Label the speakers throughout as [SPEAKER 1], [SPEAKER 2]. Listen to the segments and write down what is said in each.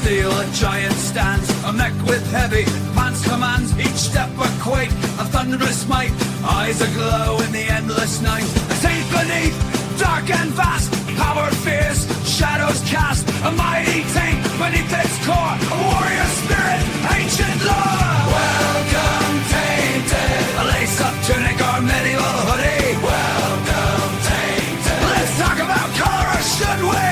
[SPEAKER 1] steel, a giant stands, a mech with heavy pants commands, each step a quake, a thunderous might, eyes aglow in the endless night. A taint beneath, dark and vast, power fierce, shadows cast, a mighty taint beneath its core, a warrior spirit, ancient lore. Welcome, Tainted, a lace-up tunic or medieval hoodie. Welcome, Tainted, let's talk about color, or should we?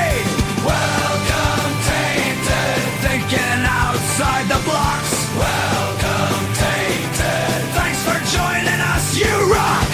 [SPEAKER 1] Welcome, Tainted, thinking outside the blocks. Welcome, Tainted, thanks for joining us, you rock!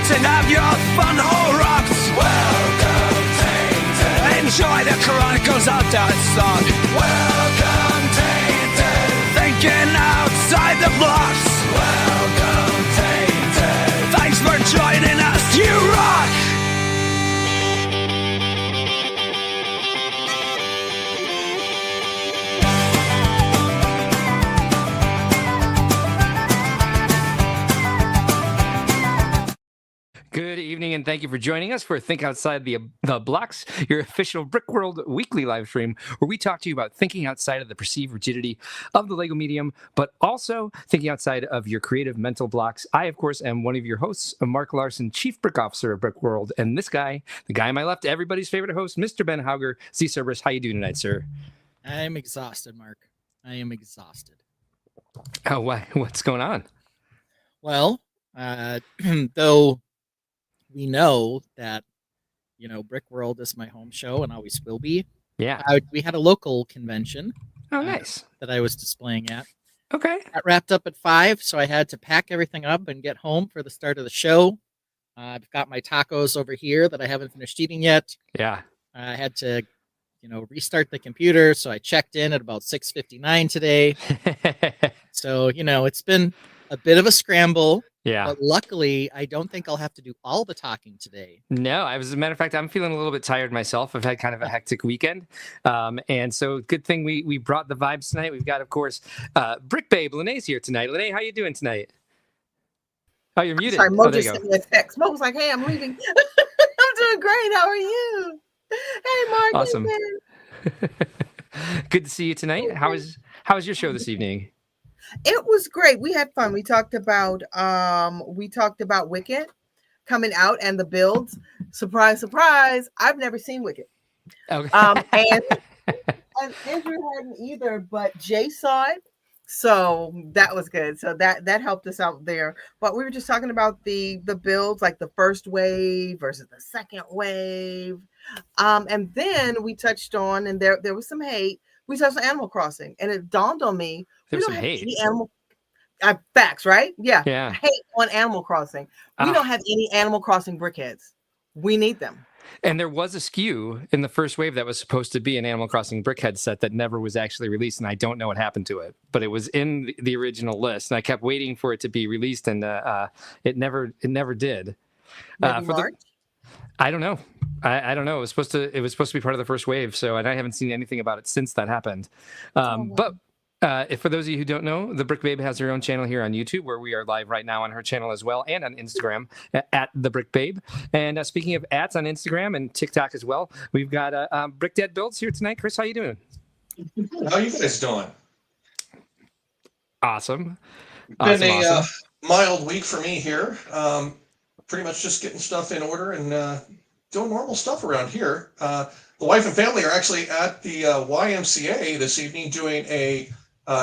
[SPEAKER 1] To have your fun hole rocks. Welcome, Tainted. Enjoy the Chronicles of Death song. Welcome, Tainted. Thinking outside the blocks. Welcome, Tainted. Thanks for joining us, you rock!
[SPEAKER 2] Good evening, and thank you for joining us for Think Outside the Blocks, your official Brickworld weekly live stream, where we talk to you about thinking outside of the perceived rigidity of the Lego medium, but also thinking outside of your creative mental blocks. I, of course, am one of your hosts, Mark Larson, Chief Brick Officer of Brickworld, and this guy, the guy on my left, everybody's favorite host, Mr. Ben Hauger, Z Cerberus. How you doing tonight, sir?
[SPEAKER 3] I'm exhausted, Mark. I am exhausted.
[SPEAKER 2] Oh, why? What's going on?
[SPEAKER 3] Well, though we know that, Brickworld is my home show and always will be.
[SPEAKER 2] Yeah.
[SPEAKER 3] We had a local convention.
[SPEAKER 2] Oh, nice.
[SPEAKER 3] That I was displaying at.
[SPEAKER 2] Okay.
[SPEAKER 3] Got wrapped up at 5, so I had to pack everything up and get home for the start of the show. I've got my tacos over here that I haven't finished eating yet.
[SPEAKER 2] Yeah.
[SPEAKER 3] I had to, restart the computer, so I checked in at about 6:59 today. So, it's been a bit of a scramble.
[SPEAKER 2] Yeah.
[SPEAKER 3] But luckily, I don't think I'll have to do all the talking today.
[SPEAKER 2] No, as a matter of fact, I'm feeling a little bit tired myself. I've had kind of a hectic weekend. And so good thing we brought the vibes tonight. We've got, of course, Brick Babe, Lenee's here tonight. Lenee, how you doing tonight? Oh, you're muted.
[SPEAKER 4] Sorry, Mo
[SPEAKER 2] there
[SPEAKER 4] just
[SPEAKER 2] you
[SPEAKER 4] sent me a text. Mo was like, hey, I'm leaving. I'm doing great. How are you? Hey, Mark.
[SPEAKER 2] Awesome. Good to see you tonight. How was your show this evening?
[SPEAKER 4] It was great. We had fun. We talked about Wicked coming out and the builds. Surprise, surprise. I've never seen Wicked.
[SPEAKER 2] Okay.
[SPEAKER 4] And Andrew hadn't either, but Jay saw it. So that was good. So that helped us out there. But we were just talking about the builds, like the first wave versus the second wave. And then we touched on, and there was some hate. We touched on Animal Crossing, and it dawned on me we don't have any animal facts, right? Yeah. Hate on Animal Crossing. We don't have any Animal Crossing brickheads. We need them.
[SPEAKER 2] And there was a SKU in the first wave that was supposed to be an Animal Crossing brickhead set that never was actually released, and I don't know what happened to it. But it was in the original list, and I kept waiting for it to be released, and it never did.
[SPEAKER 4] March?
[SPEAKER 2] I don't know. I don't know. It was supposed to be part of the first wave, and I haven't seen anything about it since that happened. But if for those of you who don't know, the Brick Babe has her own channel here on YouTube, where we are live right now on her channel as well, and on Instagram at the Brick Babe. And speaking of ats on Instagram and TikTok as well, we've got Brick Dead Builds here tonight. Chris, how you doing?
[SPEAKER 5] How you guys doing?
[SPEAKER 2] Awesome.
[SPEAKER 5] Been a mild week for me here. Pretty much just getting stuff in order and doing normal stuff around here. The wife and family are actually at the YMCA this evening doing a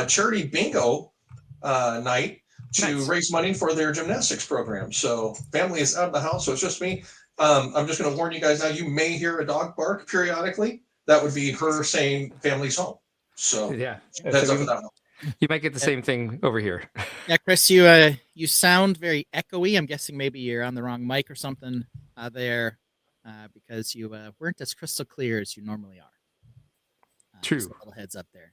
[SPEAKER 5] charity bingo night to raise money for their gymnastics program. So family is out of the house, so it's just me. I'm just going to warn you guys now, you may hear a dog bark periodically. That would be her saying family's home. So
[SPEAKER 2] yeah,
[SPEAKER 5] that's up for that one.
[SPEAKER 2] You might get the same thing over here.
[SPEAKER 3] Yeah, Chris, you sound very echoey. I'm guessing maybe you're on the wrong mic or something there, because you weren't as crystal clear as you normally are.
[SPEAKER 2] True.
[SPEAKER 3] Just a little heads up there.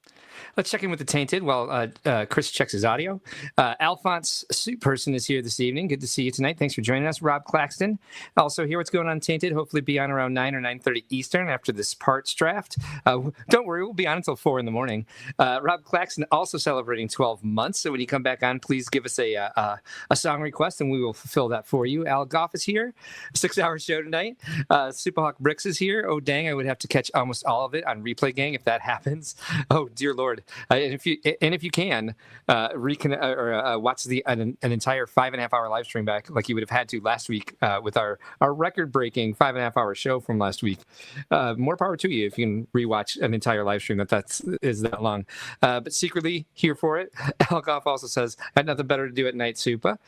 [SPEAKER 2] Let's check in with the Tainted while Chris checks his audio. Alphonse Soup Person is here this evening. Good to see you tonight. Thanks for joining us. Rob Claxton also here. What's going on, Tainted? Hopefully be on around 9 or 9:30 Eastern after this parts draft. Don't worry, we'll be on until 4 in the morning. Rob Claxton also celebrating 12 months. So when you come back on, please give us a song request and we will fulfill that for you. Al Goff is here. 6-hour show tonight. Superhawk Bricks is here. Oh, dang, I would have to catch almost all of it on Replay Gang if that happens. Oh, dear Lord. And if you can reconnect or watch an entire 5.5-hour live stream back like you would have had to last week with our record-breaking 5.5-hour show from last week, more power to you if you can rewatch an entire live stream is that long. But secretly here for it. Al Goff also says, I had nothing better to do at night, Supa.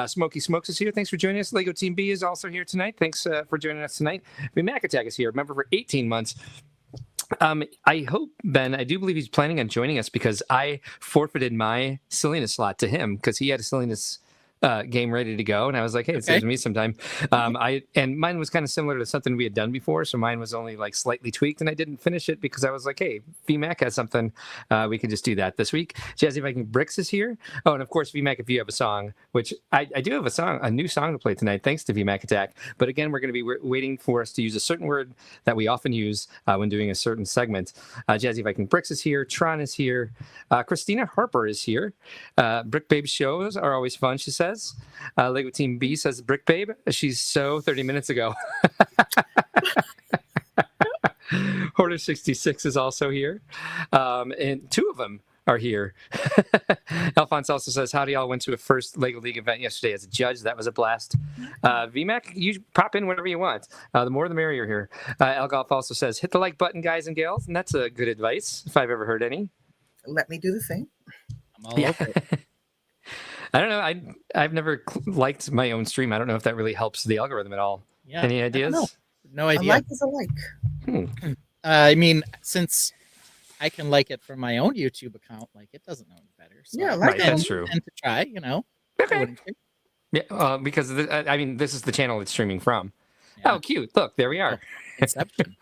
[SPEAKER 2] Smoky Smokes is here. Thanks for joining us. Lego Team B is also here tonight. Thanks for joining us tonight. Mac Attack is here. Member for 18 months. I hope, Ben, I do believe he's planning on joining us because I forfeited my Silliness slot to him because he had a Silliness game ready to go. And I was like, hey, it saves me some time. And mine was kind of similar to something we had done before. So mine was only like slightly tweaked and I didn't finish it because I was like, hey, VMAC has something. We can just do that this week. Jazzy Viking Bricks is here. Oh, and of course, VMAC, if you have a song, which I do have a new song to play tonight, thanks to VMAC Attack. But again, we're going to be waiting for us to use a certain word that we often use when doing a certain segment. Jazzy Viking Bricks is here. Tron is here. Christina Harper is here. Brick Babe shows are always fun, she says. Lego Team B says Brick Babe. She's so 30 minutes ago. Hoarder 66 is also here. And two of them are here. Alphonse also says, howdy, y'all. Went to a first Lego League event yesterday as a judge. That was a blast. VMAC, you pop in whenever you want. The more the merrier here. Al Golf also says, hit the like button, guys and gals. And that's a good advice, if I've ever heard any.
[SPEAKER 4] Let me do the same.
[SPEAKER 3] I'm all over it.
[SPEAKER 2] I don't know. I've never liked my own stream. I don't know if that really helps the algorithm at all.
[SPEAKER 3] Yeah.
[SPEAKER 2] Any ideas?
[SPEAKER 3] No idea.
[SPEAKER 4] A like is a like.
[SPEAKER 3] I mean, since I can like it from my own YouTube account, like it doesn't know any better. So
[SPEAKER 4] Yeah, like
[SPEAKER 2] right, that's true.
[SPEAKER 3] And to try,
[SPEAKER 2] Okay. Yeah, because this is the channel it's streaming from. Yeah. Oh, cute! Look, there we are.
[SPEAKER 3] Inception.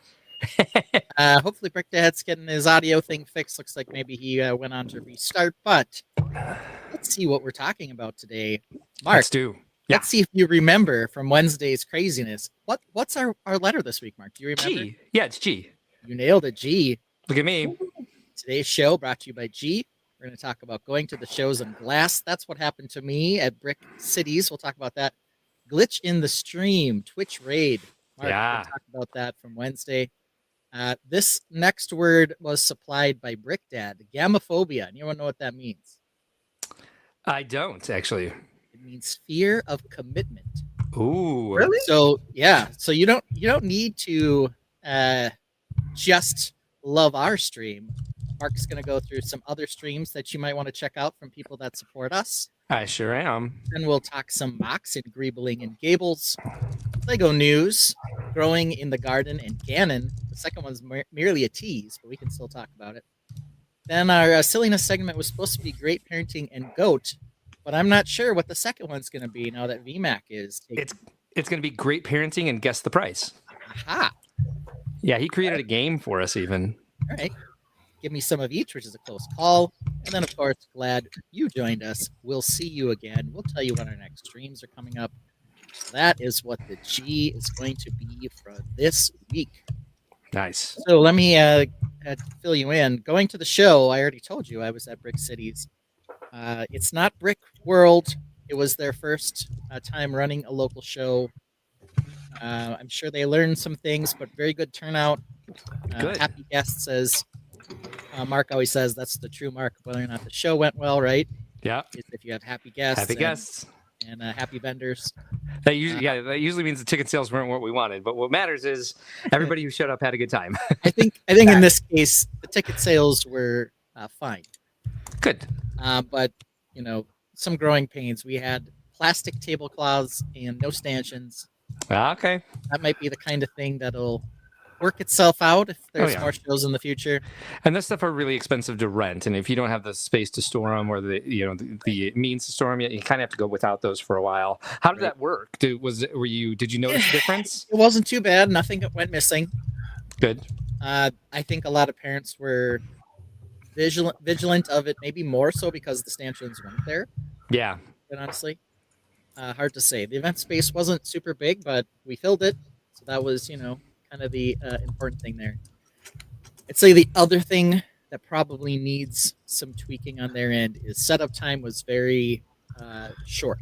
[SPEAKER 3] Hopefully, Brickdad's getting his audio thing fixed. Looks like maybe he went on to restart. But let's see what we're talking about today, Mark.
[SPEAKER 2] Let's do. Yeah.
[SPEAKER 3] Let's see if you remember from Wednesday's craziness. What's our letter this week, Mark? Do you remember?
[SPEAKER 2] G. Yeah, it's G.
[SPEAKER 3] You nailed it, G.
[SPEAKER 2] Look at me.
[SPEAKER 3] Today's show brought to you by G. We're going to talk about going to the shows in glass. That's what happened to me at Brick Cities. We'll talk about that. Glitch in the stream, Twitch raid. Mark, we'll talk about that from Wednesday. This next word was supplied by Brickdad, gamophobia. Anyone know what that means?
[SPEAKER 2] I don't actually.
[SPEAKER 3] It means fear of commitment.
[SPEAKER 2] Ooh.
[SPEAKER 4] Really?
[SPEAKER 3] So yeah. So you don't need to just love our stream. Mark's going to go through some other streams that you might want to check out from people that support us.
[SPEAKER 2] I sure am.
[SPEAKER 3] Then we'll talk some MOCs and Greebling and Gables. Lego news, growing in the garden, and Ganon. The second one's merely a tease, but we can still talk about it. Then our silliness segment was supposed to be great parenting and goat, but I'm not sure what the second one's going to be now that VMAC is.
[SPEAKER 2] It's going to be great parenting and guess the price.
[SPEAKER 3] Aha.
[SPEAKER 2] Yeah, he created a game for us even.
[SPEAKER 3] All right. Give me some of each, which is a close call. And then, of course, glad you joined us. We'll see you again. We'll tell you when our next streams are coming up. So that is what the G is going to be for this week.
[SPEAKER 2] Nice.
[SPEAKER 3] So let me fill you in. Going to the show, I already told you I was at Brick Cities. It's not Brickworld. It was their first time running a local show. I'm sure they learned some things, but very good turnout.
[SPEAKER 2] Good.
[SPEAKER 3] Happy guests, as Mark always says. That's the true mark of whether or not the show went well, right?
[SPEAKER 2] Yeah.
[SPEAKER 3] Is if you have happy guests.
[SPEAKER 2] Happy guests.
[SPEAKER 3] And happy vendors.
[SPEAKER 2] That usually means the ticket sales weren't what we wanted. But what matters is everybody who showed up had a good time.
[SPEAKER 3] I think in this case, the ticket sales were fine.
[SPEAKER 2] Good.
[SPEAKER 3] But, some growing pains. We had plastic tablecloths and no stanchions.
[SPEAKER 2] Okay.
[SPEAKER 3] That might be the kind of thing that'll work itself out if there's more shows in the future.
[SPEAKER 2] And this stuff are really expensive to rent, and if you don't have the space to store them or the means to store them, you kind of have to go without those for a while. How did that work? Did you notice a difference?
[SPEAKER 3] It wasn't too bad. Nothing went missing.
[SPEAKER 2] Good.
[SPEAKER 3] I think a lot of parents were vigilant of it, maybe more so because the stanchions weren't there.
[SPEAKER 2] Yeah.
[SPEAKER 3] But honestly, hard to say. The event space wasn't super big, but we filled it, so that was kind of the important thing there. I'd say the other thing that probably needs some tweaking on their end is setup time was very short.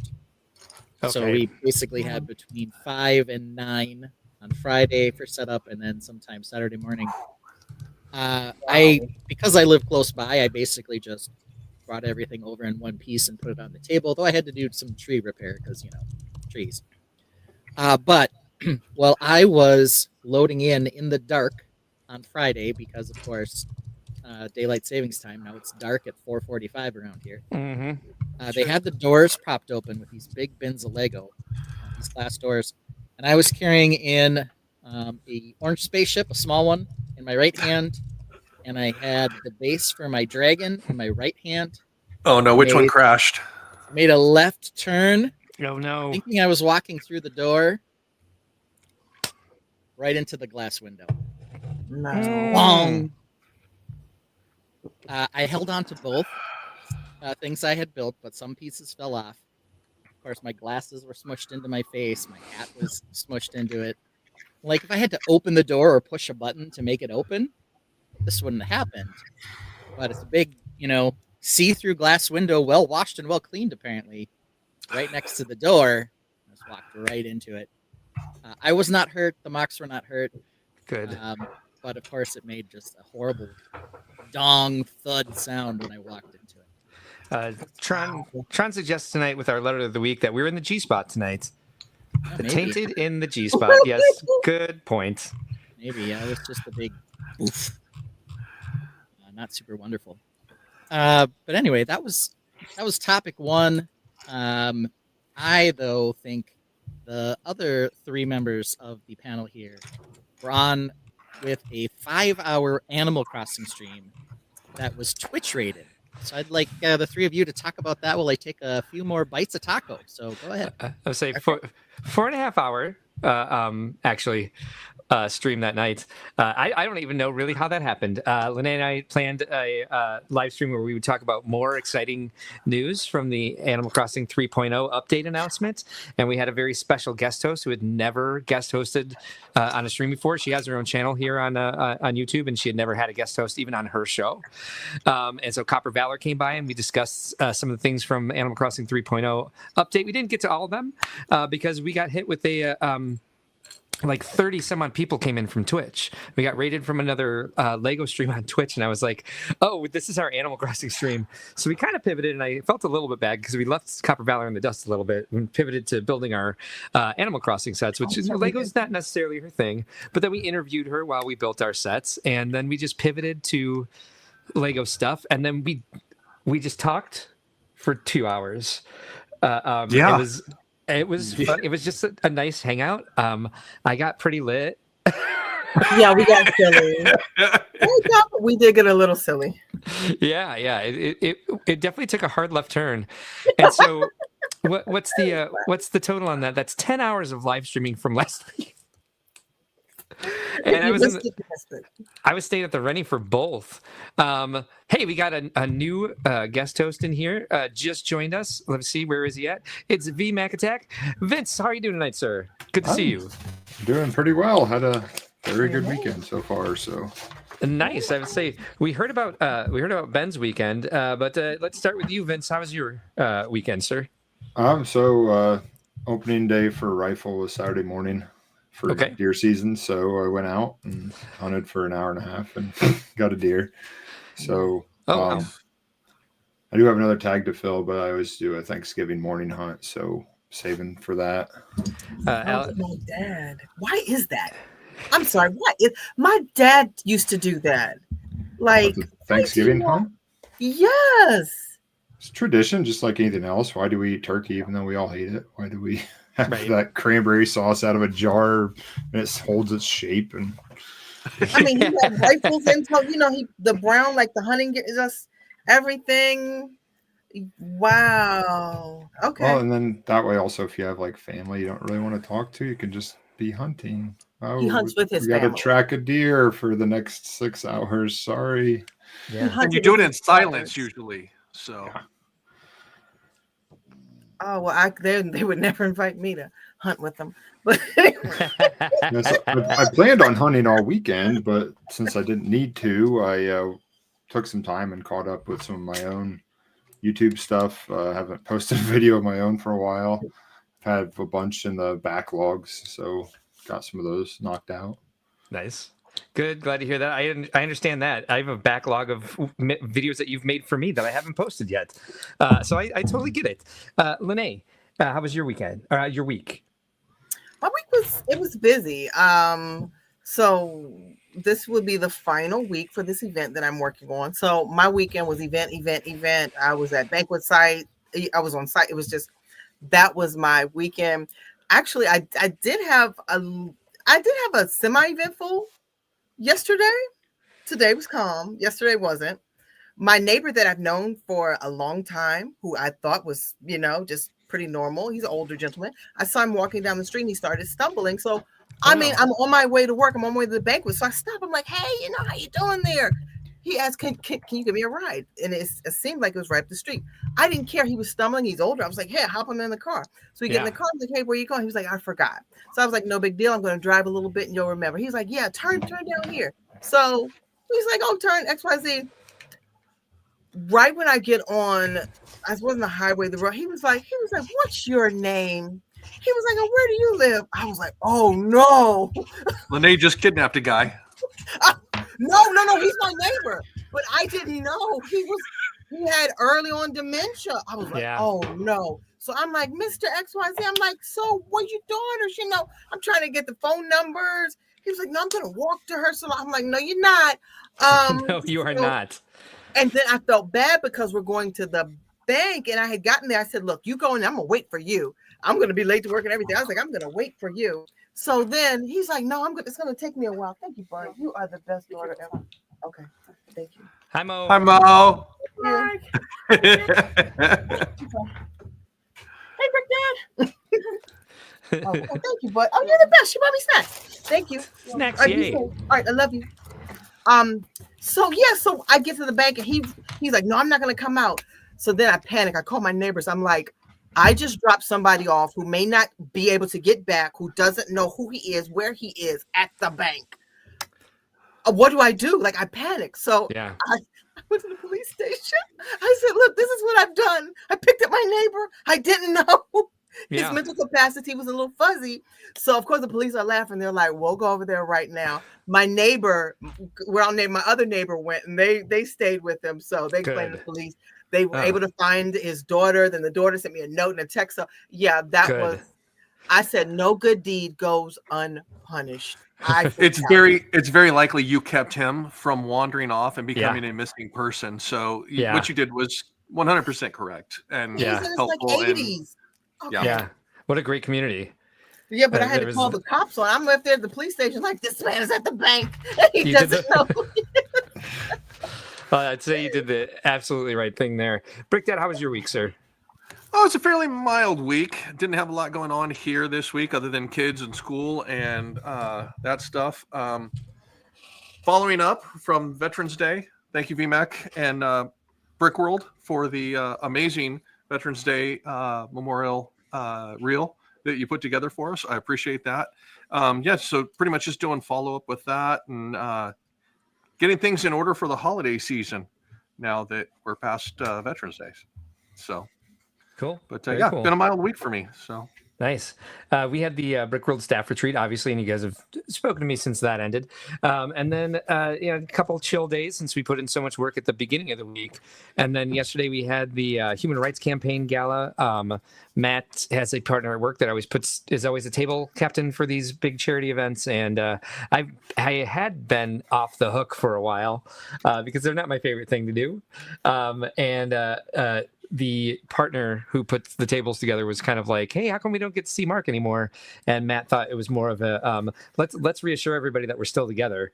[SPEAKER 2] Okay.
[SPEAKER 3] So we basically had between 5 and 9 on Friday for setup, and then sometimes Saturday morning. Because I live close by, I basically just brought everything over in one piece and put it on the table. Though I had to do some tree repair because trees. But while I was loading in the dark on Friday, because of course daylight savings time, now it's dark at 4:45 around here.
[SPEAKER 2] Mm-hmm.
[SPEAKER 3] They had the doors propped open with these big bins of Lego, these glass doors, and I was carrying in a orange spaceship, a small one, in my right hand, and I had the base for my dragon in my right hand.
[SPEAKER 5] Oh no, which one crashed?
[SPEAKER 3] Made a left turn.
[SPEAKER 2] Oh no!
[SPEAKER 3] Thinking I was walking through the door, right into the glass window.
[SPEAKER 4] No.
[SPEAKER 3] I held on to both things I had built, but some pieces fell off. Of course, my glasses were smushed into my face. My hat was smushed into it. Like, if I had to open the door or push a button to make it open, this wouldn't have happened. But it's a big, see-through glass window, well washed and well cleaned, apparently, right next to the door. I just walked right into it. I was not hurt. The MOCs were not hurt.
[SPEAKER 2] Good.
[SPEAKER 3] But of course, it made just a horrible dong thud sound when I walked into it.
[SPEAKER 2] Tron suggests tonight with our letter of the week that we're in the G spot tonight. The
[SPEAKER 3] Maybe.
[SPEAKER 2] Tainted in the G spot. Yes, good point.
[SPEAKER 3] Maybe, yeah, it was just a big oof. Not super wonderful. But anyway, that was topic one. I, though, think the other 3 members of the panel here were on with a 5-hour Animal Crossing stream that was Twitch rated. So I'd like the 3 of you to talk about that while I take a few more bites of taco. So go ahead.
[SPEAKER 2] I would say 4.5 hour actually stream that night. I don't even know really how that happened. Lenee and I planned a live stream where we would talk about more exciting news from the Animal Crossing 3.0 update announcement. And we had a very special guest host who had never guest hosted on a stream before. She has her own channel here on YouTube, and she had never had a guest host even on her show. And so Copper Valor came by, and we discussed some of the things from Animal Crossing 3.0 update. We didn't get to all of them because we got hit with a like 30 some odd people came in from Twitch. We got rated from another Lego stream on Twitch, and I was like, oh, this is our Animal Crossing stream. So we kind of pivoted, and I felt a little bit bad because we left Copper Valor in the dust a little bit and pivoted to building our Animal Crossing sets, which is Lego's not necessarily her thing. But then we interviewed her while we built our sets, and then we just pivoted to Lego stuff, and then we just talked for 2 hours.
[SPEAKER 5] Yeah.
[SPEAKER 2] It was fun. It was just a nice hangout. I got pretty lit.
[SPEAKER 4] Yeah, we got silly. We did get a little silly.
[SPEAKER 2] Yeah. It definitely took a hard left turn. And so, what's the total on that? That's 10 hours of live streaming from last week. And I was staying at the Rennie for both. Hey, we got a new guest host in here. Just joined us. Let's see, where is he at? It's V Mac Attack. Vince, how are you doing tonight, sir? Good to see you.
[SPEAKER 6] Doing pretty well. Had a very good weekend so far. So
[SPEAKER 2] nice. I would say we heard about Ben's weekend, but let's start with you, Vince. How was your weekend, sir?
[SPEAKER 6] So opening day for rifle was Saturday morning for deer season. So I went out and hunted for an hour and a half and got a deer. So
[SPEAKER 2] wow.
[SPEAKER 6] I do have another tag to fill, but I always do a Thanksgiving morning hunt. So saving for that.
[SPEAKER 4] My dad. Why is that? I'm sorry. What? My dad used to do that. Like
[SPEAKER 6] Thanksgiving hunt?
[SPEAKER 4] Yes.
[SPEAKER 6] It's tradition, just like anything else. Why do we eat turkey even though we all hate it? Why do we have that cranberry sauce out of a jar and it holds its shape? And
[SPEAKER 4] I mean, he had rifles and the brown, like the hunting is just everything. Wow. Okay.
[SPEAKER 6] Well, and then that way also, if you have like family you don't really want to talk to, you can just be hunting. Oh,
[SPEAKER 4] He hunts with his
[SPEAKER 6] we got to
[SPEAKER 4] family.
[SPEAKER 6] track a deer for the next 6 hours. Sorry.
[SPEAKER 2] Yeah.
[SPEAKER 7] And you do it in silence usually. So.
[SPEAKER 6] Yeah.
[SPEAKER 4] Oh well, they would never invite me to hunt with them. But anyway.
[SPEAKER 6] Yes, I planned on hunting all weekend, but since I didn't need to, I took some time and caught up with some of my own YouTube stuff. I haven't posted a video of my own for a while. I've had a bunch in the backlogs, so got some of those knocked out.
[SPEAKER 2] Nice. Good. Glad to hear that. I understand that. I have a backlog of videos that you've made for me that I haven't posted yet. So I totally get it. Lenee, how was your weekend? Your week?
[SPEAKER 4] My week was busy. So this would be the final week for this event that I'm working on. So my weekend was event. I was at banquet site. I was on site. It was just, that was my weekend. Actually, I did have a semi-eventful yesterday. Today was calm. Yesterday wasn't. My neighbor that I've known for a long time, who I thought was, just pretty normal. He's an older gentleman. I saw him walking down the street and he started stumbling. So, I mean, I'm on my way to work. I'm on my way to the banquet. So I stopped. I'm like, hey, how you doing there? He asked, can you give me a ride? And it seemed like it was right up the street. I didn't care. He was stumbling. He's older. I was like, hey, hop him in the car. So we get in the car. I was like, hey, where you going? He was like, I forgot. So I was like, no big deal. I'm going to drive a little bit and you'll remember. He's like, yeah, turn down here. So he's like, oh, turn XYZ. Right when I get on, I was on the highway, the road, he was like, what's your name? He was like, oh, where do you live? I was like, oh no.
[SPEAKER 7] Lenee just kidnapped a guy.
[SPEAKER 4] No, he's my neighbor. But I didn't know he had early on dementia. I was like, oh no. So I'm like, Mr. XYZ. I'm like, so what you doing? Or I'm trying to get the phone numbers. He was like, no, I'm gonna walk to her. So I'm like, no, you're not.
[SPEAKER 2] No, you are not.
[SPEAKER 4] And then I felt bad because we're going to the bank and I had gotten there. I said, look, you go in, I'm going to wait for you. I'm going to be late to work and everything. I was like, I'm going to wait for you. So then he's like, no, it's going to take me a while. Thank you, Bart. You are the best daughter ever. Okay. Thank you.
[SPEAKER 2] Hi, Mo.
[SPEAKER 7] Hi, Mo.
[SPEAKER 4] Hey, Brick Dad. Oh, thank you, bud. Oh, you're the best. She bought me snacks. Thank you.
[SPEAKER 2] Snacks,
[SPEAKER 4] All
[SPEAKER 2] yay.
[SPEAKER 4] right, I love you. So I get to the bank and he's like, no, I'm not gonna come out. So then I panic. I call my neighbors. I'm like, I just dropped somebody off who may not be able to get back, who doesn't know who he is, where he is at the bank. What do I do? Like I panic. So I went to the police station. I said, look, this is what I've done. I picked up my neighbor. I didn't know. His mental capacity was a little fuzzy. So, of course, the police are laughing. They're like, we'll go over there right now. My other neighbor went and they stayed with him. So they explained to the police. They were able to find his daughter. Then the daughter sent me a note and a text. So, I said, no good deed goes unpunished.
[SPEAKER 7] It's very likely you kept him from wandering off and becoming a missing person. So what you did was 100% correct and helpful.
[SPEAKER 4] Like 80s.
[SPEAKER 7] Okay.
[SPEAKER 2] Yeah. What a great community.
[SPEAKER 4] Yeah, but I had to call the cops on. I'm left there at the police station like, this man is at the bank. He doesn't know.
[SPEAKER 2] I'd say you did the absolutely right thing there. Brick Dad, how was your week, sir?
[SPEAKER 7] Oh, it's a fairly mild week. Didn't have a lot going on here this week other than kids and school and that stuff. Following up from Veterans Day, thank you, VMAC and Brickworld for the amazing Veterans Day memorial reel that you put together for us. I appreciate that. So pretty much just doing follow-up with that and getting things in order for the holiday season now that we're past Veterans Day. So
[SPEAKER 2] cool.
[SPEAKER 7] But cool. Been a mild week for me. So
[SPEAKER 2] nice. We had the Brickworld staff retreat, obviously, and you guys have spoken to me since that ended. And then a couple chill days since we put in so much work at the beginning of the week. And then yesterday we had the Human Rights Campaign Gala. Matt has a partner at work that is always a table captain for these big charity events. And I had been off the hook for a while because they're not my favorite thing to do. The partner who puts the tables together was kind of like, hey, how come we don't get to see Mark anymore? And Matt thought it was more of a let's reassure everybody that we're still together.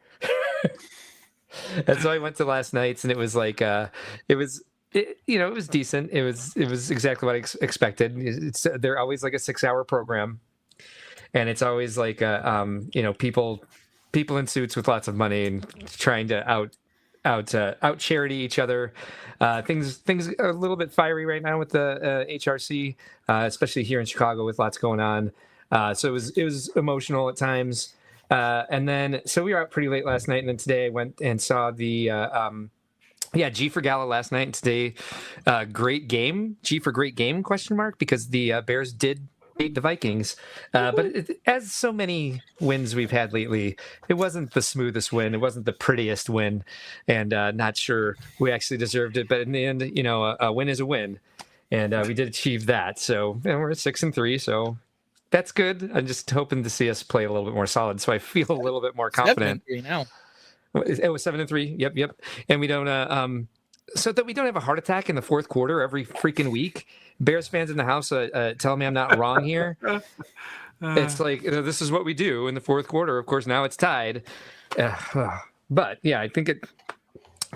[SPEAKER 2] And so I went to last night's and it was like it was decent. It was exactly what I expected. They're always like a 6-hour program. and it's always like people in suits with lots of money and trying to out charity each other. Things are a little bit fiery right now with the HRC, especially here in Chicago with lots going on. So it was emotional at times. And then so we were out pretty late last night, and then today I went and saw the G for Gala last night, and today great game, G for great game question mark, because the Bears did beat the Vikings, but as so many wins we've had lately, it wasn't the smoothest win, it wasn't the prettiest win, and not sure we actually deserved it, but in the end, a win is a win, and we did achieve that. So we're at 6-3, so that's good. I'm just hoping to see us play a little bit more solid, so I feel a little bit more confident.
[SPEAKER 3] 7-3 now.
[SPEAKER 2] It was 7-3. Yep. And we don't so that we don't have a heart attack in the fourth quarter every freaking week. Bears fans in the house tell me I'm not wrong here. It's like, this is what we do in the fourth quarter. Of course, now it's tied. But yeah, I think it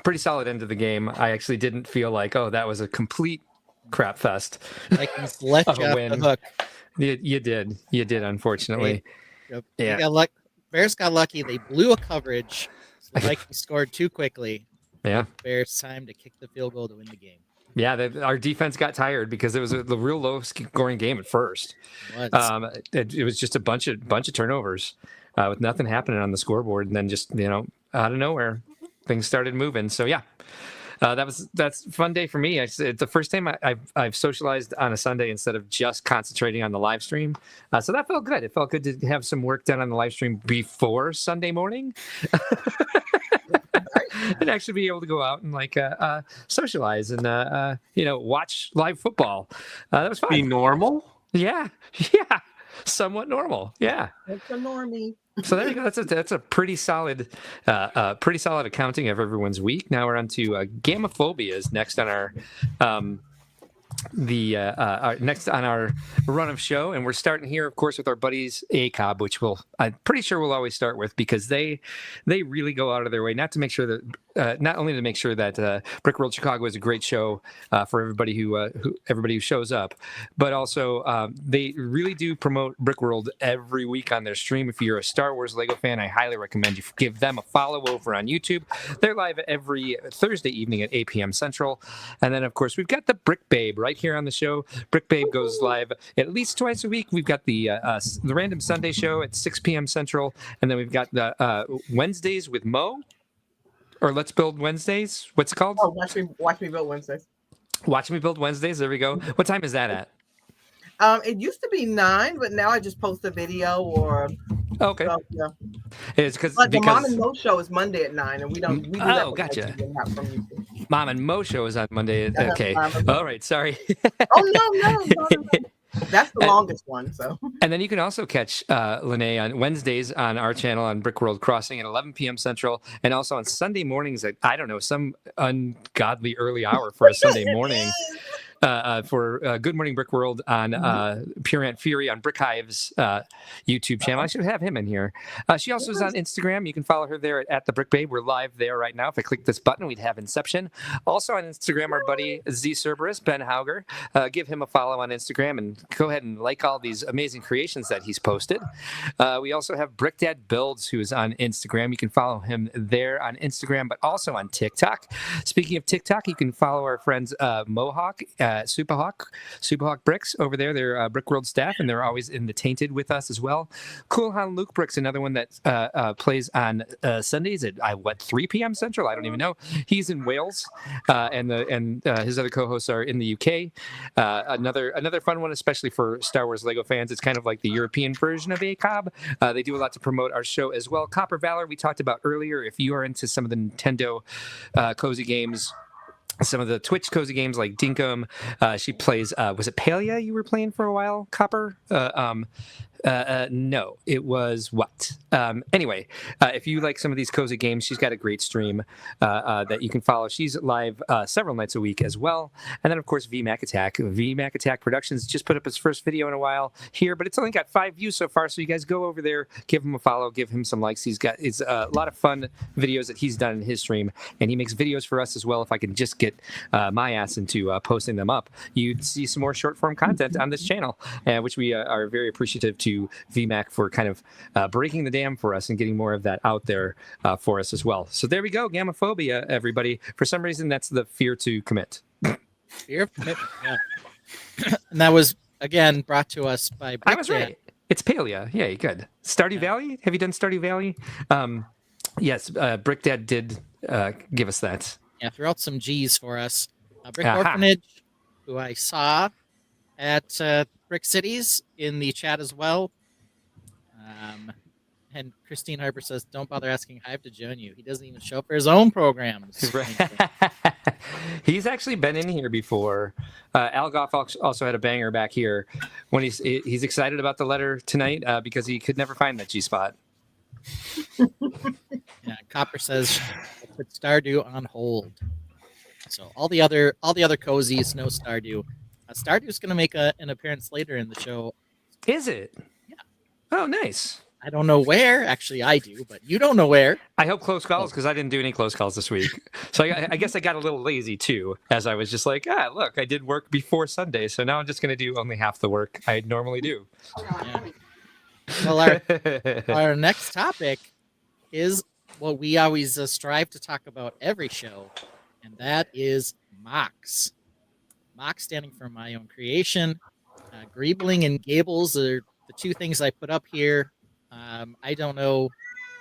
[SPEAKER 2] pretty solid end of the game. I actually didn't feel like, that was a complete crap fest.
[SPEAKER 3] Vikings let you off the hook.
[SPEAKER 2] You did, unfortunately.
[SPEAKER 3] Yep.
[SPEAKER 2] Yeah.
[SPEAKER 3] Bears got lucky. They blew a coverage. So the Vikings scored too quickly.
[SPEAKER 2] Yeah.
[SPEAKER 3] Bears time to kick the field goal to win the game.
[SPEAKER 2] Yeah, our defense got tired because it was a real low-scoring game at first. It was just a bunch of turnovers with nothing happening on the scoreboard, and then just out of nowhere, things started moving. So yeah, that's a fun day for me. It's the first time I've socialized on a Sunday instead of just concentrating on the live stream. So that felt good. It felt good to have some work done on the live stream before Sunday morning. And actually be able to go out and socialize and watch live football. That was fun.
[SPEAKER 7] Be normal?
[SPEAKER 2] Yeah, somewhat normal. Yeah,
[SPEAKER 4] it's a normie.
[SPEAKER 2] So there you go. That's a pretty solid accounting of everyone's week. Now we're on to gamophobias next on our next on our run of show, and we're starting here, of course, with our buddies ACOB, which I'm pretty sure we'll always start with, because they really go out of their way not to make sure that not only to make sure that Brickworld Chicago is a great show for everybody who shows up, but also they really do promote Brickworld every week on their stream. If you're a Star Wars Lego fan, I highly recommend you give them a follow over on YouTube. They're live every Thursday evening at 8 p.m. Central, and then of course we've got the Brick Babe right here on the show. Brick Babe goes live at least twice a week. We've got the Random Sunday show at 6 p.m. Central, and then we've got the Wednesdays with Mo. Or Let's Build Wednesdays. What's it called?
[SPEAKER 4] Oh, Watch Me Build Wednesdays. Watch Me Build Wednesdays. There we go. What time is that at?
[SPEAKER 3] It used to be 9, but now I just post a video or.
[SPEAKER 2] Okay.
[SPEAKER 3] So, yeah.
[SPEAKER 2] It's because
[SPEAKER 3] the Mom and Mo show is Monday at 9, and we do that.
[SPEAKER 2] Oh, gotcha. Mom and Mo show is on Monday. Okay. All right. Sorry.
[SPEAKER 3] No. That's the longest one. So.
[SPEAKER 2] And then you can also catch Lenee on Wednesdays on our channel on Brickworld Crossing at 11 p.m. Central, and also on Sunday mornings at, I don't know, some ungodly early hour for a Sunday morning. For Good Morning Brickworld on Pure Ant Fury on Brick Hive's YouTube channel. I should have him in here. She also is on Instagram. You can follow her there at the Brick Babe. We're live there right now. If I click this button, we'd have Inception. Also on Instagram, our buddy Z Cerberus, Ben Hauger. Give him a follow on Instagram and go ahead and like all these amazing creations that he's posted. We also have Brick Dad Builds, who is on Instagram. You can follow him there on Instagram, but also on TikTok. Speaking of TikTok, you can follow our friends Mohawk. Superhawk Bricks over there. They're Brickworld staff, and they're always in the Tainted with us as well. Cool Han Luke Bricks, another one that plays on Sundays at 3 p.m. Central. I don't even know. He's in Wales, and his other co-hosts are in the UK. Another fun one, especially for Star Wars Lego fans. It's kind of like the European version of ACOB. They do a lot to promote our show as well. Copper Valor, we talked about earlier. If you are into some of the Nintendo cozy games, some of the Twitch cozy games like Dinkum, she plays. Was it Palia you were playing for a while, Copper? No, it was what? Anyway, if you like some of these cozy games, she's got a great stream that you can follow. She's live several nights a week as well. And then, of course, VMAC Attack. VMAC Attack Productions just put up his first video in a while here, but it's only got 5 views so far. So you guys go over there, give him a follow, give him some likes. It's a lot of fun videos that he's done in his stream, and he makes videos for us as well. If I can just get my ass into posting them up, you'd see some more short form content on this channel, which we are very appreciative to to VMAC for kind of breaking the dam for us and getting more of that out there for us as well. So there we go, gamophobia, everybody. For some reason, that's the fear to commit.
[SPEAKER 3] Fear of commitment. Yeah. And that was again brought to us by.
[SPEAKER 2] I was right. It's Palea. Yeah, good. Stardew Valley. Have you done Stardew Valley? Yes, Brick Dad did give us that.
[SPEAKER 3] Yeah, threw out some G's for us. Brick Orphanage, who I saw at Brick Cities in the chat as well. And Christine Harper says, "Don't bother asking Hive to join you. He doesn't even show up for his own programs."
[SPEAKER 2] He's actually been in here before. Al Goff also had a banger back here when he's excited about the letter tonight because he could never find that G spot.
[SPEAKER 3] Yeah, Copper says, "Put Stardew on hold." So all the other cozies, no Stardew. Stardew's going to make an appearance later in the show.
[SPEAKER 2] Is it?
[SPEAKER 3] Yeah.
[SPEAKER 2] Oh, nice.
[SPEAKER 3] I don't know where. Actually, I do, but you don't know where.
[SPEAKER 2] I hope close calls because I didn't do any close calls this week. So I guess I got a little lazy too, as I was just like, look, I did work before Sunday, so now I'm just going to do only half the work I normally do.
[SPEAKER 3] Yeah. Well, our next topic is what we always strive to talk about every show, and that is MOCs. MOCs standing for my own creation. Greebling and Gables are the two things I put up here. I don't know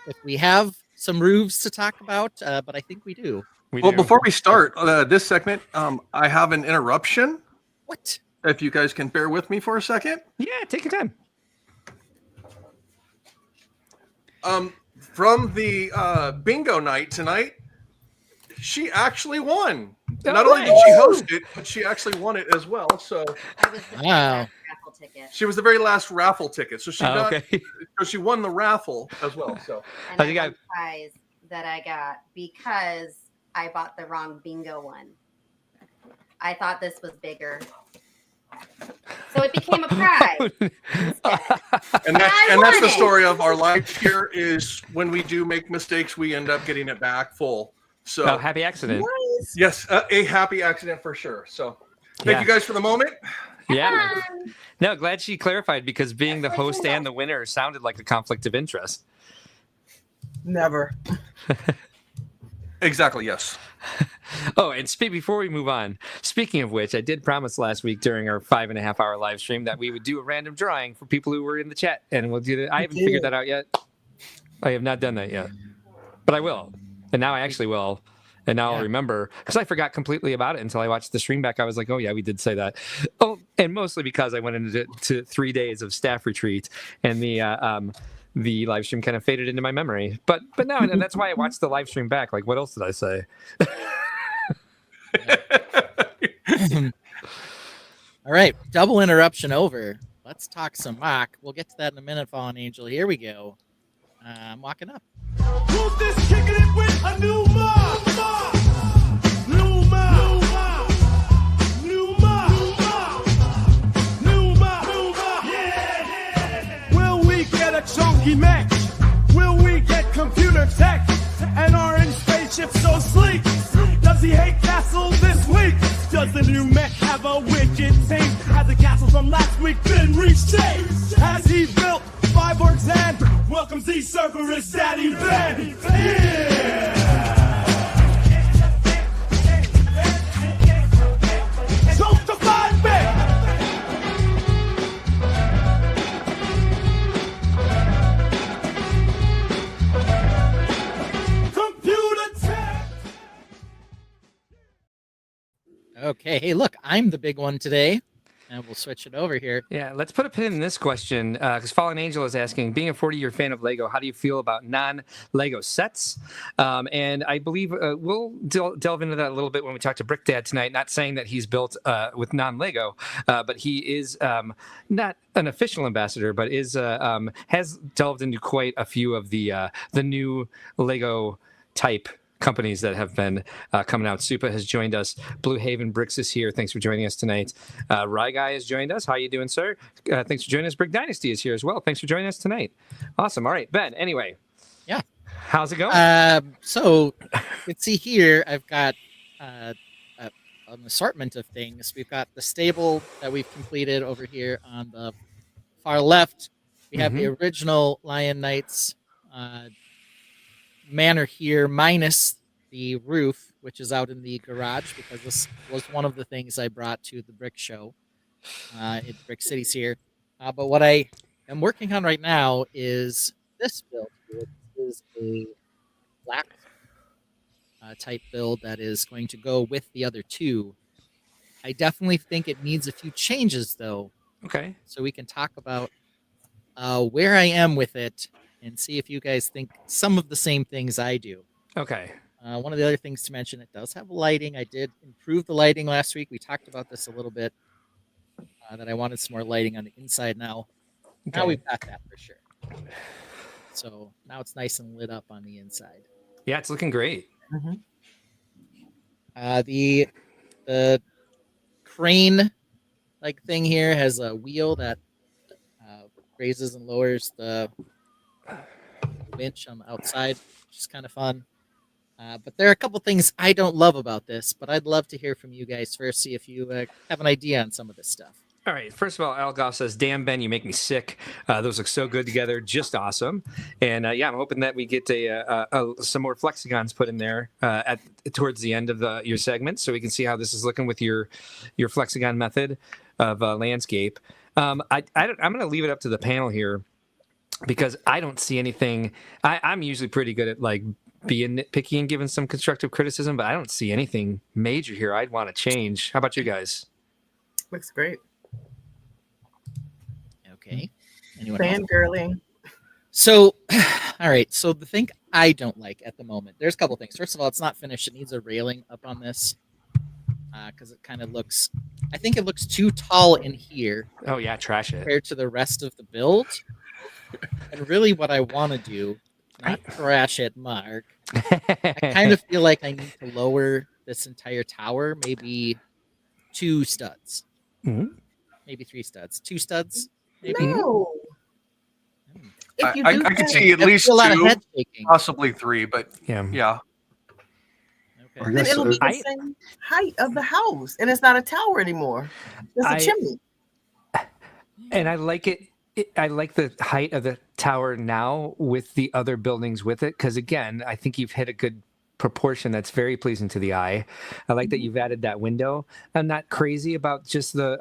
[SPEAKER 3] if we have some roofs to talk about, but I think we do.
[SPEAKER 7] Before we start this segment, I have an interruption.
[SPEAKER 3] What?
[SPEAKER 7] If you guys can bear with me for a second.
[SPEAKER 2] Yeah, take your time.
[SPEAKER 7] From the bingo night tonight, she actually won. Not only did she host it, but she actually won it as well. So
[SPEAKER 8] I was the raffle ticket.
[SPEAKER 7] She was the very last raffle ticket. So
[SPEAKER 2] so
[SPEAKER 7] she won the raffle as well. So
[SPEAKER 8] and I got a prize that I got because I bought the wrong bingo one. I thought this was bigger. So it became a prize.
[SPEAKER 7] and that's the story of our life here is when we do make mistakes, we end up getting it back full. So
[SPEAKER 2] happy accident.
[SPEAKER 4] Nice.
[SPEAKER 7] Yes, a happy accident for sure. So thank you guys for the moment.
[SPEAKER 2] Yeah. No, glad she clarified because being the host and the winner sounded like a conflict of interest.
[SPEAKER 4] Never.
[SPEAKER 7] Exactly, yes.
[SPEAKER 2] Oh, and before we move on, speaking of which, I did promise last week during our 5.5 hour live stream that we would do a random drawing for people who were in the chat, and we'll do that. I haven't figured that out yet. I have not done that yet, but I will, and now I actually will. And now I'll remember because I forgot completely about it until I watched the stream back. I was like, oh, yeah, we did say that. Oh, and mostly because I went into 3 days of staff retreat and the live stream kind of faded into my memory. But now, and that's why I watched the live stream back. Like, what else did I say?
[SPEAKER 3] All right, double interruption over. Let's talk some mock. We'll get to that in a minute, Fallen Angel. Here we go. I'm walking up.
[SPEAKER 1] Who's this kicking it with a new mob? New mob. New mob. New mob. Yeah. Will we get a chunky match? Will we get computer tech? And orange spaceship so sleek? Does he hate castles this week? Does the new mech have a wicked team? Has the castle from last week been reshaped? Has he built Fireworks and welcomes the Cerberus Daddy Ben? Yeah! Choke the 5-bit! Computer tech!
[SPEAKER 3] Okay, hey, look, I'm the big one today. And we'll switch it over here.
[SPEAKER 2] Yeah, let's put a pin in this question because Fallen Angel is asking, being a 40-year fan of Lego, how do you feel about non-Lego sets? And I believe we'll delve into that a little bit when we talk to Brick Dad tonight, not saying that he's built with non-Lego, but he is not an official ambassador, but is has delved into quite a few of the new Lego type companies that have been coming out. Supa has joined us. Blue Haven Bricks is here. Thanks for joining us tonight. Rye Guy has joined us. How you doing, sir? Thanks for joining us. Brick Dynasty is here as well. Thanks for joining us tonight. Awesome. All right, Ben. Anyway,
[SPEAKER 3] yeah.
[SPEAKER 2] How's it going?
[SPEAKER 3] So let's see here. I've got an assortment of things. We've got the stable that we've completed over here on the far left. We have the original Lion Knights manor here, minus the roof, which is out in the garage, because this was one of the things I brought to the Brick Show at Brick Cities here. But what I am working on right now is this build here. This is a black type build that is going to go with the other two. I definitely think it needs a few changes, though.
[SPEAKER 2] Okay.
[SPEAKER 3] So we can talk about where I am with it and see if you guys think some of the same things I do.
[SPEAKER 2] Okay.
[SPEAKER 3] One of the other things to mention, it does have lighting. I did improve the lighting last week. We talked about this a little bit, that I wanted some more lighting on the inside now.
[SPEAKER 2] Okay.
[SPEAKER 3] Now we've got that for sure. So now it's nice and lit up on the inside.
[SPEAKER 2] Yeah, it's looking great.
[SPEAKER 3] The crane like thing here has a wheel that raises and lowers the winch on the outside, which is kind of fun. But there are a couple things I don't love about this, but I'd love to hear from you guys first, see if you have an idea on some of this stuff.
[SPEAKER 2] All right. First of all, Algoff says, "Damn, Ben, you make me sick. Those look so good together. Just awesome." And yeah, I'm hoping that we get some more flexagons put in there towards the end of your segment, so we can see how this is looking with your flexagon method of landscape. I'm going to leave it up to the panel here because I don't see anything. I'm usually pretty good at like being nitpicky and giving some constructive criticism, but I don't see anything major here I'd want to change. How about you guys?
[SPEAKER 4] Looks great.
[SPEAKER 3] Okay. Anyone else?
[SPEAKER 4] Fangirling.
[SPEAKER 3] So, all right. So the thing I don't like at the moment, there's a couple things. First of all, it's not finished. It needs a railing up on this because it kind of looks, I think it looks too tall in here
[SPEAKER 2] Oh yeah, trash it.
[SPEAKER 3] compared to the rest of the build. And really what I want to do, not trash it, Mark. I kind of feel like I need to lower this entire tower, maybe 2 studs.
[SPEAKER 2] Mhm.
[SPEAKER 3] Maybe 3 studs. 2 studs? Maybe.
[SPEAKER 4] No. If you
[SPEAKER 7] I
[SPEAKER 4] do
[SPEAKER 7] could
[SPEAKER 4] that-
[SPEAKER 7] see at
[SPEAKER 3] I
[SPEAKER 7] least
[SPEAKER 3] feel a lot of
[SPEAKER 7] 2,
[SPEAKER 3] head shaking.
[SPEAKER 7] possibly 3, but
[SPEAKER 2] Yeah.
[SPEAKER 7] yeah.
[SPEAKER 6] I
[SPEAKER 3] Okay.
[SPEAKER 4] then
[SPEAKER 6] guess
[SPEAKER 4] it'll be the same height of the house, and it's not a tower anymore. It's a
[SPEAKER 2] I-
[SPEAKER 4] chimney.
[SPEAKER 2] And I like it. I like the height of the tower now with the other buildings with it, because again, I think you've hit a good proportion that's very pleasing to the eye. I like that you've added that window. I'm not crazy about just the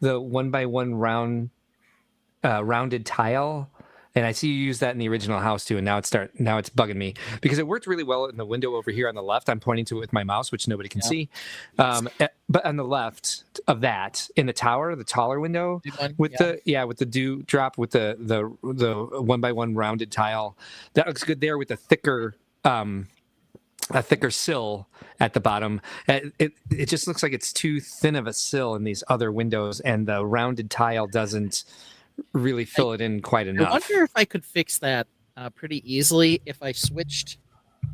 [SPEAKER 2] 1x1 rounded tile. And I see you use that in the original house too, and now it's bugging me because it worked really well in the window over here on the left. I'm pointing to it with my mouse, which nobody can see. But on the left of that, in the tower, the taller window with the dew drop with the 1x1 rounded tile, that looks good there with the thicker sill at the bottom. It just looks like it's too thin of a sill in these other windows, and the rounded tile doesn't really fill it in quite enough.
[SPEAKER 3] I wonder if I could fix that pretty easily if I switched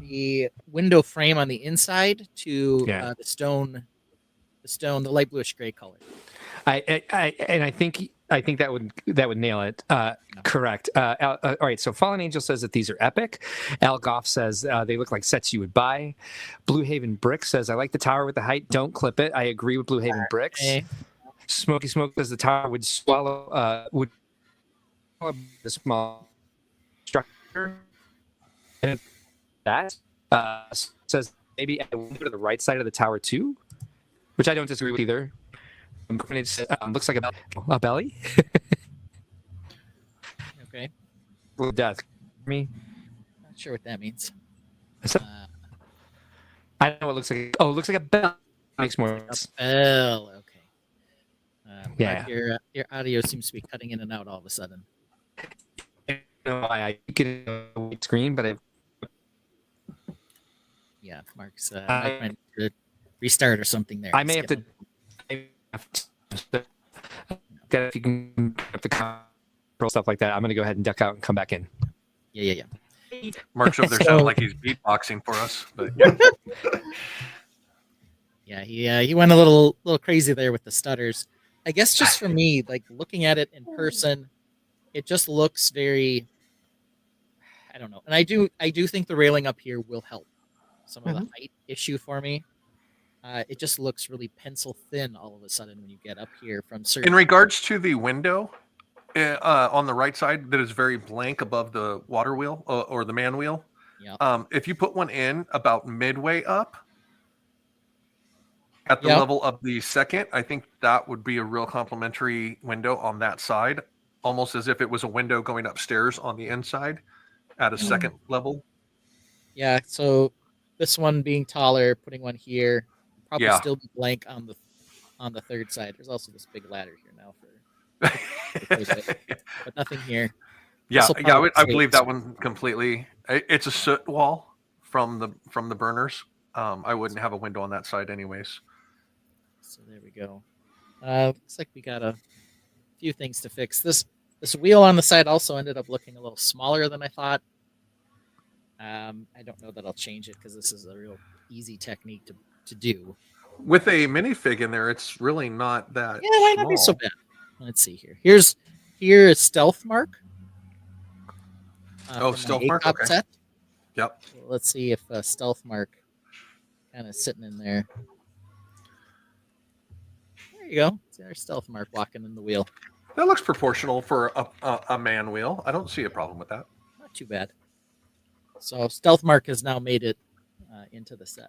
[SPEAKER 3] the window frame on the inside to the light bluish gray color.
[SPEAKER 2] I think that would nail it. Correct. All right. So Fallen Angel says that these are epic. Al Goff says they look like sets you would buy. Blue Haven Brick says, I like the tower with the height. Don't clip it. I agree with Blue Haven Bricks.
[SPEAKER 3] Okay.
[SPEAKER 2] Smoky Smoke says the tower would swallow the small structure. And that says maybe add a window to the right side of the tower too, which I don't disagree with either. It looks like a belly.
[SPEAKER 3] Okay.
[SPEAKER 2] Death. Me.
[SPEAKER 3] Not sure what that means.
[SPEAKER 2] I don't know what it looks like. Oh, it looks like a bell. Makes more sense.
[SPEAKER 3] Oh, okay.
[SPEAKER 2] Yeah.
[SPEAKER 3] Mark, your audio seems to be cutting in and out all of a sudden.
[SPEAKER 2] I don't know why I get a white screen, but
[SPEAKER 3] Yeah, Mark's might need to restart or something there.
[SPEAKER 2] I may have to. If you can up the control stuff like that, I'm going to go ahead and duck out and come back in.
[SPEAKER 3] Yeah.
[SPEAKER 7] Mark's over there sounding like he's beatboxing for us. But
[SPEAKER 3] Yeah, he went a little crazy there with the stutters. I guess just for me, like looking at it in person, it just looks very, I don't know. And I do think the railing up here will help some of the height issue for me. It just looks really pencil thin all of a sudden when you get up here from certain.
[SPEAKER 7] in regards to the window, on the right side that is very blank above the water wheel or the man wheel.
[SPEAKER 3] Yeah.
[SPEAKER 7] If you put one in about midway up at the
[SPEAKER 3] Yep.
[SPEAKER 7] level of the second, I think that would be a real complimentary window on that side, almost as if it was a window going upstairs on the inside at a second level.
[SPEAKER 3] Yeah. So this one being taller, putting one here, probably
[SPEAKER 7] Yeah.
[SPEAKER 3] still be blank on the third side. There's also this big ladder here now for but nothing here.
[SPEAKER 7] Yeah,
[SPEAKER 3] This'll
[SPEAKER 7] yeah,
[SPEAKER 3] probably
[SPEAKER 7] I
[SPEAKER 3] stay
[SPEAKER 7] believe
[SPEAKER 3] this
[SPEAKER 7] that one completely. It's a soot wall from the burners. I wouldn't have a window on that side anyways.
[SPEAKER 3] So there we go. Looks like we got a few things to fix. This wheel on the side also ended up looking a little smaller than I thought. I don't know that I'll change it because this is a real easy technique to do.
[SPEAKER 7] With a minifig in there, it's really not that.
[SPEAKER 3] Yeah, it might not be so bad. Let's see here. Here is Stealth Mark.
[SPEAKER 7] Oh,
[SPEAKER 3] from
[SPEAKER 7] Stealth
[SPEAKER 3] my
[SPEAKER 7] Mark,
[SPEAKER 3] ACOG
[SPEAKER 7] okay.
[SPEAKER 3] set.
[SPEAKER 7] Yep.
[SPEAKER 3] So let's see if Stealth Mark kind of sitting in there. There you go. See our Stealth Mark walking in the wheel.
[SPEAKER 7] That looks proportional for a man wheel. I don't see a problem with that.
[SPEAKER 3] Not too bad. So Stealth Mark has now made it into the set.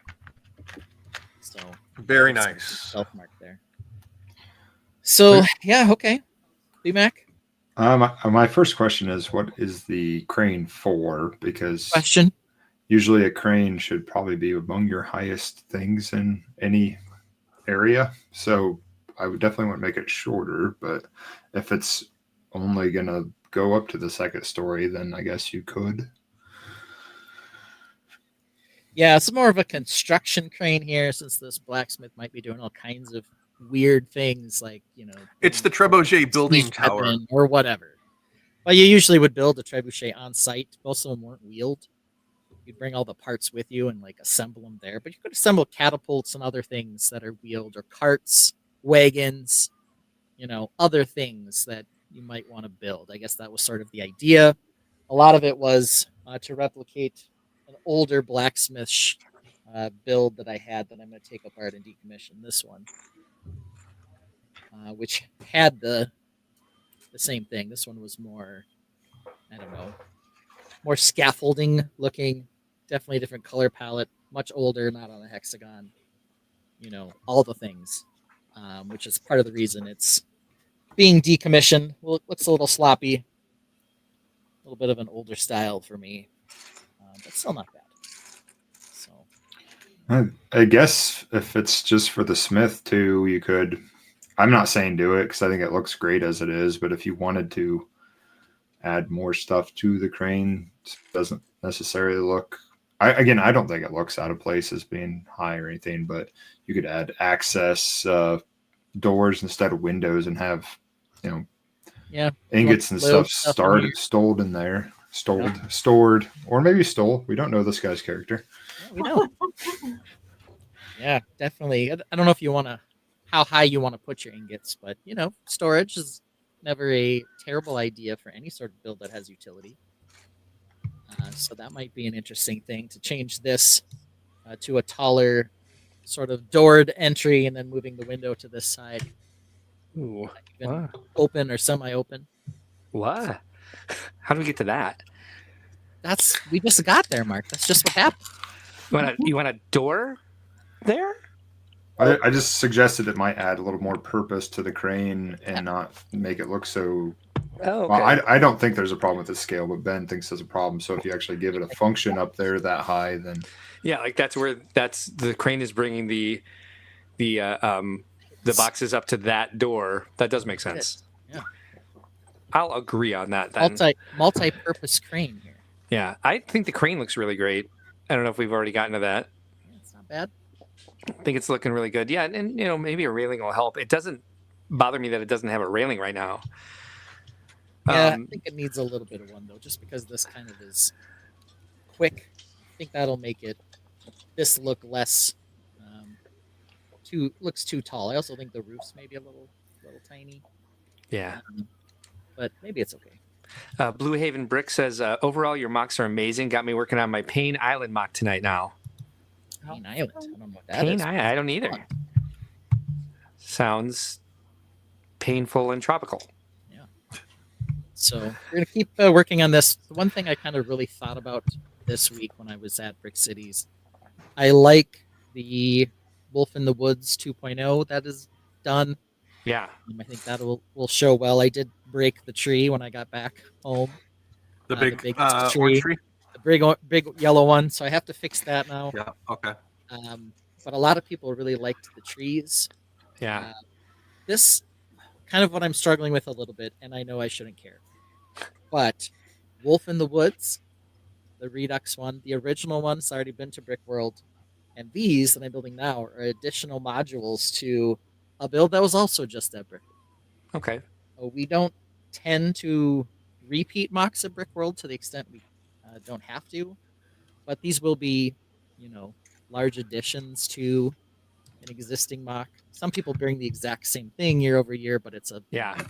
[SPEAKER 3] So
[SPEAKER 7] Very
[SPEAKER 3] that's
[SPEAKER 7] nice.
[SPEAKER 3] Stealth Mark there. So yeah, okay. B-Mac?
[SPEAKER 6] My first question is, what is the crane for? Because
[SPEAKER 3] Question.
[SPEAKER 6] usually a crane should probably be among your highest things in any area. So I would definitely want to make it shorter, but if it's only going to go up to the second story, then I guess you could.
[SPEAKER 3] Yeah, it's more of a construction crane here, since this blacksmith might be doing all kinds of weird things, like,
[SPEAKER 7] It's the Trebuchet building tower.
[SPEAKER 3] or whatever. Well, you usually would build a trebuchet on site. Most of them weren't wheeled. You'd bring all the parts with you and assemble them there. But you could assemble catapults and other things that are wheeled, or carts, wagons, other things that you might want to build. I guess that was sort of the idea. A lot of it was to replicate an older blacksmith build that I had that I'm going to take apart and decommission. This one, which had the same thing. This one was more, I don't know, more scaffolding looking, definitely a different color palette, much older, not on a hexagon, all the things, which is part of the reason it's being decommissioned. Well, it looks a little sloppy, a little bit of an older style for me, but still not bad. So
[SPEAKER 6] I guess if it's just for the smith too, you could. I'm not saying do it because I think it looks great as it is, but if you wanted to add more stuff to the crane, it doesn't necessarily look. I don't think it looks out of place as being high or anything, but you could add access doors instead of windows and have, ingots and stuff stored in there, stored, or maybe stole. We don't know this guy's character.
[SPEAKER 3] Yeah, we don't. Yeah, definitely. I don't know if you want to, how high you want to put your ingots, but storage is never a terrible idea for any sort of build that has utility. So that might be an interesting thing to change this to a taller sort of doored entry, and then moving the window to this side.
[SPEAKER 2] Ooh,
[SPEAKER 3] Even open or semi-open.
[SPEAKER 2] What? How do we get to that?
[SPEAKER 3] We just got there, Mark. That's just what happened.
[SPEAKER 2] You want a door there?
[SPEAKER 6] I just suggested it might add a little more purpose to the crane and not make it look so.
[SPEAKER 2] Oh, okay.
[SPEAKER 6] Well, I don't think there's a problem with the scale, but Ben thinks there's a problem. So if you actually give it a function up there that high, then
[SPEAKER 2] yeah, that's the crane is bringing the boxes up to that door. That does make sense.
[SPEAKER 3] Yeah,
[SPEAKER 2] I'll agree on that. Then.
[SPEAKER 3] Multi-purpose crane here.
[SPEAKER 2] Yeah, I think the crane looks really great. I don't know if we've already gotten to that.
[SPEAKER 3] Yeah, it's not bad.
[SPEAKER 2] I think it's looking really good. Yeah, and maybe a railing will help. It doesn't bother me that it doesn't have a railing right now.
[SPEAKER 3] Yeah, I think it needs a little bit of one though, just because this kind of is quick. I think that'll make this look less too tall. I also think the roof's maybe a little tiny.
[SPEAKER 2] Yeah,
[SPEAKER 3] but maybe it's okay.
[SPEAKER 2] Blue Haven Brick says, overall, your mocks are amazing. Got me working on my Pain Island mock tonight now.
[SPEAKER 3] Pain Island. I don't know what that is.
[SPEAKER 2] I don't either. Sounds painful and tropical.
[SPEAKER 3] Yeah. So we're gonna keep working on this. The one thing I kind of really thought about this week when I was at Brick Cities, I like the Wolf in the Woods 2.0 that is done.
[SPEAKER 2] Yeah.
[SPEAKER 3] I think that will show well. I did break the tree when I got back home.
[SPEAKER 7] The big,
[SPEAKER 3] big
[SPEAKER 7] orange tree.
[SPEAKER 3] The big yellow one. So I have to fix that now.
[SPEAKER 7] Yeah. Okay.
[SPEAKER 3] But a lot of people really liked the trees.
[SPEAKER 2] Yeah.
[SPEAKER 3] This kind of what I'm struggling with a little bit, and I know I shouldn't care. But Wolf in the Woods, the Redux one, the original one's already been to Brickworld, and these that I'm building now are additional modules to a build that was also just at Brickworld.
[SPEAKER 2] Okay.
[SPEAKER 3] We don't tend to repeat MOCs at Brickworld to the extent we don't have to, but these will be, large additions to an existing MOC. Some people bring the exact same thing year over year, but it's a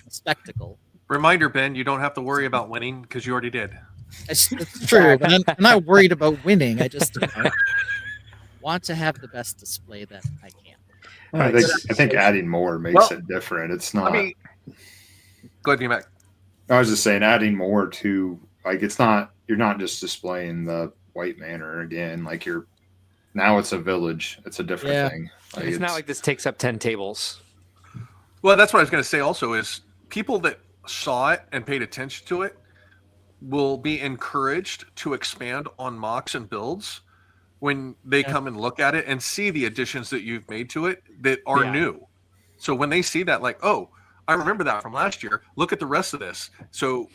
[SPEAKER 3] spectacle.
[SPEAKER 7] Reminder, Ben, you don't have to worry about winning because you already did.
[SPEAKER 3] It's true, but I'm not worried about winning. I just want to have the best display that I can.
[SPEAKER 6] I think adding more makes it different. It's not.
[SPEAKER 7] Go ahead, Mac.
[SPEAKER 6] I was just saying, adding more to it's not. You're not just displaying the White Manor again. Now it's a village. It's a different thing.
[SPEAKER 2] It's not like this takes up 10 tables.
[SPEAKER 7] Well, that's what I was going to say. Also, is people that saw it and paid attention to it will be encouraged to expand on MOCs and builds when they come and look at it and see the additions that you've made to it that are new. So when they see that, oh, I remember that from last year. Look at the rest of this. So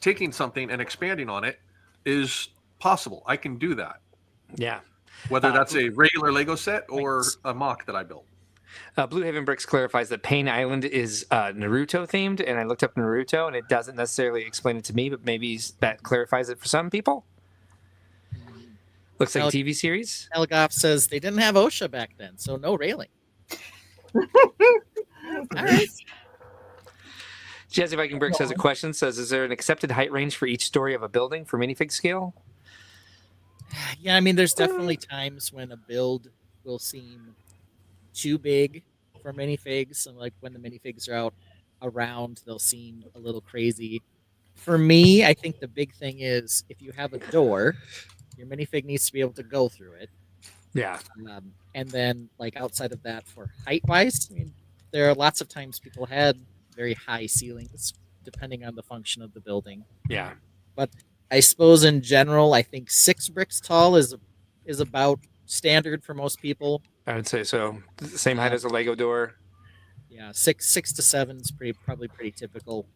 [SPEAKER 7] taking something and expanding on it is possible. I can do that.
[SPEAKER 2] Yeah.
[SPEAKER 7] Whether that's a regular Lego set or a MOC that I built.
[SPEAKER 2] Blue Haven Bricks clarifies that Pain Island is Naruto themed, and I looked up Naruto, and it doesn't necessarily explain it to me, but maybe that clarifies it for some people. Looks like a TV series.
[SPEAKER 3] Elgoff says they didn't have OSHA back then, so no railing. All right.
[SPEAKER 2] Jazzy Viking Bricks has a question. Says, is there an accepted height range for each story of a building for minifig scale?
[SPEAKER 3] Yeah, I mean, there's definitely times when a build will seem too big for minifigs, and when the minifigs are out around, they'll seem a little crazy. For me, I think the big thing is if you have a door, your minifig needs to be able to go through it.
[SPEAKER 2] Yeah.
[SPEAKER 3] And then, outside of that, for height-wise, I mean, there are lots of times people had very high ceilings, depending on the function of the building.
[SPEAKER 2] Yeah.
[SPEAKER 3] But I suppose in general, I think 6 bricks tall is about standard for most people.
[SPEAKER 2] I would say so. Same height as a Lego door.
[SPEAKER 3] Yeah, 6 to 7 is probably pretty typical.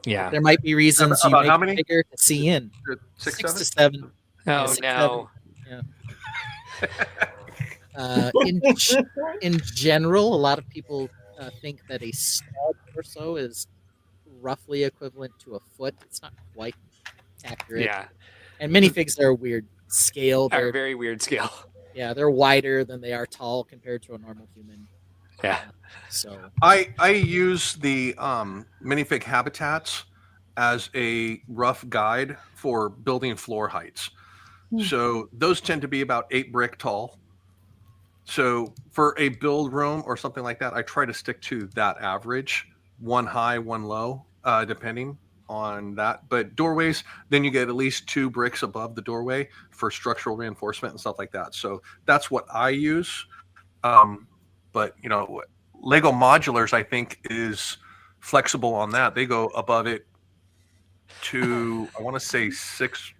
[SPEAKER 2] Yeah.
[SPEAKER 3] But there might be reasons you
[SPEAKER 7] about
[SPEAKER 3] make
[SPEAKER 7] how many?
[SPEAKER 3] it bigger to see in.
[SPEAKER 7] 6
[SPEAKER 3] to 7.
[SPEAKER 2] Oh,
[SPEAKER 3] Yeah, 6,
[SPEAKER 2] no.
[SPEAKER 3] 7. In general, a lot of people think that a stud or so is roughly equivalent to a foot. It's not quite accurate.
[SPEAKER 2] Yeah.
[SPEAKER 3] And minifigs are a weird scale.
[SPEAKER 2] They're
[SPEAKER 3] They're
[SPEAKER 2] a very weird scale.
[SPEAKER 3] Yeah, they're wider than they are tall compared to a normal human.
[SPEAKER 2] Yeah.
[SPEAKER 3] So
[SPEAKER 7] I use the minifig habitats as a rough guide for building floor heights. So those tend to be about 8 brick tall. So for a build room or something like that, I try to stick to that average, 1 high, 1 low, depending on that. But doorways, then you get at least 2 bricks above the doorway for structural reinforcement and stuff like that. So that's what I use. But Lego Modulars, I think, is flexible on that. They go above it to, I want to say 6.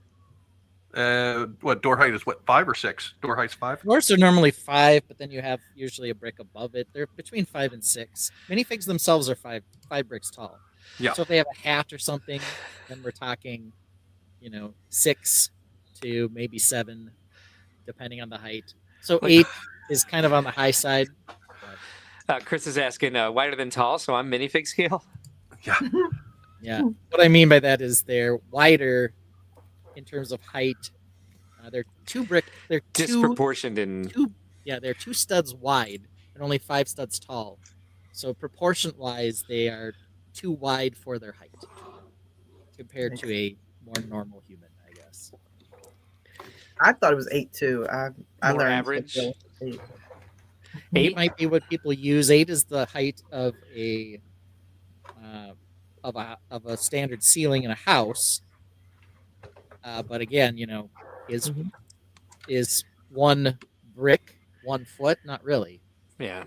[SPEAKER 7] What door height is 5 or 6? Door height's 5.
[SPEAKER 3] floors are normally 5, but then you have usually a brick above it. They're between 5 and 6. Minifigs themselves are 5 bricks tall.
[SPEAKER 7] Yeah.
[SPEAKER 3] So if they have a hat or something, then we're talking, 6 to maybe 7, depending on the height. So 8 is kind of on the high side.
[SPEAKER 2] Chris is asking, wider than tall, so I'm minifig scale?
[SPEAKER 7] Yeah.
[SPEAKER 3] Yeah. What I mean by that is they're wider in terms of height. They're 2 brick. They're
[SPEAKER 2] disproportioned in.
[SPEAKER 3] They're 2 studs wide and only 5 studs tall. So proportion-wise, they are too wide for their height compared to a more normal human, I guess.
[SPEAKER 4] I thought it was 8 too. I
[SPEAKER 2] More
[SPEAKER 4] learned
[SPEAKER 2] average?
[SPEAKER 3] 8
[SPEAKER 2] 8?
[SPEAKER 3] might be what people use. 8 is the height of a of a standard ceiling in a house. But again, is one brick 1 foot? Not really.
[SPEAKER 2] Yeah.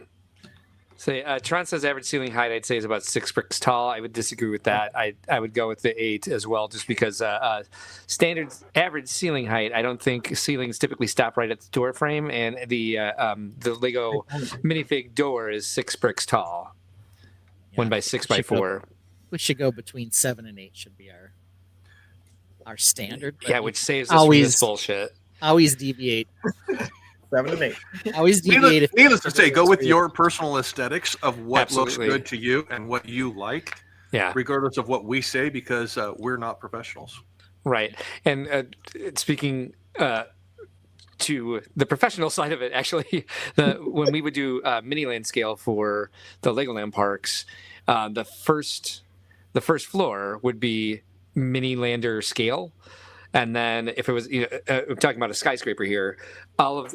[SPEAKER 2] So Tron says average ceiling height, I'd say, is about 6 bricks tall. I would disagree with that. I would go with the 8 as well, just because standard average ceiling height, I don't think ceilings typically stop right at the door frame, and the Lego minifig door is 6 bricks tall.
[SPEAKER 3] Yeah,
[SPEAKER 2] 1 by 6 by 4.
[SPEAKER 3] We should go between 7 and 8 should be our standard.
[SPEAKER 2] Yeah, which saves us from this bullshit.
[SPEAKER 3] Always deviate.
[SPEAKER 4] 7 and 8.
[SPEAKER 3] Always deviate.
[SPEAKER 7] Needless to say, go with your personal aesthetics of what
[SPEAKER 2] Absolutely.
[SPEAKER 7] looks good to you and what you like.
[SPEAKER 2] Yeah.
[SPEAKER 7] Regardless of what we say, because we're not professionals.
[SPEAKER 2] Right. And speaking to the professional side of it, actually, when we would do Miniland scale for the Legoland parks, the first floor would be Minilander scale. And then if it was, I'm talking about a skyscraper here,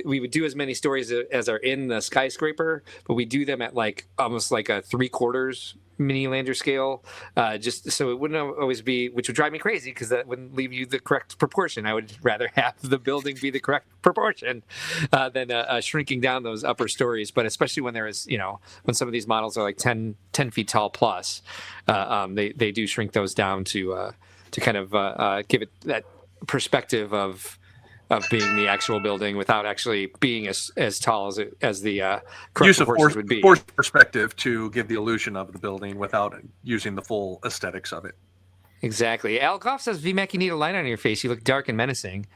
[SPEAKER 2] we would do as many stories as are in the skyscraper, but we do them at almost like a 3/4 Minilander scale, just so it wouldn't always be, which would drive me crazy because that wouldn't leave you the correct proportion. I would rather have the building be the correct proportion than shrinking down those upper stories. But especially when there is, when some of these models are like 10 feet tall plus, they do shrink those down to kind of give it that perspective of being the actual building without actually being as tall as the correct
[SPEAKER 7] Use of
[SPEAKER 2] proportions would be.
[SPEAKER 7] forced perspective to give the illusion of the building without using the full aesthetics of it.
[SPEAKER 2] Exactly. Al Goff says, VMAC, you need a line on your face. You look dark and menacing.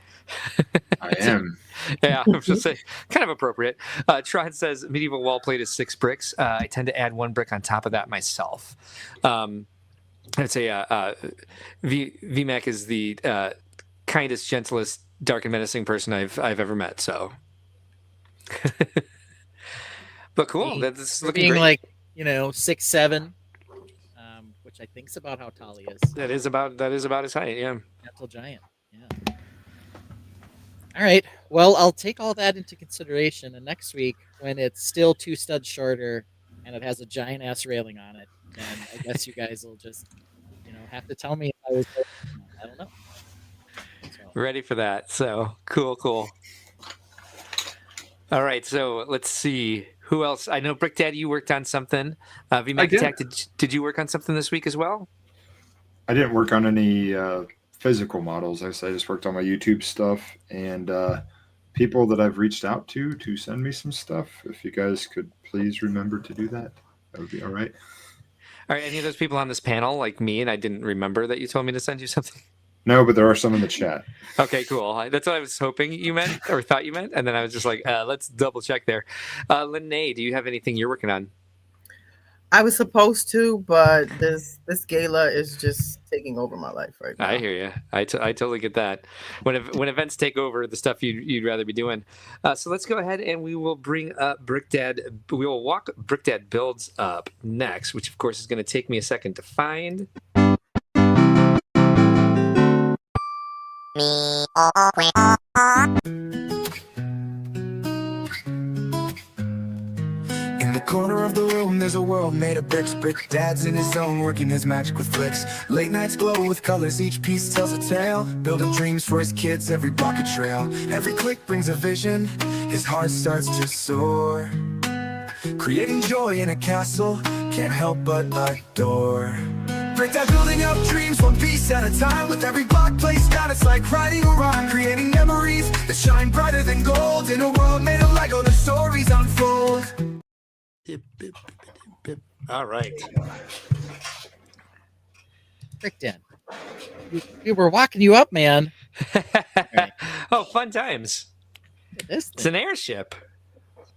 [SPEAKER 6] I am.
[SPEAKER 2] Yeah, I'm just saying, kind of appropriate. Trod says, medieval wall plate is 6 bricks. I tend to add 1 brick on top of that myself. I'd say VMAC is the kindest, gentlest, dark and menacing person I've ever met. So, but cool. That's looking
[SPEAKER 3] being
[SPEAKER 2] great.
[SPEAKER 3] 6'7", which I think is about how tall he is.
[SPEAKER 2] That is about his height. Yeah.
[SPEAKER 3] Gentle giant. Yeah. All right. Well, I'll take all that into consideration, and next week when it's still 2 studs shorter and it has a giant ass railing on it, then I guess you guys will just have to tell me if I was. I don't know.
[SPEAKER 2] Ready for that. So cool. All right. So let's see who else. I know Brick Dad, you worked on something. VMAC Attack, did you work on something this week as well?
[SPEAKER 6] I didn't work on any physical models. I just worked on my YouTube stuff and people that I've reached out to send me some stuff. If you guys could please remember to do that, that would be all right.
[SPEAKER 2] Are any of those people on this panel like me and I didn't remember that you told me to send you something?
[SPEAKER 6] No, but there are some in the chat.
[SPEAKER 2] Okay, cool. That's what I was hoping you meant or thought you meant. And then I was just like, let's double check there. Lenee, do you have anything you're working on?
[SPEAKER 4] I was supposed to, but this gala is just taking over my life right now.
[SPEAKER 2] I hear you. I totally get that. When events take over, the stuff you'd rather be doing. So let's go ahead and we will bring up Brick Dad. We will walk Brick Dad Builds up next, which of course is going to take me a second to find.
[SPEAKER 1] In the corner of the room, there's a world made of bricks. Brick Dad's in his zone, working his magic with flicks. Late nights glow with colors, each piece tells a tale. Building dreams for his kids, every block a trail. Every click brings a vision, his heart starts to soar. Creating joy in a castle, can't help but adore. Brick Dad building up dreams, one piece at a time. With every block placed down, it's like writing a rhyme. Creating memories that shine brighter than gold. In a world made of Lego, the stories unfold.
[SPEAKER 2] All right.
[SPEAKER 3] Brick Dad, we were walking you up, man.
[SPEAKER 2] Right. Oh, fun times. It's an airship.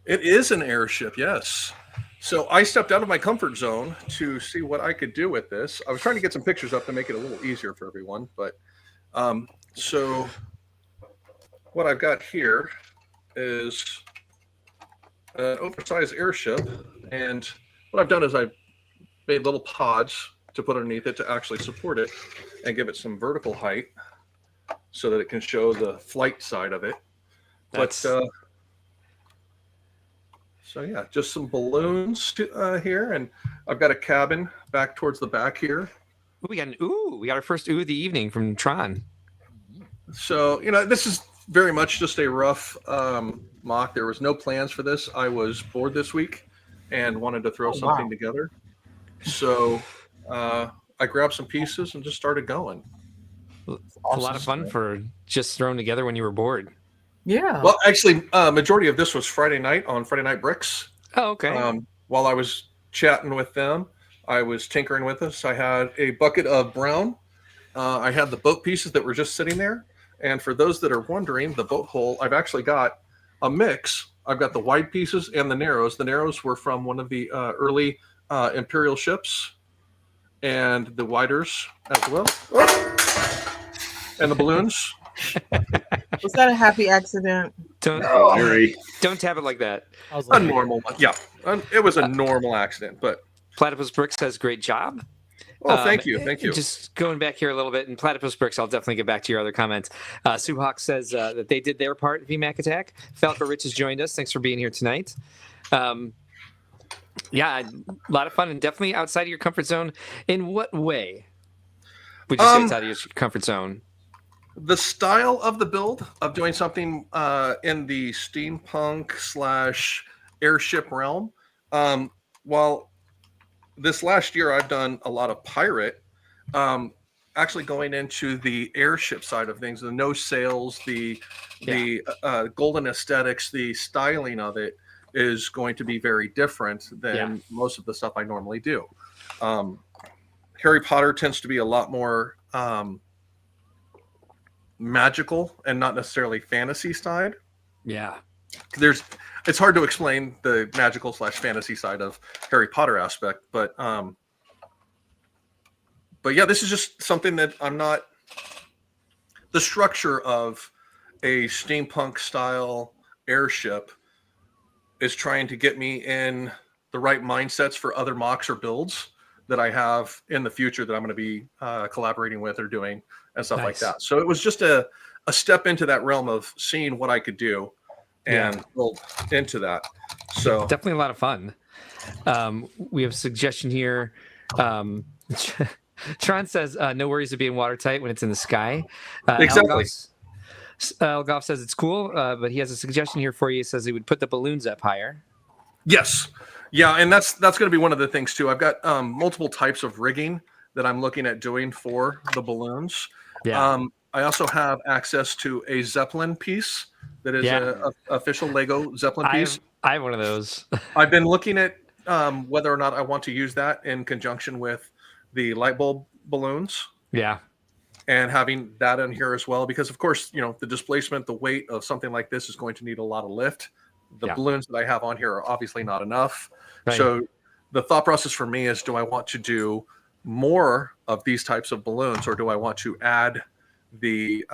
[SPEAKER 7] It is an airship, yes. So I stepped out of my comfort zone to see what I could do with this. I was trying to get some pictures up to make it a little easier for everyone, but so what I've got here is an oversized airship, and what I've done is I've made little pods to put underneath it to actually support it and give it some vertical height so that it can show the flight side of it. So yeah, just some balloons here, and I've got a cabin back towards the back here
[SPEAKER 2] We got our first ooh of the evening from Tron.
[SPEAKER 7] So, this is very much just a rough mock. There was no plans for this. I was bored this week and wanted to throw something together. So I grabbed some pieces and just started going.
[SPEAKER 2] A lot of fun for just thrown together when you were bored.
[SPEAKER 4] Yeah.
[SPEAKER 7] Well, actually, majority of this was Friday night on Friday Night Bricks.
[SPEAKER 2] Oh, okay.
[SPEAKER 7] While I was chatting with them, I was tinkering with this. I had a bucket of brown. I had the boat pieces that were just sitting there. And for those that are wondering, the boat hole, I've actually got a mix. I've got the wide pieces and the narrows. The narrows were from one of the early Imperial ships, and the widers as well. And the balloons.
[SPEAKER 4] Was that a happy accident?
[SPEAKER 2] Don't tap it like that.
[SPEAKER 7] A normal one. Yeah. It was a normal accident, but
[SPEAKER 2] Platypus Bricks says great job.
[SPEAKER 7] Oh, thank you. Thank you.
[SPEAKER 2] Just going back here a little bit, and Platypus Bricks, I'll definitely get back to your other comments. Suhawk says that they did their part, VMAC Attack. Falco Rich has joined us. Thanks for being here tonight. Yeah, a lot of fun, and definitely outside of your comfort zone. In what way would you say it's out of your comfort zone?
[SPEAKER 7] The style of the build of doing something in the steampunk / airship realm. While this last year I've done a lot of pirate, actually going into the airship side of things, the no sails, the golden aesthetics, the styling of it is going to be very different than most of the stuff I normally do. Harry Potter tends to be a lot more magical and not necessarily fantasy side.
[SPEAKER 2] Yeah.
[SPEAKER 7] It's hard to explain the magical / fantasy side of Harry Potter aspect, but yeah, this is just something that I'm not. The structure of a steampunk style airship is trying to get me in the right mindsets for other mocks or builds that I have in the future that I'm going to be collaborating with or doing and stuff like that. So it was just a step into that realm of seeing what I could do and build into that. So
[SPEAKER 2] definitely a lot of fun. We have a suggestion here. Tron says, no worries of being watertight when it's in the sky.
[SPEAKER 7] Exactly.
[SPEAKER 2] Elgoff says it's cool, but he has a suggestion here for you. He says he would put the balloons up higher.
[SPEAKER 7] Yes. Yeah, and that's going to be one of the things too. I've got multiple types of rigging that I'm looking at doing for the balloons.
[SPEAKER 2] Yeah.
[SPEAKER 7] I also have access to a Zeppelin piece that is a official Lego Zeppelin piece.
[SPEAKER 2] I have one of those.
[SPEAKER 7] I've been looking at whether or not I want to use that in conjunction with the light bulb balloons.
[SPEAKER 2] Yeah.
[SPEAKER 7] And having that in here as well, because of course, the displacement, the weight of something like this is going to need a lot of lift. The balloons that I have on here are obviously not enough. Right. So the thought process for me is, do I want to do more of these types of balloons, or do I want to add the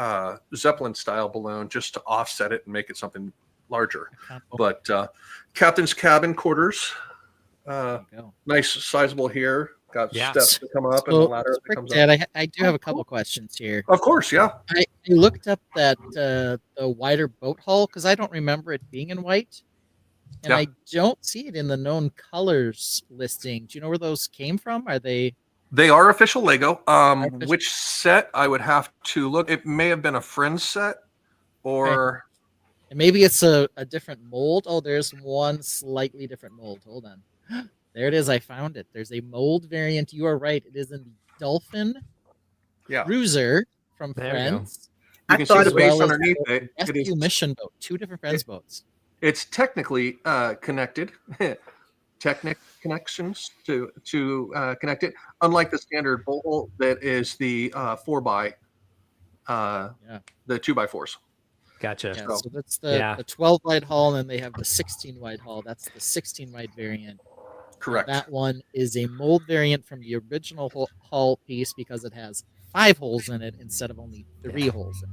[SPEAKER 7] Zeppelin style balloon just to offset it and make it something larger? But captain's cabin quarters, nice sizable here. Got steps to come up and a ladder that comes up.
[SPEAKER 3] I do have a couple questions here.
[SPEAKER 7] Of course, yeah.
[SPEAKER 3] I looked up that the wider boat hull because I don't remember it being in white, and I don't see it in the known colors listing. Do you know where those came from? Are they?
[SPEAKER 7] They are official Lego. Which set I would have to look. It may have been a friend's set, or
[SPEAKER 3] and maybe it's a different mold. Oh, there's one slightly different mold. Hold on. There it is. I found it. There's a mold variant. You are right. It is in the Dolphin Cruiser from Friends.
[SPEAKER 7] You can see the base underneath it.
[SPEAKER 3] Rescue mission boat. Two different Friends boats.
[SPEAKER 7] It's technically connected. Connections to connect it. Unlike the standard bolt that is the 4x, the 2x4s.
[SPEAKER 2] Gotcha.
[SPEAKER 3] Yeah, so that's the 12 wide hull, and then they have the 16 wide hull. That's the 16 wide variant.
[SPEAKER 7] Correct.
[SPEAKER 3] That one is a mold variant from the original hull piece because it has 5 holes in it instead of only 3 holes in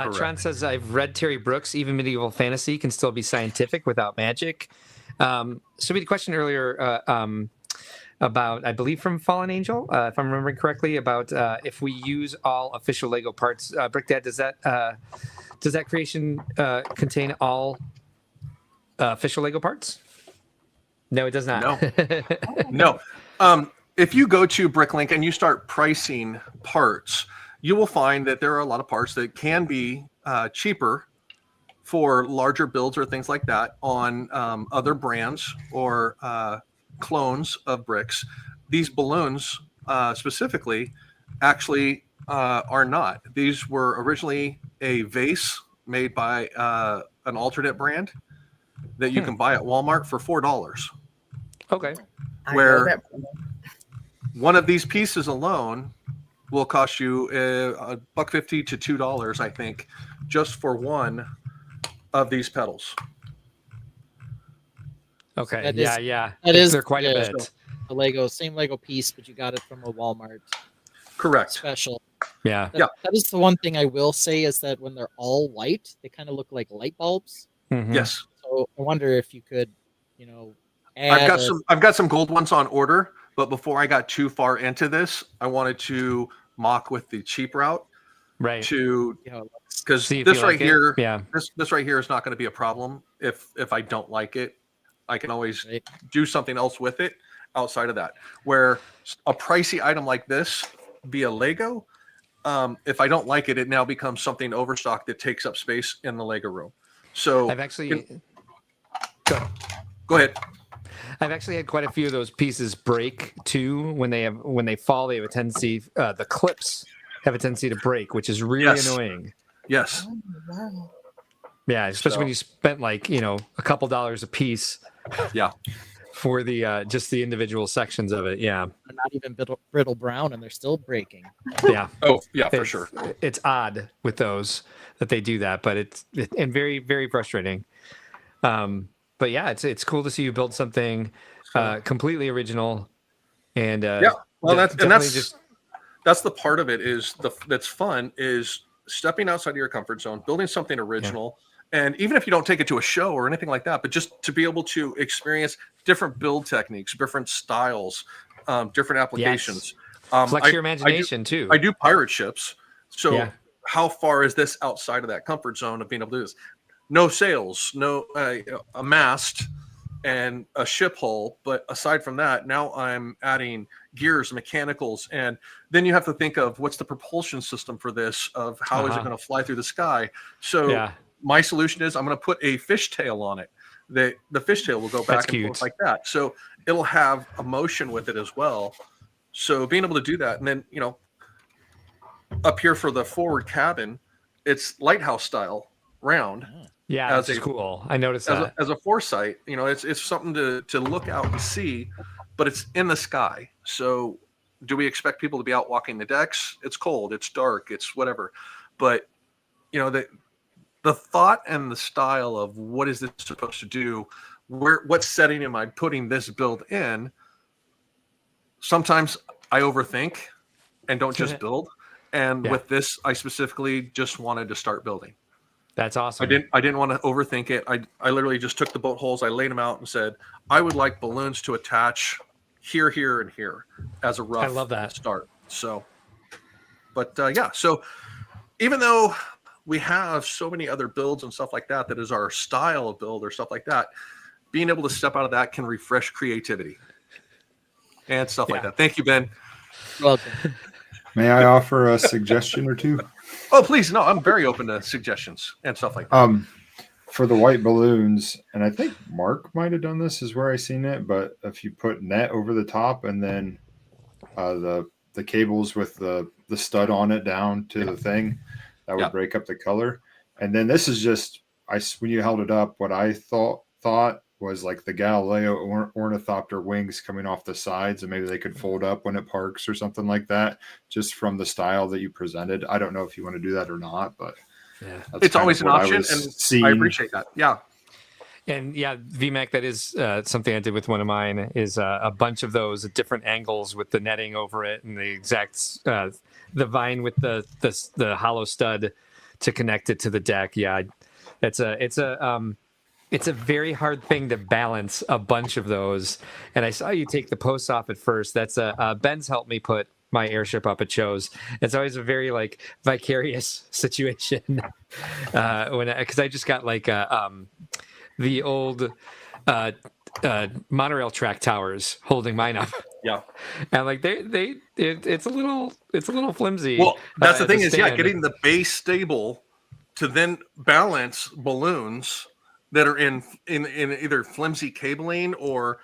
[SPEAKER 3] it.
[SPEAKER 2] Tron says, I've read Terry Brooks. Even medieval fantasy can still be scientific without magic. So we had a question earlier about, I believe from Fallen Angel, if I'm remembering correctly, about if we use all official Lego parts. Brick Dad, does that creation contain all official Lego parts? No, it does not.
[SPEAKER 7] No. if you go to Bricklink and you start pricing parts, you will find that there are a lot of parts that can be cheaper for larger builds or things like that on other brands or clones of bricks. These balloons specifically actually are not. These were originally a vase made by an alternate brand that you can buy at Walmart for $4.
[SPEAKER 2] Okay.
[SPEAKER 4] I know
[SPEAKER 7] Where
[SPEAKER 4] that.
[SPEAKER 7] one of these pieces alone will cost you $1.50 to $2, I think, just for one of these pedals.
[SPEAKER 2] Okay.
[SPEAKER 3] That
[SPEAKER 2] yeah,
[SPEAKER 3] is-
[SPEAKER 2] yeah.
[SPEAKER 3] that is
[SPEAKER 2] They're quite a
[SPEAKER 3] good.
[SPEAKER 2] bit.
[SPEAKER 3] The same Lego piece, but you got it from a Walmart
[SPEAKER 7] Correct.
[SPEAKER 3] special.
[SPEAKER 2] Yeah.
[SPEAKER 3] That is the one thing I will say is that when they're all white, they kind of look like light bulbs.
[SPEAKER 2] Mhm.
[SPEAKER 7] Yes.
[SPEAKER 3] So I wonder if you could, add
[SPEAKER 7] I've got some gold ones on order, but before I got too far into this, I wanted to mock with the cheap route
[SPEAKER 2] Right.
[SPEAKER 7] to because
[SPEAKER 2] See if
[SPEAKER 7] this
[SPEAKER 2] you
[SPEAKER 7] right
[SPEAKER 2] like it.
[SPEAKER 7] here,
[SPEAKER 2] Yeah.
[SPEAKER 7] this right here is not going to be a problem if I don't like it. I can always
[SPEAKER 3] Right.
[SPEAKER 7] do something else with it outside of that. Where a pricey item like this via Lego, if I don't like it, it now becomes something overstocked that takes up space in the Lego room. So
[SPEAKER 2] I've actually
[SPEAKER 7] go ahead.
[SPEAKER 2] I've actually had quite a few of those pieces break too. When they fall, they have a tendency. The clips have a tendency to break, which is really
[SPEAKER 7] Yes.
[SPEAKER 2] annoying.
[SPEAKER 7] Yes.
[SPEAKER 4] Oh, wow.
[SPEAKER 2] Yeah, especially when you spent a couple dollars a piece.
[SPEAKER 7] Yeah.
[SPEAKER 2] For the just the individual sections of it. Yeah.
[SPEAKER 3] They're not even brittle brown, and they're still breaking.
[SPEAKER 2] Yeah.
[SPEAKER 7] Oh, yeah, for sure.
[SPEAKER 2] It's odd with those that they do that, but it's very, very frustrating. But yeah, it's cool to see you build something completely original. And
[SPEAKER 7] well, that's
[SPEAKER 2] just
[SPEAKER 7] that's the part of it that's fun is stepping outside of your comfort zone, building something original. And even if you don't take it to a show or anything like that, but just to be able to experience different build techniques, different styles, different applications.
[SPEAKER 2] Flex your imagination too.
[SPEAKER 7] I do pirate ships. So
[SPEAKER 2] Yeah.
[SPEAKER 7] how far is this outside of that comfort zone of being able to do this? No sails, no a mast and a ship hull. But aside from that, now I'm adding gears, mechanicals, and then you have to think of what's the propulsion system for this, of how is it going to fly through the sky. So my solution is I'm going to put a fishtail on it. The fishtail will go back and forth like that. So it'll have a motion with it as well. So being able to do that, and then up here for the forward cabin, it's lighthouse style round.
[SPEAKER 2] Yeah, that's cool. I noticed that.
[SPEAKER 7] As a foresight, it's something to look out and see, but it's in the sky. So do we expect people to be out walking the decks? It's cold, it's dark, it's whatever. But the thought and the style of what is this supposed to do, what setting am I putting this build in? Sometimes I overthink and don't just build. And with this, I specifically just wanted to start building.
[SPEAKER 2] That's awesome.
[SPEAKER 7] I didn't want to overthink it. I literally just took the boat holes, I laid them out and said, I would like balloons to attach here, here, and here as a rough start. So, but so even though we have so many other builds and stuff like that is our style of build or stuff like that, being able to step out of that can refresh creativity and stuff like that. Thank you, Ben.
[SPEAKER 3] Welcome.
[SPEAKER 6] May I offer a suggestion or two?
[SPEAKER 7] Oh, please. No, I'm very open to suggestions and stuff like that.
[SPEAKER 6] For the white balloons, and I think Mark might have done this, is where I seen it, but if you put net over the top and then the cables with the stud on it down to the thing, that would break up the color. And then this is just when you held it up, what I thought was like the Galileo ornithopter wings coming off the sides, and maybe they could fold up when it parks or something like that, just from the style that you presented. I don't know if you want to do that or not, but
[SPEAKER 7] it's always an option, and I appreciate that. Yeah.
[SPEAKER 2] And VMAC, that is something I did with one of mine, is a bunch of those at different angles with the netting over it and the exact the vine with the hollow stud to connect it to the deck. Yeah, it's a very hard thing to balance a bunch of those. And I saw you take the posts off at first. That's Ben's helped me put my airship up at shows. It's always a very vicarious situation because I just got the old monorail track towers holding mine up.
[SPEAKER 7] Yeah.
[SPEAKER 2] And like it's a little flimsy.
[SPEAKER 7] Well, that's the thing is,
[SPEAKER 2] stand.
[SPEAKER 7] getting the base stable to then balance balloons that are in either flimsy cabling or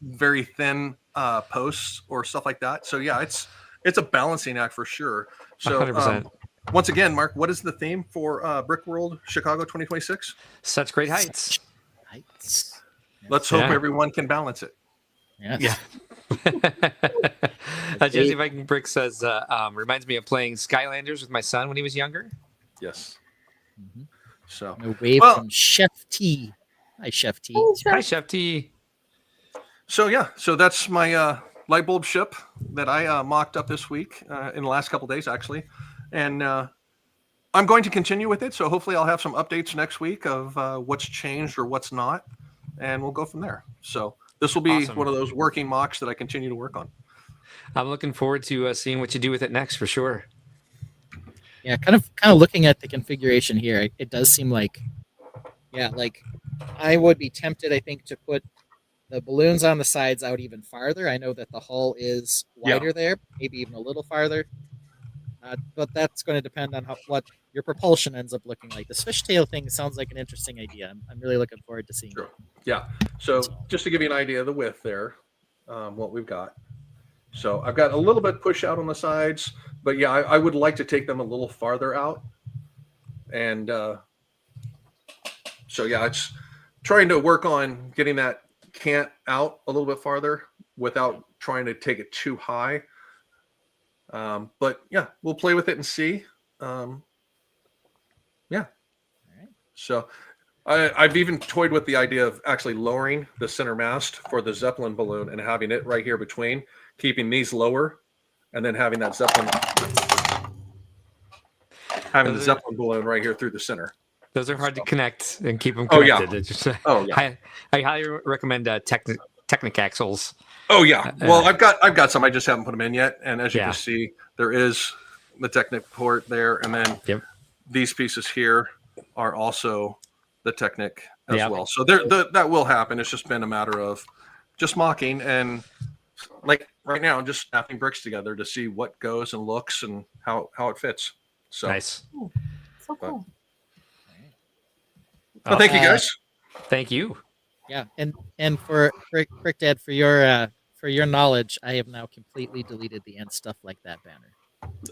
[SPEAKER 7] very thin posts or stuff like that. So yeah, it's a balancing act for sure. So
[SPEAKER 2] 100%.
[SPEAKER 7] Once again, Mark, what is the theme for Brickworld Chicago 2026?
[SPEAKER 2] Such great heights.
[SPEAKER 7] Let's hope everyone can balance it.
[SPEAKER 3] Yes.
[SPEAKER 2] Yeah. Jesse Viking Brick says, reminds me of playing Skylanders with my son when he was younger.
[SPEAKER 7] Yes.
[SPEAKER 3] Mm-hmm.
[SPEAKER 7] So
[SPEAKER 3] a wave from Chef T. Hi, Chef T.
[SPEAKER 2] Hi, Chef T.
[SPEAKER 7] So that's my light bulb ship that I mocked up this week in the last couple days, actually. And I'm going to continue with it. So hopefully I'll have some updates next week of what's changed or what's not. And we'll go from there. So this will be one of those working mocks that I continue to work on.
[SPEAKER 2] I'm looking forward to seeing what you do with it next for sure.
[SPEAKER 3] Yeah, kind of looking at the configuration here, it does seem like I would be tempted, I think, to put the balloons on the sides out even farther. I know that the hull is wider there, maybe even a little farther. But that's going to depend on what your propulsion ends up looking like. The fishtail thing sounds like an interesting idea. I'm really looking forward to seeing it.
[SPEAKER 7] Yeah. So just to give you an idea of the width there, what we've got. So I've got a little bit push out on the sides, but yeah, I would like to take them a little farther out. And so yeah, it's trying to work on getting that cant out a little bit farther without trying to take it too high. But yeah, we'll play with it and see. So I've even toyed with the idea of actually lowering the center mast for the Zeppelin balloon and having it right here between, keeping these lower, and then having that Zeppelin, Zeppelin balloon right here through the center.
[SPEAKER 2] Those are hard to connect and keep them connected. I highly recommend Technic axles.
[SPEAKER 7] Oh yeah. Well, I've got some. I just haven't put them in yet. And as you can see, there is the Technic port there, and then these pieces here are also the Technic as well. So that will happen. It's just been a matter of just mocking and like right now, just snapping bricks together to see what goes and looks and how it fits. So
[SPEAKER 2] nice.
[SPEAKER 4] So cool.
[SPEAKER 7] Well, thank you guys.
[SPEAKER 2] Thank you.
[SPEAKER 3] Yeah, and for Brick Dad, for your knowledge, I have now completely deleted the "and stuff like that" banner.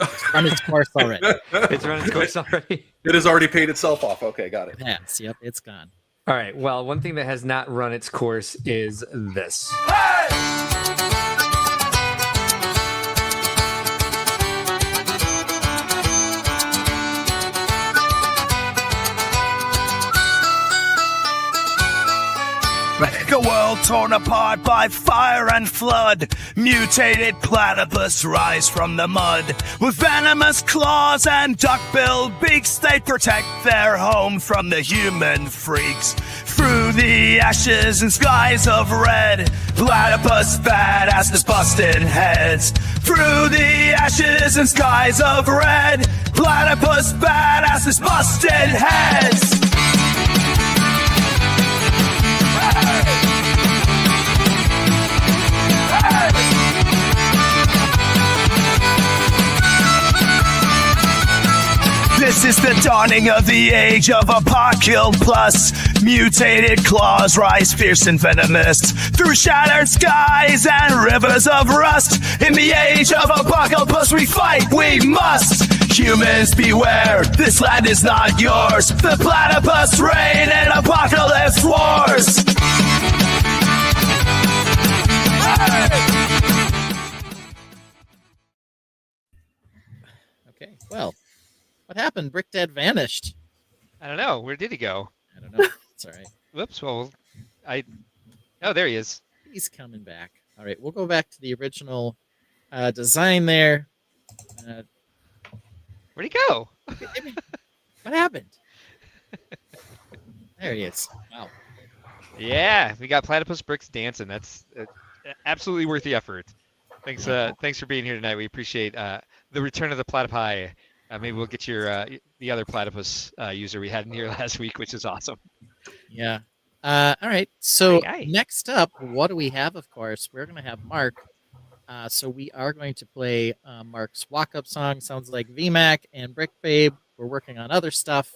[SPEAKER 3] It's run its course already.
[SPEAKER 2] It's run its course already.
[SPEAKER 7] It has already paid itself off. Okay, got it.
[SPEAKER 3] Yes, yep, it's gone.
[SPEAKER 2] All right. Well, one thing that has not run its course is this.
[SPEAKER 1] A world torn apart by fire and flood. Mutated platypus rise from the mud. With venomous claws and duck-billed beaks, they protect their home from the human freaks. Through the ashes and skies of red, platypus badasses busted heads. Through the ashes and skies of red, platypus badasses busted heads. This is the dawning of the age of Apocalypse. Mutated claws rise fierce and venomous through shattered skies and rivers of rust. In the age of Apocalypse we fight, we must. Humans beware, this land is not yours. The platypus reign in apocalypse wars.
[SPEAKER 3] Okay, well, what happened? Brick Dad vanished.
[SPEAKER 9] I don't know. Where did he go?
[SPEAKER 3] I don't know. It's all right.
[SPEAKER 9] Whoops. Well, oh, there he is.
[SPEAKER 3] He's coming back. All right, we'll go back to the original design there.
[SPEAKER 9] Where'd he go?
[SPEAKER 3] What happened? There he is. Wow.
[SPEAKER 9] Yeah, we got platypus bricks dancing. That's absolutely worth the effort. Thanks for being here tonight. We appreciate the return of the platypi. Maybe we'll get your the other platypus user we had in here last week, which is awesome.
[SPEAKER 3] Yeah. All right. So
[SPEAKER 9] Aye, aye.
[SPEAKER 3] next up, what do we have? Of course, we're going to have Mark. So we are going to play Mark's walk-up song. Sounds like VMAC and Brick Babe. We're working on other stuff.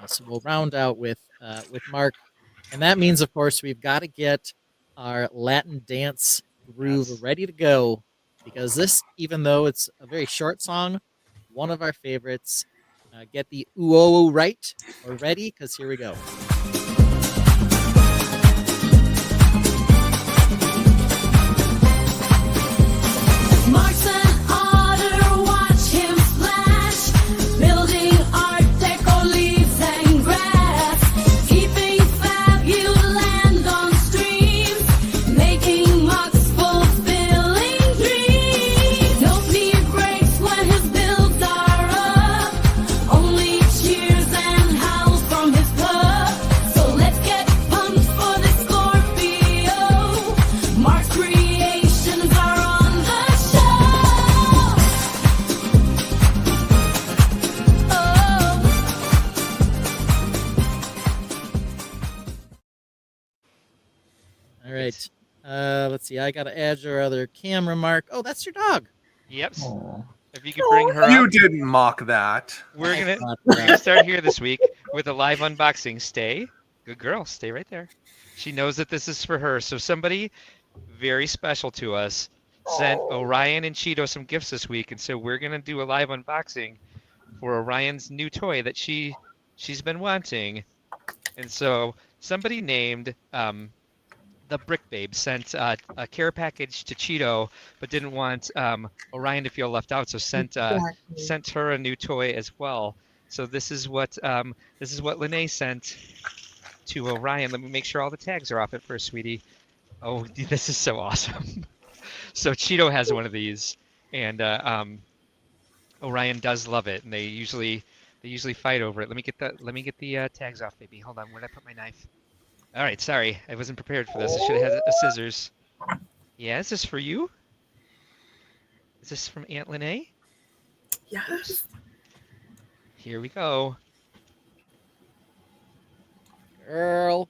[SPEAKER 3] So we'll round out with Mark, and that means, of course, we've got to get our Latin dance groove
[SPEAKER 9] Yes.
[SPEAKER 3] ready to go, because this, even though it's a very short song, one of our favorites. Get the ooh right or ready, because here we go.
[SPEAKER 10] Mark's an otter, watch him splash, building art deco leaves and grass, keeping fab, you land on streams, making mucks fulfilling dreams. No need breaks when his builds are up, only cheers and howls from his club. So let's get pumped for the Scorpio. Mark's creations are on the show.
[SPEAKER 3] All right. Let's see. I got to add your other camera, Mark. Oh, that's your dog.
[SPEAKER 9] Yep.
[SPEAKER 6] Aw.
[SPEAKER 9] If you could bring her
[SPEAKER 7] You
[SPEAKER 9] up,
[SPEAKER 7] didn't mock that.
[SPEAKER 9] we're gonna
[SPEAKER 3] thought
[SPEAKER 9] we're
[SPEAKER 3] that.
[SPEAKER 9] gonna start here this week with a live unboxing. Stay, good girl. Stay right there. She knows that this is for her. So somebody very special to us sent Orion and Cheeto some gifts this week, and so we're gonna do a live unboxing for Orion's new toy that she's been wanting. And so somebody named the Brick Babe sent a care package to Cheeto, but didn't want Orion to feel left out, so sent her a new toy as well. So this is what Lenee sent to Orion. Let me make sure all the tags are off it first, sweetie. Oh, this is so awesome. So Cheeto has one of these, and Orion does love it, and they usually fight over it. Let me get the tags off, baby. Hold on, where'd I put my knife? All right, sorry, I wasn't prepared for this. I should have had a scissors. Yeah, is this for you? Is this from Aunt Lenee?
[SPEAKER 4] Yes.
[SPEAKER 9] Here we go.
[SPEAKER 3] Girl.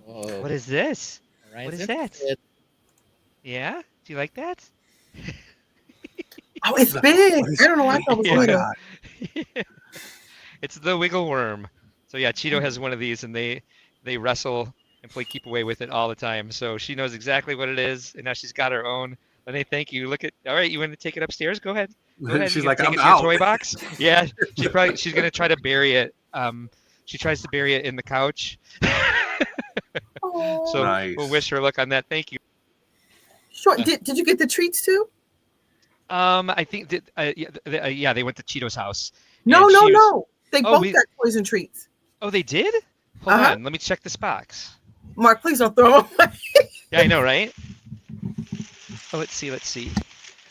[SPEAKER 3] Whoa.
[SPEAKER 9] What is this?
[SPEAKER 3] Orion's
[SPEAKER 9] what is that?
[SPEAKER 3] interested.
[SPEAKER 9] Yeah? Do you like that?
[SPEAKER 4] Oh, it's big. I don't know why I thought it was
[SPEAKER 9] Yeah.
[SPEAKER 4] little.
[SPEAKER 9] It's the wiggle worm. So yeah, Cheeto has one of these, and they wrestle and play keep away with it all the time. So she knows exactly what it is, and now she's got her own. Lenee, thank you. Look at. All right, you want to take it upstairs? Go ahead. Go ahead.
[SPEAKER 7] She's
[SPEAKER 9] You can
[SPEAKER 7] like,
[SPEAKER 9] take
[SPEAKER 7] I'm
[SPEAKER 9] it to your
[SPEAKER 7] out.
[SPEAKER 9] toy box. Yeah, she's gonna try to bury it. She tries to bury it in the couch.
[SPEAKER 4] Oh.
[SPEAKER 9] So
[SPEAKER 7] Nice.
[SPEAKER 9] we'll wish her luck on that. Thank you.
[SPEAKER 4] Sure. Did you get the treats too?
[SPEAKER 9] I think that yeah, they went to Cheeto's house.
[SPEAKER 4] No,
[SPEAKER 9] and
[SPEAKER 4] no,
[SPEAKER 9] she was-
[SPEAKER 4] no. They
[SPEAKER 9] Oh,
[SPEAKER 4] both
[SPEAKER 9] we-
[SPEAKER 4] got toys and treats.
[SPEAKER 9] Oh, they did? Hold
[SPEAKER 4] Uh-huh.
[SPEAKER 9] on, let me check this box.
[SPEAKER 4] Mark, please don't throw them away.
[SPEAKER 9] Yeah, I know, right? Oh, let's see.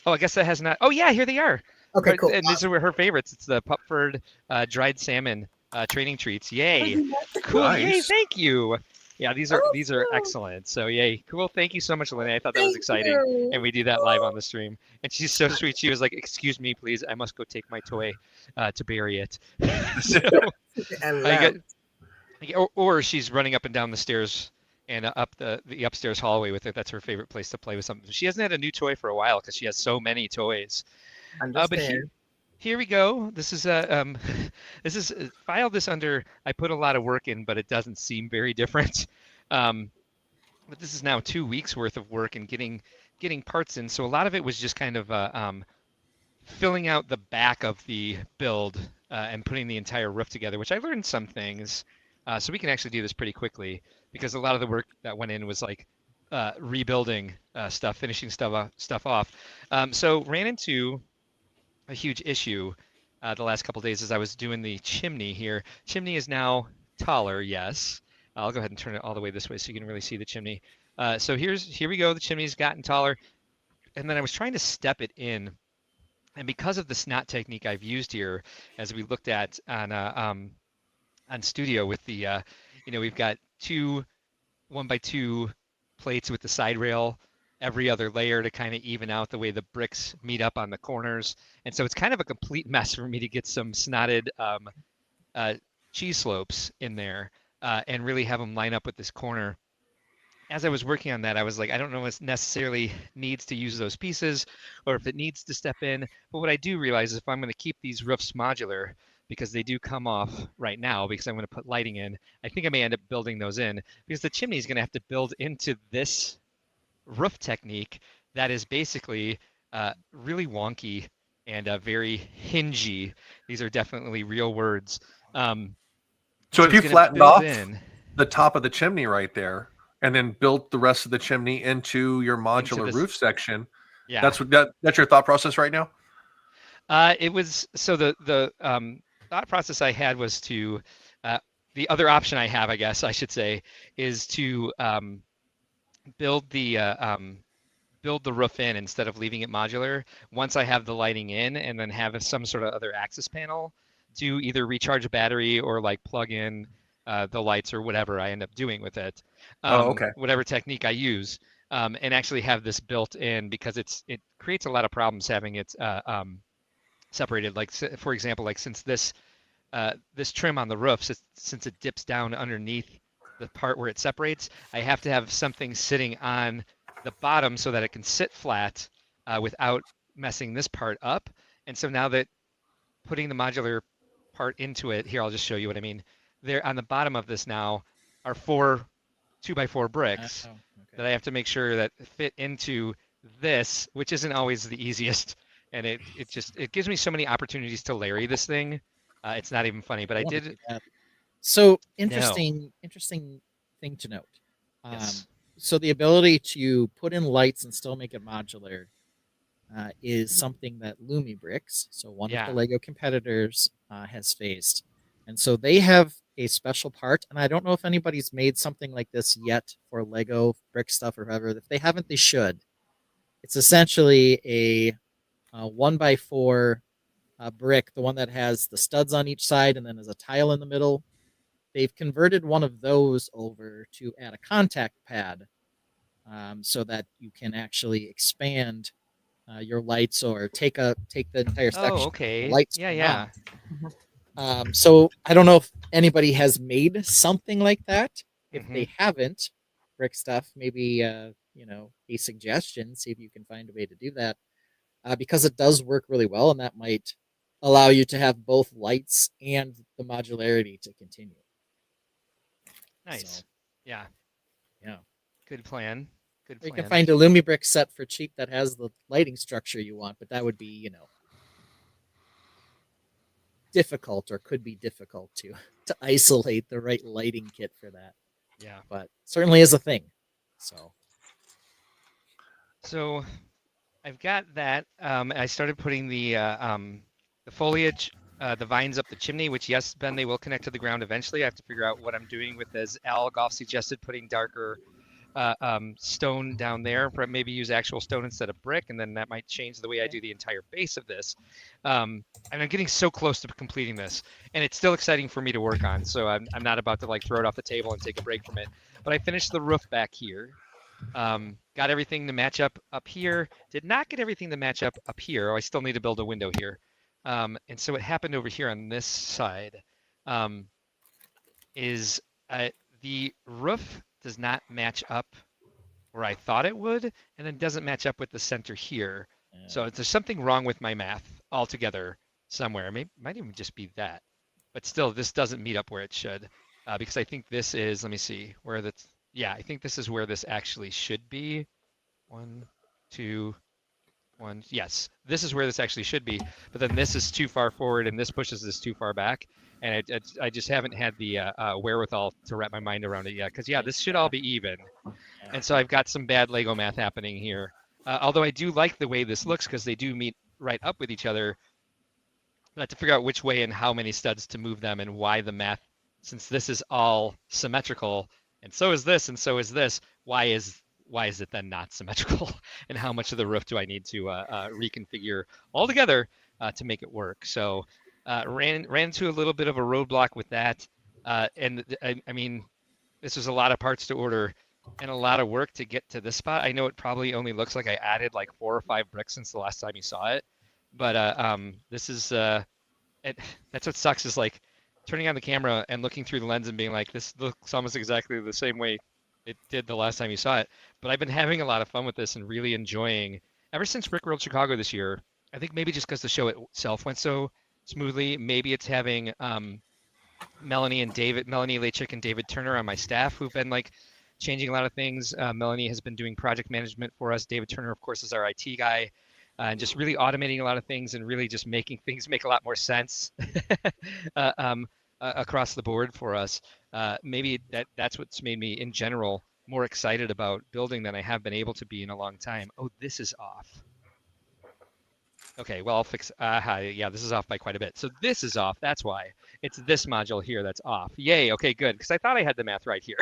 [SPEAKER 9] Oh, I guess that has not. Oh, yeah, here they are.
[SPEAKER 4] Okay, cool.
[SPEAKER 9] And these are her favorites. It's the Pupford dried salmon training treats. Yay! Cool. Yay!
[SPEAKER 7] Nice.
[SPEAKER 9] Thank you. Yeah, these are
[SPEAKER 4] Awesome.
[SPEAKER 9] excellent. So yay, cool. Thank you so much, Lenee. I thought that was
[SPEAKER 4] Thank
[SPEAKER 9] exciting,
[SPEAKER 4] you.
[SPEAKER 9] and we do that live on the stream. And she's so sweet. She was like, "Excuse me, please. I must go take my toy to bury it." So
[SPEAKER 4] I love
[SPEAKER 9] I get, or she's running up and down the stairs and up the upstairs hallway with it. That's her favorite place to play with something. She hasn't had a new toy for a while because she has so many toys. But
[SPEAKER 4] understand.
[SPEAKER 9] here we go. This is this is filed this under. I put a lot of work in, but it doesn't seem very different. But this is now 2 weeks worth of work and getting parts in. So a lot of it was just kind of filling out the back of the build and putting the entire roof together, which I learned some things. So we can actually do this pretty quickly because a lot of the work that went in was like rebuilding stuff, finishing stuff off. So ran into a huge issue the last couple days as I was doing the chimney here. Chimney is now taller, yes. I'll go ahead and turn it all the way this way so you can really see the chimney. So here we go. The chimney's gotten taller, and then I was trying to step it in, and because of the snot technique I've used here, as we looked at on Studio with the, we've got 2 1x2 plates with the side rail every other layer to kind of even out the way the bricks meet up on the corners. And so it's kind of a complete mess for me to get some snotted cheese slopes in there. and really have them line up with this corner. As I was working on that, I was like, I don't know if it necessarily needs to use those pieces or if it needs to step in. But what I do realize is if I'm going to keep these roofs modular, because they do come off right now because I'm going to put lighting in, I think I may end up building those in because the chimney is going to have to build into this roof technique that is basically really wonky and very hingy. These are definitely real words.
[SPEAKER 7] So if
[SPEAKER 9] it's
[SPEAKER 7] you
[SPEAKER 9] gonna
[SPEAKER 7] flattened
[SPEAKER 9] build
[SPEAKER 7] off
[SPEAKER 9] in
[SPEAKER 7] the top of the chimney right there and then built the rest of the chimney into your modular
[SPEAKER 9] this-
[SPEAKER 7] roof section,
[SPEAKER 9] yeah.
[SPEAKER 7] that's your thought process right now?
[SPEAKER 9] It was so the thought process I had was to the other option I have, I guess I should say, is to build the build the roof in instead of leaving it modular once I have the lighting in, and then have some sort of other access panel to either recharge a battery or like plug in the lights or whatever I end up doing with it,
[SPEAKER 7] Okay.
[SPEAKER 9] whatever technique I use, and actually have this built in because it creates a lot of problems having it separated. Like for example, like since this this trim on the roof, since it dips down underneath the part where it separates, I have to have something sitting on the bottom so that it can sit flat without messing this part up. And so now that putting the modular part into it, here I'll just show you what I mean. There on the bottom of this now are 4 2x4 bricks that I have to make sure that fit into this, which isn't always the easiest. And it gives me so many opportunities to Larry this thing. It's not even funny, but I did.
[SPEAKER 3] So
[SPEAKER 9] No.
[SPEAKER 3] interesting thing to note.
[SPEAKER 9] Yes.
[SPEAKER 3] So the ability to put in lights and still make it modular is something that Lumi Bricks, so one of the Lego competitors, has faced. And so they have a special part, and I don't know if anybody's made something like this yet for Lego brick stuff or whatever. If they haven't, they should. It's essentially a 1x4 brick, the one that has the studs on each side and then there's a tile in the middle. They've converted one of those over to add a contact pad, so that you can actually expand your lights or take the entire section.
[SPEAKER 9] Oh, okay.
[SPEAKER 3] Lights
[SPEAKER 9] Yeah.
[SPEAKER 3] so I don't know if anybody has made something like that. If they haven't, brick stuff, maybe a suggestion. See if you can find a way to do that, because it does work really well, and that might allow you to have both lights and the modularity to continue.
[SPEAKER 9] Nice.
[SPEAKER 3] So,
[SPEAKER 9] yeah.
[SPEAKER 3] Yeah.
[SPEAKER 9] Good plan.
[SPEAKER 3] You can find a Lumi Brick set for cheap that has the lighting structure you want, but that would be, difficult, or could be difficult to isolate the right lighting kit for that.
[SPEAKER 9] Yeah.
[SPEAKER 3] But certainly is a thing.
[SPEAKER 9] So I've got that. I started putting the foliage, the vines up the chimney, which, yes, Ben, they will connect to the ground eventually. I have to figure out what I'm doing with, as Al Goff suggested, putting darker stone down there, but maybe use actual stone instead of brick, and then that might change the way I do the entire base of this. And I'm getting so close to completing this, and it's still exciting for me to work on, so I'm not about to like throw it off the table and take a break from it. But I finished the roof back here. Got everything to match up here. Did not get everything to match up here. I still need to build a window here. And so what happened over here on this side is the roof does not match up where I thought it would, and then doesn't match up with the center here. Yeah. So there's something wrong with my math altogether somewhere. Might even just be that. But still, this doesn't meet up where it should, because I think this is, let me see, where that's, yeah, I think this is where this actually should be. 1, 2, 1. Yes, this is where this actually should be, but then this is too far forward and this pushes this too far back. And I just haven't had the wherewithal to wrap my mind around it yet. Because, yeah, this should all be even. And so I've got some bad Lego math happening here. Although I do like the way this looks because they do meet right up with each other. But I have to figure out which way and how many studs to move them, and why the math, since this is all symmetrical, and so is this, and so is this, why is it then not symmetrical? And how much of the roof do I need to reconfigure altogether to make it work? So ran into a little bit of a roadblock with that. And I mean, this was a lot of parts to order and a lot of work to get to this spot. I know it probably only looks like I added like 4 or 5 bricks since the last time you saw it. But this is, that's what sucks, is like turning on the camera and looking through the lens and being like, this looks almost exactly the same way it did the last time you saw it. But I've been having a lot of fun with this and really enjoying ever since Brickworld Chicago this year. I think maybe just because the show itself went so smoothly, maybe it's having Melanie Lachik and David Turner on my staff who've been like changing a lot of things. Melanie has been doing project management for us. David Turner, of course, is our IT guy, and just really automating a lot of things and really just making things make a lot more sense across the board for us. Maybe that's what's made me, in general, more excited about building than I have been able to be in a long time. Oh, this is off. Okay, well, I'll fix, yeah, this is off by quite a bit. So this is off, that's why. It's this module here that's off. Yay, okay, good, because I thought I had the math right here.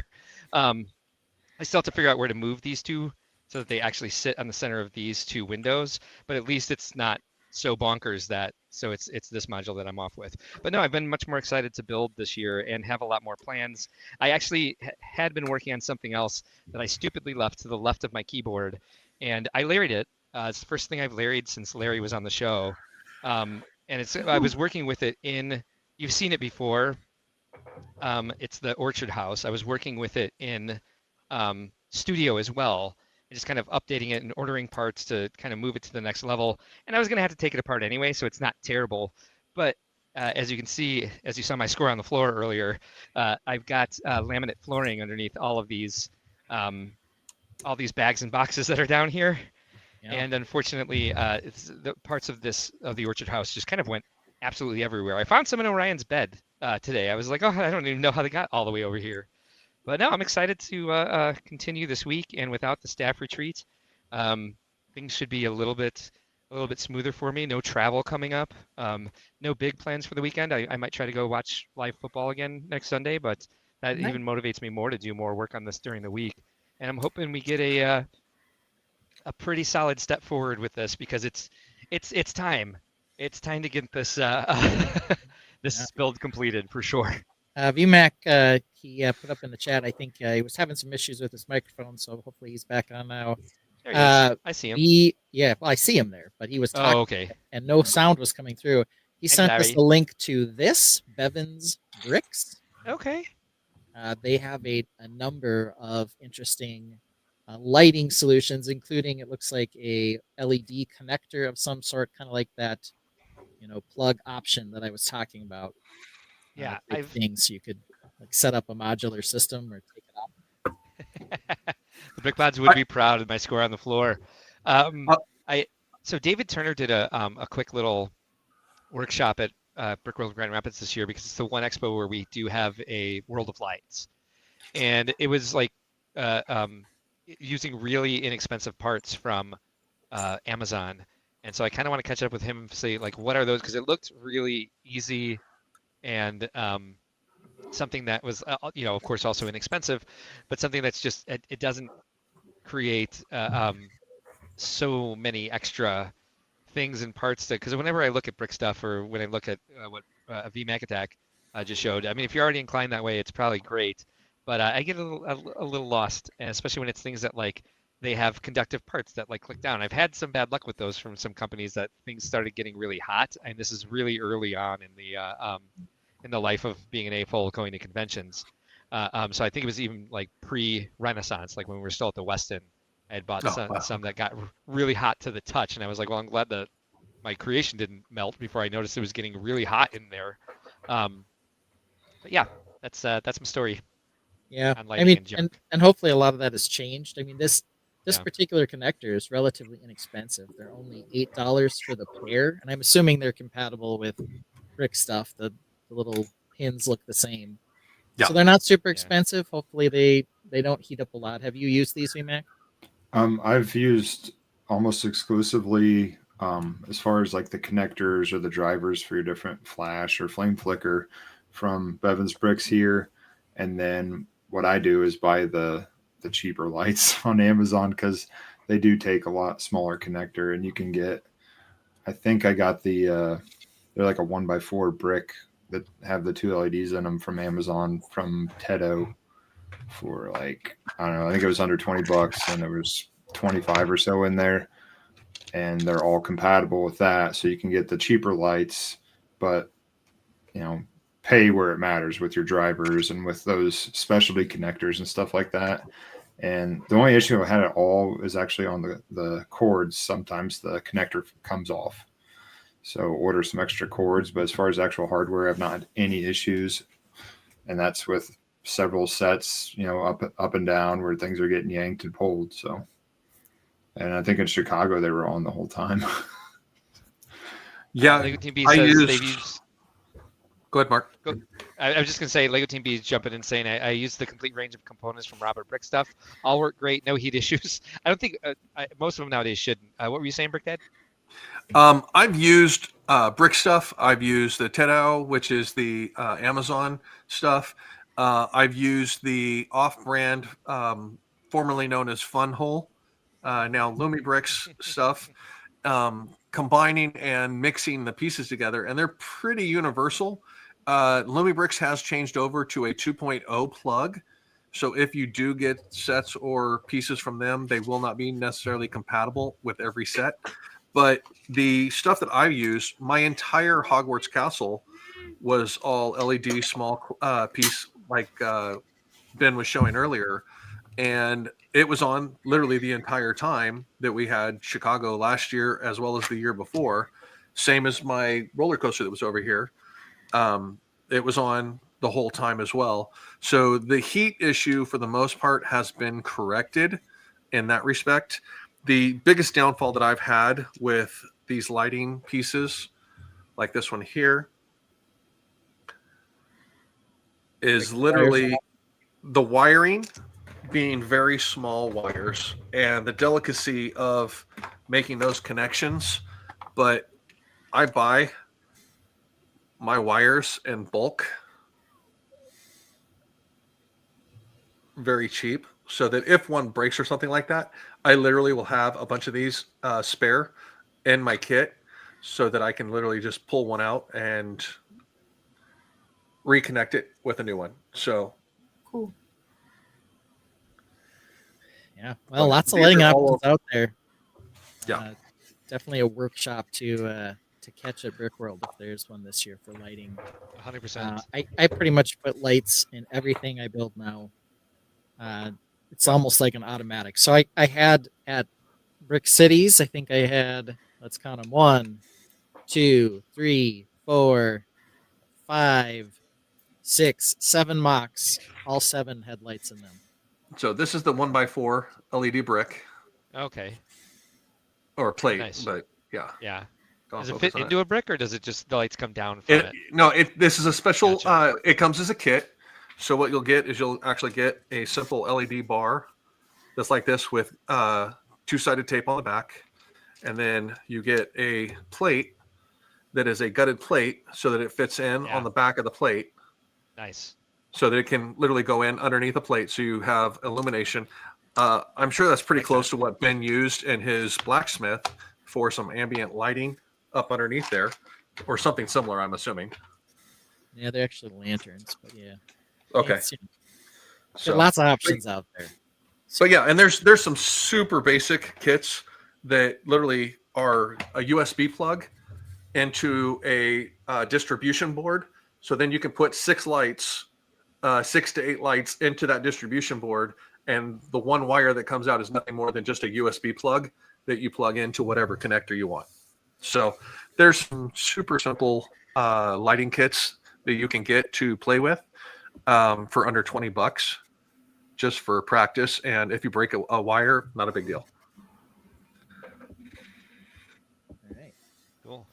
[SPEAKER 9] I still have to figure out where to move these two so that they actually sit on the center of these two windows, but at least it's not so bonkers that, so it's this module that I'm off with. But no, I've been much more excited to build this year and have a lot more plans. I actually had been working on something else that I stupidly left to the left of my keyboard, and I Larry'd it. It's the first thing I've Larry'd since Larry was on the show. And I was working with it in, you've seen it before. It's the Orchard House. I was working with it in Studio as well, and just kind of updating it and ordering parts to kind of move it to the next level. And I was going to have to take it apart anyway, so it's not terrible. But as you can see, as you saw my score on the floor earlier, I've got laminate flooring underneath all of these bags and boxes that are down here. Yeah. And unfortunately, the parts of the Orchard House just kind of went absolutely everywhere. I found some in Orion's bed today. I was like, oh, I don't even know how they got all the way over here. But no, I'm excited to continue this week, and without the staff retreat, things should be a little bit smoother for me. No travel coming up. No big plans for the weekend. I might try to go watch live football again next Sunday, but that even motivates me more to do more work on this during the week. And I'm hoping we get a pretty solid step forward with this, because it's time. It's time to get this this build completed for sure.
[SPEAKER 3] VMAC, he put up in the chat, I think he was having some issues with his microphone, so hopefully he's back on now.
[SPEAKER 9] There he is. I see him.
[SPEAKER 3] Well, I see him there, but he was talking,
[SPEAKER 9] okay,
[SPEAKER 3] and no sound was coming through. He sent us a link to this, Bevan's Bricks.
[SPEAKER 9] Okay.
[SPEAKER 3] They have a number of interesting lighting solutions, including, it looks like a LED connector of some sort, kind of like that, plug option that I was talking about.
[SPEAKER 9] Yeah,
[SPEAKER 3] things so you could like set up a modular system or take it
[SPEAKER 9] off. The Brickpods would be proud of my score on the floor. So David Turner did a quick little workshop at Brickworld Grand Rapids this year, because it's the one expo where we do have a World of Lights, and it was like using really inexpensive parts from Amazon. And so I kind of want to catch up with him and say, like, what are those? Because it looked really easy and something that was, of course, also inexpensive, but something that's just, it doesn't create so many extra things and parts that, because whenever I look at brick stuff, or when I look at what VMAC Attack just showed, I mean, if you're already inclined that way, it's probably great. But I get a little lost, and especially when it's things that, like, they have conductive parts that, like, click down. I've had some bad luck with those from some companies that things started getting really hot, and this is really early on in the life of being an AFOL going to conventions. So I think it was even like pre-Renaissance, like when we were still at the Westin. I had bought some that got really hot to the touch, and I was like, well, I'm glad that my creation didn't melt before I noticed it was getting really hot in there. But yeah, that's my story.
[SPEAKER 3] Yeah, I mean, and hopefully a lot of that has changed. I mean, this particular connector is relatively inexpensive. They're only $8 for the pair, and I'm assuming they're compatible with brick stuff. The little pins look the same, so they're not super expensive. Hopefully they don't heat up a lot. Have you used these, VMAC?
[SPEAKER 6] I've used almost exclusively, as far as like the connectors or the drivers for your different flash or flame flicker, from Bevan's Bricks here, and then what I do is buy the cheaper lights on Amazon, because they do take a lot smaller connector, and you can get, I think I got they're like a 1x4 brick that have the 2 LEDs in them from Amazon from Tedo for, like, I don't know, I think it was under $20, and there was 25 or so in there, and they're all compatible with that. So you can get the cheaper lights, but pay where it matters with your drivers and with those specialty connectors and stuff like that. And the only issue I had at all is actually on the cords. Sometimes the connector comes off. So order some extra cords. But as far as actual hardware, I've not had any issues. And that's with several sets, up and down where things are getting yanked and pulled. So, and I think in Chicago, they were on the whole time.
[SPEAKER 7] Yeah.
[SPEAKER 9] Lego Team B
[SPEAKER 7] I
[SPEAKER 9] says
[SPEAKER 7] used-
[SPEAKER 9] they've used.
[SPEAKER 7] Go ahead, Mark.
[SPEAKER 9] I was just gonna say, Lego Team B is jumping in saying I used the complete range of components from Robert Brick stuff. All work great, no heat issues. I don't think most of them nowadays shouldn't. What were you saying, Brick Dad?
[SPEAKER 7] I've used Brick stuff. I've used the Tedao, which is the Amazon stuff. I've used the off-brand, formerly known as Fun Hole, now Lumi Bricks stuff, combining and mixing the pieces together, and they're pretty universal. Lumi Bricks has changed over to a 2.0 plug. So if you do get sets or pieces from them, they will not be necessarily compatible with every set. But the stuff that I use, my entire Hogwarts castle was all LED small piece like Ben was showing earlier. And it was on literally the entire time that we had Chicago last year as well as the year before. Same as my roller coaster that was over here. It was on the whole time as well. So the heat issue for the most part has been corrected in that respect. The biggest downfall that I've had with these lighting pieces, like this one here, is literally the wiring being very small wires and the delicacy of making those connections. But I buy my wires in bulk very cheap, so that if one breaks or something like that, I literally will have a bunch of these spare in my kit so that I can literally just pull one out and reconnect it with a new one. So
[SPEAKER 4] Cool.
[SPEAKER 3] Yeah. Well, lots of lighting options out there.
[SPEAKER 7] Yeah.
[SPEAKER 3] Definitely a workshop to catch at Brickworld if there's one this year for lighting.
[SPEAKER 9] 100%.
[SPEAKER 3] I pretty much put lights in everything I build now. It's almost like an automatic. So I had at Brick Cities, I think I had, let's count them, 1, 2, 3, 4, 5, 6, 7 MOCs. All 7 had lights in them.
[SPEAKER 7] So this is the 1x4 LED brick
[SPEAKER 9] Okay.
[SPEAKER 7] or plate,
[SPEAKER 9] Nice.
[SPEAKER 7] but yeah.
[SPEAKER 9] Yeah.
[SPEAKER 7] Don't
[SPEAKER 9] Does it
[SPEAKER 7] focus
[SPEAKER 9] fit
[SPEAKER 7] on
[SPEAKER 9] into a brick, or does it just the lights come down from it?
[SPEAKER 7] No, this is a special.
[SPEAKER 9] Gotcha.
[SPEAKER 7] It comes as a kit. So what you'll get is you'll actually get a simple LED bar that's like this with 2-sided tape on the back, and then you get a plate that is a gutted plate so that it fits in
[SPEAKER 9] Yeah.
[SPEAKER 7] on the back of the plate,
[SPEAKER 9] Nice.
[SPEAKER 7] so that it can literally go in underneath the plate, so you have illumination. I'm sure that's pretty close to what Ben used in his blacksmith for some ambient lighting up underneath there, or something similar, I'm assuming.
[SPEAKER 3] Yeah, they're actually lanterns, but yeah.
[SPEAKER 7] Okay.
[SPEAKER 3] It's,
[SPEAKER 7] So
[SPEAKER 3] lots of options out there.
[SPEAKER 7] So yeah, and there's some super basic kits that literally are a USB plug into a distribution board. So then you can put 6 lights, 6 to 8 lights into that distribution board, and the one wire that comes out is nothing more than just a USB plug that you plug into whatever connector you want. So there's some super simple lighting kits that you can get to play with for under $20, just for practice. And if you break a wire, not a big deal.
[SPEAKER 3] All right.
[SPEAKER 9] Cool.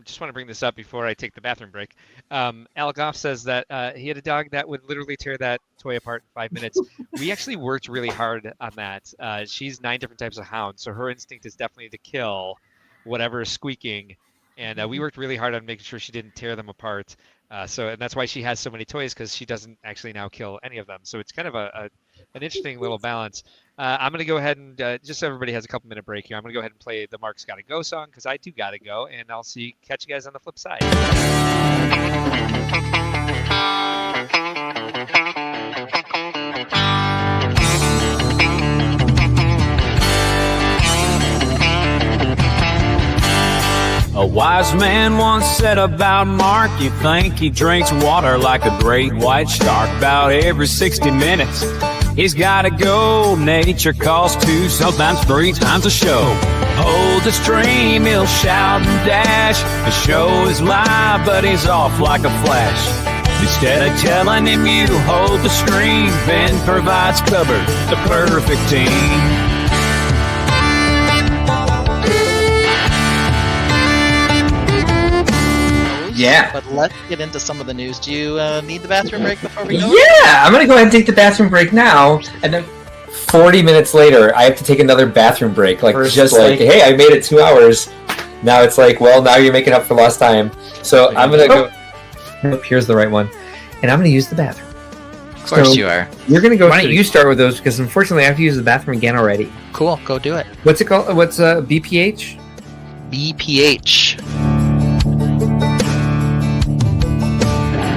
[SPEAKER 9] Just want to bring this up before I take the bathroom break. Alec Goff says that he had a dog that would literally tear that toy apart in 5 minutes. We actually worked really hard on that. She's 9 different types of hounds, so her instinct is definitely to kill whatever is squeaking. And we worked really hard on making sure she didn't tear them apart. And that's why she has so many toys, because she doesn't actually now kill any of them. So it's kind of an interesting little balance. I'm going to go ahead and just so everybody has a couple minute break here, I'm going to go ahead and play the Mark's Gotta Go song, because I do got to go, and I'll catch you guys on the flip side.
[SPEAKER 11] A
[SPEAKER 1] Wise man once said about Mark, you think he drinks water like a great white shark. About every 60 minutes, he's gotta go. Nature calls 2, sometimes 3 times a show. Hold the stream, he'll shout and dash. The show is live, but he's off like a flash. Instead of telling him you hold the stream, Ben provides cover, the perfect team.
[SPEAKER 11] Yeah.
[SPEAKER 3] But let's get into some of the news. Do you need the bathroom break before we go?
[SPEAKER 11] Yeah, I'm gonna go ahead and take the bathroom break now, and then 40 minutes later, I have to take another bathroom break. Like, hey, I made it 2 hours. Now it's like, well, now you're making up for lost time. So I'm gonna go. Oh, here's the right one, and I'm gonna use the bathroom.
[SPEAKER 12] Of course you are.
[SPEAKER 11] You're gonna go. Why don't you start with those? Because unfortunately, I have to use the bathroom again already.
[SPEAKER 12] Cool, go do it.
[SPEAKER 11] What's it called? What's BPH?
[SPEAKER 12] BPH.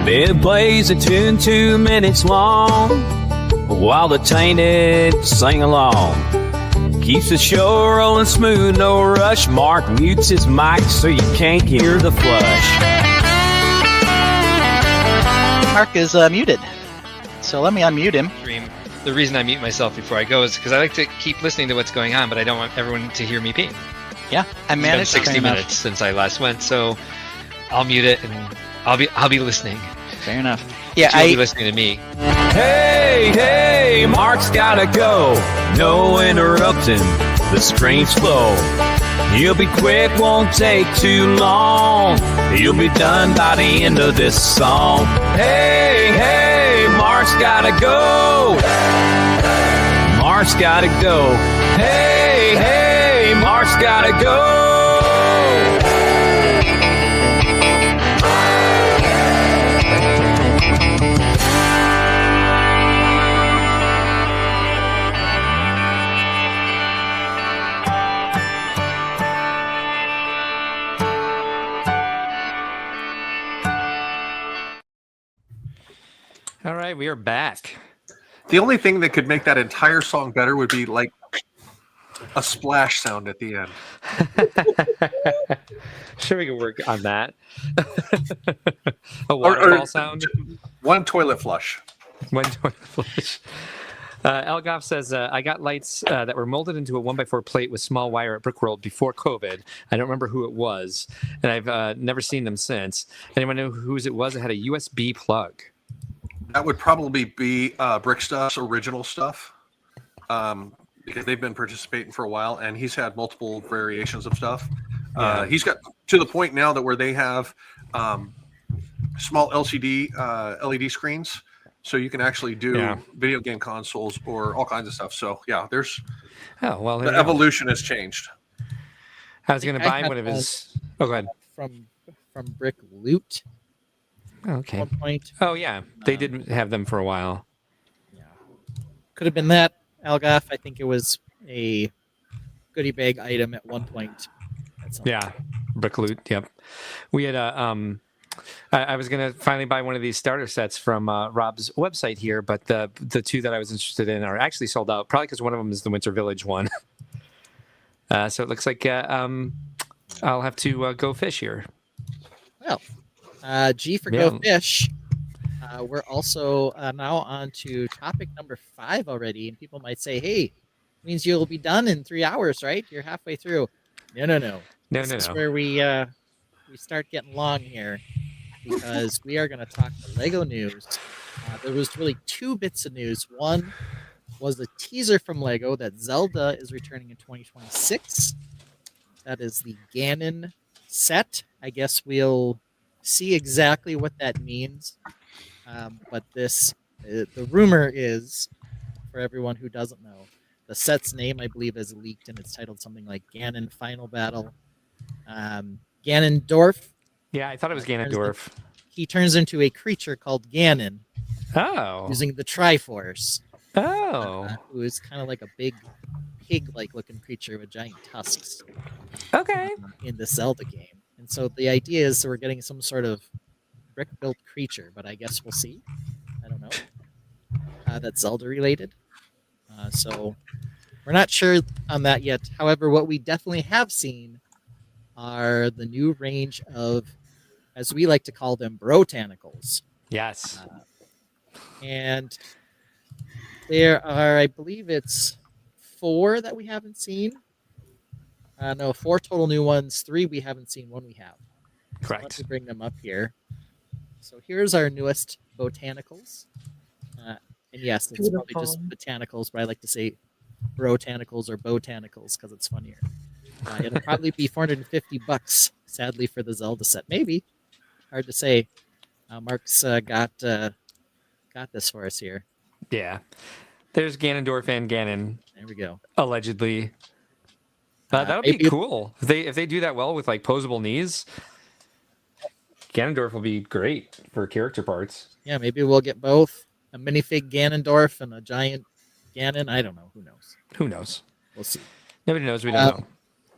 [SPEAKER 1] Ben plays a tune 2 minutes long while the Tainted sing along. Keeps the show rolling smooth, no rush. Mark mutes his mic so you can't hear the flush.
[SPEAKER 12] Mark is muted, so let me unmute him.
[SPEAKER 9] The reason I mute myself before I go is because I like to keep listening to what's going on, but I don't want everyone to hear me pee.
[SPEAKER 12] Yeah, I managed.
[SPEAKER 9] It's been 60 minutes since I last went, so I'll mute it and I'll be listening.
[SPEAKER 12] Fair enough. Yeah,
[SPEAKER 9] You'll be listening to me.
[SPEAKER 1] Hey, Mark's gotta go. No interrupting the stream's flow. He'll be quick, won't take too long. He'll be done by the end of this song. Hey, Mark's gotta go. Mark's gotta go. Hey, Mark's gotta go.
[SPEAKER 2] All right, we are back.
[SPEAKER 7] The only thing that could make that entire song better would be like a splash sound at the end.
[SPEAKER 2] Sure, we can work on that. A waterfall sound.
[SPEAKER 7] One toilet flush.
[SPEAKER 2] One toilet flush. Elgoff says, I got lights that were molded into a 1x4 plate with small wire at Brickworld before COVID. I don't remember who it was, and I've never seen them since. Anyone know whose it was? It had a USB plug.
[SPEAKER 7] That would probably be Brickstuff's original stuff, because they've been participating for a while, and he's had multiple variations of stuff. He's got to the point now that where they have small LCD LED screens, so you can actually do video game consoles or all kinds of stuff. So there's the evolution has changed.
[SPEAKER 2] I was going to buy one of his. Oh, go ahead.
[SPEAKER 3] From Brick Loot.
[SPEAKER 2] Okay.
[SPEAKER 3] 1 point.
[SPEAKER 2] Oh yeah, they did have them for a while.
[SPEAKER 3] Yeah, could have been that Algoff. I think it was a goodie bag item at 1 point.
[SPEAKER 2] Yeah, Brick Loot. Yep. We had I was gonna finally buy one of these starter sets from Rob's website here, but the 2 that I was interested in are actually sold out. Probably because one of them is the Winter Village one. So it looks like I'll have to go fish here.
[SPEAKER 3] Well. G for Go Fish. We're also now on to topic number 5 already, and people might say, "Hey, means you'll be done in 3 hours, right? You're halfway through." No. This is where we start getting long here, because we are going to talk the Lego news. There was really 2 bits of news. One was the teaser from Lego that Zelda is returning in 2026. That is the Ganon set. I guess we'll see exactly what that means, but the rumor is, for everyone who doesn't know, the set's name I believe is leaked, and it's titled something like Ganon Final Battle. Ganondorf.
[SPEAKER 2] Yeah, I thought it was Ganondorf.
[SPEAKER 3] He turns into a creature called Ganon.
[SPEAKER 2] Oh.
[SPEAKER 3] Using the Triforce.
[SPEAKER 2] Oh.
[SPEAKER 3] Who is kind of like a big pig-like looking creature with giant tusks.
[SPEAKER 2] Okay.
[SPEAKER 3] In the Zelda game. And so the idea is that we're getting some sort of brick-built creature, but I guess we'll see. I don't know. That's Zelda-related. So we're not sure on that yet. However, what we definitely have seen are the new range of, as we like to call them, brotanicals.
[SPEAKER 2] Yes.
[SPEAKER 3] And there are, I believe it's 4 that we haven't seen. No, 4 total new ones. 3 we haven't seen. 1 we have. So let
[SPEAKER 2] Correct.
[SPEAKER 3] me bring them up here. So here's our newest botanicals. And yes, it's probably just botanicals, but I like to say brotanicals or botanicals because it's funnier. It'll probably be $450, sadly, for the Zelda set. Maybe. Hard to say. Mark's got this for us here.
[SPEAKER 2] Yeah. There's Ganondorf and Ganon,
[SPEAKER 3] There we go.
[SPEAKER 2] allegedly. That'll be
[SPEAKER 3] maybe-
[SPEAKER 2] cool. If they do that well with like posable knees, Ganondorf will be great for character parts.
[SPEAKER 3] Yeah, maybe we'll get both a minifig Ganondorf and a giant Ganon. I don't know. Who knows?
[SPEAKER 2] Who knows?
[SPEAKER 3] We'll see.
[SPEAKER 2] Nobody knows. We don't know.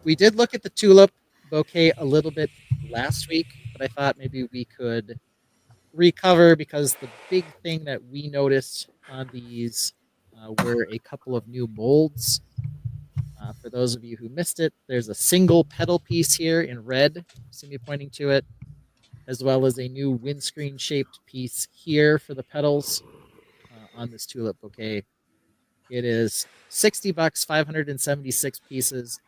[SPEAKER 3] We did look at the tulip bouquet a little bit last week, but I thought maybe we could recover because the big thing that we noticed on these were a couple of new molds. For those of you who missed it, there's a single petal piece here in red. See me pointing to it, as well as a new windscreen shaped piece here for the petals on this tulip bouquet. It is $60, 576 pieces.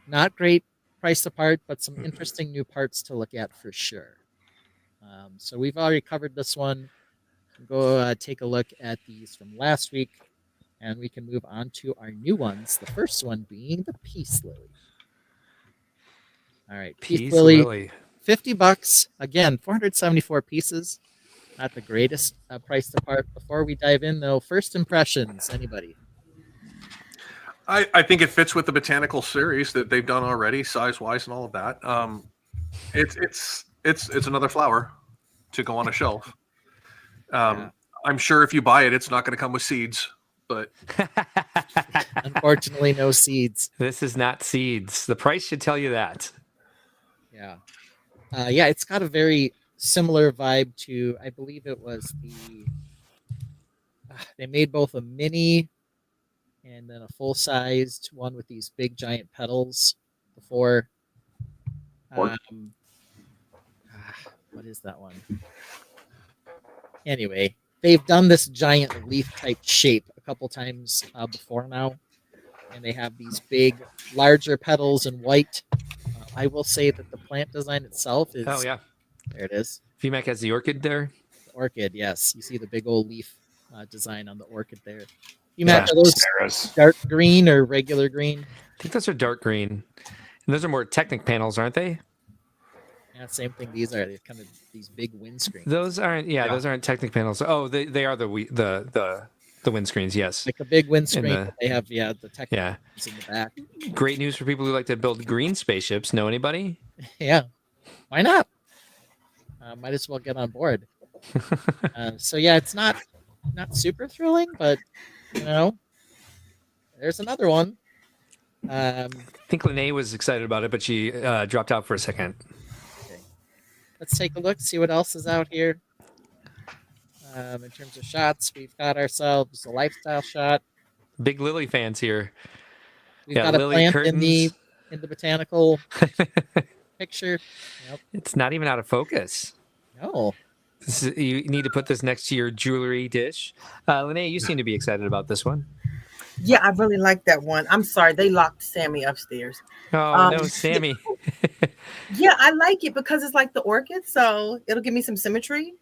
[SPEAKER 3] Not great price apart, but some interesting new parts to look at for sure. So we've already covered this one. Go take a look at these from last week, and we can move on to our new ones. The first one being the Peace Lily. All right,
[SPEAKER 2] Peace Lily.
[SPEAKER 3] $50. Again, 474 pieces. Not the greatest price apart. Before we dive in, though, first impressions. Anybody?
[SPEAKER 7] I think it fits with the botanical series that they've done already, size wise and all of that. It's another flower to go on a shelf. I'm sure if you buy it, it's not going to come with seeds, but
[SPEAKER 3] Unfortunately, no seeds.
[SPEAKER 2] This is not seeds. The price should tell you that.
[SPEAKER 3] Yeah. It's got a very similar vibe to, I believe it was they made both a mini and then a full-sized one with these big giant petals before. What is that one? Anyway, they've done this giant leaf-type shape a couple times before now, and they have these big, larger petals in white. I will say that the plant design itself is...
[SPEAKER 2] Oh, yeah.
[SPEAKER 3] There it is.
[SPEAKER 2] VMAC has the orchid there.
[SPEAKER 3] The orchid, yes. You see the big old leaf design on the orchid there.
[SPEAKER 6] Yeah,
[SPEAKER 3] Are those
[SPEAKER 6] Sarah's.
[SPEAKER 3] dark green or regular green?
[SPEAKER 2] I think those are dark green. And those are more Technic panels, aren't they?
[SPEAKER 3] Yeah, same thing. These are kind of these big windscreens.
[SPEAKER 2] Those aren't. Yeah, those aren't Technic panels. Oh, they are the windscreens. Yes.
[SPEAKER 3] Like a big windscreen.
[SPEAKER 2] And
[SPEAKER 3] They have the Technic
[SPEAKER 2] Yeah.
[SPEAKER 3] in the back.
[SPEAKER 2] Great news for people who like to build green spaceships. Know anybody?
[SPEAKER 3] Yeah, why not? Might as well get on board. So yeah, it's not super thrilling, but there's another one.
[SPEAKER 2] I think Lenee was excited about it, but she dropped out for a second.
[SPEAKER 3] Okay. Let's take a look, see what else is out here. In terms of shots, we've got ourselves a lifestyle shot.
[SPEAKER 2] Big Lily fans here.
[SPEAKER 3] We've
[SPEAKER 2] Yeah,
[SPEAKER 3] got a
[SPEAKER 2] lily
[SPEAKER 3] plant
[SPEAKER 2] curtains.
[SPEAKER 3] in the botanical picture. Yep.
[SPEAKER 2] It's not even out of focus.
[SPEAKER 3] No.
[SPEAKER 2] You need to put this next to your jewelry dish. Lenee, you seem to be excited about this one.
[SPEAKER 4] Yeah, I really like that one. I'm sorry, they locked Sammy upstairs.
[SPEAKER 2] Oh, no, Sammy.
[SPEAKER 4] Yeah, I like it because it's like the orchid, so it'll give me some symmetry.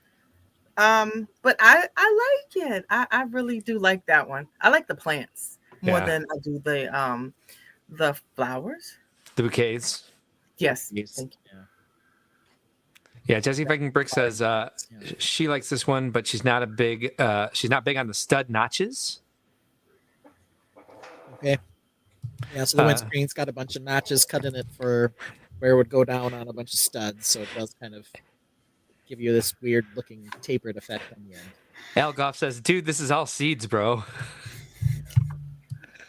[SPEAKER 4] But I like it. I really do like that one. I like the plants more
[SPEAKER 2] Yeah.
[SPEAKER 4] than I do the flowers.
[SPEAKER 2] The bouquets.
[SPEAKER 4] Yes.
[SPEAKER 3] Yes.
[SPEAKER 4] Thank you.
[SPEAKER 2] Yeah, Jesse Viking Brick says she likes this one, but she's not big on the stud notches.
[SPEAKER 3] Okay. Yeah, so the windscreen's got a bunch of notches cut in it for where it would go down on a bunch of studs, so it does kind of give you this weird looking tapered effect on the end.
[SPEAKER 2] Al Goff says, dude, this is all seeds, bro.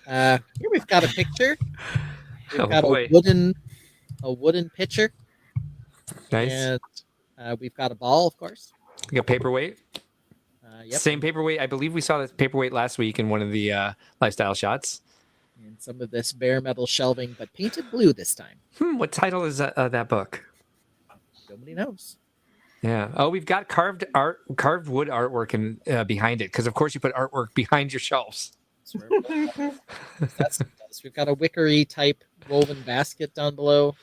[SPEAKER 3] Here we've got a picture. We've
[SPEAKER 2] Oh,
[SPEAKER 3] got
[SPEAKER 2] boy.
[SPEAKER 3] a wooden pitcher.
[SPEAKER 2] Nice.
[SPEAKER 3] And we've got a ball, of course.
[SPEAKER 2] You got paperweight.
[SPEAKER 3] Yep.
[SPEAKER 2] Same paperweight. I believe we saw this paperweight last week in one of the lifestyle shots.
[SPEAKER 3] And some of this bare metal shelving, but painted blue this time.
[SPEAKER 2] What title is that book?
[SPEAKER 3] Nobody knows.
[SPEAKER 2] Yeah. Oh, we've got carved wood artwork in behind it because, of course, you put artwork behind your shelves.
[SPEAKER 3] That's we've got a wickery type woven basket down below.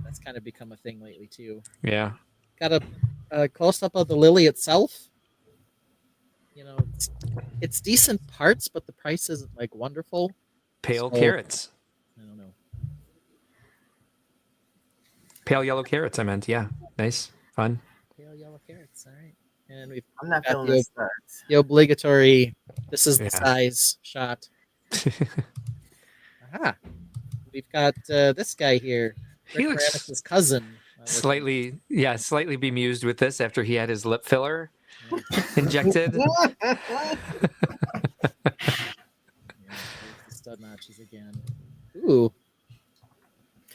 [SPEAKER 3] That's kind of become a thing lately too.
[SPEAKER 2] Yeah.
[SPEAKER 3] Got a close up of the lily itself. You know, it's decent parts, but the price isn't like wonderful.
[SPEAKER 2] Pale carrots.
[SPEAKER 3] I don't know.
[SPEAKER 2] Pale yellow carrots, I meant. Yeah. Nice. Fun.
[SPEAKER 3] Pale yellow carrots. All right. And
[SPEAKER 4] I'm not
[SPEAKER 3] got
[SPEAKER 4] feeling this.
[SPEAKER 3] the obligatory, this is the size shot. Aha. We've got this guy here.
[SPEAKER 2] He
[SPEAKER 3] Rick
[SPEAKER 2] looks
[SPEAKER 3] Moranis' cousin.
[SPEAKER 2] slightly bemused with this after he had his lip filler injected.
[SPEAKER 3] Yeah, the stud notches again. Ooh.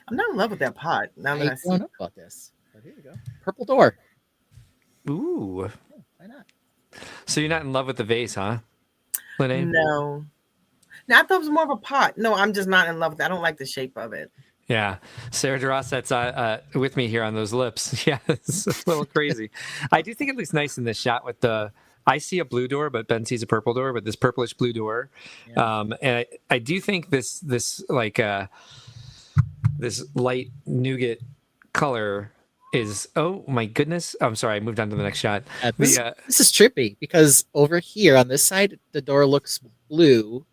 [SPEAKER 4] I'm not in love with that pot. Now that I
[SPEAKER 3] I
[SPEAKER 4] see
[SPEAKER 3] don't know about this. But here we go. Purple door.
[SPEAKER 2] Ooh.
[SPEAKER 3] Yeah, why not?
[SPEAKER 2] So you're not in love with the vase, huh, Lenee?
[SPEAKER 4] No. Now I thought it was more of a pot. No, I'm just not in love with it. I don't like the shape of it.
[SPEAKER 2] Yeah. Sarah DeRosset's with me here on those lips. Yeah, it's a little crazy. I do think it looks nice in this shot with I see a blue door, but Ben sees a purple door, but this purplish blue door.
[SPEAKER 3] Yeah.
[SPEAKER 2] And I do think this like this light nougat color is, oh my goodness. I'm sorry, I moved on to the next shot.
[SPEAKER 3] This is trippy because over here on this side, the door looks blue.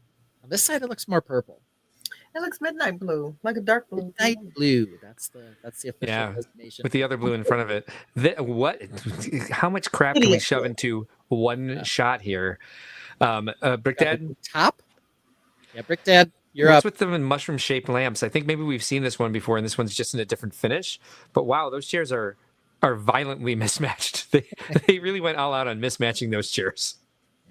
[SPEAKER 3] On this side, it looks more purple.
[SPEAKER 4] It looks midnight blue, like a dark blue.
[SPEAKER 3] Midnight blue. That's the official
[SPEAKER 2] Yeah,
[SPEAKER 3] designation.
[SPEAKER 2] with the other blue in front of it. How much crap can we shove into one shot here? Brick Dad?
[SPEAKER 3] Top? Yeah, Brick Dad, you're
[SPEAKER 2] What's
[SPEAKER 3] up.
[SPEAKER 2] with them in mushroom-shaped lamps? I think maybe we've seen this one before, and this one's just in a different finish. But wow, those chairs are violently mismatched. They really went all out on mismatching those chairs.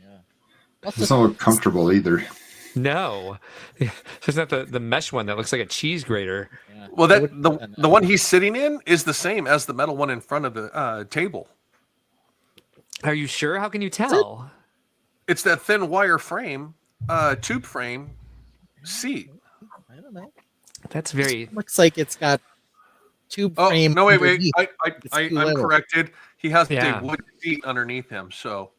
[SPEAKER 3] Yeah.
[SPEAKER 6] It's not comfortable either.
[SPEAKER 2] No, there's not the mesh one that looks like a cheese grater.
[SPEAKER 3] Yeah.
[SPEAKER 7] Well, the one he's sitting in is the same as the metal one in front of the table.
[SPEAKER 2] Are you sure? How can you tell?
[SPEAKER 7] It's that thin wire frame, tube frame seat.
[SPEAKER 3] I don't know.
[SPEAKER 2] That's very.
[SPEAKER 3] Looks like it's got tube frame.
[SPEAKER 7] No, wait.
[SPEAKER 3] underneath.
[SPEAKER 7] I'm
[SPEAKER 3] little.
[SPEAKER 7] corrected. He has
[SPEAKER 2] Yeah.
[SPEAKER 7] a wood seat underneath him. So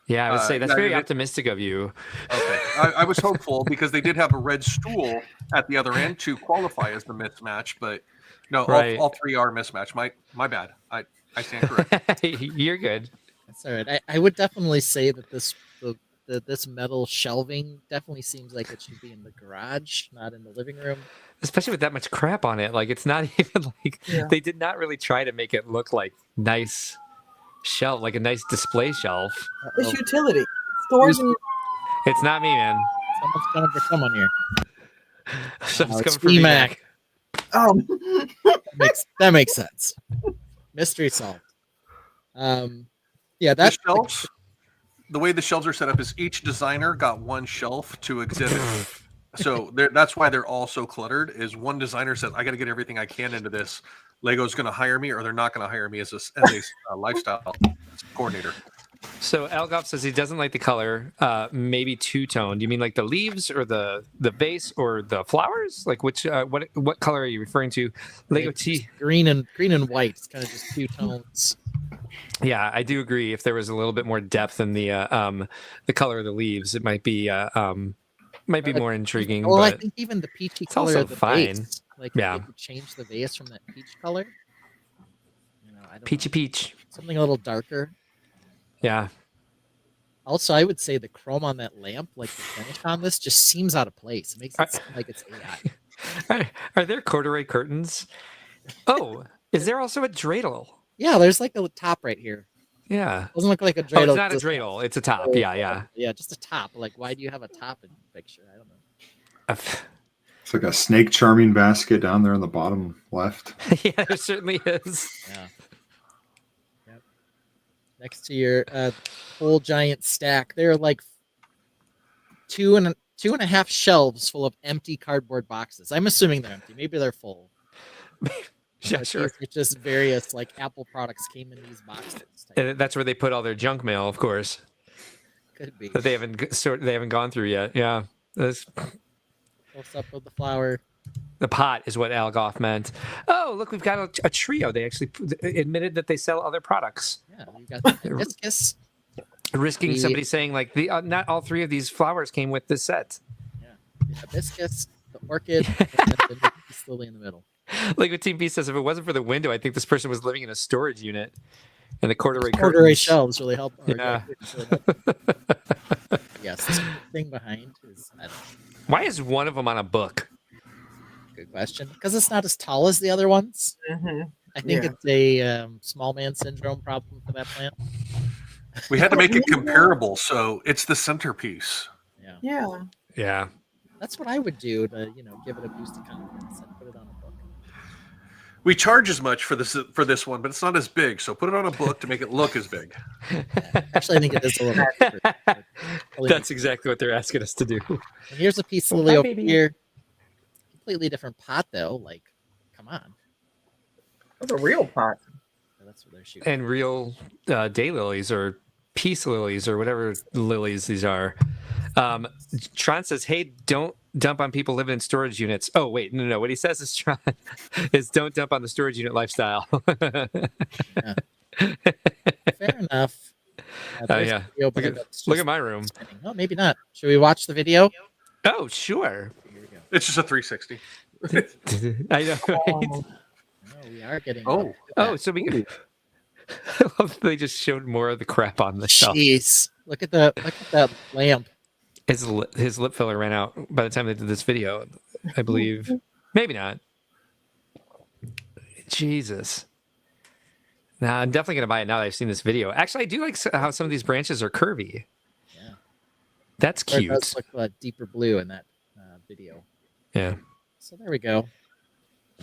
[SPEAKER 2] Yeah, I would say that's
[SPEAKER 7] yeah,
[SPEAKER 2] very
[SPEAKER 7] it-
[SPEAKER 2] optimistic of you.
[SPEAKER 7] okay, I was hopeful because they did have a red stool at the other end to qualify as the mismatch, but no,
[SPEAKER 2] Right.
[SPEAKER 7] all three are mismatched. My bad. I stand correct.
[SPEAKER 2] You're good.
[SPEAKER 3] That's all right. I would definitely say that this metal shelving definitely seems like it should be in the garage, not in the living room.
[SPEAKER 2] Especially with that much crap on it. Like, it's not even like they did not really try to make it look like nice shelf, like a nice display shelf.
[SPEAKER 4] It's utility. Stores in
[SPEAKER 2] It's not me, man.
[SPEAKER 3] Someone's coming for someone here.
[SPEAKER 2] Someone's
[SPEAKER 3] it's
[SPEAKER 2] coming for me,
[SPEAKER 3] VMAC.
[SPEAKER 2] Mac.
[SPEAKER 3] That makes sense. Mystery solved. Yeah,
[SPEAKER 7] The
[SPEAKER 3] that's
[SPEAKER 7] shelves, the way the shelves are set up is each designer got one shelf to exhibit. So that's why they're all so cluttered. Is one designer said, "I got to get everything I can into this. Lego's going to hire me, or they're not going to hire me as a lifestyle coordinator."
[SPEAKER 2] So Algoff says he doesn't like the color, maybe two-tone. Do you mean like the leaves or the base or the flowers? Like which what color are you referring to? Lego T.
[SPEAKER 3] green and white. It's kind of just two tones.
[SPEAKER 2] Yeah, I do agree. If there was a little bit more depth in the color of the leaves, it might be more intriguing.
[SPEAKER 3] Well, I
[SPEAKER 2] but
[SPEAKER 3] think even the peachy
[SPEAKER 2] it's
[SPEAKER 3] color
[SPEAKER 2] also
[SPEAKER 3] of the
[SPEAKER 2] fine.
[SPEAKER 3] vase, like
[SPEAKER 2] Yeah.
[SPEAKER 3] if they could change the vase from that peach color. You know, I don't
[SPEAKER 2] peachy
[SPEAKER 3] know,
[SPEAKER 2] peach.
[SPEAKER 3] something a little darker.
[SPEAKER 2] Yeah.
[SPEAKER 3] Also, I would say the chrome on that lamp, like the finish on this, just seems out of place. It makes it seem like it's AI.
[SPEAKER 2] Are there corduroy curtains? Oh, is there also a dreidel?
[SPEAKER 3] Yeah, there's like a top right here.
[SPEAKER 2] Yeah.
[SPEAKER 3] Doesn't look like a
[SPEAKER 2] Oh,
[SPEAKER 3] dreidel.
[SPEAKER 2] it's not a
[SPEAKER 3] just-
[SPEAKER 2] dreidel. It's a top. Yeah.
[SPEAKER 3] Yeah, just a top. Like, why do you have a top in the picture? I don't know.
[SPEAKER 6] It's like a snake charming basket down there on the bottom left.
[SPEAKER 2] Yeah, there certainly is.
[SPEAKER 3] Yeah. Yep. Next to your whole giant stack, there are like two and a half shelves full of empty cardboard boxes. I'm assuming they're empty. Maybe they're full.
[SPEAKER 2] Yeah,
[SPEAKER 3] But
[SPEAKER 2] sure.
[SPEAKER 3] these are just various like Apple products came in these boxes.
[SPEAKER 2] And that's where they put all their junk mail, of course,
[SPEAKER 3] Could be.
[SPEAKER 2] that they haven't gone through yet. Yeah. This,
[SPEAKER 3] Close up of the flower.
[SPEAKER 2] the pot is what Al Goff meant. Oh, look, we've got a trio. They actually admitted that they sell other products.
[SPEAKER 3] Yeah, you got the hibiscus.
[SPEAKER 2] Risking
[SPEAKER 3] The-
[SPEAKER 2] somebody saying like not all three of these flowers came with this set.
[SPEAKER 3] Yeah, the hibiscus, the orchid, and then the peace lily in the middle.
[SPEAKER 2] Like what Team B says, if it wasn't for the window, I think this person was living in a storage unit. And the corduroy
[SPEAKER 3] Corduroy
[SPEAKER 2] curtains.
[SPEAKER 3] shelves really help. or
[SPEAKER 2] Yeah.
[SPEAKER 3] curtains really help. Yes, this thing behind is I don't know,
[SPEAKER 2] Why is one of them on a book?
[SPEAKER 3] good question because it's not as tall as the other ones.
[SPEAKER 4] Mhm.
[SPEAKER 3] I think
[SPEAKER 4] Yeah.
[SPEAKER 3] it's a small man syndrome problem for that plant.
[SPEAKER 7] We had to make it comparable, so it's the centerpiece.
[SPEAKER 3] Yeah,
[SPEAKER 4] Yeah.
[SPEAKER 2] Yeah.
[SPEAKER 3] that's what I would do to give it a boost of confidence and put it on a book.
[SPEAKER 7] We charge as much for this one, but it's not as big. So put it on a book to make it look as big.
[SPEAKER 3] Actually, I think it is a little bit cheaper, but probably
[SPEAKER 2] That's exactly what they're asking us to do.
[SPEAKER 3] And here's a piece of lily over here. Completely different pot, though. Like, come on.
[SPEAKER 4] That's a real pot.
[SPEAKER 3] That's what they're shooting.
[SPEAKER 2] And real daylilies or peace lilies or whatever lilies these are. Tron says, hey, don't dump on people living in storage units. Oh, wait, no. What he says is, Tron, is don't dump on the storage unit lifestyle.
[SPEAKER 3] Fair enough. There's
[SPEAKER 2] yeah.
[SPEAKER 3] a video, but
[SPEAKER 2] Look at,
[SPEAKER 3] it's
[SPEAKER 2] look
[SPEAKER 3] just
[SPEAKER 2] at my room.
[SPEAKER 3] spinning. Oh, maybe not. Should we watch the video?
[SPEAKER 2] Oh, sure.
[SPEAKER 3] Here we go.
[SPEAKER 7] It's just a 360.
[SPEAKER 2] I know. Right?
[SPEAKER 3] No, we are getting.
[SPEAKER 7] Oh.
[SPEAKER 2] Oh, so we. I love that they just showed more of the crap on the shelf.
[SPEAKER 3] Jeez. Look at that lamp.
[SPEAKER 2] His lip filler ran out by the time they did this video, I believe. Maybe not. Jesus. Nah, I'm definitely gonna buy it now that I've seen this video. Actually, I do like how some of these branches are curvy.
[SPEAKER 3] Yeah.
[SPEAKER 2] That's
[SPEAKER 3] Or it
[SPEAKER 2] cute.
[SPEAKER 3] does look deeper blue in that video.
[SPEAKER 2] Yeah.
[SPEAKER 3] So there we go.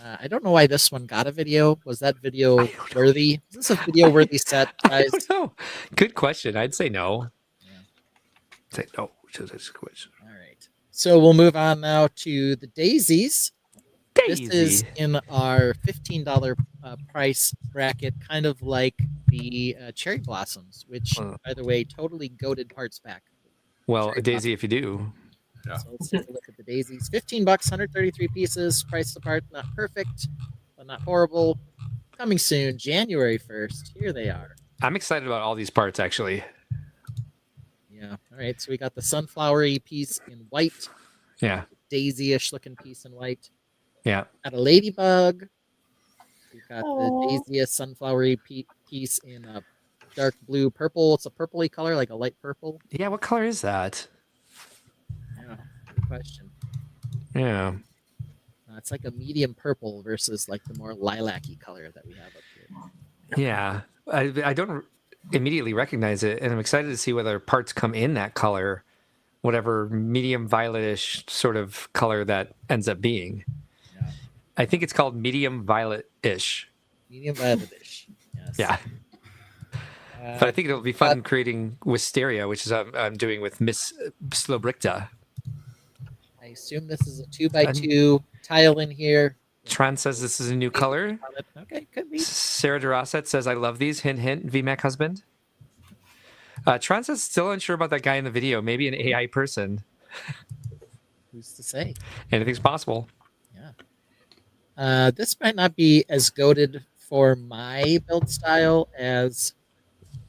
[SPEAKER 3] I don't know why this one got a video. Was that video worthy? Is this a video worthy set,
[SPEAKER 2] I
[SPEAKER 3] guys?
[SPEAKER 2] don't know. Good question. I'd say no.
[SPEAKER 3] Yeah.
[SPEAKER 2] Say no to this question.
[SPEAKER 3] All right. So we'll move on now to the daisies.
[SPEAKER 2] Daisy.
[SPEAKER 3] This is in our $15 price bracket, kind of like the cherry blossoms, which, by the way, totally goated parts back.
[SPEAKER 2] Well,
[SPEAKER 3] Cherry
[SPEAKER 2] a daisy if you do.
[SPEAKER 7] Yeah.
[SPEAKER 3] So let's take a look at the daisies. $15, 133 pieces, priced apart, not perfect, but not horrible. Coming soon, January 1st. Here they are.
[SPEAKER 2] I'm excited about all these parts actually.
[SPEAKER 3] Yeah. All right. So we got the sunflowery piece in white,
[SPEAKER 2] Yeah.
[SPEAKER 3] daisy-ish looking piece in white.
[SPEAKER 2] Yeah.
[SPEAKER 3] Got a ladybug. We've got
[SPEAKER 4] Aw.
[SPEAKER 3] the daisiest sunflowery piece in a dark blue purple. It's a purpley color, like a light purple.
[SPEAKER 2] Yeah, what color is that?
[SPEAKER 3] Yeah. Good question.
[SPEAKER 2] Yeah.
[SPEAKER 3] It's like a medium purple versus like the more lilac-y color that we have up here.
[SPEAKER 2] Yeah. I don't immediately recognize it, and I'm excited to see whether parts come in that color, whatever medium violetish sort of color that ends up being.
[SPEAKER 3] Yeah.
[SPEAKER 2] I think it's called medium violet-ish.
[SPEAKER 3] Medium violetish. Yes.
[SPEAKER 2] Yeah. But I think it'll be fun creating wisteria, which is I'm doing with Miss Slobricta.
[SPEAKER 3] I assume this is a 2x2 tile in here.
[SPEAKER 2] Tron says this is a new color.
[SPEAKER 3] Okay, could be.
[SPEAKER 2] Sarah DeRosset says, I love these. Hint, hint, VMAC husband. Tron says, still unsure about that guy in the video. Maybe an AI person.
[SPEAKER 3] Who's to say?
[SPEAKER 2] Anything's possible.
[SPEAKER 3] Yeah. This might not be as goated for my build style as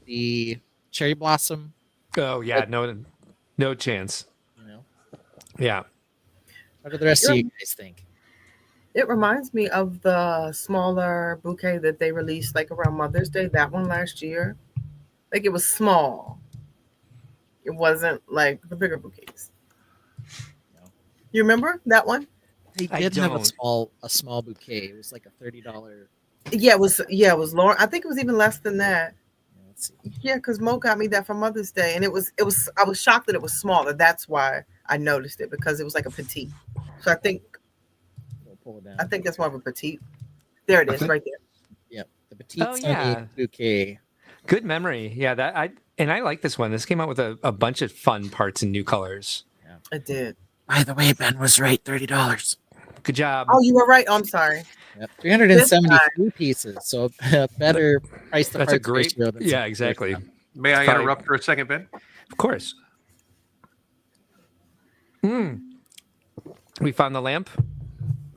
[SPEAKER 3] the cherry blossom.
[SPEAKER 2] Oh, yeah. No chance.
[SPEAKER 3] You know.
[SPEAKER 2] Yeah.
[SPEAKER 3] What do the rest of you guys think?
[SPEAKER 4] It reminds me of the smaller bouquet that they released like around Mother's Day, that one last year. Like it was small. It wasn't like the bigger bouquets.
[SPEAKER 3] No.
[SPEAKER 4] You remember that one?
[SPEAKER 3] They
[SPEAKER 2] I
[SPEAKER 3] did have
[SPEAKER 2] don't.
[SPEAKER 3] a small bouquet. It was like a $30.
[SPEAKER 4] Yeah, it was Lauren. I think it was even less than that.
[SPEAKER 3] Let's see.
[SPEAKER 4] Yeah, because Mo got me that for Mother's Day, and it was. I was shocked that it was smaller. That's why I noticed it, because it was like a petite. So I think
[SPEAKER 3] We'll pull it down.
[SPEAKER 4] that's more of a petite. There it is, right there.
[SPEAKER 3] Yeah, the petite
[SPEAKER 2] Oh,
[SPEAKER 3] sunny
[SPEAKER 2] yeah.
[SPEAKER 3] bouquet.
[SPEAKER 2] Good memory. Yeah, I like this one. This came out with a bunch of fun parts and new colors.
[SPEAKER 4] It did.
[SPEAKER 3] By the way, Ben was right. $30.
[SPEAKER 2] Good job.
[SPEAKER 4] Oh, you were right. Oh, I'm sorry.
[SPEAKER 3] Yep, 373 pieces. So better price to
[SPEAKER 2] That's a
[SPEAKER 3] parts
[SPEAKER 2] great.
[SPEAKER 3] ratio than
[SPEAKER 2] Yeah,
[SPEAKER 3] some
[SPEAKER 2] exactly.
[SPEAKER 3] others.
[SPEAKER 7] May I
[SPEAKER 2] Fine.
[SPEAKER 7] interrupt for a second, Ben?
[SPEAKER 2] Of course. We found the lamp.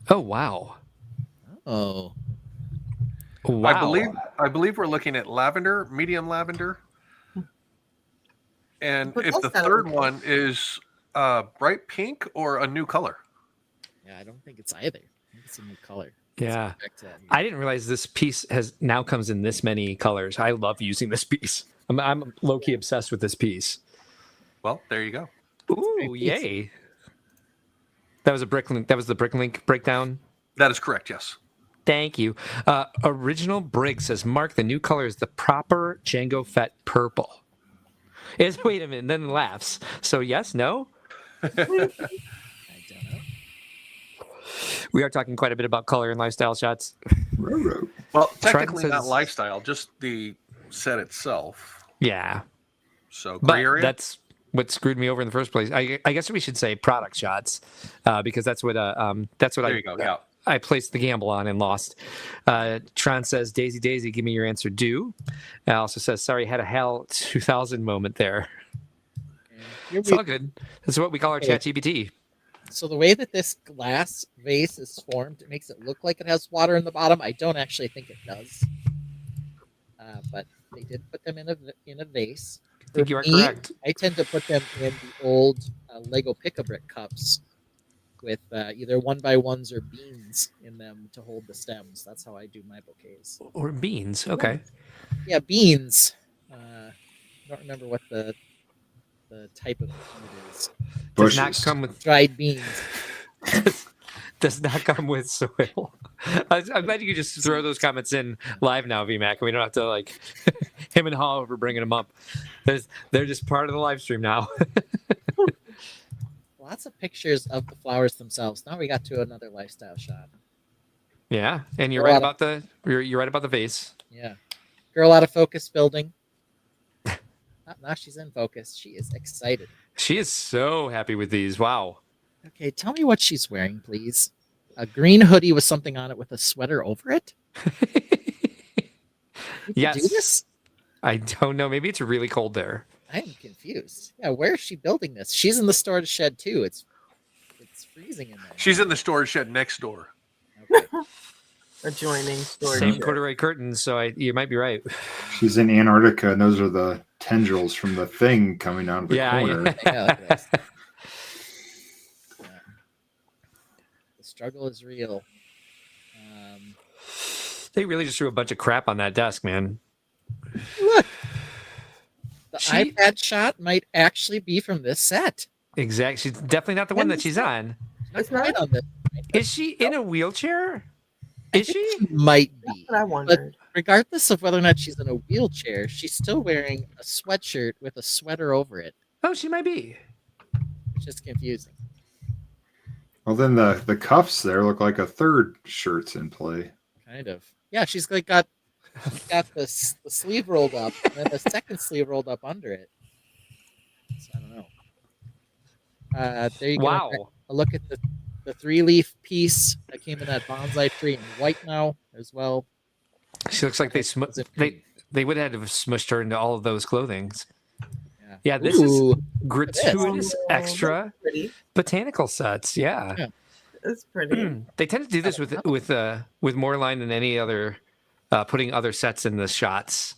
[SPEAKER 2] Oh wow.
[SPEAKER 3] Oh,
[SPEAKER 2] Wow.
[SPEAKER 7] I believe we're looking at lavender, medium lavender. And
[SPEAKER 4] But
[SPEAKER 7] if
[SPEAKER 4] that's
[SPEAKER 7] the
[SPEAKER 4] gotta
[SPEAKER 7] third
[SPEAKER 4] be-
[SPEAKER 7] one is bright pink or a new color.
[SPEAKER 3] yeah. I don't think it's either. I think it's a new color.
[SPEAKER 2] Yeah.
[SPEAKER 3] Let's go back to that here.
[SPEAKER 2] I didn't realize this piece now comes in this many colors. I love using this piece. I'm low key obsessed with this piece.
[SPEAKER 7] Well, there you go.
[SPEAKER 2] Ooh,
[SPEAKER 3] great piece.
[SPEAKER 2] yay! That was the Bricklink breakdown.
[SPEAKER 7] That is correct. Yes.
[SPEAKER 2] Thank you. Original Brig says, Mark, the new color is the proper Django Fett purple. Wait a minute, then laughs. So yes, no.
[SPEAKER 3] I don't know.
[SPEAKER 2] We are talking quite a bit about color and lifestyle shots.
[SPEAKER 7] Well,
[SPEAKER 2] Trent
[SPEAKER 7] technically not
[SPEAKER 2] says-
[SPEAKER 7] lifestyle, just the set itself.
[SPEAKER 2] Yeah,
[SPEAKER 7] So
[SPEAKER 2] but
[SPEAKER 7] gray area.
[SPEAKER 2] that's what screwed me over in the first place. I guess we should say product shots because that's what
[SPEAKER 7] There you go. Yeah.
[SPEAKER 2] I placed the gamble on and lost. Tron says, Daisy, give me your answer due. Also says, sorry, had a HAL 2000 moment there.
[SPEAKER 3] Here
[SPEAKER 2] It's
[SPEAKER 3] we-
[SPEAKER 2] all good. That's what we call our
[SPEAKER 3] Okay.
[SPEAKER 2] chat GPT.
[SPEAKER 3] So the way that this glass vase is formed, it makes it look like it has water in the bottom. I don't actually think it does, but they did put them in a vase.
[SPEAKER 2] I think you are
[SPEAKER 3] For me,
[SPEAKER 2] correct.
[SPEAKER 3] I tend to put them in the old Lego Pick-a-Brick cups with either 1x1s or beans in them to hold the stems. That's how I do my bouquets.
[SPEAKER 2] Or beans. Okay.
[SPEAKER 3] Yeah, beans. I don't remember what the type of bean it is.
[SPEAKER 2] Does not
[SPEAKER 6] Bushes.
[SPEAKER 2] come with
[SPEAKER 3] Dried beans.
[SPEAKER 2] does not come with soil. I'm glad you could just throw those comments in live now, VMAC. We don't have to like him and Haw over bringing them up. They're just part of the live stream now.
[SPEAKER 3] Lots of pictures of the flowers themselves. Now we got to another lifestyle shot.
[SPEAKER 2] Yeah, and you're
[SPEAKER 3] A
[SPEAKER 2] right
[SPEAKER 3] lot
[SPEAKER 2] about the you're right about the vase.
[SPEAKER 3] Yeah. Girl out of focus building. Now she's in focus. She is excited.
[SPEAKER 2] She is so happy with these. Wow.
[SPEAKER 3] Okay, tell me what she's wearing, please. A green hoodie with something on it with a sweater over it? You can
[SPEAKER 2] Yes.
[SPEAKER 3] do this?
[SPEAKER 2] I don't know. Maybe it's really cold there.
[SPEAKER 3] I am confused. Yeah, where is she building this? She's in the storage shed too. It's freezing in there.
[SPEAKER 7] She's in the storage shed next door.
[SPEAKER 3] Okay.
[SPEAKER 4] Adjoining storage.
[SPEAKER 2] Same
[SPEAKER 4] shed.
[SPEAKER 2] corduroy curtains, so you might be right.
[SPEAKER 6] She's in Antarctica, and those are the tendrils from the thing coming out of the
[SPEAKER 2] Yeah,
[SPEAKER 6] corner.
[SPEAKER 3] Yeah, look at this. Yeah. The struggle is real.
[SPEAKER 2] They really just threw a bunch of crap on that desk, man.
[SPEAKER 3] Look, the
[SPEAKER 2] She-
[SPEAKER 3] iPad shot might actually be from this set.
[SPEAKER 2] Exactly. She's definitely not the one that she's on.
[SPEAKER 3] Not
[SPEAKER 4] It's not-
[SPEAKER 3] quite on this.
[SPEAKER 2] Is she in a wheelchair? Is she?
[SPEAKER 3] Might
[SPEAKER 4] That's
[SPEAKER 3] be.
[SPEAKER 4] what I wondered.
[SPEAKER 3] Regardless of whether or not she's in a wheelchair, she's still wearing a sweatshirt with a sweater over it,
[SPEAKER 2] Oh, she might be.
[SPEAKER 3] which is confusing.
[SPEAKER 6] Well, then the cuffs there look like a third shirt's in play.
[SPEAKER 3] Kind of. Yeah, she's got the sleeve rolled up, and then the second sleeve rolled up under it. So I don't know. There you go.
[SPEAKER 2] Wow.
[SPEAKER 3] A look at the 3-leaf piece that came in that bonsai tree in white now as well.
[SPEAKER 2] She looks like they would have smushed her into all of those clothings.
[SPEAKER 3] Yeah.
[SPEAKER 2] Yeah, this is
[SPEAKER 3] Ooh,
[SPEAKER 2] gratuitous
[SPEAKER 4] Oh,
[SPEAKER 2] extra
[SPEAKER 4] that's pretty.
[SPEAKER 2] botanical sets. Yeah.
[SPEAKER 3] Yeah.
[SPEAKER 4] It's pretty.
[SPEAKER 2] They tend to do this with more line than any other, putting other sets in the shots.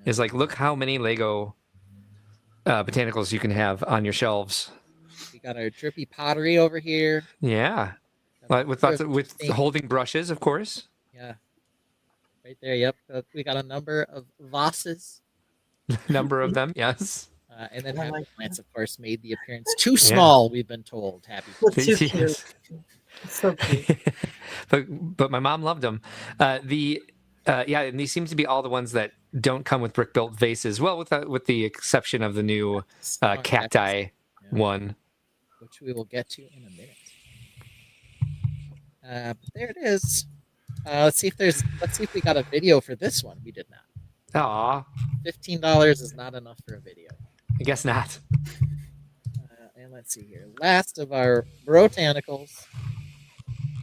[SPEAKER 2] Is like, look how many Lego botanicals you can have on your shelves.
[SPEAKER 3] we got our drippy pottery over here.
[SPEAKER 2] Yeah, with holding brushes, of course.
[SPEAKER 3] Yeah. Right there, yep. We got a number of vases.
[SPEAKER 2] Number of them, yes.
[SPEAKER 3] And then
[SPEAKER 4] I
[SPEAKER 3] happy
[SPEAKER 4] like
[SPEAKER 3] plants, of course, made the appearance. Too small, we've been told. Happy
[SPEAKER 4] It's
[SPEAKER 3] plants.
[SPEAKER 4] too cute. It's so cute.
[SPEAKER 2] but my mom loved them. And these seem to be all the ones that don't come with brick built vases. Well, with the exception of the new
[SPEAKER 3] Strong
[SPEAKER 2] cacti
[SPEAKER 3] Yeah.
[SPEAKER 2] one.
[SPEAKER 3] Which we will get to in a minute. But there it is. Let's see if we got a video for this one. We did not.
[SPEAKER 2] Aw,
[SPEAKER 3] $15 is not enough for a video.
[SPEAKER 2] I guess not.
[SPEAKER 3] And let's see here. Last of our botanicals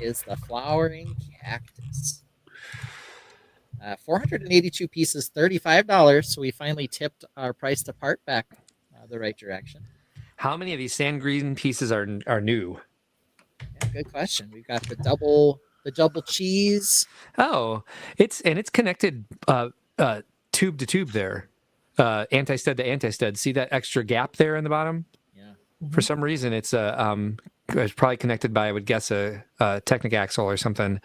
[SPEAKER 3] is the flowering cactus. 482 pieces, $35. So we finally tipped our price to part back the right direction.
[SPEAKER 2] How many of these sand green pieces are new?
[SPEAKER 3] Yeah, good question. We've got the double cheese.
[SPEAKER 2] Oh, it's connected tube to tube there. Anti-stud to anti-stud. See that extra gap there in the bottom?
[SPEAKER 3] Yeah.
[SPEAKER 2] For some reason, it's probably connected by, I would guess, a Technic axle or something.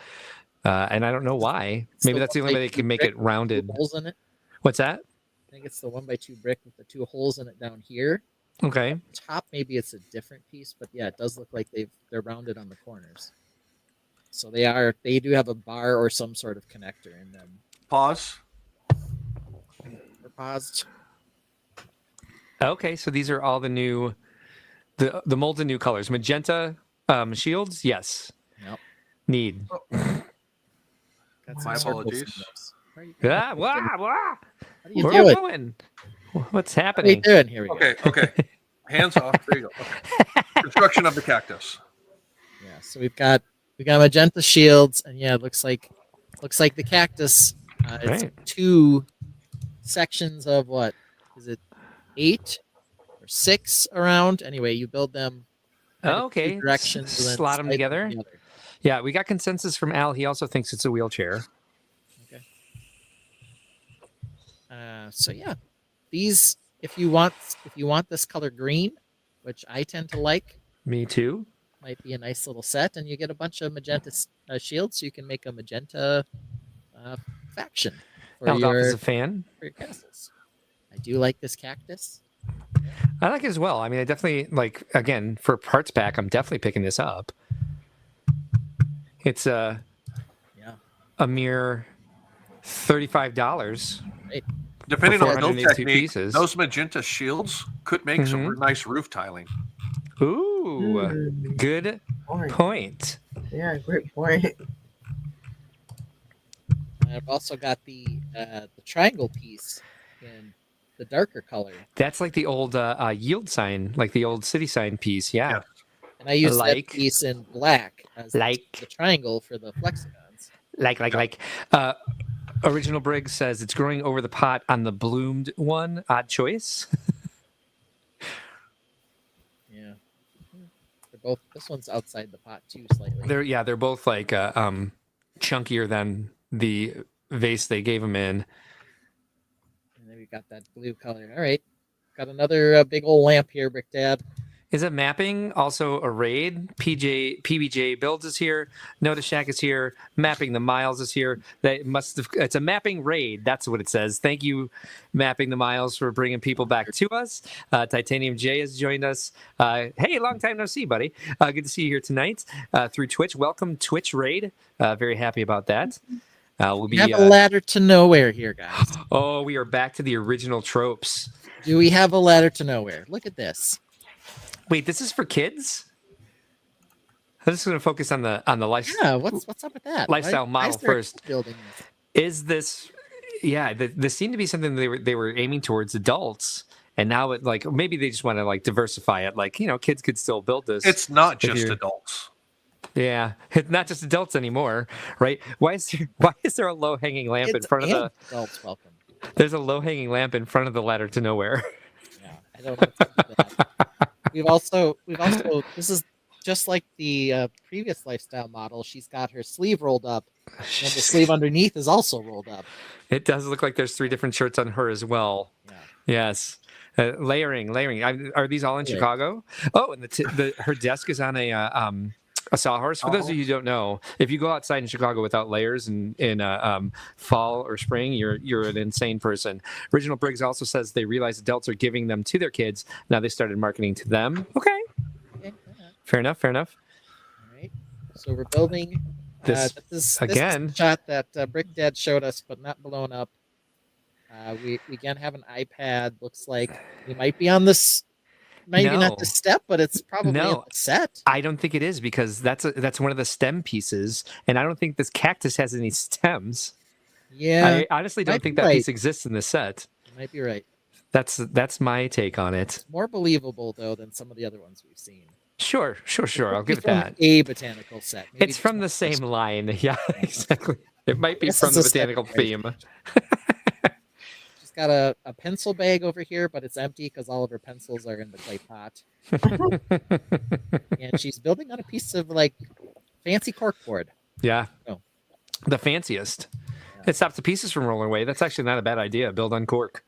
[SPEAKER 2] And I don't know why. Maybe that's the only way they can make it rounded.
[SPEAKER 3] Holes in it.
[SPEAKER 2] What's that?
[SPEAKER 3] I think it's the 1x2 brick with the 2 holes in it down here.
[SPEAKER 2] Okay.
[SPEAKER 3] Up top, maybe it's a different piece, but yeah, it does look like they're rounded on the corners. So they do have a bar or some sort of connector in them.
[SPEAKER 7] Pause.
[SPEAKER 3] We're paused.
[SPEAKER 2] Okay, so these are all the new, the molds and new colors. Magenta shields, yes.
[SPEAKER 3] Yep.
[SPEAKER 2] Need.
[SPEAKER 3] Got
[SPEAKER 7] My
[SPEAKER 3] some circles in
[SPEAKER 7] apologies.
[SPEAKER 3] those. Where are you
[SPEAKER 2] Ah,
[SPEAKER 3] going?
[SPEAKER 2] wah, wah.
[SPEAKER 3] What are you
[SPEAKER 2] Where are we
[SPEAKER 3] doing?
[SPEAKER 2] going? What's
[SPEAKER 3] What are you
[SPEAKER 2] happening?
[SPEAKER 3] doing? Here we go.
[SPEAKER 7] Okay. Hands off. There you go. Okay. Construction of the cactus.
[SPEAKER 3] Yeah, so we got magenta shields, and yeah, it looks like the cactus. It's
[SPEAKER 2] Right.
[SPEAKER 3] 2 sections of what is it, 8 or 6 around? Anyway, you build them. kind of two
[SPEAKER 2] Okay.
[SPEAKER 3] directions, and then
[SPEAKER 2] Slot them
[SPEAKER 3] slide
[SPEAKER 2] together. Yeah, we got consensus from Al. He also thinks it's a wheelchair.
[SPEAKER 3] Okay. So yeah, these if you want this color green, which I tend to like,
[SPEAKER 2] Me too.
[SPEAKER 3] might be a nice little set, and you get a bunch of magenta shields, so you can make a magenta faction for
[SPEAKER 2] Eldolf is
[SPEAKER 3] your
[SPEAKER 2] a fan.
[SPEAKER 3] castles. I do like this cactus.
[SPEAKER 2] I like it as well. I mean, I definitely like. Again, for parts pack, I'm definitely picking this up. It's
[SPEAKER 3] Yeah.
[SPEAKER 2] a mere $35.
[SPEAKER 7] Depending
[SPEAKER 2] For
[SPEAKER 7] on build
[SPEAKER 2] 482
[SPEAKER 7] technique,
[SPEAKER 2] pieces.
[SPEAKER 7] those magenta shields could make some nice roof tiling.
[SPEAKER 2] Ooh, good point.
[SPEAKER 4] Yeah, great point.
[SPEAKER 3] I've also got the triangle piece in the darker color,
[SPEAKER 2] That's like the old yield sign, like the old city sign piece. Yeah.
[SPEAKER 3] and I use
[SPEAKER 2] Like-
[SPEAKER 3] that piece in black as the triangle for the flexagons.
[SPEAKER 2] Like. Original Briggs says it's growing over the pot on the bloomed one. Odd choice.
[SPEAKER 3] Yeah, they're both. This one's outside the pot too, slightly.
[SPEAKER 2] They're both like chunkier than the vase they gave them in.
[SPEAKER 3] And then we got that blue color. All right, got another big old lamp here, Brick Dad.
[SPEAKER 2] Is it mapping also a raid? PBJ builds is here. Notice Shack is here. Mapping the miles is here. It's a mapping raid. That's what it says. Thank you, Mapping the Miles, for bringing people back to us. Titanium J has joined us. Hey, long time no see, buddy. Good to see you here tonight through Twitch. Welcome, Twitch raid. Very happy about that. We'll be.
[SPEAKER 3] We have a ladder to nowhere here, guys.
[SPEAKER 2] Oh, we are back to the original tropes.
[SPEAKER 3] Do we have a ladder to nowhere? Look at this.
[SPEAKER 2] Wait, this is for kids? I'm just going to focus on the lifestyle.
[SPEAKER 3] Yeah, what's up with that?
[SPEAKER 2] Lifestyle
[SPEAKER 3] Why
[SPEAKER 2] model
[SPEAKER 3] is there
[SPEAKER 2] first.
[SPEAKER 3] Building.
[SPEAKER 2] Is this? Yeah, this seemed to be something they were aiming towards adults, and now it like maybe they just want to like diversify it. Like kids could still build this.
[SPEAKER 7] It's not
[SPEAKER 2] if
[SPEAKER 7] just
[SPEAKER 2] you're-
[SPEAKER 7] adults.
[SPEAKER 2] Yeah, it's not just adults anymore, right? Why is there a low hanging lamp in front of the?
[SPEAKER 3] Adults welcome.
[SPEAKER 2] There's a low hanging lamp in front of the ladder to nowhere.
[SPEAKER 3] Yeah, I don't know. What's up with that. We've also. This is just like the previous lifestyle model. She's got her sleeve rolled up, and the sleeve underneath is also rolled up.
[SPEAKER 2] It does look like there's 3 different shirts on her as well.
[SPEAKER 3] Yeah.
[SPEAKER 2] Yes. Layering. Are these all in
[SPEAKER 3] Yeah.
[SPEAKER 2] Chicago? Oh, and her desk is on a sawhorse. For those of you who don't know, if you go outside in Chicago without layers in fall or spring, you're an insane person. Original Briggs also says they realize adults are giving them to their kids. Now they started marketing to them. Okay. Fair enough.
[SPEAKER 3] All right. So we're building
[SPEAKER 2] This
[SPEAKER 3] is
[SPEAKER 2] again.
[SPEAKER 3] a shot that Brick Dad showed us, but not blown up. We again have an iPad. Looks like we might be on this. Maybe
[SPEAKER 2] No.
[SPEAKER 3] not the step, but it's probably in
[SPEAKER 2] No.
[SPEAKER 3] the set.
[SPEAKER 2] I don't think it is because that's one of the stem pieces, and I don't think this cactus has any stems.
[SPEAKER 3] Yeah,
[SPEAKER 2] I honestly don't
[SPEAKER 3] might
[SPEAKER 2] think
[SPEAKER 3] be
[SPEAKER 2] that
[SPEAKER 3] right.
[SPEAKER 2] piece exists in the set.
[SPEAKER 3] You might be right.
[SPEAKER 2] That's my take on it.
[SPEAKER 3] More believable though than some of the other ones we've seen.
[SPEAKER 2] Sure. I'll give it
[SPEAKER 3] From
[SPEAKER 2] that.
[SPEAKER 3] a botanical set. Maybe
[SPEAKER 2] It's from the same line. Yeah, exactly. It might be
[SPEAKER 3] This
[SPEAKER 2] from
[SPEAKER 3] is
[SPEAKER 2] the
[SPEAKER 3] a set
[SPEAKER 2] botanical
[SPEAKER 3] price.
[SPEAKER 2] theme.
[SPEAKER 3] Just got a pencil bag over here, but it's empty because all of her pencils are in the clay pot. And she's building on a piece of like fancy corkboard.
[SPEAKER 2] Yeah.
[SPEAKER 3] Oh.
[SPEAKER 2] The fanciest. It stops the pieces from rolling away. That's actually not a bad idea. Build on cork.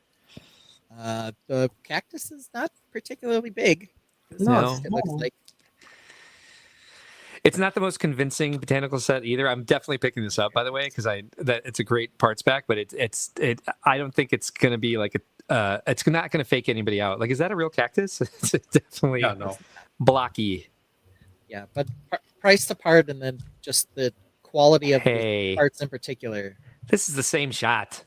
[SPEAKER 3] The cactus is not particularly big.
[SPEAKER 2] No.
[SPEAKER 3] It looks like.
[SPEAKER 2] It's not the most convincing botanical set either. I'm definitely picking this up, by the way, because it's a great parts pack, but I don't think it's gonna be like it's not gonna fake anybody out. Like, is that a real cactus? It's definitely blocky.
[SPEAKER 3] Yeah, but priced apart, and then just the quality of the parts in particular.
[SPEAKER 2] This is the same shot.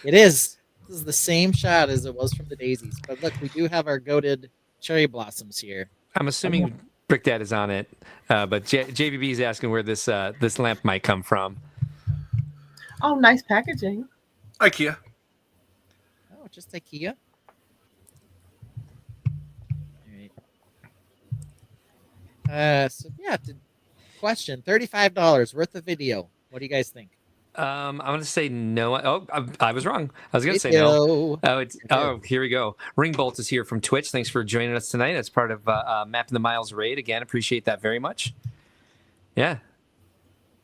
[SPEAKER 3] It is. This is the same shot as it was from the daisies. But look, we do have our goated cherry blossoms here.
[SPEAKER 2] I'm assuming Brick Dad is on it, but JVB is asking where this lamp might come from.
[SPEAKER 4] Oh, nice packaging.
[SPEAKER 7] IKEA.
[SPEAKER 3] Oh, just IKEA. All right. So yeah, question: $35 worth of video. What do you guys think?
[SPEAKER 2] I'm gonna say no. Oh, I was wrong. I was gonna say no. Here we go. Ringbolt is here from Twitch. Thanks for joining us tonight as part of Mapping the Miles raid. Again, appreciate that very much. Yeah,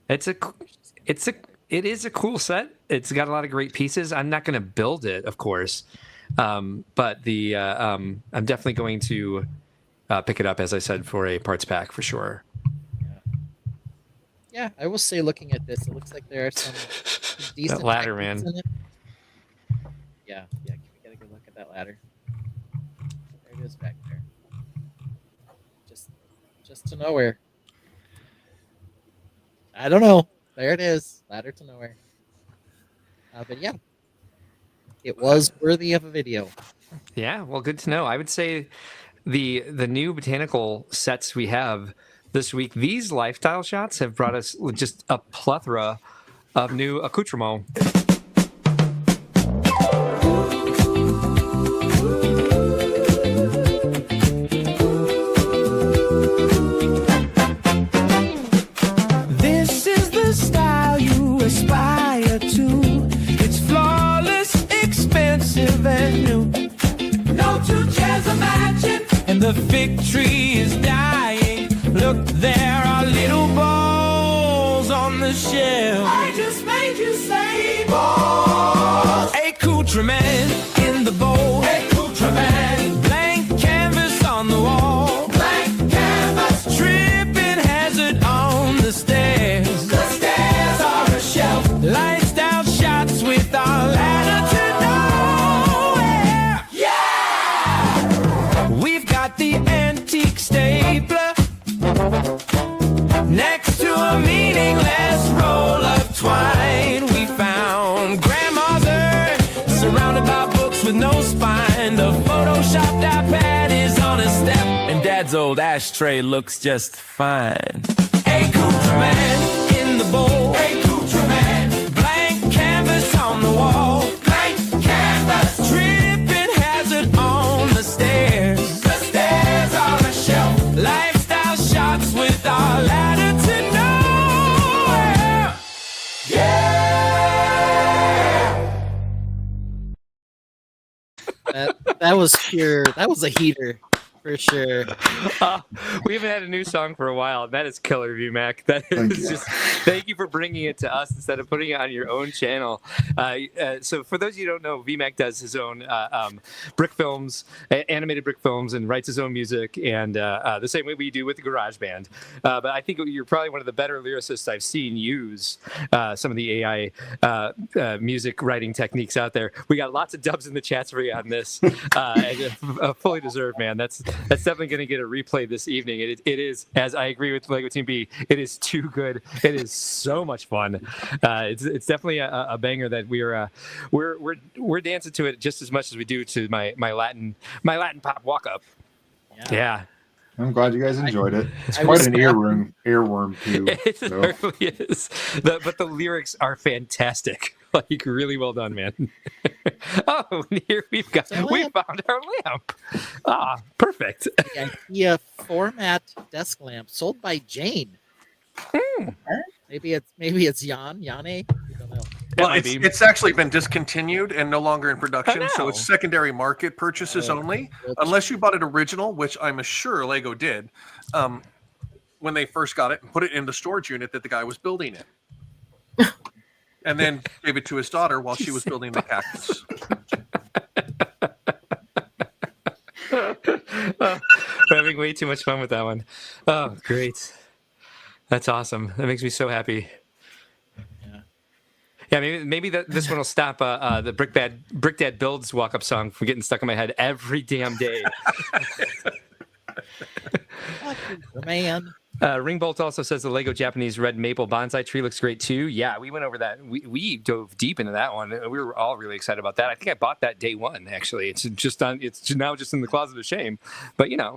[SPEAKER 2] it is a cool set. It's got a lot of great pieces. I'm not gonna build it, of course, but I'm definitely going to pick it up, as I said, for a parts pack for sure.
[SPEAKER 3] Yeah, I will say, looking at this, it looks like there are some decent
[SPEAKER 2] that ladder, man.
[SPEAKER 3] in it. Yeah, we got a good look at that ladder. There it is back there. Just to nowhere. I don't know. There it is, ladder to nowhere. But yeah, it was worthy of a video.
[SPEAKER 2] Yeah, well, good to know. I would say the new botanical sets we have this week, these lifestyle shots have brought us just a plethora of new accoutrements.
[SPEAKER 1] This is the style you aspire to. It's flawless, expensive, and new. No two chairs are matching, and the fig tree is dying. Look, there are little balls on the shelf. I just made you say balls. Accoutrement in the bowl. Accoutrement. Blank canvas on the wall. Blank canvas. Tripping hazard on the stairs. The stairs are a shelf. Lifestyle shots with our ladder to nowhere. Yeah! We've got the antique stapler next to a meaningless roll of twine. We found Grandma's urn, surrounded by books with no spine. The photoshopped iPad is on a step, and Dad's old ashtray looks just fine. Accoutrement in the bowl. Accoutrement. Blank canvas on the wall. Blank canvas. Tripping hazard on the stairs. The stairs are a shelf. Lifestyle shots with our ladder to nowhere. Yeah.
[SPEAKER 3] That was pure. That was a heater for sure.
[SPEAKER 2] We haven't had a new song for a while. That is killer, VMAC. That is just thank you for bringing it to us instead of putting it on your own channel. So for those of you who don't know, VMAC does his own brick films, animated brick films, and writes his own music, and the same way we do with the GarageBand. But I think you're probably one of the better lyricists I've seen use some of the AI music writing techniques out there. We got lots of dubs in the chats for you on this. And, fully deserved, man. That's definitely going to get a replay this evening. It is, as I agree with Lego Team B, it is too good. It is so much fun. It's definitely a banger that we're dancing to it just as much as we do to my Latin pop walk up. Yeah.
[SPEAKER 6] I'm glad you guys enjoyed it. It's quite an earworm too.
[SPEAKER 2] It certainly is. But the lyrics are fantastic. Like, really well done, man. Oh, and here we found our lamp. Ah, perfect.
[SPEAKER 3] The IKEA format desk lamp sold by Jane. Maybe it's Yane. I don't know.
[SPEAKER 7] Well,
[SPEAKER 2] might be.
[SPEAKER 7] it's actually been discontinued and no longer in production, so
[SPEAKER 2] know.
[SPEAKER 7] it's secondary market purchases only, unless you bought it original, which I'm sure Lego did, when they first got it and put it in the storage unit that the guy was building in, and then gave it to his daughter while she was building the cactus.
[SPEAKER 2] We're having way too much fun with that one. Oh, great. That's awesome. That makes me so happy. Yeah, maybe this one will stop the Brick Dad Builds walk-up song from getting stuck in my head every damn day.
[SPEAKER 3] Man.
[SPEAKER 2] Ringbolt also says the Lego Japanese red maple bonsai tree looks great too. Yeah, we went over that. We dove deep into that one. We were all really excited about that. I think I bought that day one. Actually, it's now just in the closet of shame. But
[SPEAKER 3] Yeah.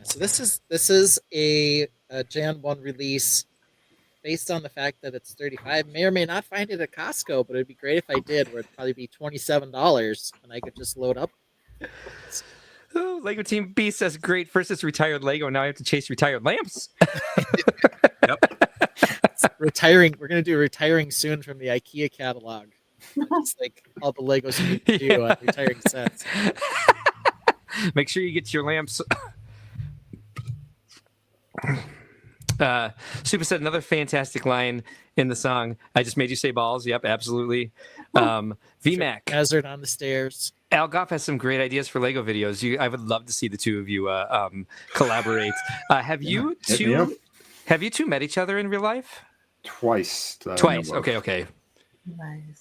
[SPEAKER 3] So this is a Jan 1 release. Based on the fact that it's $35, may or may not find it at Costco, but it'd be great if I did, where it'd probably be $27 and I could just load up.
[SPEAKER 2] Oh, Lego Team B says, great. First it's retired Lego, now I have to chase retired lamps.
[SPEAKER 3] Retiring. We're going to do retiring soon from the IKEA catalog. It's like all the Legos you need to do on retiring sets.
[SPEAKER 2] Make sure you get your lamps. Super said another fantastic line in the song. I just made you say balls. Yep, absolutely. VMAC.
[SPEAKER 3] Hazard on the stairs.
[SPEAKER 2] Al Goff has some great ideas for Lego videos. I would love to see the two of you collaborate. Have you two met each other in real life?
[SPEAKER 6] Twice.
[SPEAKER 2] Twice. Okay.
[SPEAKER 4] Nice.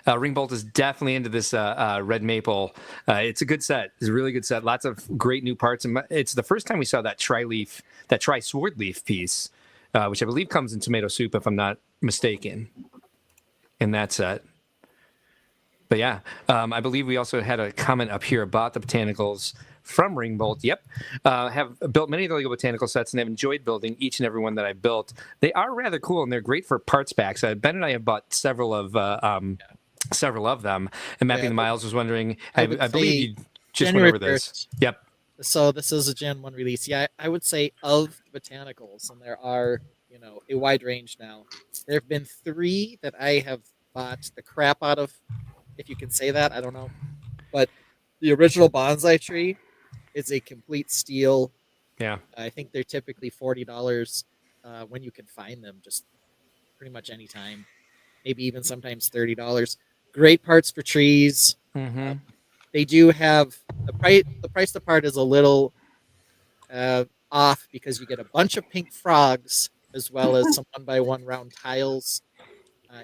[SPEAKER 2] Ringbolt is definitely into this red maple. It's a good set. It's a really good set. Lots of great new parts. And it's the first time we saw that tri sword leaf piece, which I believe comes in tomato soup, if I'm not mistaken, in that set. But yeah, I believe we also had a comment up here about the botanicals from Ringbolt. Yep. Have built many of the Lego botanical sets and have enjoyed building each and every one that I built. They are rather cool and they're great for parts packs. Ben and I have bought several of them. And Mapping the Miles was wondering, I believe you just
[SPEAKER 3] January
[SPEAKER 2] went over this.
[SPEAKER 3] 1st.
[SPEAKER 2] Yep.
[SPEAKER 3] So this is a Gen 1 release. Yeah, I would say of botanicals, and there are, a wide range now. There have been 3 that I have bought the crap out of, if you can say that, I don't know. But the original bonsai tree is a complete steal.
[SPEAKER 2] Yeah.
[SPEAKER 3] I think they're typically $40 when you can find them, just pretty much any time. Maybe even sometimes $30. Great parts for trees.
[SPEAKER 2] Mm-hmm.
[SPEAKER 3] They do have the price the part is a little off because you get a bunch of pink frogs as well as some 1x1 round tiles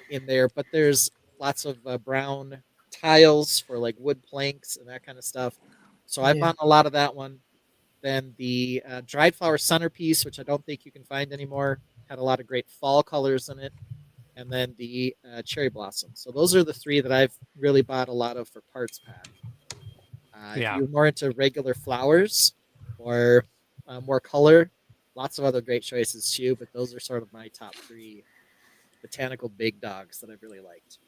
[SPEAKER 3] in there. But there's lots of brown tiles for like wood planks and that kind of stuff. So I bought a lot of that one. Then the dried flower centerpiece, which I don't think you can find anymore, had a lot of great fall colors in it. And then the cherry blossom. So those are the 3 that I've really bought a lot of for parts pack. If you're more into regular flowers or more color, lots of other great choices too. But those are sort of my top 3 botanical big dogs that I've really liked.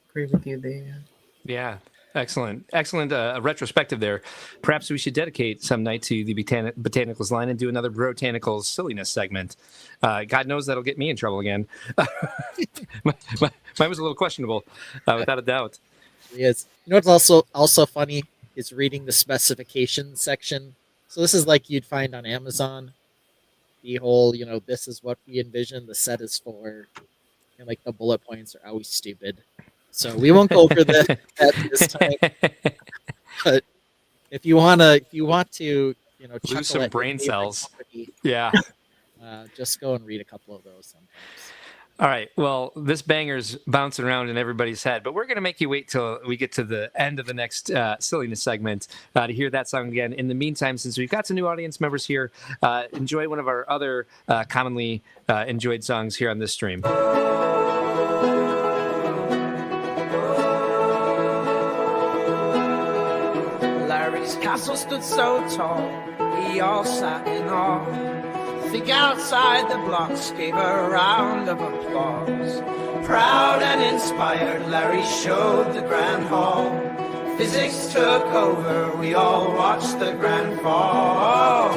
[SPEAKER 4] Agree with you there.
[SPEAKER 2] Yeah. Excellent retrospective there. Perhaps we should dedicate some night to the botanicals line and do another botanicals silliness segment. God knows that'll get me in trouble again. Mine was a little questionable, without a doubt.
[SPEAKER 3] Yes. You know what's also funny is reading the specifications section. So this is like you'd find on Amazon. The whole, this is what we envision the set is for, and like the bullet points are always stupid. So we won't go over that this time. But if you want to,
[SPEAKER 2] lose some brain cells.
[SPEAKER 3] Company,
[SPEAKER 2] yeah.
[SPEAKER 3] Just go and read a couple of those sometimes.
[SPEAKER 2] All right. Well, this banger's bouncing around in everybody's head, but we're going to make you wait till we get to the end of the next silliness segment to hear that song again. In the meantime, since we've got some new audience members here, enjoy one of our other commonly enjoyed songs here on this stream.
[SPEAKER 13] Larry's castle stood so tall, we all sat in awe. Think outside the blocks gave a round of applause. Proud and inspired, Larry showed the grand hall. Physics took over, we all watched the grand fall.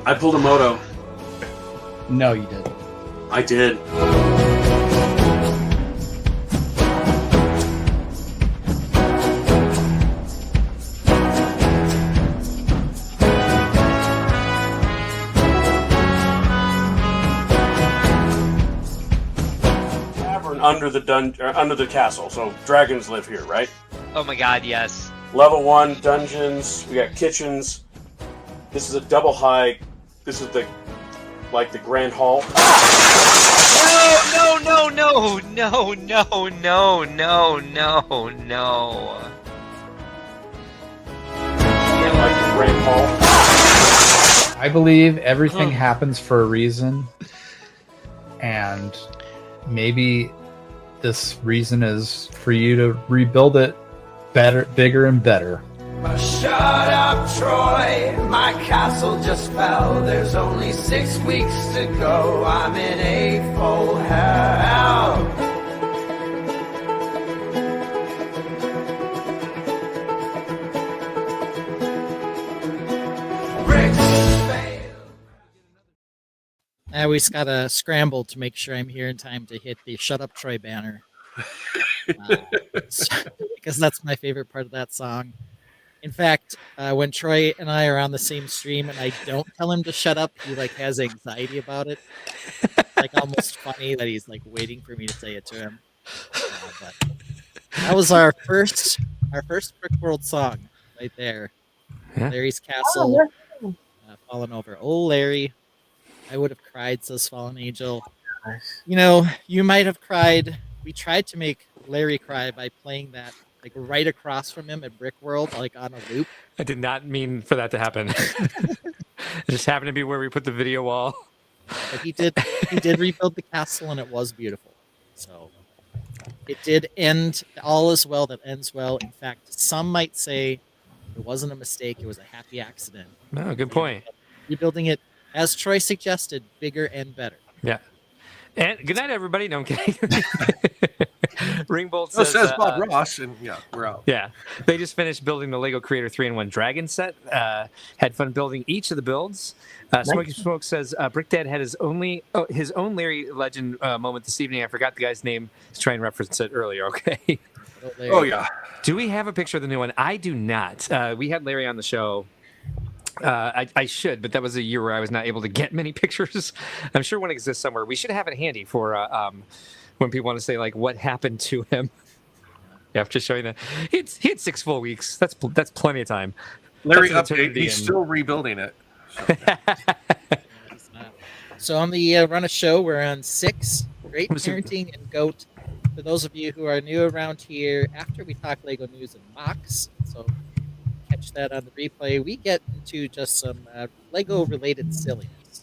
[SPEAKER 14] I pulled a moto.
[SPEAKER 15] No, you didn't.
[SPEAKER 14] I did. Tavern under the under the castle. So dragons live here, right?
[SPEAKER 9] Oh my god, yes.
[SPEAKER 14] Level 1 dungeons. We got kitchens. This is a double high. This is the grand hall.
[SPEAKER 9] No, no, no, no, no, no, no, no, no.
[SPEAKER 14] Like the grand hall.
[SPEAKER 15] I believe everything happens for a reason, and maybe this reason is for you to rebuild it better, bigger and better.
[SPEAKER 13] Shut up, Troy. My castle just fell. There's only 6 weeks to go. I'm in a full hell.
[SPEAKER 3] We just gotta scramble to make sure I'm here in time to hit the "Shut Up, Troy" banner, because that's my favorite part of that song. In fact, when Troy and I are on the same stream and I don't tell him to shut up, he like has anxiety about it. It's like almost funny that he's like waiting for me to say it to him. But that was our first Brickworld song right there.
[SPEAKER 2] Yeah.
[SPEAKER 3] Larry's castle fallen over. Oh, Larry, I would have cried, says Fallen Angel. You know, you might have cried. We tried to make Larry cry by playing that like right across from him at Brickworld, like on a loop.
[SPEAKER 2] I did not mean for that to happen. It just happened to be where we put the video wall.
[SPEAKER 3] But he did rebuild the castle, and it was beautiful. So it did end. All is well that ends well. In fact, some might say it wasn't a mistake. It was a happy accident.
[SPEAKER 2] No, good point.
[SPEAKER 3] Rebuilding it, as Troy suggested, bigger and better.
[SPEAKER 2] Yeah. And good night, everybody. No, I'm kidding. Ringbolt
[SPEAKER 7] says Bob Ross, and yeah, we're out.
[SPEAKER 2] Yeah, they just finished building the Lego Creator 3-in-1 Dragon set. Had fun building each of the builds. Smoky Smoke says Brick Dad had his own Larry Legend moment this evening. I forgot the guy's name. Let's try and reference it earlier. Okay.
[SPEAKER 7] Oh yeah.
[SPEAKER 2] Do we have a picture of the new one? I do not. We had Larry on the show. I should, but that was a year where I was not able to get many pictures. I'm sure one exists somewhere. We should have it handy for when people want to say like what happened to him after showing that he had 6 full weeks. That's plenty of time.
[SPEAKER 7] Larry update. He's still rebuilding it.
[SPEAKER 3] So on the run of show, we're on 6. Great Parenting and Goat. For those of you who are new around here, after we talk Lego news and MOCs, so catch that on the replay, we get into just some Lego-related silliness.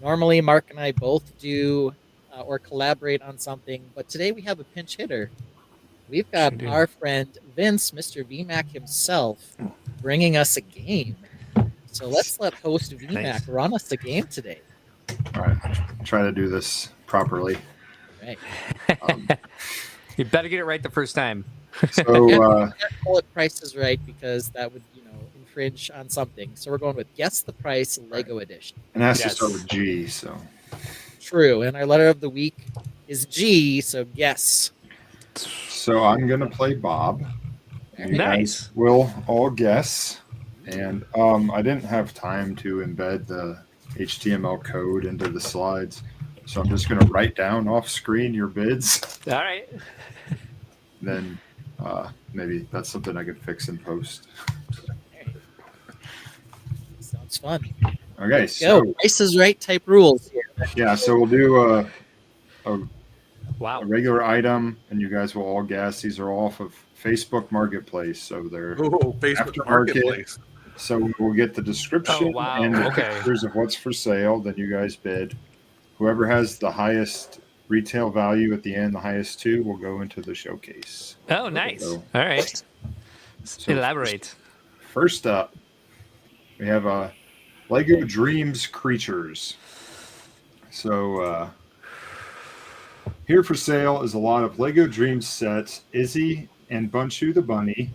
[SPEAKER 3] Normally, Mark and I both do or collaborate on something, but today we have a pinch hitter. We've got our friend Vince, Mr. VMAC himself, bringing us a game. So let's let host VMAC run us a game today.
[SPEAKER 6] All right, try to do this properly.
[SPEAKER 3] Right.
[SPEAKER 2] You better get it right the first time.
[SPEAKER 6] So
[SPEAKER 3] pull it prices right, because that would infringe on something. So we're going with Guess the Price Lego Edition.
[SPEAKER 6] And it has to start with G, so.
[SPEAKER 3] True, and our letter of the week is G, so guess.
[SPEAKER 6] So I'm going to play Bob. You
[SPEAKER 2] Nice.
[SPEAKER 6] guys will all guess. And I didn't have time to embed the HTML code into the slides, so I'm just going to write down off screen your bids.
[SPEAKER 2] All right.
[SPEAKER 6] Then maybe that's something I could fix in post.
[SPEAKER 3] Sounds fun.
[SPEAKER 6] Okay,
[SPEAKER 3] so Price is Right type rules here.
[SPEAKER 6] Yeah, so we'll do a regular item, and you guys will all guess. These are off of Facebook Marketplace, so they're
[SPEAKER 7] Facebook Marketplace.
[SPEAKER 6] So we'll get the description and the pictures of what's for sale. Then you guys bid. Whoever has the highest retail value at the end, the highest 2, will go into the showcase.
[SPEAKER 2] Oh, nice.
[SPEAKER 6] So,
[SPEAKER 2] all right.
[SPEAKER 6] So
[SPEAKER 2] elaborate.
[SPEAKER 6] First up, we have Lego Dreams Creatures. So here for sale is a lot of Lego Dreams sets: Izzy and Bunchu the Bunny,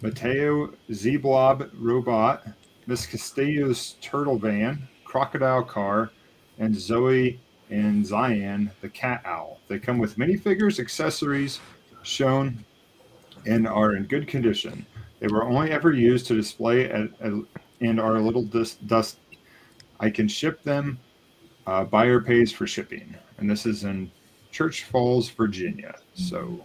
[SPEAKER 6] Mateo Z-Blob Robot, Miss Castillo's Turtle Van, crocodile car, and Zoe and Zion, the cat owl. They come with minifigures, accessories shown, and are in good condition. They were only ever used to display and are a little dust. I can ship them. Buyer pays for shipping. And this is in Church Falls, Virginia. So,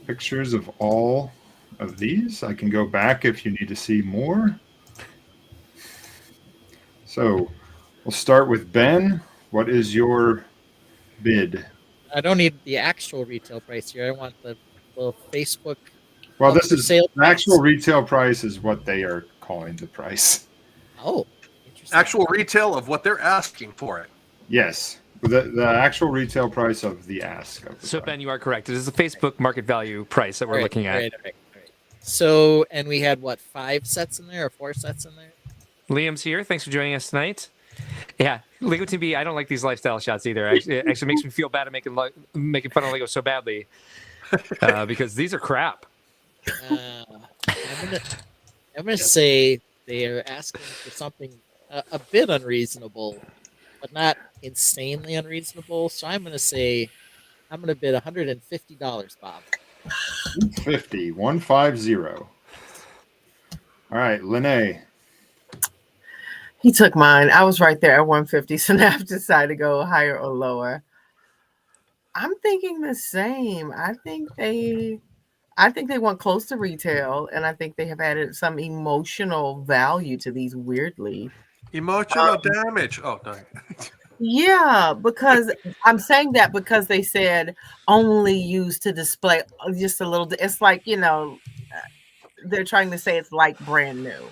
[SPEAKER 6] pictures of all of these. I can go back if you need to see more. So, we'll start with Ben. What is your bid?
[SPEAKER 3] I don't need the actual retail price here. I want the little Facebook.
[SPEAKER 6] Well, this is
[SPEAKER 3] sale
[SPEAKER 6] the actual retail price is what they are calling the price.
[SPEAKER 3] Oh,
[SPEAKER 7] Actual retail of what they're asking for it.
[SPEAKER 6] Yes, the actual retail price of the ask. Of the
[SPEAKER 2] So Ben, you are correct. It is the Facebook market value price that we're looking at.
[SPEAKER 3] Right. So, and we had what, 5 sets in there or 4 sets in there?
[SPEAKER 2] Liam's here. Thanks for joining us tonight. Yeah, Lego Team B. I don't like these lifestyle shots either. It actually makes me feel bad at making fun of Lego so badly because these are crap.
[SPEAKER 3] I'm gonna say they are asking for something a bit unreasonable, but not insanely unreasonable. So I'm gonna bid $150, Bob.
[SPEAKER 6] 150. All right, Lenee.
[SPEAKER 4] He took mine. I was right there at 150, so now I've decided to go higher or lower. I'm thinking the same. I think they want close to retail, and I think they have added some emotional value to these weirdly.
[SPEAKER 7] Emotional damage. Oh, no.
[SPEAKER 4] Yeah, because I'm saying that because they said only used to display just a little. It's like, they're trying to say it's like brand new.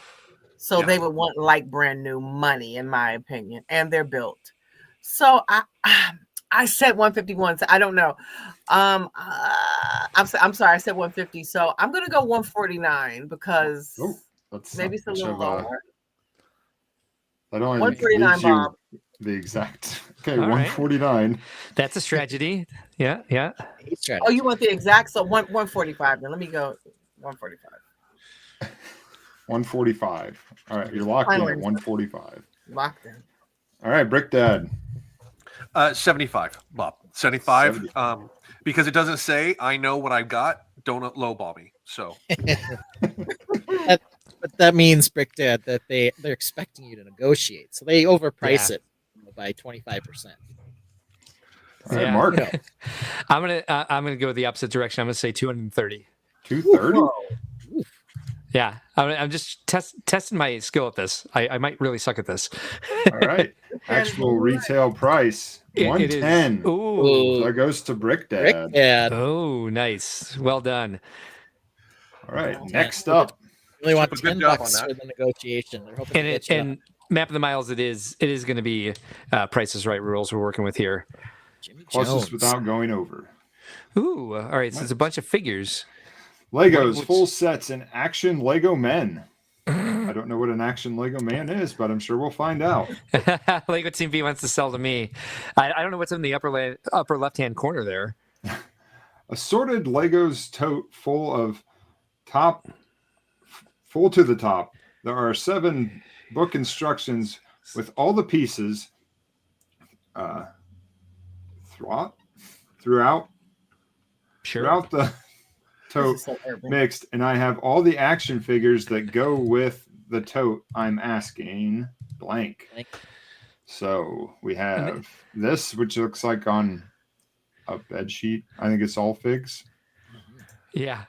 [SPEAKER 4] So they would want like brand new money, in my opinion, and they're built. So I said 151. So I don't know. I'm sorry, I said 150. So I'm gonna go 149 because maybe it's a little lower.
[SPEAKER 6] That only
[SPEAKER 4] 149,
[SPEAKER 6] gives you
[SPEAKER 4] Bob.
[SPEAKER 6] the exact. Okay,
[SPEAKER 2] All right.
[SPEAKER 6] 149.
[SPEAKER 2] That's a strategy. Yeah.
[SPEAKER 4] Oh, you want the exact? So 145. Then let me go 145.
[SPEAKER 6] 145. All right, you're locked in
[SPEAKER 4] Finally.
[SPEAKER 6] at 145.
[SPEAKER 4] Locked in.
[SPEAKER 6] All right, Brick Dad.
[SPEAKER 7] 75, Bob. 75. Because it doesn't say I know what I've got. Don't lowball me. So
[SPEAKER 3] But that means, Brick Dad, that they're expecting you to negotiate, so they overprice it by 25%.
[SPEAKER 6] Right, Mark.
[SPEAKER 2] I'm gonna go the opposite direction. I'm gonna say 230.
[SPEAKER 6] 230.
[SPEAKER 2] Yeah, I'm just testing my skill at this. I might really suck at this.
[SPEAKER 6] All right. Actual retail price
[SPEAKER 2] It is.
[SPEAKER 6] 110.
[SPEAKER 2] Ooh.
[SPEAKER 6] So that goes to Brick Dad.
[SPEAKER 2] Oh, nice. Well done.
[SPEAKER 6] All right. Next up.
[SPEAKER 3] Really want
[SPEAKER 7] Good
[SPEAKER 3] $10
[SPEAKER 7] job on that.
[SPEAKER 3] for the negotiation. They're hoping to get you
[SPEAKER 2] And Map of the Miles, it is going to be Price is Right rules we're working with here.
[SPEAKER 3] Jimmy
[SPEAKER 6] Plus
[SPEAKER 3] Jones.
[SPEAKER 6] this without going over.
[SPEAKER 2] Ooh, all right. So it's a bunch of figures.
[SPEAKER 6] Legos, full sets, and action Lego men. I don't know what an action Lego man is, but I'm sure we'll find out.
[SPEAKER 2] Lego Team B wants to sell to me. I don't know what's in the upper left-hand corner there.
[SPEAKER 6] Assorted Legos tote full to the top. There are 7 book instructions with all the pieces throughout the tote mixed, and I have all the action figures that go with the tote. I'm asking blank. So we have this, which looks like on a bed sheet. I think it's all figs.
[SPEAKER 2] Yeah.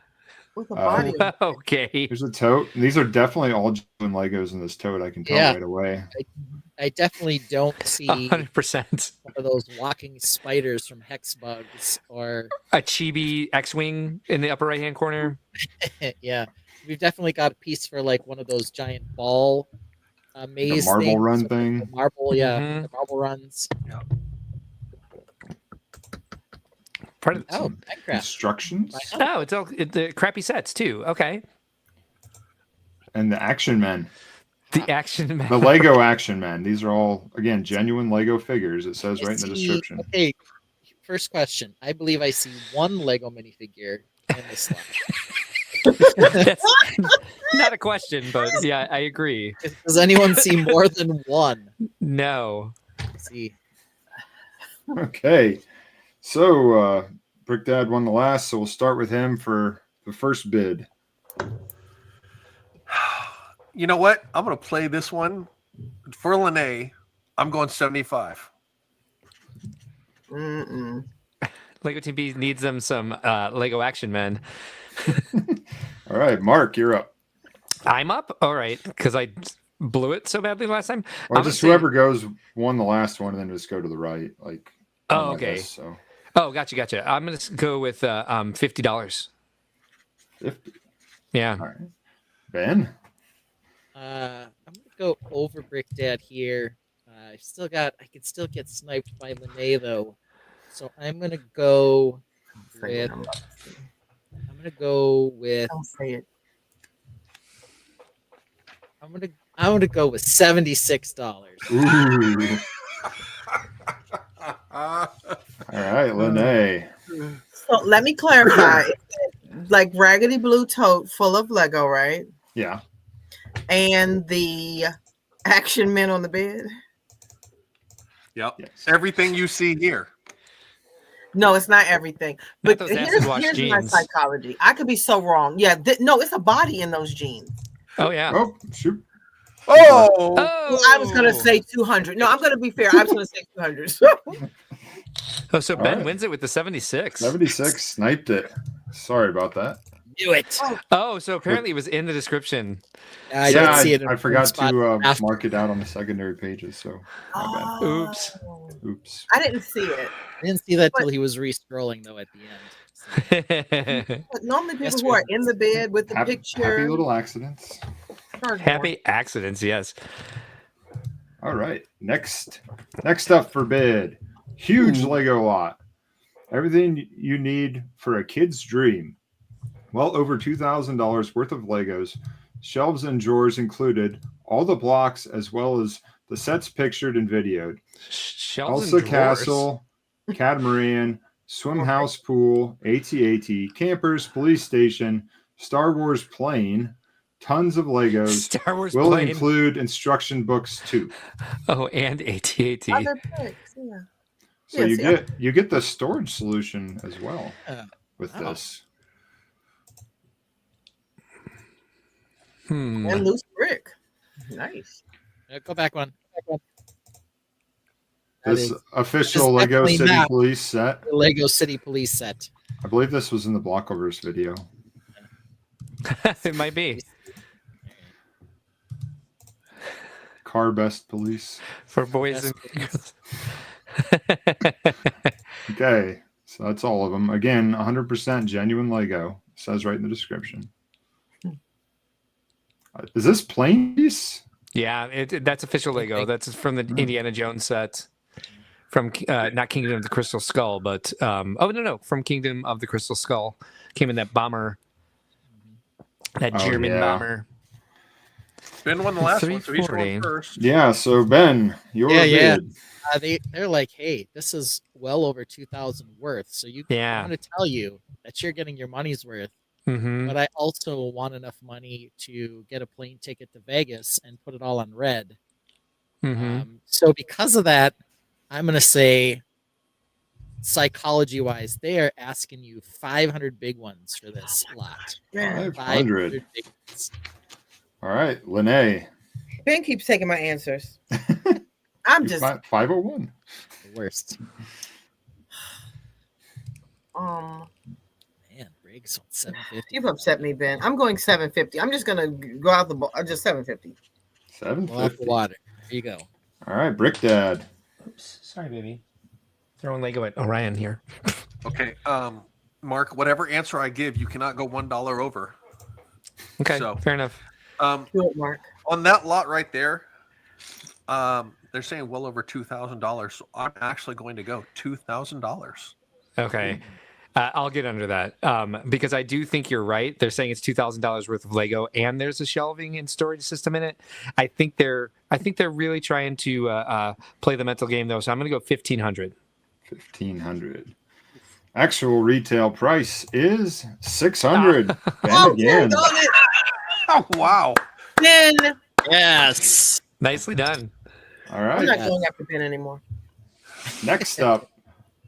[SPEAKER 4] With a body.
[SPEAKER 2] Okay.
[SPEAKER 6] There's a tote. And these are definitely all genuine Legos in this tote. I can tell right away.
[SPEAKER 3] I definitely don't see
[SPEAKER 2] 100%.
[SPEAKER 3] one of those walking spiders from Hex Bugs or
[SPEAKER 2] A Chibi X-Wing in the upper right-hand corner.
[SPEAKER 3] yeah. We've definitely got a piece for like one of those giant ball maze
[SPEAKER 6] The marble
[SPEAKER 3] things.
[SPEAKER 6] run thing.
[SPEAKER 3] The marble, yeah.
[SPEAKER 2] Mhm.
[SPEAKER 3] The marble runs.
[SPEAKER 2] Part of
[SPEAKER 3] Oh, Minecraft.
[SPEAKER 6] Instructions
[SPEAKER 2] Oh, it's all the crappy sets too. Okay.
[SPEAKER 6] and the action men.
[SPEAKER 2] The action man.
[SPEAKER 6] The Lego action men. These are all, again, genuine Lego figures. It says right in the description.
[SPEAKER 3] Okay, first question. I believe I see one Lego minifigure in this slide.
[SPEAKER 2] That's not a question, but yeah, I agree.
[SPEAKER 3] Does anyone see more than one?
[SPEAKER 2] No.
[SPEAKER 3] Let's see.
[SPEAKER 6] Okay. So Brick Dad won the last, so we'll start with him for the first bid.
[SPEAKER 7] You know what? I'm going to play this one for Lenee. I'm going 75.
[SPEAKER 4] Mm-mm.
[SPEAKER 2] Lego Team B needs them some Lego Action Men.
[SPEAKER 6] All right, Mark, you're up.
[SPEAKER 2] I'm up? All right, because I blew it so badly last time.
[SPEAKER 6] Or
[SPEAKER 2] I'm
[SPEAKER 6] just
[SPEAKER 2] gonna say-
[SPEAKER 6] whoever goes won the last one, and then just go to the right. Like.
[SPEAKER 2] Oh,
[SPEAKER 6] on my
[SPEAKER 2] okay.
[SPEAKER 6] list, so
[SPEAKER 2] Oh, gotcha. I'm going to go with $50.
[SPEAKER 6] 50.
[SPEAKER 2] Yeah.
[SPEAKER 6] All right. Ben?
[SPEAKER 3] I'm gonna go over Brick Dad here. I can still get sniped by Lenee though, so I'm gonna go with. I'm gonna go with.
[SPEAKER 4] Don't say it.
[SPEAKER 3] I'm gonna go with $76.
[SPEAKER 6] Ooh. All right, Lenee.
[SPEAKER 4] So let me clarify. Like raggedy blue tote full of Lego, right?
[SPEAKER 6] Yeah.
[SPEAKER 4] And the action men on the bed.
[SPEAKER 7] Yep.
[SPEAKER 6] Yes.
[SPEAKER 7] Everything you see here.
[SPEAKER 4] No, it's not everything.
[SPEAKER 2] Not
[SPEAKER 4] But
[SPEAKER 2] those acid wash
[SPEAKER 4] here's my
[SPEAKER 2] jeans.
[SPEAKER 4] psychology. I could be so wrong. Yeah, no, it's a body in those jeans.
[SPEAKER 2] Oh, yeah.
[SPEAKER 6] Oh, shoot.
[SPEAKER 7] Oh.
[SPEAKER 4] Well, I was gonna say 200. No, I'm gonna be fair. I was gonna say 200. So.
[SPEAKER 2] So
[SPEAKER 6] All
[SPEAKER 2] Ben
[SPEAKER 6] right.
[SPEAKER 2] wins it with the 76.
[SPEAKER 6] 76 sniped it. Sorry about that.
[SPEAKER 3] Do it.
[SPEAKER 2] Oh, so apparently it was in the description.
[SPEAKER 3] I didn't see it.
[SPEAKER 6] I forgot to mark it out on the secondary pages, so my bad.
[SPEAKER 2] Oops.
[SPEAKER 6] Oops.
[SPEAKER 4] I didn't see it.
[SPEAKER 3] I didn't see that till he was re-scrolling though at the end.
[SPEAKER 4] But normally people who are in the bed with the
[SPEAKER 6] Happy
[SPEAKER 4] picture.
[SPEAKER 6] little accidents.
[SPEAKER 2] Happy accidents, yes.
[SPEAKER 6] All right. Next up for bid. Huge Lego lot. Everything you need for a kid's dream. Well over $2,000 worth of Legos, shelves and drawers included, all the blocks as well as the sets pictured and videoed.
[SPEAKER 2] Shelves
[SPEAKER 6] Elsa
[SPEAKER 2] and drawers.
[SPEAKER 6] Castle, Catamaran, Swim House Pool, AT-AT, Campers, Police Station, Star Wars Plane, tons of Legos.
[SPEAKER 2] Star Wars
[SPEAKER 6] will
[SPEAKER 2] Plane.
[SPEAKER 6] include instruction books too.
[SPEAKER 2] Oh, and AT-AT.
[SPEAKER 4] Other pics, yeah.
[SPEAKER 6] So
[SPEAKER 4] Yes,
[SPEAKER 6] you get the storage solution as well with
[SPEAKER 3] wow.
[SPEAKER 6] this.
[SPEAKER 4] And loose brick. Nice.
[SPEAKER 3] Go back one.
[SPEAKER 6] This official Lego
[SPEAKER 3] definitely
[SPEAKER 6] City
[SPEAKER 3] not
[SPEAKER 6] Police set.
[SPEAKER 3] The Lego City Police set.
[SPEAKER 6] I believe this was in the Blockoverse video.
[SPEAKER 2] It might be.
[SPEAKER 6] Car Best Police.
[SPEAKER 2] For boys and girls.
[SPEAKER 6] Okay, so that's all of them. Again, 100% genuine Lego. It says right in the description. Is this plain piece?
[SPEAKER 2] Yeah, that's official Lego. That's from the Indiana Jones set. From not Kingdom of the Crystal Skull, but from Kingdom of the Crystal Skull. Came in that bomber, that German bomber.
[SPEAKER 7] Ben won the last one, so he's
[SPEAKER 2] 340.
[SPEAKER 7] going first.
[SPEAKER 6] Yeah, so Ben, your bid.
[SPEAKER 3] They're like, hey, this is well over 2,000 worth. So I'm going to tell you that you're getting your money's worth.
[SPEAKER 2] Mm-hmm.
[SPEAKER 3] But I also want enough money to get a plane ticket to Vegas and put it all on red.
[SPEAKER 2] Mm-hmm.
[SPEAKER 3] So because of that, I'm going to say, psychology-wise, they are asking you 500 big ones for this lot.
[SPEAKER 6] 500.
[SPEAKER 3] big ones.
[SPEAKER 6] All right, Lenee.
[SPEAKER 4] Ben keeps taking my answers. I'm just
[SPEAKER 6] 501.
[SPEAKER 3] The worst.
[SPEAKER 4] Man,
[SPEAKER 3] Briggs on 750.
[SPEAKER 4] You've upset me, Ben. I'm going 750. I'm just gonna go out the ball. Just 750.
[SPEAKER 6] 750.
[SPEAKER 3] Water. There you go.
[SPEAKER 6] All right, Brick Dad.
[SPEAKER 2] Oops, sorry, baby. Throwing Lego at Orion here.
[SPEAKER 7] Okay, Mark, whatever answer I give, you cannot go $1 over.
[SPEAKER 2] Okay,
[SPEAKER 7] So,
[SPEAKER 2] fair enough.
[SPEAKER 4] Do it, Mark.
[SPEAKER 7] On that lot right there, they're saying well over $2,000. So I'm actually going to go $2,000.
[SPEAKER 2] Okay. I'll get under that because I do think you're right. They're saying it's $2,000 worth of Lego and there's a shelving and storage system in it. I think they're really trying to play the mental game though. So I'm going to go 1,500.
[SPEAKER 6] 1,500. Actual retail price is $600. Ben again.
[SPEAKER 7] Oh, wow.
[SPEAKER 4] Ben.
[SPEAKER 12] Yes.
[SPEAKER 2] Nicely done.
[SPEAKER 6] All
[SPEAKER 4] I'm
[SPEAKER 6] right.
[SPEAKER 4] not going after Ben anymore.
[SPEAKER 6] Next up,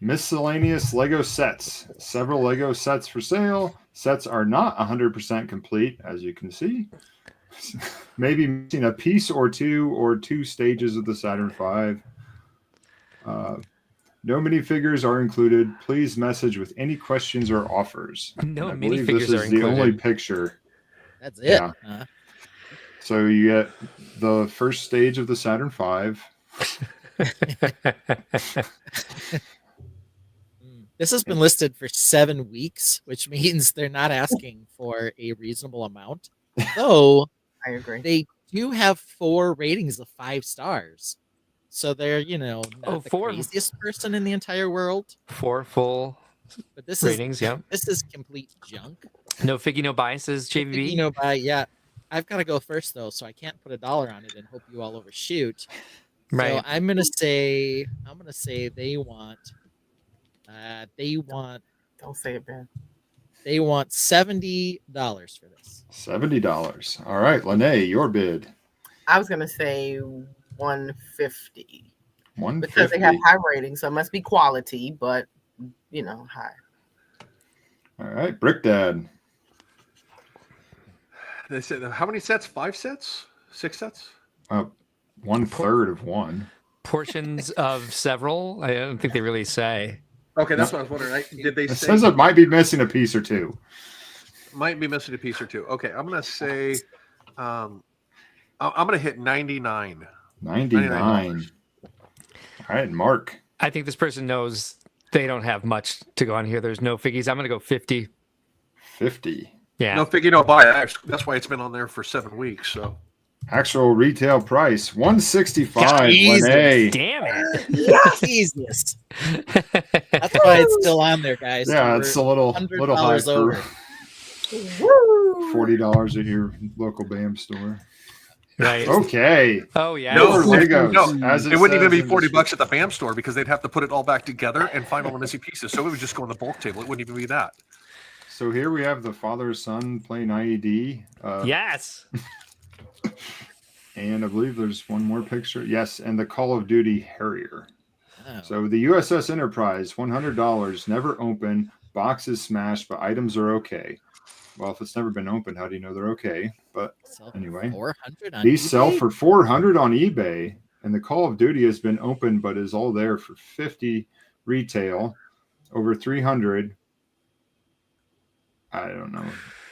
[SPEAKER 6] miscellaneous Lego sets. Several Lego sets for sale. Sets are not 100% complete, as you can see. Maybe missing a piece or two stages of the Saturn V. No minifigures are included. Please message with any questions or offers.
[SPEAKER 2] No
[SPEAKER 6] I believe
[SPEAKER 2] minifigures
[SPEAKER 6] this is
[SPEAKER 2] are
[SPEAKER 6] the only
[SPEAKER 2] included.
[SPEAKER 6] picture.
[SPEAKER 12] That's it.
[SPEAKER 6] Yeah. So you get the first stage of the Saturn V.
[SPEAKER 12] This has been listed for 7 weeks, which means they're not asking for a reasonable amount. Though
[SPEAKER 4] I agree.
[SPEAKER 12] they do have 4 ratings of 5 stars. So they're, not the craziest person in the entire world.
[SPEAKER 2] 4 full
[SPEAKER 12] But this
[SPEAKER 2] ratings, yeah.
[SPEAKER 12] This is complete junk.
[SPEAKER 2] No figgy, no biases, JVB.
[SPEAKER 12] Yeah. I've got to go first though, so I can't put $1 on it and hope you all overshoot.
[SPEAKER 2] Right.
[SPEAKER 12] So I'm gonna say they want.
[SPEAKER 4] Don't say it, Ben.
[SPEAKER 12] They want $70 for this.
[SPEAKER 6] $70. All right, Lenee, your bid.
[SPEAKER 4] I was gonna say 150.
[SPEAKER 6] 150.
[SPEAKER 4] Because they have high ratings, so it must be quality, but high.
[SPEAKER 6] All right, Brick Dad.
[SPEAKER 7] They said how many sets? 5 sets? 6 sets?
[SPEAKER 6] 1/3 of one.
[SPEAKER 2] Portions of several. I don't think they really say.
[SPEAKER 7] Okay, that's what I was wondering. Did they
[SPEAKER 6] It
[SPEAKER 7] say
[SPEAKER 6] says it might be missing a piece or two.
[SPEAKER 7] might be missing a piece or two? Okay, I'm gonna say, I'm gonna hit 99.
[SPEAKER 6] 99. All right, Mark.
[SPEAKER 2] I think this person knows they don't have much to go on here. There's no figgies. I'm going to go 50.
[SPEAKER 6] 50.
[SPEAKER 2] Yeah.
[SPEAKER 7] No figure, no buy. That's why it's been on there for 7 weeks. So
[SPEAKER 6] Actual retail price $165.
[SPEAKER 12] Jesus.
[SPEAKER 6] Lenee.
[SPEAKER 2] Damn it.
[SPEAKER 12] Jesus. That's why it's still on there, guys.
[SPEAKER 6] Yeah,
[SPEAKER 12] We're
[SPEAKER 6] it's a little high
[SPEAKER 12] $100
[SPEAKER 6] for
[SPEAKER 12] over.
[SPEAKER 6] $40 at your local BAM store.
[SPEAKER 2] Right.
[SPEAKER 6] Okay.
[SPEAKER 2] Oh, yeah.
[SPEAKER 7] no,
[SPEAKER 6] Legos, as
[SPEAKER 7] it wouldn't even
[SPEAKER 6] says
[SPEAKER 7] be
[SPEAKER 6] in
[SPEAKER 7] $40 at the BAM store because they'd have to put it all back together and find all the missing pieces. So it would just go on the bulk table. It wouldn't even be that.
[SPEAKER 6] So here we have the father-son playing IED.
[SPEAKER 2] Yes.
[SPEAKER 6] And I believe there's one more picture. Yes, and the Call of Duty Harrier.
[SPEAKER 12] Oh.
[SPEAKER 6] So the USS Enterprise, $100, never open. Box is smashed, but items are okay. Well, if it's never been opened, how do you know they're okay? But anyway,
[SPEAKER 12] 400 on
[SPEAKER 6] these sell
[SPEAKER 12] eBay?
[SPEAKER 6] for $400 on eBay, and the Call of Duty has been opened, but is all there for $50 retail, over 300. I don't know.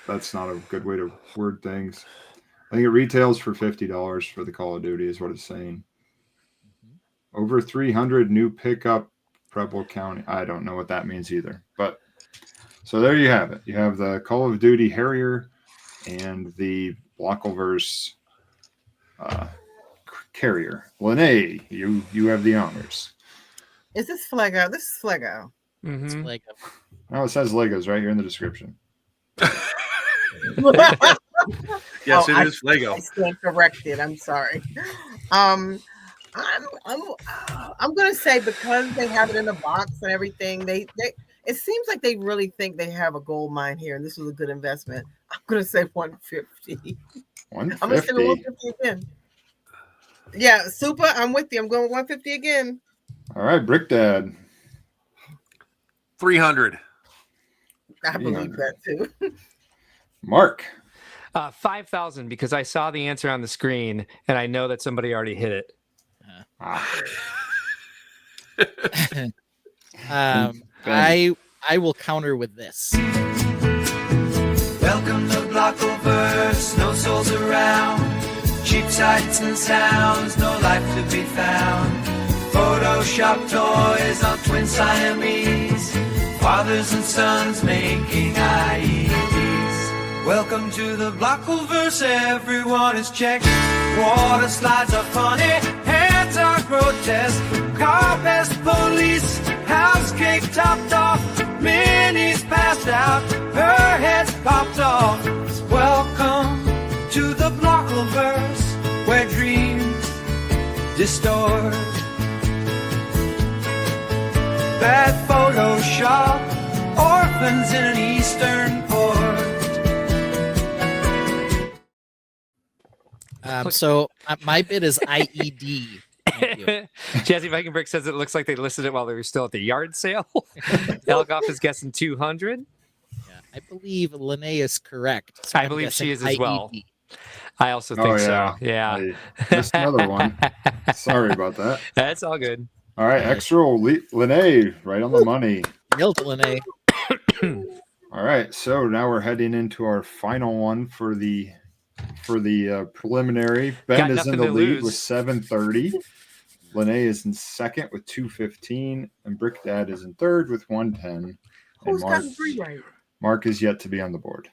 [SPEAKER 6] That's not a good way to word things. I think it retails for $50 for the Call of Duty is what it's saying. Over 300 new pickup, Preble County. I don't know what that means either. But so there you have it. You have the Call of Duty Harrier and the Blockleverse Carrier. Lenee, you have the honors.
[SPEAKER 4] Is this Flego? This is Flego.
[SPEAKER 12] It's
[SPEAKER 2] Mhm.
[SPEAKER 12] like
[SPEAKER 6] Oh, it says Legos right here in the description.
[SPEAKER 7] Yes,
[SPEAKER 4] Oh,
[SPEAKER 7] it is Lego.
[SPEAKER 4] I stand corrected. I'm sorry. I'm gonna say because they have it in a box and everything, they it seems like they really think they have a gold mine here, and this was a good investment. I'm gonna say 150.
[SPEAKER 6] 150.
[SPEAKER 4] I'm gonna say 150 again. Yeah, super. I'm with you. I'm going 150 again.
[SPEAKER 6] All right, Brick Dad.
[SPEAKER 7] 300.
[SPEAKER 4] I believe that too.
[SPEAKER 6] Mark.
[SPEAKER 2] 5,000 because I saw the answer on the screen and I know that somebody already hit it.
[SPEAKER 12] I will counter with this.
[SPEAKER 1] Welcome to Blockleverse, no souls around. Cheap sights and sounds, no life to be found. Photoshop toys on twin Siamese. Fathers and sons making IEDs. Welcome to the Blockleverse, everyone is checked. Water slides are funny, hands are grotesque. Car pest police, house cake topped off. Minnie's passed out, her head's popped off. Welcome to the Blockleverse, where dreams distort. Bad Photoshop happens in an eastern port.
[SPEAKER 12] So my bid is IED. Thank you.
[SPEAKER 2] Jazzy Viking Brick says it looks like they listed it while they were still at the yard sale. Elgoff is guessing 200.
[SPEAKER 12] Yeah, I believe Lenee is correct. So
[SPEAKER 2] I
[SPEAKER 12] I'm
[SPEAKER 2] believe she is
[SPEAKER 12] guessing
[SPEAKER 2] as well.
[SPEAKER 12] IED.
[SPEAKER 2] I also think so. Yeah.
[SPEAKER 6] I missed another one. Sorry about that.
[SPEAKER 2] That's all good.
[SPEAKER 6] All right, extra Lenee, right on the money.
[SPEAKER 12] Nailed it, Lenee.
[SPEAKER 6] All right, so now we're heading into our final one for the preliminary. Ben
[SPEAKER 2] Got
[SPEAKER 6] is in
[SPEAKER 2] nothing
[SPEAKER 6] the
[SPEAKER 2] to
[SPEAKER 6] lead
[SPEAKER 2] lose.
[SPEAKER 6] with 730. Lenee is in second with 215, and Brick Dad is in third with 110.
[SPEAKER 4] Who's
[SPEAKER 6] And
[SPEAKER 4] gotten 3 right?
[SPEAKER 6] Mark is yet to be on the board.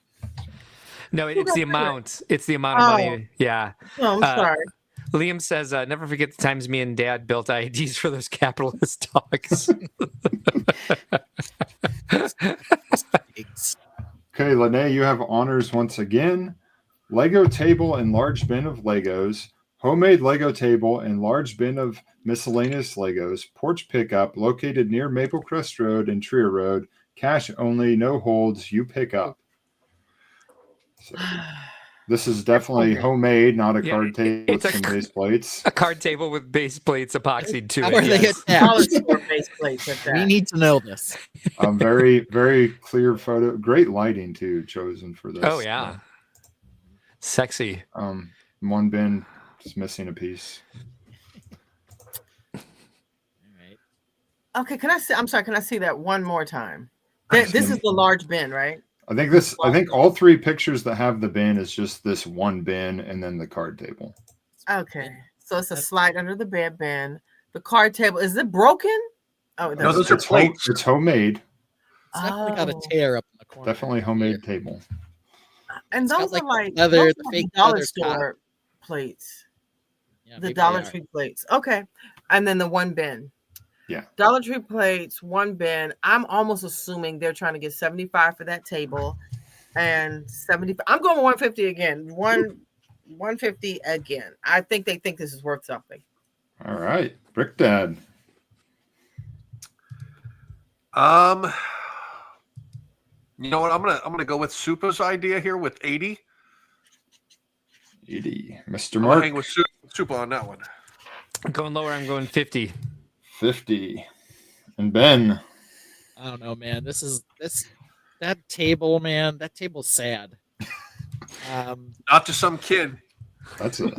[SPEAKER 2] No, it's the amount. It's the amount of money. Yeah.
[SPEAKER 4] Oh, I'm sorry.
[SPEAKER 2] Liam says, never forget the times me and Dad built IEDs for those capitalist dogs.
[SPEAKER 6] Okay, Lenee, you have honors once again. Lego table and large bin of Legos. Homemade Lego table and large bin of miscellaneous Legos. Porch pickup located near Maple Crest Road and Trier Road. Cash only, no holds. You pick up. So, this is definitely homemade, not a card table with some base plates.
[SPEAKER 2] A card table with base plates epoxied to
[SPEAKER 12] How
[SPEAKER 2] it.
[SPEAKER 12] are they
[SPEAKER 2] yes.
[SPEAKER 12] attached?
[SPEAKER 4] Base plates at that.
[SPEAKER 12] We need to know this.
[SPEAKER 6] Very, very clear photo. Great lighting too, chosen for this.
[SPEAKER 2] Oh yeah, sexy.
[SPEAKER 6] One bin is missing a piece.
[SPEAKER 4] Okay, can I see? I'm sorry. Can I see that one more time? This is the large bin, right?
[SPEAKER 6] I think all 3 pictures that have the bin is just this one bin and then the card table.
[SPEAKER 4] Okay, so it's a slide under the bed bin. The card table, is it broken? Oh,
[SPEAKER 7] No, those are plates.
[SPEAKER 6] It's homemade.
[SPEAKER 12] It's definitely got a tear up in the corner.
[SPEAKER 6] Definitely homemade table.
[SPEAKER 4] And
[SPEAKER 12] It's got,
[SPEAKER 4] those
[SPEAKER 12] like,
[SPEAKER 4] are like
[SPEAKER 12] leather,
[SPEAKER 4] those
[SPEAKER 12] the
[SPEAKER 4] are
[SPEAKER 12] fake
[SPEAKER 4] Dollar
[SPEAKER 12] leather
[SPEAKER 4] Store plates.
[SPEAKER 12] Yeah,
[SPEAKER 4] The
[SPEAKER 12] maybe
[SPEAKER 4] Dollar
[SPEAKER 12] they are.
[SPEAKER 4] Tree plates. Okay, and then the one bin.
[SPEAKER 6] Yeah.
[SPEAKER 4] Dollar Tree plates, one bin. I'm almost assuming they're trying to get 75 for that table, and 75. I'm going 150 again. 150 again. I think they think this is worth something.
[SPEAKER 6] All right, Brick Dad.
[SPEAKER 7] You know what? I'm gonna go with Supa's idea here with 80.
[SPEAKER 6] 80. Mr.
[SPEAKER 7] I'm
[SPEAKER 6] Mark.
[SPEAKER 7] gonna hang with Supa on that one.
[SPEAKER 2] I'm going lower. I'm going 50.
[SPEAKER 6] 50. And Ben.
[SPEAKER 12] I don't know, man. That table, man. That table's sad.
[SPEAKER 7] Not to some kid.
[SPEAKER 6] That's it.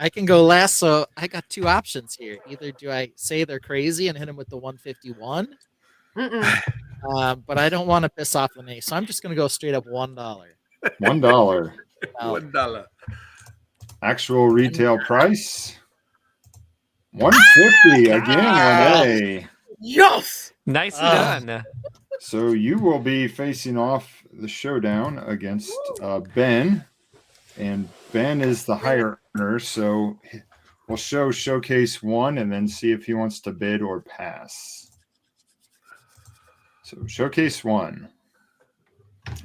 [SPEAKER 12] I can go last, so I got 2 options here. Either do I say they're crazy and hit them with the 151, but I don't want to piss off Lenee, so I'm just gonna go straight up $1.
[SPEAKER 6] $1.
[SPEAKER 7] $1.
[SPEAKER 6] Actual retail price. 150 again, Lenee.
[SPEAKER 4] Yes.
[SPEAKER 2] Nicely done.
[SPEAKER 6] So you will be facing off the showdown against Ben, and Ben is the higher earner. So we'll showcase 1 and then see if he wants to bid or pass. So showcase 1,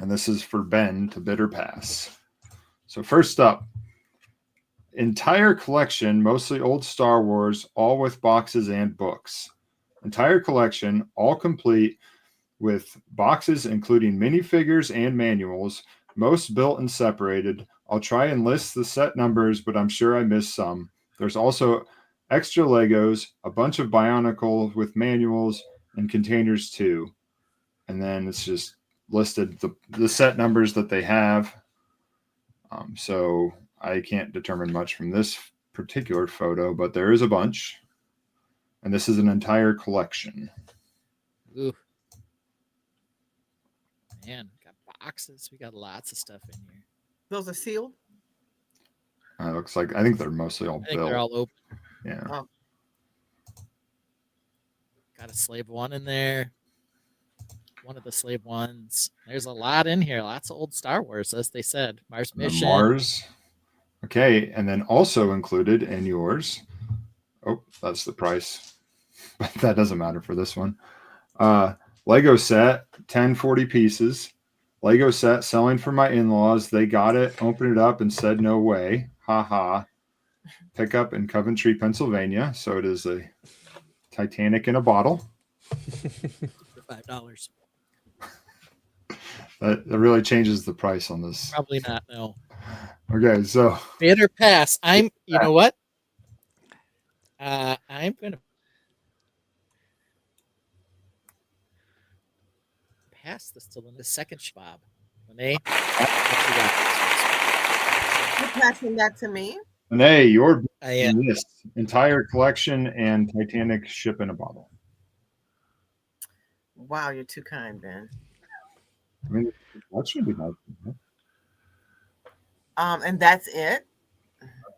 [SPEAKER 6] and this is for Ben to bid or pass. So first up, entire collection, mostly old Star Wars, all with boxes and books. Entire collection, all complete with boxes including minifigures and manuals, most built and separated. I'll try and list the set numbers, but I'm sure I missed some. There's also extra Legos, a bunch of Bionicle with manuals, and containers too. And then it's just listed the set numbers that they have. So I can't determine much from this particular photo, but there is a bunch. And this is an entire collection.
[SPEAKER 12] Ooh. Man, got boxes. We got lots of stuff in here.
[SPEAKER 4] Those are sealed.
[SPEAKER 6] Looks like, I think they're mostly all
[SPEAKER 12] I think
[SPEAKER 6] built.
[SPEAKER 12] they're all open.
[SPEAKER 6] Yeah.
[SPEAKER 4] Oh.
[SPEAKER 12] Got a slave 1 in there. One of the slave 1s. There's a lot in here. Lots of old Star Wars, as they said. Mars
[SPEAKER 6] The
[SPEAKER 12] Mission.
[SPEAKER 6] Mars. Okay, and then also included in yours. Oh, that's the price. But that doesn't matter for this one. Lego set, 1040 pieces. Lego set selling for my in-laws. They got it, opened it up, and said no way. Ha ha. Pickup in Coventry, Pennsylvania. So it is a Titanic in a bottle.
[SPEAKER 12] For $5.
[SPEAKER 6] That really changes the price on this.
[SPEAKER 12] Probably not. No.
[SPEAKER 6] Okay, so
[SPEAKER 12] Bid or pass. You know what? I'm going to pass this to the second Schwab. Lenee,
[SPEAKER 4] You're passing that to me.
[SPEAKER 6] Lenee, your
[SPEAKER 12] I am.
[SPEAKER 6] this entire collection and Titanic ship in a bottle.
[SPEAKER 4] Wow, you're too kind, Ben.
[SPEAKER 6] I mean, that should be nice.
[SPEAKER 4] And that's it.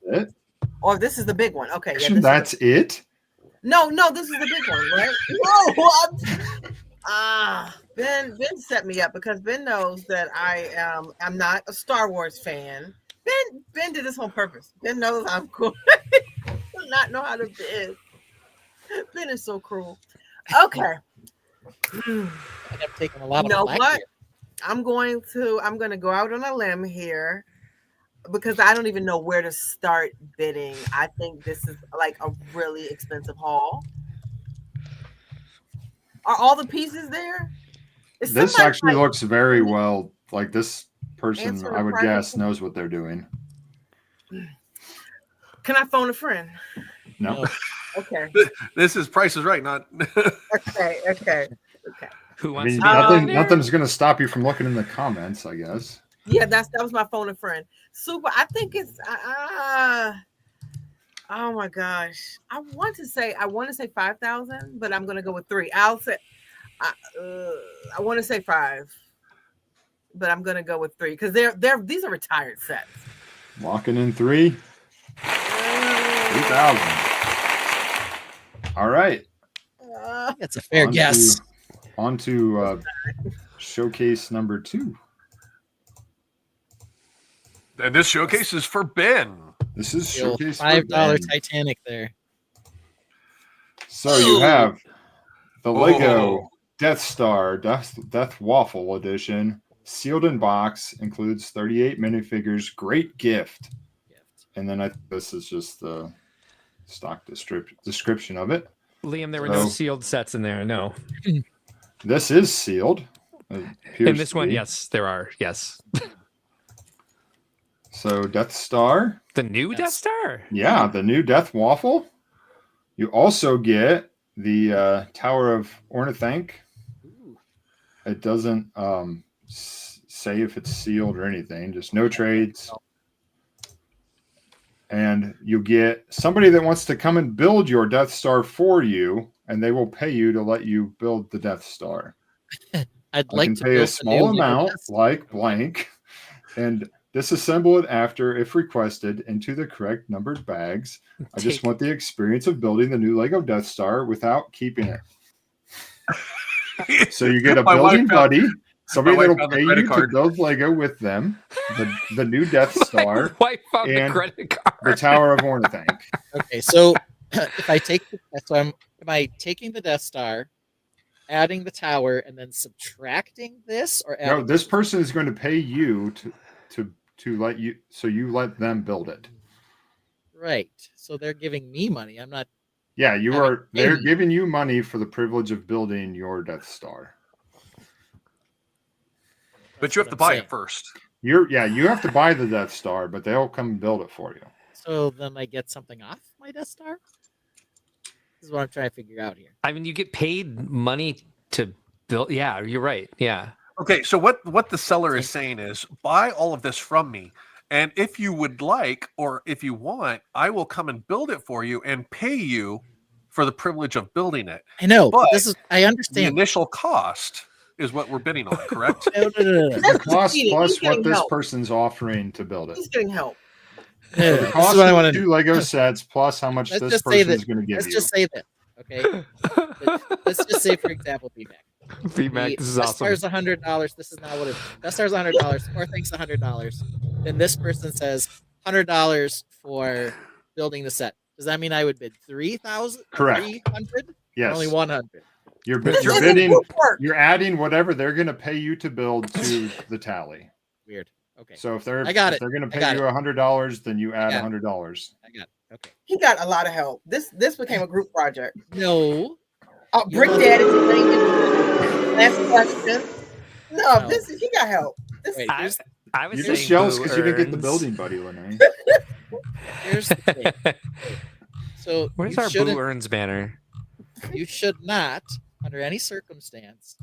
[SPEAKER 6] That's it?
[SPEAKER 4] Or this is the big one. Okay, yeah.
[SPEAKER 6] That's it.
[SPEAKER 4] No, this is the big one, right? No, Ben set me up because Ben knows that I'm not a Star Wars fan. Ben did this on purpose. Ben knows I'm cool. Does not know how to bid. Ben is so cruel. Okay.
[SPEAKER 12] I'm taking a lot of
[SPEAKER 4] what? Here. I'm going to go out on a limb here because I don't even know where to start bidding. I think this is like a really expensive haul. Are all the pieces there?
[SPEAKER 6] This actually looks very well. Like this person, I would guess, knows what they're doing.
[SPEAKER 4] Can I phone a friend?
[SPEAKER 6] No.
[SPEAKER 4] Okay.
[SPEAKER 7] This is Price is Right, not.
[SPEAKER 4] Okay.
[SPEAKER 2] Who wants to be
[SPEAKER 6] nothing's going to stop you from looking in the comments, I guess.
[SPEAKER 4] Yeah, that was my phone a friend. Super. I think it's. Oh my gosh! I want to say 5,000, but I'm going to go with 3. I'll say. I want to say 5, but I'm going to go with 3 because these are retired sets.
[SPEAKER 6] Locking in 3. 3,000. All right.
[SPEAKER 12] That's a fair guess.
[SPEAKER 6] On to showcase number 2.
[SPEAKER 7] And this showcase is for Ben.
[SPEAKER 6] This is showcase
[SPEAKER 12] $5
[SPEAKER 6] for Ben.
[SPEAKER 12] Titanic there.
[SPEAKER 6] So you have the Lego Death Star Death Waffle Edition, sealed in box, includes 38 minifigures. Great gift. And then this is just the stock description of it.
[SPEAKER 2] Liam, there were no sealed sets in there. No.
[SPEAKER 6] This is sealed.
[SPEAKER 2] In this one, yes, there are. Yes.
[SPEAKER 6] So Death Star.
[SPEAKER 2] The new Death Star?
[SPEAKER 6] Yeah, the new Death Waffle. You also get the Tower of Ornithanc. It doesn't say if it's sealed or anything, just no trades. And you get somebody that wants to come and build your Death Star for you, and they will pay you to let you build the Death Star.
[SPEAKER 12] I'd like to
[SPEAKER 6] pay a small amount, like blank, and disassemble it after, if requested, into the correct numbered bags. I just want the experience of building the new Lego Death Star without keeping it. So you get a building buddy, somebody that'll pay you to build Lego with them, the new Death Star,
[SPEAKER 2] and
[SPEAKER 6] the Tower of Ornithanc.
[SPEAKER 12] Okay, so if I take am I taking the Death Star, adding the tower, and then subtracting this, or
[SPEAKER 6] no? This person is going to pay you to let you, so you let them build it.
[SPEAKER 12] Right. So they're giving me money. I'm not.
[SPEAKER 6] Yeah, they're giving you money for the privilege of building your Death Star.
[SPEAKER 7] But you have to buy it first.
[SPEAKER 6] You have to buy the Death Star, but they'll come and build it for you.
[SPEAKER 12] So then I get something off my Death Star? This is what I'm trying to figure out here.
[SPEAKER 2] I mean, you get paid money to build. Yeah, you're right. Yeah.
[SPEAKER 7] Okay, so what the seller is saying is, buy all of this from me, and if you would like, or if you want, I will come and build it for you and pay you for the privilege of building it.
[SPEAKER 12] I know,
[SPEAKER 7] but
[SPEAKER 12] I understand.
[SPEAKER 7] The initial cost is what we're bidding on, correct?
[SPEAKER 12] No.
[SPEAKER 6] The cost plus what this person's offering to build it.
[SPEAKER 4] He's getting help.
[SPEAKER 6] The cost of 2 Lego sets plus how much this person is going to give you.
[SPEAKER 12] Let's just say that. Okay. Let's just say, for example, BMAC.
[SPEAKER 2] BMAC, this is awesome.
[SPEAKER 12] Star's $100. This is not what it is. That Star's $100. Or thinks $100. Then this person says $100 for building the set. Does that mean I would bid 3,000?
[SPEAKER 6] Correct.
[SPEAKER 12] 300?
[SPEAKER 6] Yes.
[SPEAKER 12] Only 100.
[SPEAKER 6] You're bidding. You're adding whatever they're going to pay you to build to the tally.
[SPEAKER 12] Weird. Okay.
[SPEAKER 6] So if they're
[SPEAKER 12] I got
[SPEAKER 6] if
[SPEAKER 12] it.
[SPEAKER 6] they're going to pay you $100, then you add $100.
[SPEAKER 12] I got it. Okay.
[SPEAKER 4] He got a lot of help. This became a group project.
[SPEAKER 12] No.
[SPEAKER 4] Brick Dad explained it. Last question. No, this is he got help. This
[SPEAKER 12] Wait,
[SPEAKER 4] is
[SPEAKER 2] I was
[SPEAKER 6] You're
[SPEAKER 2] saying
[SPEAKER 6] just jealous
[SPEAKER 2] Boo
[SPEAKER 6] because you didn't get the
[SPEAKER 2] earns.
[SPEAKER 6] building buddy, Lenee.
[SPEAKER 12] here's the thing. So
[SPEAKER 2] Where's
[SPEAKER 12] you
[SPEAKER 2] our
[SPEAKER 12] shouldn't-
[SPEAKER 2] Boo earns banner?
[SPEAKER 12] You should not, under any circumstance,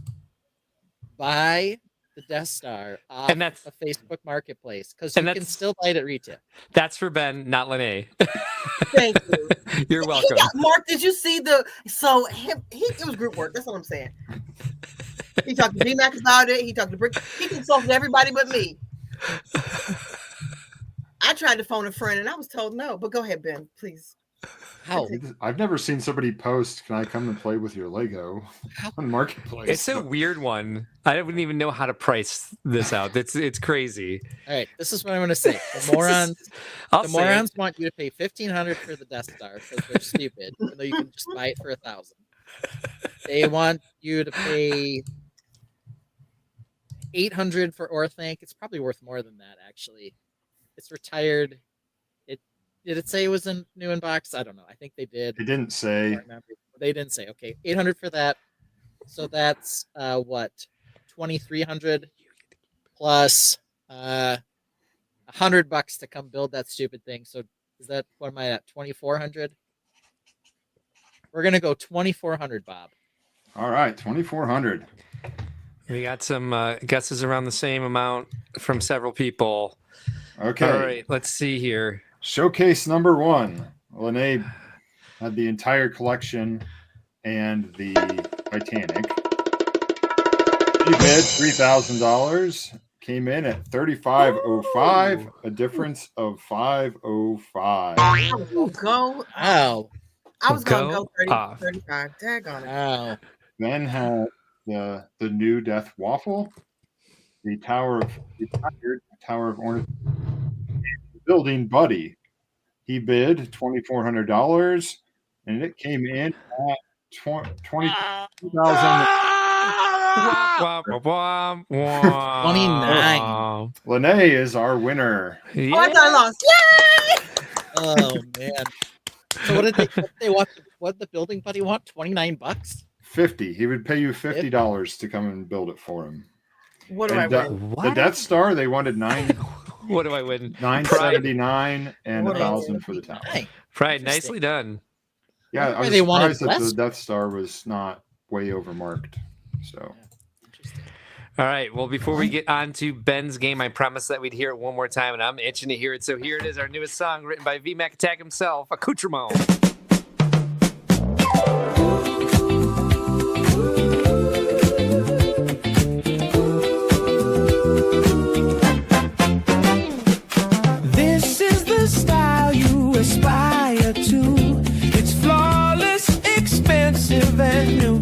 [SPEAKER 12] buy the Death Star off
[SPEAKER 2] And that's-
[SPEAKER 12] a Facebook Marketplace because
[SPEAKER 2] and
[SPEAKER 12] you can
[SPEAKER 2] that's-
[SPEAKER 12] still buy it at retail.
[SPEAKER 2] That's for Ben, not Lenee.
[SPEAKER 4] thank you.
[SPEAKER 2] You're
[SPEAKER 4] He
[SPEAKER 2] welcome.
[SPEAKER 4] got Mark. Did you see the? So it was group work. That's what I'm saying. He talked to BMAC about it. He talked to Brick. He consulted everybody but me. I tried to phone a friend and I was told no. But go ahead, Ben, please.
[SPEAKER 12] How?
[SPEAKER 6] I've never seen somebody post, "Can I come and play with your Lego?" on Marketplace.
[SPEAKER 2] It's a weird one. I wouldn't even know how to price this out. It's crazy.
[SPEAKER 12] All right, this is what I'm going to say. The morons,
[SPEAKER 2] I'll
[SPEAKER 12] the
[SPEAKER 2] say it.
[SPEAKER 12] morons want you to pay $1,500 for the Death Star because they're stupid, even though you can just buy it for $1,000. They want you to pay $800 for Orthanc. It's probably worth more than that, actually. It's retired. Did it say it was a new in box? I don't know. I think they did.
[SPEAKER 6] They didn't say.
[SPEAKER 12] They didn't say. Okay, $800 for that. So that's what, $2,300 plus $100 to come build that stupid thing. So is that, what am I at? $2,400. We're gonna go $2,400, Bob.
[SPEAKER 6] All right, 2,400.
[SPEAKER 2] We got some guesses around the same amount from several people.
[SPEAKER 6] Okay.
[SPEAKER 2] All right, let's see here.
[SPEAKER 6] Showcase number 1. Lenee had the entire collection and the Titanic. She bid $3,000. Came in at $3,505. A difference of $505.
[SPEAKER 4] I was gonna go.
[SPEAKER 12] Wow.
[SPEAKER 4] I was gonna go 30,
[SPEAKER 2] off.
[SPEAKER 4] 35. Daggone it.
[SPEAKER 12] Wow.
[SPEAKER 6] Then had the new Death Waffle, the Tower of Ornament, Building Buddy. He bid $2,400, and it came in at $20,000.
[SPEAKER 12] 29.
[SPEAKER 6] Lenee is our winner.
[SPEAKER 4] Oh, I thought I lost. Yay!
[SPEAKER 12] Oh man. So what they want? What did the Building Buddy want? $29.
[SPEAKER 6] 50. He would pay you $50 to come and build it for him.
[SPEAKER 4] What do I
[SPEAKER 6] And
[SPEAKER 4] win?
[SPEAKER 6] the Death Star, they wanted
[SPEAKER 2] What do I win?
[SPEAKER 6] $979 and
[SPEAKER 4] What do I
[SPEAKER 6] $1,000
[SPEAKER 4] win?
[SPEAKER 6] for the tower.
[SPEAKER 2] Pride, nicely done.
[SPEAKER 6] Yeah, I was
[SPEAKER 12] They wanted
[SPEAKER 6] surprised that
[SPEAKER 12] less.
[SPEAKER 6] the Death Star was not way overmarked. So
[SPEAKER 2] All right. Well, before we get on to Ben's game, I promised that we'd hear it one more time, and I'm itching to hear it. So here it is, our newest song written by VMAC Attack himself, Accoutrement.
[SPEAKER 13] This is the style you aspire to. It's flawless, expensive, and new.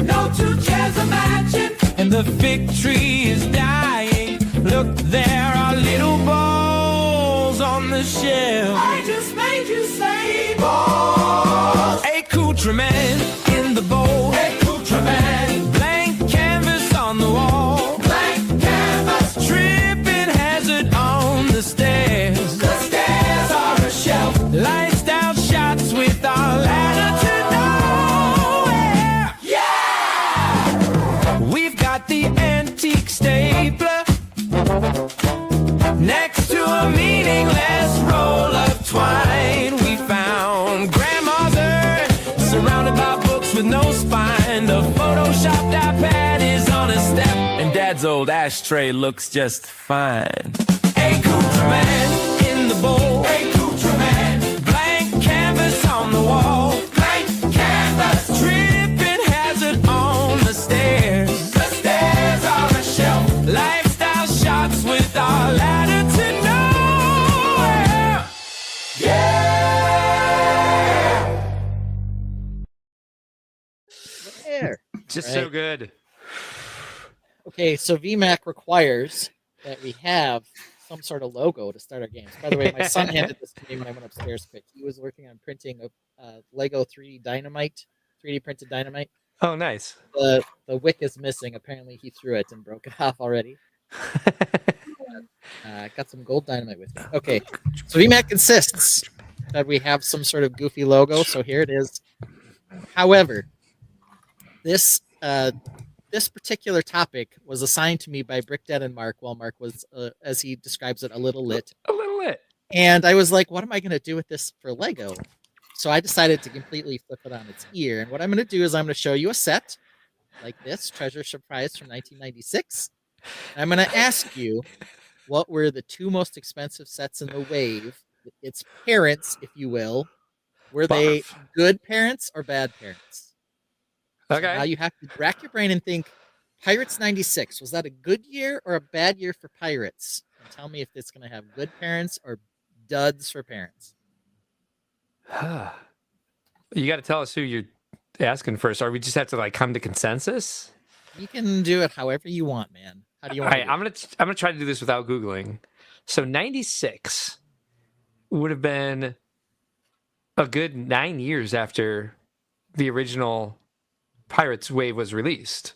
[SPEAKER 13] No two chairs are matching, and the fig tree is dying. Look, there are little balls on the shelf. I just made you say balls. Accoutrement in the bowl. Accoutrement. Blank canvas on the wall. Blank canvas. Tripping hazard on the stairs. The stairs are a shelf. Lifestyle shots with our ladder to nowhere. Yeah! We've got the antique stapler next to a meaningless roll of twine. We found grandma's urn surrounded by books with no spine. The photoshopped iPad is on a step, and dad's old ashtray looks just fine. Accoutrement in the bowl. Accoutrement. Blank canvas on the wall. Blank canvas. Tripping hazard on the stairs. The stairs are a shelf. Lifestyle shots with our ladder to nowhere. Yeah!
[SPEAKER 12] There.
[SPEAKER 2] Just
[SPEAKER 12] Right.
[SPEAKER 2] so good.
[SPEAKER 12] Okay, so VMAC requires that we have some sort of logo to start our games. By the way, my son handed this to me when I went upstairs quick. He was working on printing a Lego 3D printed dynamite.
[SPEAKER 2] Oh, nice.
[SPEAKER 12] The wick is missing. Apparently, he threw it and broke it off already. Got some gold dynamite with me. Okay, so VMAC insists that we have some sort of goofy logo. So here it is. However, this this particular topic was assigned to me by Brick Dad and Mark while Mark was, as he describes it, a little lit.
[SPEAKER 2] A little lit.
[SPEAKER 12] And I was like, what am I going to do with this for Lego? So I decided to completely flip it on its ear. And what I'm going to do is I'm going to show you a set like this, Treasure Surprise from 1996. And I'm going to ask you, what were the two most expensive sets in the wave? Its parents, if you will. Were they good parents or bad parents? So
[SPEAKER 2] Okay.
[SPEAKER 12] now you have to rack your brain and think, Pirates 96, was that a good year or a bad year for Pirates? And tell me if it's going to have good parents or duds for parents.
[SPEAKER 2] You got to tell us who you're asking first, or we just have to like come to consensus.
[SPEAKER 12] You can do it however you want, man. How do you
[SPEAKER 2] All
[SPEAKER 12] want
[SPEAKER 2] right, I'm gonna try to do this without Googling. So 96 would have been a good 9 years after the original Pirates wave was released.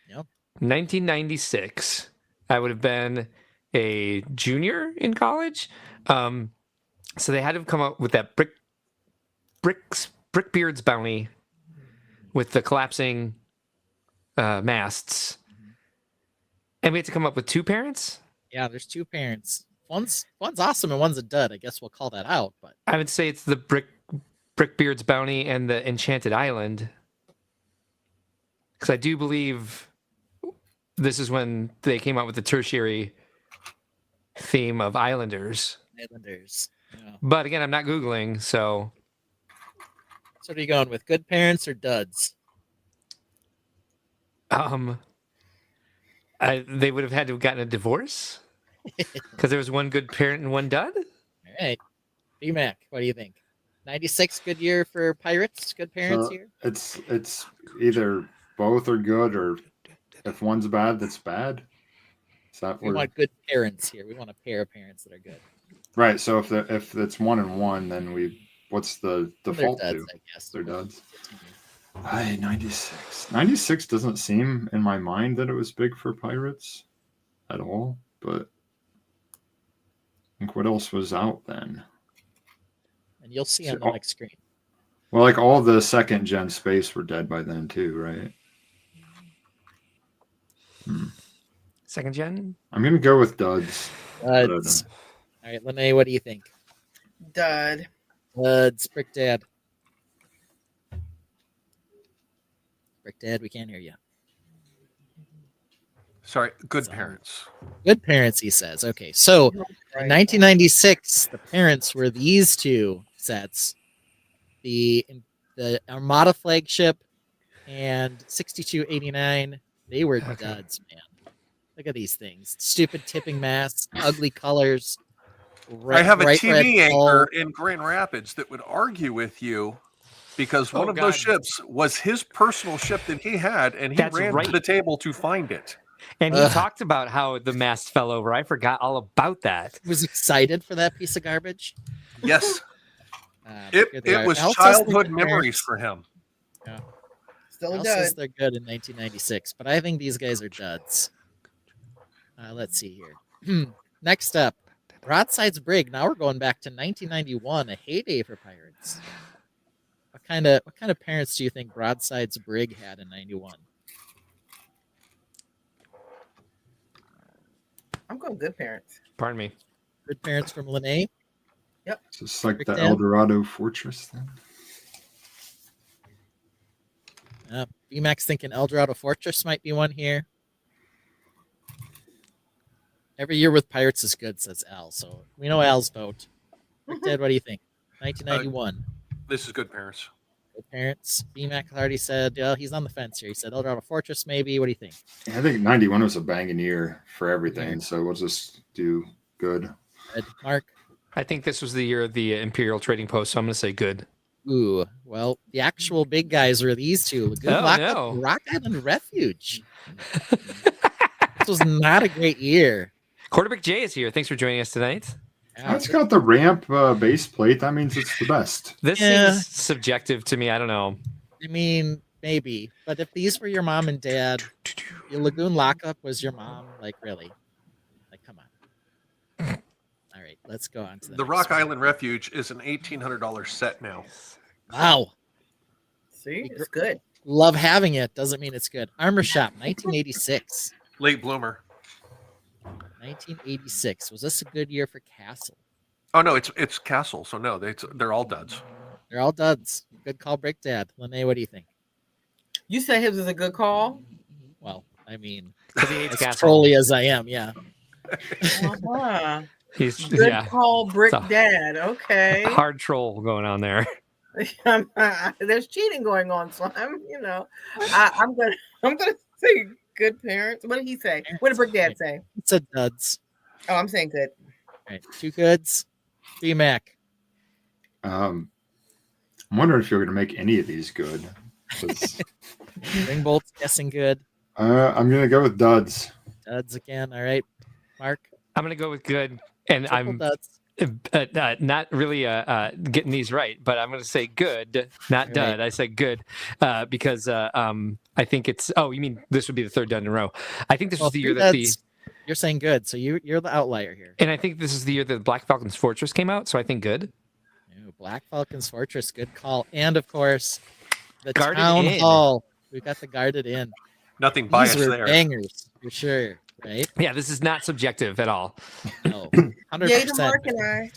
[SPEAKER 12] Yep.
[SPEAKER 2] 1996, I would have been a junior in college. So they had to come up with that Brickbeard's bounty with the collapsing masts. And we had to come up with two parents?
[SPEAKER 12] Yeah, there's two parents. One's awesome and one's a dud. I guess we'll call that out. But
[SPEAKER 2] I would say it's the Brickbeard's bounty and the Enchanted Island. Because I do believe this is when they came out with the tertiary theme of Islanders.
[SPEAKER 12] Islanders. Yeah.
[SPEAKER 2] But again, I'm not Googling, so...
[SPEAKER 12] So what are you going with? Good parents or duds?
[SPEAKER 2] They would have had to have gotten a divorce? Because there was one good parent and one dud?
[SPEAKER 12] All right. B-Mac, what do you think? 96, good year for Pirates? Good parents here?
[SPEAKER 6] It's either both are good, or if one's bad, that's bad. Is that
[SPEAKER 12] We want good parents here. We want a pair of parents that are good.
[SPEAKER 6] right? So if it's 1 and 1, then what's the
[SPEAKER 12] They're
[SPEAKER 6] default
[SPEAKER 12] duds,
[SPEAKER 6] to?
[SPEAKER 12] I guess.
[SPEAKER 6] They're duds. 96. 96 doesn't seem in my mind that it was big for Pirates at all, but I think what else was out then?
[SPEAKER 12] And you'll see on
[SPEAKER 6] So-
[SPEAKER 12] the next screen.
[SPEAKER 6] Well, like all the second gen space were dead by then too, right?
[SPEAKER 2] Second gen?
[SPEAKER 6] I'm gonna go with duds.
[SPEAKER 12] Duds. All right, Lenee, what do you think?
[SPEAKER 4] Dud.
[SPEAKER 12] Duds. Brick Dad. Brick Dad, we can't hear you.
[SPEAKER 7] Sorry, good parents.
[SPEAKER 12] Good parents, he says. Okay, so in 1996, the parents were these two sets: the Armada flagship and 6289. They were duds, man. Look at these things: stupid tipping masts, ugly colors.
[SPEAKER 7] I have a
[SPEAKER 12] bright
[SPEAKER 7] TV
[SPEAKER 12] red hull.
[SPEAKER 7] anchor in Grand Rapids that would argue with you because one of those ships was his personal ship that he had, and he
[SPEAKER 2] That's
[SPEAKER 7] ran
[SPEAKER 2] right.
[SPEAKER 7] to the table to find it.
[SPEAKER 2] And he talked about how the mast fell over. I forgot all about that.
[SPEAKER 12] Was excited for that piece of garbage.
[SPEAKER 7] Yes.
[SPEAKER 12] Here they
[SPEAKER 7] It
[SPEAKER 12] are.
[SPEAKER 7] was
[SPEAKER 12] Al says
[SPEAKER 7] childhood
[SPEAKER 12] they're
[SPEAKER 7] memories
[SPEAKER 12] parents.
[SPEAKER 7] for him.
[SPEAKER 12] Yeah.
[SPEAKER 4] Still a
[SPEAKER 12] Al
[SPEAKER 4] dud.
[SPEAKER 12] says they're good in 1996, but I think these guys are duds. Let's see here. Next up, Broadside's Brig. Now we're going back to 1991, a heyday for Pirates. What kind of parents do you think Broadside's Brig had in 91?
[SPEAKER 4] I'm going good parents.
[SPEAKER 2] Pardon me.
[SPEAKER 12] Good parents from Lenee.
[SPEAKER 4] Yep.
[SPEAKER 6] Just like
[SPEAKER 12] Brick
[SPEAKER 6] the
[SPEAKER 12] Dad?
[SPEAKER 6] El Dorado Fortress thing.
[SPEAKER 12] BMAX thinking El Dorado Fortress might be one here. Every year with Pirates is good, says Al. So we know Al's vote. Rick Dad, what do you think? 1991.
[SPEAKER 7] This is good parents.
[SPEAKER 12] Good parents. BMAC already said he's on the fence here. He said El Dorado Fortress, maybe. What do you think?
[SPEAKER 6] I think 91 was a banging year for everything, so we'll just do good.
[SPEAKER 12] Good. Mark?
[SPEAKER 2] I think this was the year of the Imperial Trading Post, so I'm going to say good.
[SPEAKER 12] Ooh, well, the actual big guys are these two. Lagoon
[SPEAKER 2] Oh,
[SPEAKER 12] Lockup,
[SPEAKER 2] no.
[SPEAKER 12] Rock Island Refuge. This was not a great year.
[SPEAKER 2] Quarterback Jay is here. Thanks for joining us tonight.
[SPEAKER 6] It's got the ramp base plate. That means it's the best.
[SPEAKER 2] This
[SPEAKER 12] Yeah.
[SPEAKER 2] seems subjective to me. I don't know.
[SPEAKER 12] I mean, maybe. But if these were your mom and dad, your Lagoon Lockup was your mom, like, really? Like, come on. All right, let's go on to
[SPEAKER 7] The
[SPEAKER 12] next
[SPEAKER 7] Rock
[SPEAKER 12] one.
[SPEAKER 7] Island Refuge is an $1,800 set now.
[SPEAKER 12] Wow.
[SPEAKER 4] See, it's good.
[SPEAKER 12] love having it doesn't mean it's good. Armor Shop, 1986.
[SPEAKER 7] Late bloomer.
[SPEAKER 12] 1986. Was this a good year for Castle?
[SPEAKER 7] Oh no, it's Castle. So no, they're all duds.
[SPEAKER 12] They're all duds. Good call, Brick Dad. Lenee, what do you think?
[SPEAKER 4] You say his is a good call.
[SPEAKER 12] Well, I mean,
[SPEAKER 2] Because he hates
[SPEAKER 12] as
[SPEAKER 2] Castle.
[SPEAKER 12] trolly as I am, yeah.
[SPEAKER 4] Uh-huh.
[SPEAKER 2] He's
[SPEAKER 4] Good
[SPEAKER 2] yeah,
[SPEAKER 4] call, Brick
[SPEAKER 2] It's a-
[SPEAKER 4] Dad. Okay.
[SPEAKER 2] hard troll going on there.
[SPEAKER 4] There's cheating going on, so I'm gonna say good parents. What did he say? What did Brick Dad say?
[SPEAKER 12] It's a duds.
[SPEAKER 4] Oh, I'm saying good.
[SPEAKER 12] All right, 2 goods. B-Mac.
[SPEAKER 6] I'm wondering if you're going to make any of these good. 'cause,
[SPEAKER 12] Ringbolt's guessing good.
[SPEAKER 6] I'm going to go with duds.
[SPEAKER 12] Duds again. All right, Mark.
[SPEAKER 2] I'm gonna go with good, and
[SPEAKER 12] Triple
[SPEAKER 2] I'm
[SPEAKER 12] duds.
[SPEAKER 2] not really getting these right, but I'm gonna say good, not
[SPEAKER 12] Right.
[SPEAKER 2] dud. I say good because I think it's. Oh, you mean this would be the third dud in a row? I think this
[SPEAKER 12] Well,
[SPEAKER 2] was the
[SPEAKER 12] 3
[SPEAKER 2] year that
[SPEAKER 12] duds. You're saying good, so you're the outlier here.
[SPEAKER 2] and I think this is the year that Black Falcon's Fortress came out. So I think good.
[SPEAKER 12] Ooh, Black Falcon's Fortress, good call. And of course, the
[SPEAKER 2] Guarded
[SPEAKER 12] Town
[SPEAKER 2] Inn.
[SPEAKER 12] Hall. We've got the Guarded Inn.
[SPEAKER 7] Nothing
[SPEAKER 12] These
[SPEAKER 7] biased
[SPEAKER 12] were
[SPEAKER 7] there.
[SPEAKER 12] bangers for sure, right?
[SPEAKER 2] Yeah, this is not subjective at all.
[SPEAKER 12] No,
[SPEAKER 4] Yay to
[SPEAKER 12] 100%.
[SPEAKER 4] Mark and I.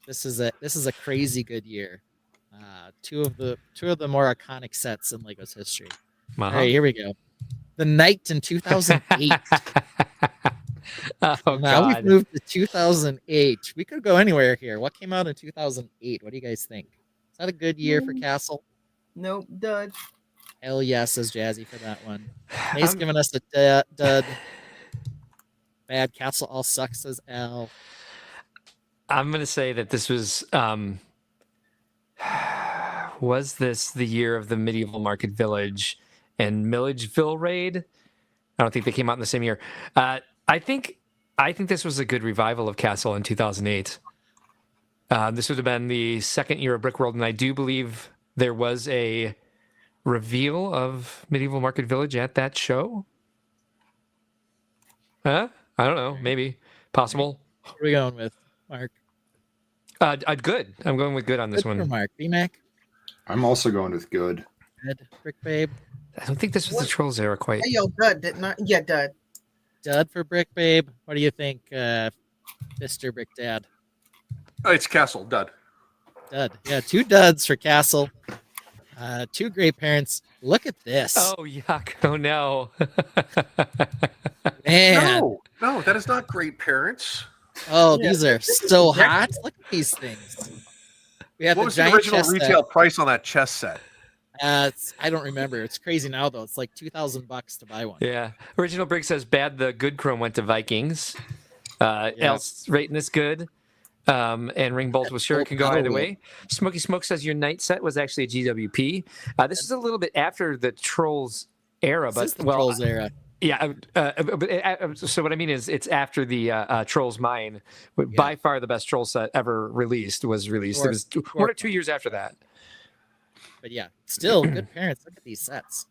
[SPEAKER 12] This is a crazy good year. Two of the more iconic sets in Lego's history.
[SPEAKER 2] Uh-huh.
[SPEAKER 12] All right, here we go. The Knight in 2008.
[SPEAKER 2] Oh
[SPEAKER 12] Now we've
[SPEAKER 2] God.
[SPEAKER 12] moved to 2008. We could go anywhere here. What came out in 2008? What do you guys think? Is that a good year for Castle?
[SPEAKER 4] Nope, dud.
[SPEAKER 12] Hell yes, says Jazzy for that one. May's giving us a dud. Bad Castle all sucks, says Al.
[SPEAKER 2] I'm gonna say that this was this the year of the Medieval Market Village and Milledgeville raid? I don't think they came out in the same year. I think this was a good revival of Castle in 2008. This would have been the second year of Brickworld, and I do believe there was a reveal of Medieval Market Village at that show. Huh? I don't know. Maybe possible.
[SPEAKER 12] What are we going with, Mark?
[SPEAKER 2] Good. I'm going with good on this
[SPEAKER 12] Good for
[SPEAKER 2] one.
[SPEAKER 12] Mark. B-Mac?
[SPEAKER 6] I'm also going with good.
[SPEAKER 12] Good. Brick Babe?
[SPEAKER 2] I don't think this was the Trolls era quite.
[SPEAKER 4] Hey, yo, dud, didn't I? Yeah, dud.
[SPEAKER 12] Dud for Brick Babe. What do you think, Mr. Brick Dad?
[SPEAKER 7] Oh, it's Castle dud.
[SPEAKER 12] Dud. Yeah, 2 duds for Castle. 2 great parents. Look at this.
[SPEAKER 2] Oh yuck! Oh no!
[SPEAKER 12] Man.
[SPEAKER 7] No, that is not great parents.
[SPEAKER 12] Oh,
[SPEAKER 4] Yeah,
[SPEAKER 12] these are
[SPEAKER 4] this is
[SPEAKER 12] so
[SPEAKER 4] exactly-
[SPEAKER 12] hot. Look at these things. We have
[SPEAKER 7] What
[SPEAKER 12] the
[SPEAKER 7] was the
[SPEAKER 12] giant
[SPEAKER 7] original
[SPEAKER 12] chess
[SPEAKER 7] retail price on that chess set?
[SPEAKER 12] set. I don't remember. It's crazy now though. It's like $2,000 to buy one.
[SPEAKER 2] Yeah. Original Brick says bad. The good Chrome went to Vikings. Else rating this good. And Ringbolt was sure it can go either way. Smoky Smoke says your night set was actually a GWP. This is a little bit after the Trolls era,
[SPEAKER 12] This
[SPEAKER 2] but
[SPEAKER 12] is the Trolls era.
[SPEAKER 2] Yeah, so what I mean is it's after the Trolls Mine. By far the best Troll set ever released was released.
[SPEAKER 12] Sure,
[SPEAKER 2] It was
[SPEAKER 12] sure.
[SPEAKER 2] 1 or 2 years after that.
[SPEAKER 12] But yeah, still good parents. Look at these sets.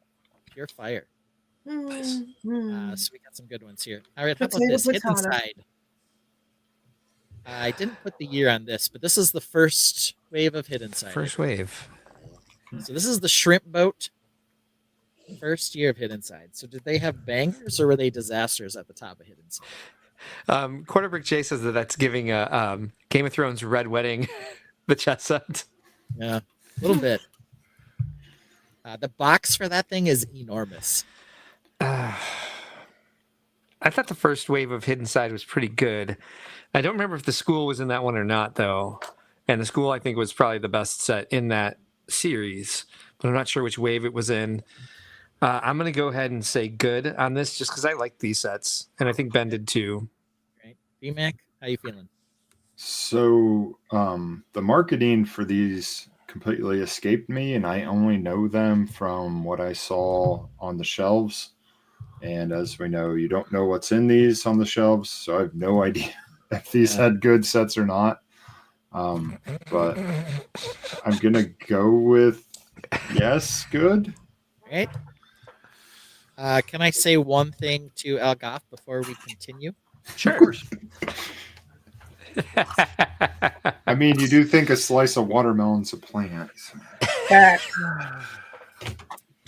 [SPEAKER 12] Pure fire.
[SPEAKER 4] Mm, mm.
[SPEAKER 12] So we got some good ones here. All right, how about
[SPEAKER 4] Potato,
[SPEAKER 12] this? Hidden
[SPEAKER 4] potato.
[SPEAKER 12] Side. I didn't put the year on this, but this is the first wave of Hidden Side.
[SPEAKER 2] First wave.
[SPEAKER 12] So this is the shrimp boat. First year of Hidden Side. So did they have bangers or were they disasters at the top of Hidden Side?
[SPEAKER 2] Quarterbrick J says that's giving a Game of Thrones Red Wedding the chess set.
[SPEAKER 12] Yeah, a little bit. The box for that thing is enormous.
[SPEAKER 2] I thought the first wave of Hidden Side was pretty good. I don't remember if the school was in that one or not, though. And the school, I think, was probably the best set in that series, but I'm not sure which wave it was in. I'm going to go ahead and say good on this just because I like these sets, and I think Ben did too.
[SPEAKER 12] Right. B-Mac, how you feeling?
[SPEAKER 6] So the marketing for these completely escaped me, and I only know them from what I saw on the shelves. And as we know, you don't know what's in these on the shelves, so I have no idea if these had good sets or not. But I'm gonna go with yes, good.
[SPEAKER 12] Right. Can I say one thing to Al Goff before we continue?
[SPEAKER 2] Sure.
[SPEAKER 6] I mean, you do think a slice of watermelon's a plant.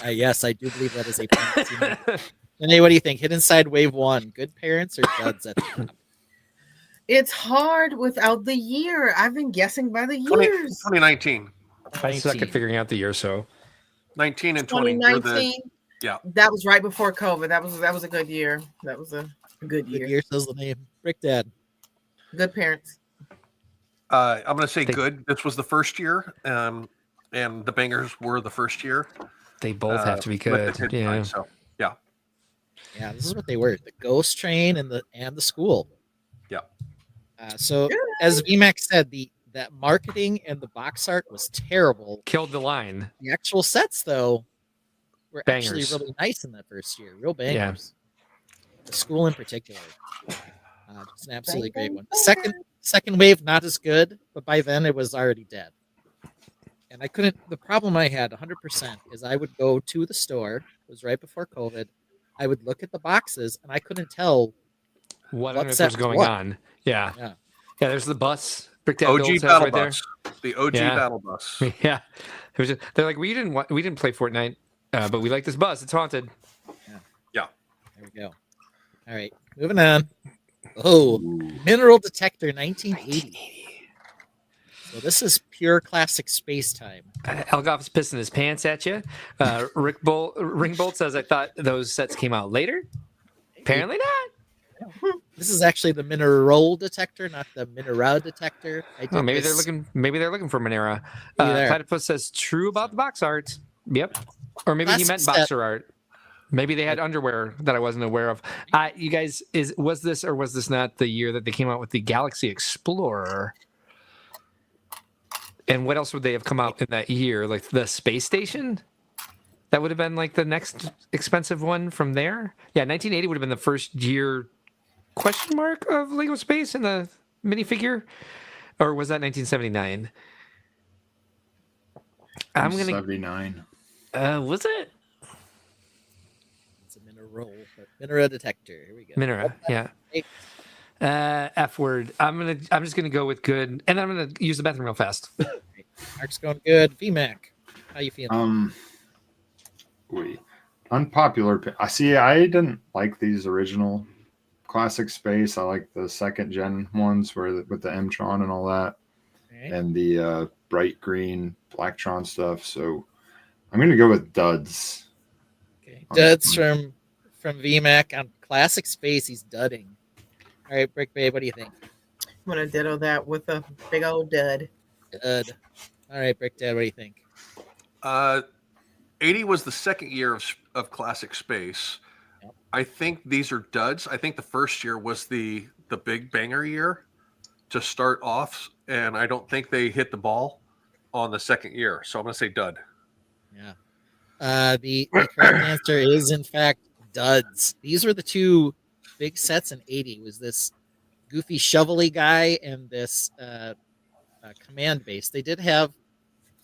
[SPEAKER 12] Yes, I do believe that is a point. Lenee, what do you think? Hit inside wave 1. Good parents or duds at the top?
[SPEAKER 4] It's hard without the year. I've been guessing by the
[SPEAKER 7] 20,
[SPEAKER 4] years.
[SPEAKER 7] 2019.
[SPEAKER 2] I suck at figuring out the year, so
[SPEAKER 7] 19 and 20.
[SPEAKER 4] 2019.
[SPEAKER 7] Yeah.
[SPEAKER 4] That was right before COVID. That was a good year. That was a good year.
[SPEAKER 12] Good year, says Lenee. Brick Dad.
[SPEAKER 4] Good parents.
[SPEAKER 7] I'm going to say good. This was the first year, and the bangers were the first year.
[SPEAKER 2] They both have to be
[SPEAKER 7] with
[SPEAKER 2] good.
[SPEAKER 7] the kids
[SPEAKER 2] Yeah.
[SPEAKER 7] time, so yeah.
[SPEAKER 12] Yeah, this is what they were: the ghost train and the school.
[SPEAKER 7] Yeah.
[SPEAKER 12] So as VMAX said, that marketing and the box art was terrible.
[SPEAKER 2] Killed the line.
[SPEAKER 12] The actual sets, though, were actually
[SPEAKER 2] Bangers.
[SPEAKER 12] really nice in that first year. Real bangers. The school in particular. It's an absolutely great one. Second wave, not as good, but by then it was already dead. And I couldn't. The problem I had 100% is I would go to the store. It was right before COVID. I would look at the boxes and I couldn't tell
[SPEAKER 2] what
[SPEAKER 12] set
[SPEAKER 2] was going
[SPEAKER 12] what.
[SPEAKER 2] on. Yeah.
[SPEAKER 12] Yeah.
[SPEAKER 2] Yeah, there's the bus. Brick Dad
[SPEAKER 7] OG
[SPEAKER 2] builds has
[SPEAKER 7] battle
[SPEAKER 2] right there.
[SPEAKER 7] bus. The OG
[SPEAKER 2] Yeah.
[SPEAKER 7] battle bus.
[SPEAKER 2] Yeah. It was they're like, we didn't play Fortnite, but we like this bus. It's haunted.
[SPEAKER 7] Yeah.
[SPEAKER 12] There we go. All right, moving on. Oh, mineral detector, 1980. So this is pure classic space time.
[SPEAKER 2] Elgoff's pissing his pants at you. Ringbolt says, I thought those sets came out later. Apparently not.
[SPEAKER 12] This is actually the mineral detector, not the mineral detector.
[SPEAKER 2] Oh, maybe they're looking for Monera.
[SPEAKER 12] Maybe there.
[SPEAKER 2] Platypus says true about the box art. Yep. Or maybe he
[SPEAKER 12] Classic
[SPEAKER 2] meant
[SPEAKER 12] set.
[SPEAKER 2] boxer art. Maybe they had underwear that I wasn't aware of. You guys, was this or was this not the year that they came out with the Galaxy Explorer? And what else would they have come out in that year? Like the space station? That would have been like the next expensive one from there. Yeah, 1980 would have been the first year question mark of Lego Space in the minifigure. Or was that 1979? I'm gonna
[SPEAKER 6] 79.
[SPEAKER 2] Was it?
[SPEAKER 12] It's a mineral, mineral detector. Here we go.
[SPEAKER 2] Minera, yeah. F word. I'm just gonna go with good, and then I'm gonna use the bathroom real fast.
[SPEAKER 12] Mark's going good. VMAC, how you feeling?
[SPEAKER 6] Unpopular. I didn't like these original classic space. I like the second gen ones with the M-Tron and all that, and the bright green Blacktron stuff. So I'm gonna go with duds.
[SPEAKER 12] Okay, duds from VMAC on classic space. He's dudding. All right, Brick Babe, what do you think?
[SPEAKER 4] I'm gonna ditto that with a big old dud.
[SPEAKER 12] Dud. All right, Brick Dad, what do you think?
[SPEAKER 7] 80 was the second year of classic space.
[SPEAKER 12] Yep.
[SPEAKER 7] I think these are duds. I think the first year was the big banger year to start off, and I don't think they hit the ball on the second year. So I'm going to say dud.
[SPEAKER 12] Yeah. The correct answer is, in fact, duds. These were the two big sets in 80. Was this goofy shovelly guy and this command base. They did have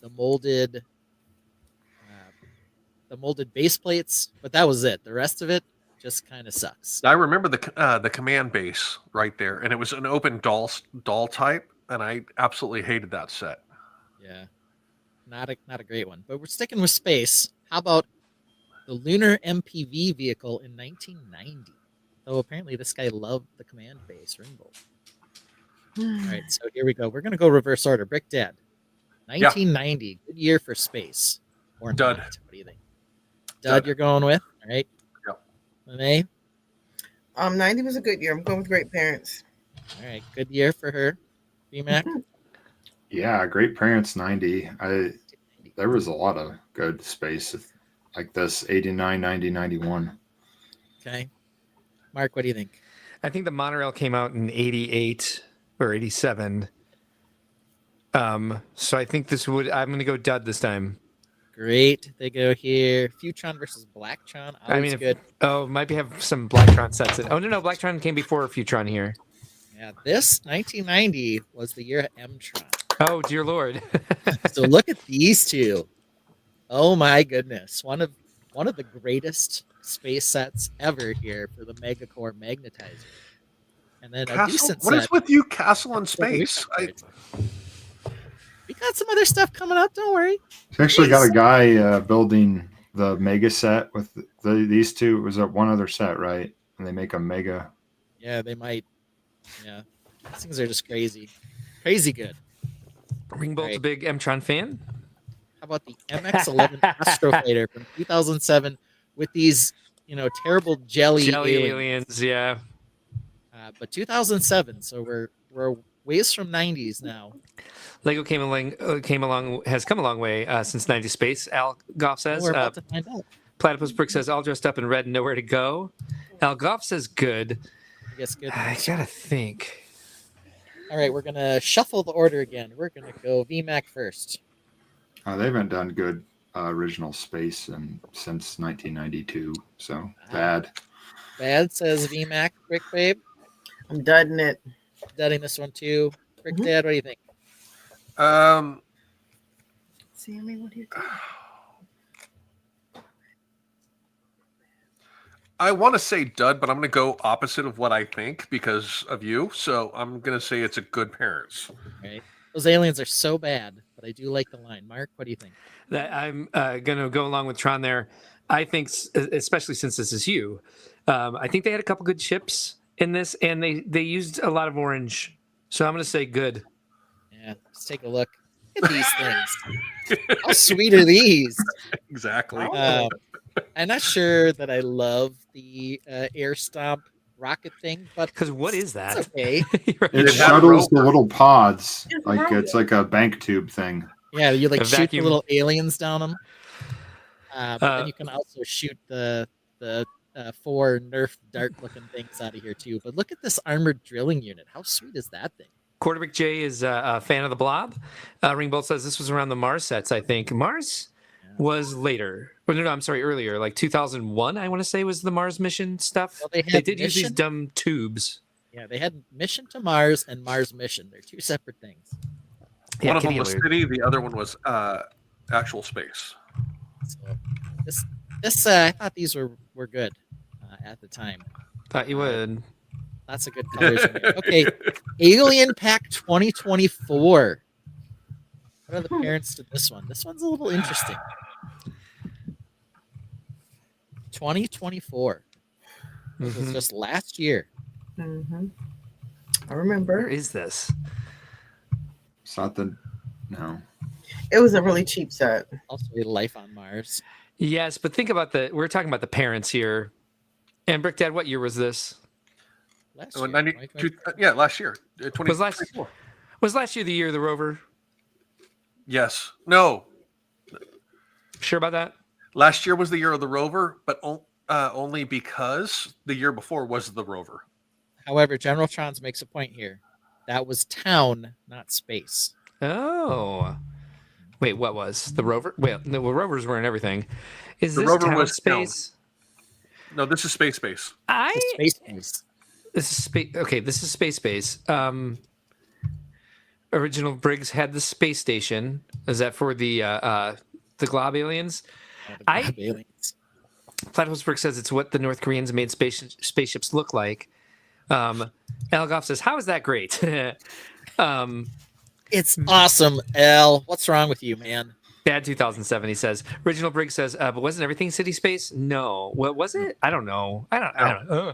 [SPEAKER 12] the molded base plates, but that was it. The rest of it just kind of sucks.
[SPEAKER 7] I remember the command base right there, and it was an open doll type, and I absolutely hated that set.
[SPEAKER 12] Yeah, not a great one. But we're sticking with space. How about the lunar MPV vehicle in 1990? Oh, apparently this guy loved the command base, Ringbolt. All right, so here we go. We're gonna go reverse order. Brick Dad, 1990, good year for space. Or
[SPEAKER 7] dud.
[SPEAKER 12] Not. What do you think? Dud, you're going with? All right.
[SPEAKER 7] Yep.
[SPEAKER 12] Lenee?
[SPEAKER 4] 90 was a good year. I'm going with great parents.
[SPEAKER 12] All right, good year for her. BMAC?
[SPEAKER 6] Yeah, great parents 90. There was a lot of good space like this 89, 90, 91.
[SPEAKER 12] Okay. Mark, what do you think?
[SPEAKER 2] I think the monorail came out in 88 or 87. So I think I'm going to go dud this time.
[SPEAKER 12] Great. They go here. Futron versus Blacktron. Always good.
[SPEAKER 2] Might have some Blacktron sets. No, Blacktron came before Futron here.
[SPEAKER 12] Yeah, this 1990 was the year of M-Tron.
[SPEAKER 2] Oh, dear Lord.
[SPEAKER 12] So look at these two. Oh my goodness. One of the greatest space sets ever here for the Megacore Magnetizer. And then a decent
[SPEAKER 7] what
[SPEAKER 12] set.
[SPEAKER 7] is with you, Castle in Space?
[SPEAKER 12] We got some other stuff coming up. Don't worry.
[SPEAKER 6] We actually got a guy building the mega set with these two. Was that one other set, right? And they make a mega.
[SPEAKER 12] Yeah, they might. Yeah, these things are just crazy, crazy good.
[SPEAKER 2] Ringbolt's
[SPEAKER 12] Right.
[SPEAKER 2] a big Mtron fan.
[SPEAKER 12] How about the MX-11 Astrofighter from 2007 with these, terrible jelly aliens?
[SPEAKER 2] Yeah.
[SPEAKER 12] But 2007, so we're ways from 90s now.
[SPEAKER 2] Lego has come a long way since 90 Space. Al Goff says.
[SPEAKER 12] We're about to find out.
[SPEAKER 2] Platypus Brick says all dressed up in red and nowhere to go. Al Goff says good.
[SPEAKER 12] I guess good.
[SPEAKER 2] I gotta think.
[SPEAKER 12] All right, we're gonna shuffle the order again. We're gonna go VMAC first.
[SPEAKER 6] They haven't done good original space since 1992. So bad.
[SPEAKER 12] Bad says VMAC. Brick Babe.
[SPEAKER 4] I'm dudding it.
[SPEAKER 12] Dudding this one too. Brick Dad, what do you think?
[SPEAKER 4] Sammy, what do you think?
[SPEAKER 7] I want to say dud, but I'm going to go opposite of what I think because of you. So I'm going to say it's a good parents.
[SPEAKER 12] Right. Those aliens are so bad, but I do like the line. Mark, what do you think?
[SPEAKER 2] I'm going to go along with Tron there. I think, especially since this is you, I think they had a couple good chips in this, and they used a lot of orange. So I'm going to say good.
[SPEAKER 12] Yeah, let's take a look at these things. How sweet are these?
[SPEAKER 7] Exactly.
[SPEAKER 12] I'm not sure that I love the air stomp rocket thing, but
[SPEAKER 2] because what is that?
[SPEAKER 12] It's okay.
[SPEAKER 6] It shuttles the little pods like it's like a bank tube thing.
[SPEAKER 12] Yeah, you like
[SPEAKER 2] A
[SPEAKER 12] shoot
[SPEAKER 2] vacuum.
[SPEAKER 12] the little aliens down them. But then you can also shoot the 4 Nerf dart looking things out of here too. But look at this armored drilling unit. How sweet is that thing?
[SPEAKER 2] Quarterback J is a fan of the Blob. Ringbolt says this was around the Mars sets, I think. Mars was later. Well, no, I'm sorry, earlier. Like 2001, I want to say, was the Mars mission stuff.
[SPEAKER 12] Well,
[SPEAKER 2] they did use these
[SPEAKER 12] Mission-
[SPEAKER 2] dumb tubes.
[SPEAKER 12] Yeah, they had Mission to Mars and Mars Mission. They're two separate things.
[SPEAKER 2] Yeah,
[SPEAKER 7] One of them
[SPEAKER 2] Kitty
[SPEAKER 7] was
[SPEAKER 2] Alert.
[SPEAKER 7] city. The other one was actual space.
[SPEAKER 12] So this I thought these were good at the time.
[SPEAKER 2] Thought you would.
[SPEAKER 12] Lots of good colors in there. Okay, Alien Pack 2024. What are the parents to this one? This one's a little interesting. 2024. This was just last year.
[SPEAKER 4] Mm-hmm. I remember.
[SPEAKER 2] Where is this?
[SPEAKER 6] It's not the no.
[SPEAKER 4] It was a really cheap set.
[SPEAKER 12] Also, Life on Mars.
[SPEAKER 2] Yes, but think about we're talking about the parents here. And Brick Dad, what year was this?
[SPEAKER 12] Last
[SPEAKER 7] Oh,
[SPEAKER 12] year.
[SPEAKER 7] 92 yeah, last year. 20,
[SPEAKER 2] Was last year the year of the rover?
[SPEAKER 7] Yes. No.
[SPEAKER 2] Sure about that?
[SPEAKER 7] Last year was the year of the rover, but only because the year before was the rover.
[SPEAKER 12] However, General Trons makes a point here. That was town, not space.
[SPEAKER 2] Oh. Wait, what was the rover? Wait, the rovers weren't everything. Is
[SPEAKER 7] The
[SPEAKER 2] this
[SPEAKER 7] rover
[SPEAKER 2] town
[SPEAKER 7] was
[SPEAKER 2] space?
[SPEAKER 7] No, this is space base.
[SPEAKER 12] Space base.
[SPEAKER 2] This is space. Okay, this is space base. Original Briggs had the space station. Is that for the glob aliens?
[SPEAKER 12] Aliens.
[SPEAKER 2] Platypus Brick says it's what the North Koreans made spaceships look like. Elgoff says, "How is that great?"
[SPEAKER 12] It's awesome, L. What's wrong with you, man?
[SPEAKER 2] Bad 2007. He says. Original Briggs says, "But wasn't everything city space? No. What was it? I don't know. I don't know.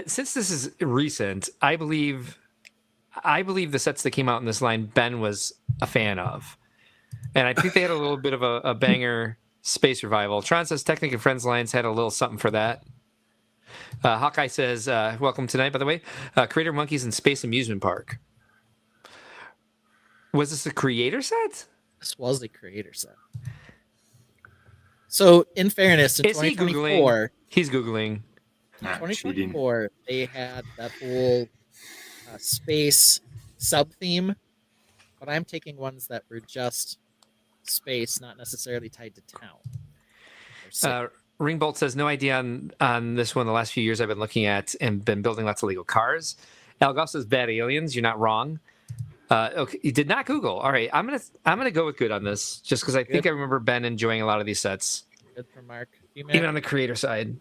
[SPEAKER 2] Since this is recent, I believe the sets that came out in this line Ben was a fan of, and I think they had a little bit of a banger space revival. Tron says Technic and Friends lines had a little something for that. Hawkeye says, "Welcome tonight." By the way, Creator Monkeys and Space Amusement Park. Was this a creator set?
[SPEAKER 12] This was the creator set. So, in fairness, in
[SPEAKER 2] Is he
[SPEAKER 12] 2024,
[SPEAKER 2] Googling? He's Googling.
[SPEAKER 12] 2024, they had that whole space sub theme, but I'm taking ones that were just space, not necessarily tied to town. or city.
[SPEAKER 2] Ringbolt says, no idea on this one. The last few years I've been looking at and been building lots of Lego cars. Algoff says bad aliens. You're not wrong. Okay, you did not Google. All right, I'm gonna go with good on this, just because I think I remember Ben enjoying a lot of these sets,
[SPEAKER 12] Good for Mark.
[SPEAKER 2] even on the creator side.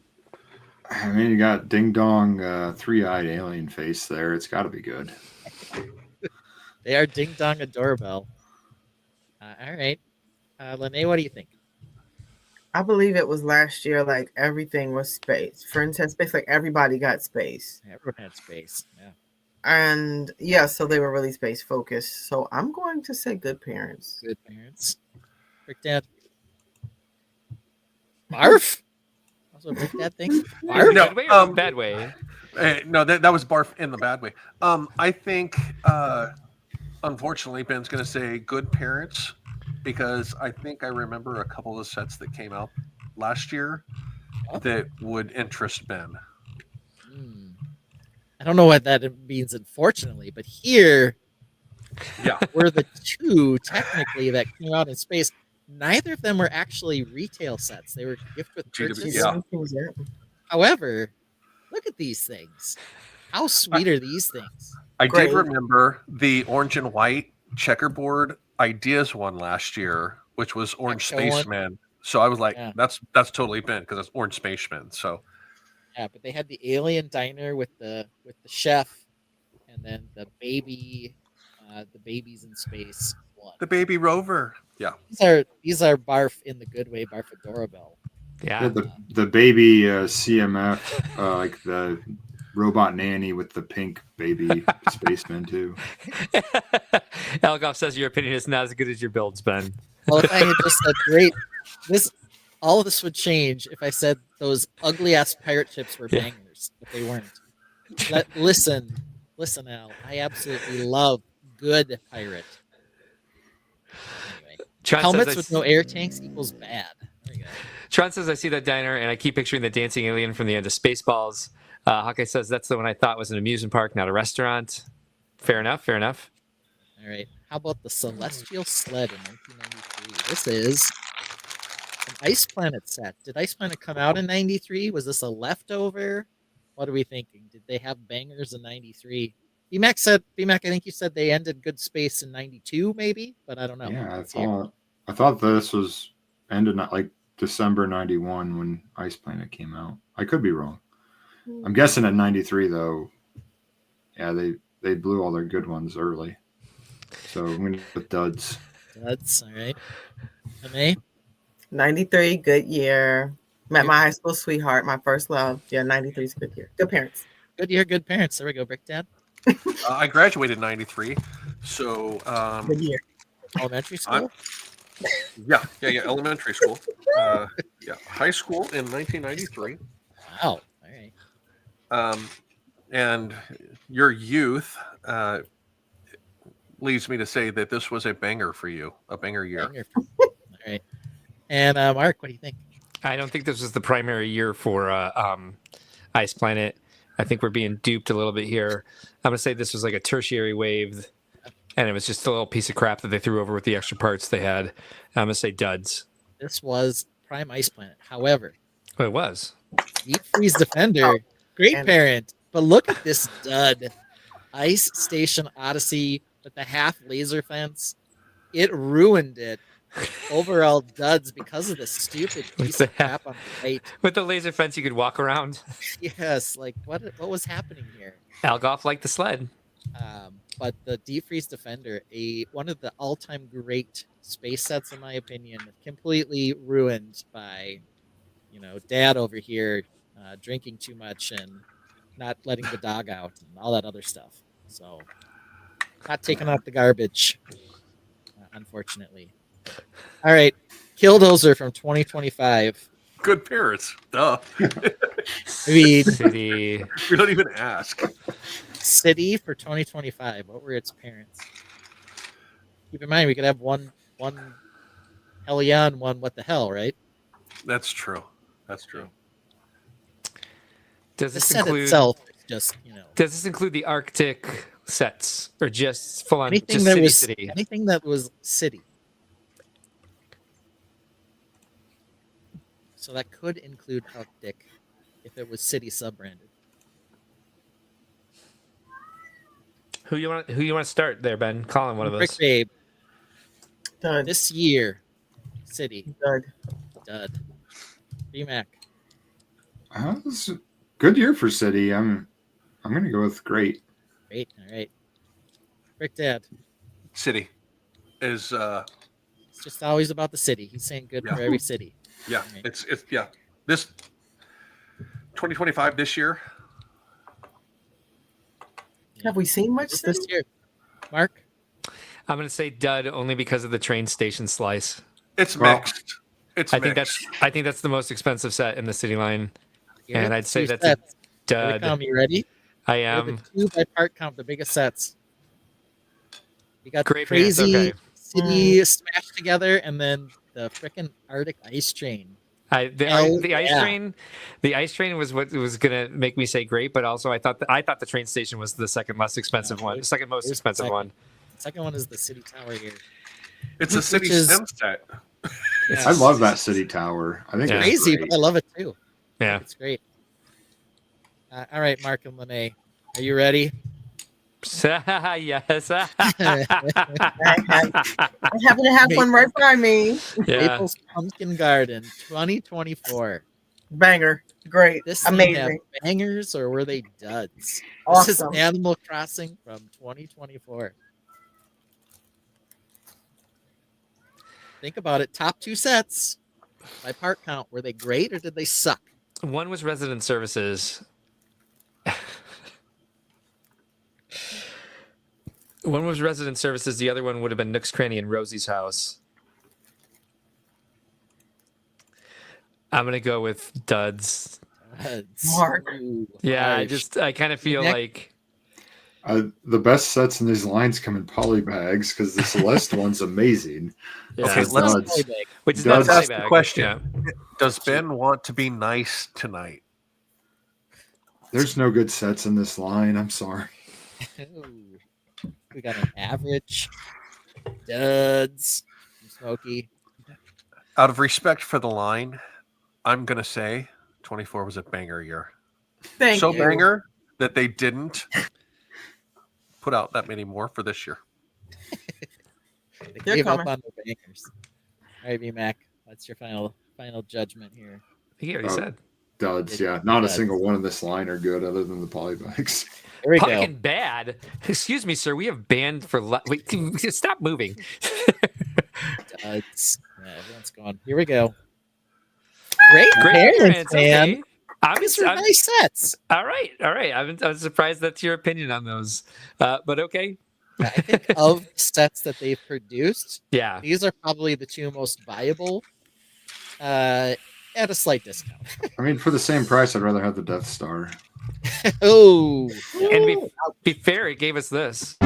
[SPEAKER 6] I mean, you got Ding Dong, three-eyed alien face there. It's got to be good.
[SPEAKER 12] They are ding dong a doorbell. All right, Lenee, what do you think?
[SPEAKER 4] I believe it was last year. Like everything was space. Friends had space. Like everybody got space.
[SPEAKER 12] Everyone had space. Yeah.
[SPEAKER 4] And yeah, so they were really space focused. So I'm going to say good parents.
[SPEAKER 12] Good parents. Brick Dad. Barf. Also, Brick Dad thing. Barf.
[SPEAKER 2] Good way or bad way?
[SPEAKER 7] No, that was barf in the bad way. I think, unfortunately, Ben's going to say good parents because I think I remember a couple of the sets that came out last year that would interest Ben.
[SPEAKER 12] I don't know what that means, unfortunately, but here, were the two technically that came out in space. Neither of them were actually retail sets; they were gift with purchase. However, look at these things. How sweet are these things?
[SPEAKER 7] I did remember the orange and white checkerboard ideas one last year, which was Orange Spaceman. So I was like, that's totally Ben because it's Orange Spaceman. So
[SPEAKER 12] yeah, but they had the alien diner with the chef, and then the babies in space one.
[SPEAKER 7] The baby rover. Yeah,
[SPEAKER 12] these are barf in the good way, barf adorable.
[SPEAKER 2] Yeah,
[SPEAKER 6] the baby CMF, like the robot nanny with the pink baby spaceman too.
[SPEAKER 2] Elgoff says your opinion is not as good as your builds, Ben.
[SPEAKER 12] Well, if I had just said great, all of this would change if I said those ugly ass pirate ships were bangers, but they weren't. Listen, Al. I absolutely love good pirate. Anyway, helmets with no air tanks equals bad. There you go.
[SPEAKER 2] Tron says I see that diner and I keep picturing the dancing alien from the end of Spaceballs. Hawkeye says that's the one I thought was an amusement park, not a restaurant. Fair enough.
[SPEAKER 12] All right. How about the Celestial Sled in 1993? This is an Ice Planet set. Did Ice Planet come out in 93? Was this a leftover? What are we thinking? Did they have bangers in 93? BMAC, I think you said they ended Good Space in 92, maybe, but I don't know.
[SPEAKER 6] Yeah, I thought this was ended not like December 91 when Ice Planet came out. I could be wrong. I'm guessing at 93 though. Yeah, they blew all their good ones early. So I'm going to put duds.
[SPEAKER 12] Duds, all right. MA?
[SPEAKER 4] 93, good year. Met my high school sweetheart, my first love. Yeah, 93 is a good year. Good parents.
[SPEAKER 12] Good year, good parents. There we go, Brick Dad.
[SPEAKER 7] I graduated in 93. So
[SPEAKER 4] good year.
[SPEAKER 12] Elementary school?
[SPEAKER 7] Yeah, elementary school. High school in 1993.
[SPEAKER 12] Wow. All right.
[SPEAKER 7] And your youth leads me to say that this was a banger for you, a banger year.
[SPEAKER 12] All right. And Mark, what do you think?
[SPEAKER 2] I don't think this was the primary year for Ice Planet. I think we're being duped a little bit here. I'm going to say this was like a tertiary wave, and it was just a little piece of crap that they threw over with the extra parts they had. I'm going to say duds.
[SPEAKER 12] This was Prime Ice Planet. However,
[SPEAKER 2] it was.
[SPEAKER 12] Deep Freeze Defender, great parent. But look at this dud. Ice Station Odyssey with the half laser fence. It ruined it. Overall duds because of the stupid piece of crap on the right.
[SPEAKER 2] With the laser fence you could walk around.
[SPEAKER 12] Yes, like what was happening here?
[SPEAKER 2] Algoff liked the sled.
[SPEAKER 12] But the Deep Freeze Defender, one of the all-time great space sets in my opinion, completely ruined by, Dad over here drinking too much and not letting the dog out and all that other stuff. So, not taking out the garbage, unfortunately. All right, Killdozer from 2025.
[SPEAKER 7] Good parents, duh.
[SPEAKER 2] City.
[SPEAKER 7] We don't even ask.
[SPEAKER 12] City for 2025. What were its parents? Keep in mind, we could have one hell yeah and one what the hell, right?
[SPEAKER 7] That's true.
[SPEAKER 2] Does this
[SPEAKER 12] set
[SPEAKER 2] include
[SPEAKER 12] itself? Just
[SPEAKER 2] Does this include the Arctic sets or just full on
[SPEAKER 12] anything
[SPEAKER 2] just
[SPEAKER 12] that
[SPEAKER 2] city
[SPEAKER 12] was
[SPEAKER 2] city?
[SPEAKER 12] anything that was city? So that could include Arctic if it was city sub-branded.
[SPEAKER 2] Who you want to start there, Ben? Colin, one of
[SPEAKER 12] Brick
[SPEAKER 2] us.
[SPEAKER 12] Babe.
[SPEAKER 4] Dud.
[SPEAKER 12] This year, city. Dud. BMAC.
[SPEAKER 6] This is a good year for City. I'm going to go with great.
[SPEAKER 12] Great. All right. Brick Dad.
[SPEAKER 7] City is.
[SPEAKER 12] It's just always about the city. He's saying good for every city.
[SPEAKER 7] Yeah, it's yeah. This 2025 this year.
[SPEAKER 4] Have we seen much
[SPEAKER 12] This
[SPEAKER 4] since?
[SPEAKER 12] year, Mark?
[SPEAKER 2] I'm gonna say dud only because of the train station slice.
[SPEAKER 7] It's mixed. It's
[SPEAKER 2] I think
[SPEAKER 7] mixed.
[SPEAKER 2] that's the most expensive set in the city line,
[SPEAKER 12] Here
[SPEAKER 2] and
[SPEAKER 12] are
[SPEAKER 2] I'd
[SPEAKER 12] the
[SPEAKER 2] say
[SPEAKER 12] two
[SPEAKER 2] that's
[SPEAKER 12] sets.
[SPEAKER 2] a
[SPEAKER 12] Here they
[SPEAKER 2] dud.
[SPEAKER 12] come. You ready?
[SPEAKER 2] I
[SPEAKER 12] Here are
[SPEAKER 2] am.
[SPEAKER 12] the 2 by part count, the biggest sets. You got
[SPEAKER 2] Great
[SPEAKER 12] the crazy
[SPEAKER 2] pants, okay.
[SPEAKER 12] city smashed together, and then the frickin' Arctic ice train.
[SPEAKER 2] The ice train was what was gonna make me say great, but also I thought the train station was the second less expensive one, the second most
[SPEAKER 12] Here's the
[SPEAKER 2] expensive
[SPEAKER 12] second.
[SPEAKER 2] one.
[SPEAKER 12] The second one is the city tower here.
[SPEAKER 7] It's a city
[SPEAKER 12] Which is-
[SPEAKER 7] sim set.
[SPEAKER 12] Yeah.
[SPEAKER 6] I love that city tower. I think
[SPEAKER 2] Yeah.
[SPEAKER 6] it's
[SPEAKER 12] Crazy,
[SPEAKER 6] great.
[SPEAKER 12] but I love it too.
[SPEAKER 2] Yeah.
[SPEAKER 12] It's great. All right, Mark and Lenee, are you ready?
[SPEAKER 2] Yes.
[SPEAKER 4] I happen to have one right by me.
[SPEAKER 2] Yeah.
[SPEAKER 12] Maple's Pumpkin Garden 2024.
[SPEAKER 4] Banger. Great.
[SPEAKER 12] This thing
[SPEAKER 4] Amazing.
[SPEAKER 12] have bangers or were they duds?
[SPEAKER 4] Awesome.
[SPEAKER 12] This is Animal Crossing from 2024. Think about it. Top 2 sets by part count. Were they great or did they suck?
[SPEAKER 2] One was resident services. One was resident services. The other one would have been Nook's Cranny and Rosie's house. I'm gonna go with duds.
[SPEAKER 4] Mark.
[SPEAKER 12] Ooh,
[SPEAKER 2] Yeah,
[SPEAKER 12] harsh.
[SPEAKER 2] I kind of feel
[SPEAKER 12] Nick?
[SPEAKER 2] like
[SPEAKER 6] The best sets in these lines come in poly bags because the Celeste one's amazing.
[SPEAKER 2] Yeah.
[SPEAKER 7] Okay,
[SPEAKER 6] It's
[SPEAKER 7] let's
[SPEAKER 6] nuts.
[SPEAKER 2] which is
[SPEAKER 6] Duds.
[SPEAKER 2] not
[SPEAKER 7] ask
[SPEAKER 2] my
[SPEAKER 7] the
[SPEAKER 2] bag.
[SPEAKER 7] question.
[SPEAKER 2] Yeah.
[SPEAKER 7] Does Ben want to be nice tonight?
[SPEAKER 6] There's no good sets in this line. I'm sorry.
[SPEAKER 12] Ooh. We got an average, duds, and Smokey.
[SPEAKER 7] Out of respect for the line, I'm gonna say 24 was a banger year.
[SPEAKER 4] Thank
[SPEAKER 7] So
[SPEAKER 4] you.
[SPEAKER 7] banger that they didn't put out that many more for this year.
[SPEAKER 12] They
[SPEAKER 4] They're
[SPEAKER 12] gave up
[SPEAKER 4] coming.
[SPEAKER 12] on the bangers. All right, B-Mac, what's your final judgment here?
[SPEAKER 2] He already
[SPEAKER 6] Oh.
[SPEAKER 2] said.
[SPEAKER 6] Duds, yeah. Not a
[SPEAKER 12] Duds.
[SPEAKER 6] single one in this line are good other than the poly bags.
[SPEAKER 12] Here we
[SPEAKER 2] Pumpkin
[SPEAKER 12] go.
[SPEAKER 2] bad. Excuse me, sir. We have banned for. Wait, stop moving.
[SPEAKER 12] Duds. Yeah, everyone's going. Here we go. Great
[SPEAKER 2] Great
[SPEAKER 12] parents,
[SPEAKER 2] parents,
[SPEAKER 12] man.
[SPEAKER 2] okay. I'm,
[SPEAKER 12] These are
[SPEAKER 2] I'm-
[SPEAKER 12] nice sets.
[SPEAKER 2] all right, all right. I'm surprised that's your opinion on those, but okay.
[SPEAKER 12] I think of sets that they've produced,
[SPEAKER 2] Yeah,
[SPEAKER 12] these are probably the 2 most viable at a slight discount.
[SPEAKER 6] I mean, for the same price, I'd rather have the Death Star.
[SPEAKER 12] Oh,
[SPEAKER 2] and to be fair, it gave us this.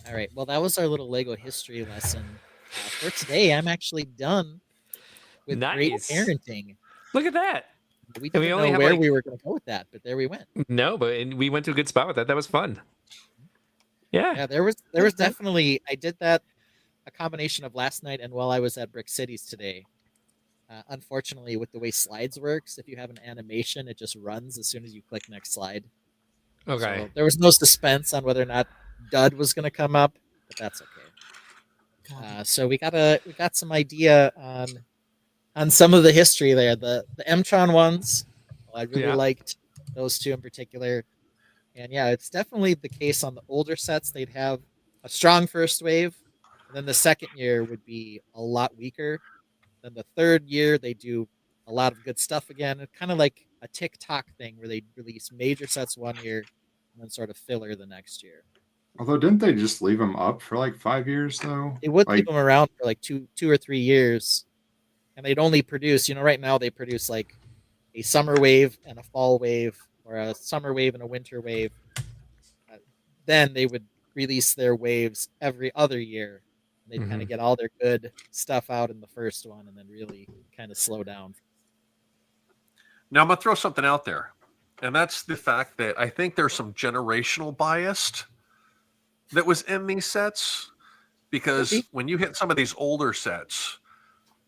[SPEAKER 12] all right. Well, that was our little Lego history lesson. For today, I'm actually done with great
[SPEAKER 2] Nice.
[SPEAKER 12] parenting.
[SPEAKER 2] Look at that.
[SPEAKER 12] We
[SPEAKER 2] And we
[SPEAKER 12] didn't
[SPEAKER 2] only
[SPEAKER 12] know
[SPEAKER 2] have,
[SPEAKER 12] where
[SPEAKER 2] like-
[SPEAKER 12] we were going to go with that, but there we went.
[SPEAKER 2] No, but we went to a good spot with that. That was fun. Yeah.
[SPEAKER 12] Yeah, there was definitely I did that a combination of last night and while I was at Brick Cities today. Unfortunately, with the way slides works, if you have an animation, it just runs as soon as you click next slide.
[SPEAKER 2] Okay.
[SPEAKER 12] So there was no suspense on whether or not Dud was going to come up, but that's okay. So we got some idea on some of the history there. The Mtron ones, I really
[SPEAKER 2] Yeah.
[SPEAKER 12] liked those 2 in particular. And yeah, it's definitely the case on the older sets. They'd have a strong first wave, and then the second year would be a lot weaker. Then the third year they do a lot of good stuff again. It's kind of like a TikTok thing where they release major sets one year and then sort of filler the next year.
[SPEAKER 6] Although, didn't they just leave them up for like 5 years though?
[SPEAKER 12] They would
[SPEAKER 6] Like,
[SPEAKER 12] keep them around for like two or 3 years, and they'd only produce. Right now they produce like a summer wave and a fall wave, or a summer wave and a winter wave. Then they would release their waves every other year. They'd kind
[SPEAKER 2] Mhm.
[SPEAKER 12] of get all their good stuff out in the first one, and then really kind of slow down.
[SPEAKER 7] Now I'm gonna throw something out there, and that's the fact that I think there's some generational bias that was in these sets, because
[SPEAKER 12] Could be.
[SPEAKER 7] when you hit some of these older sets,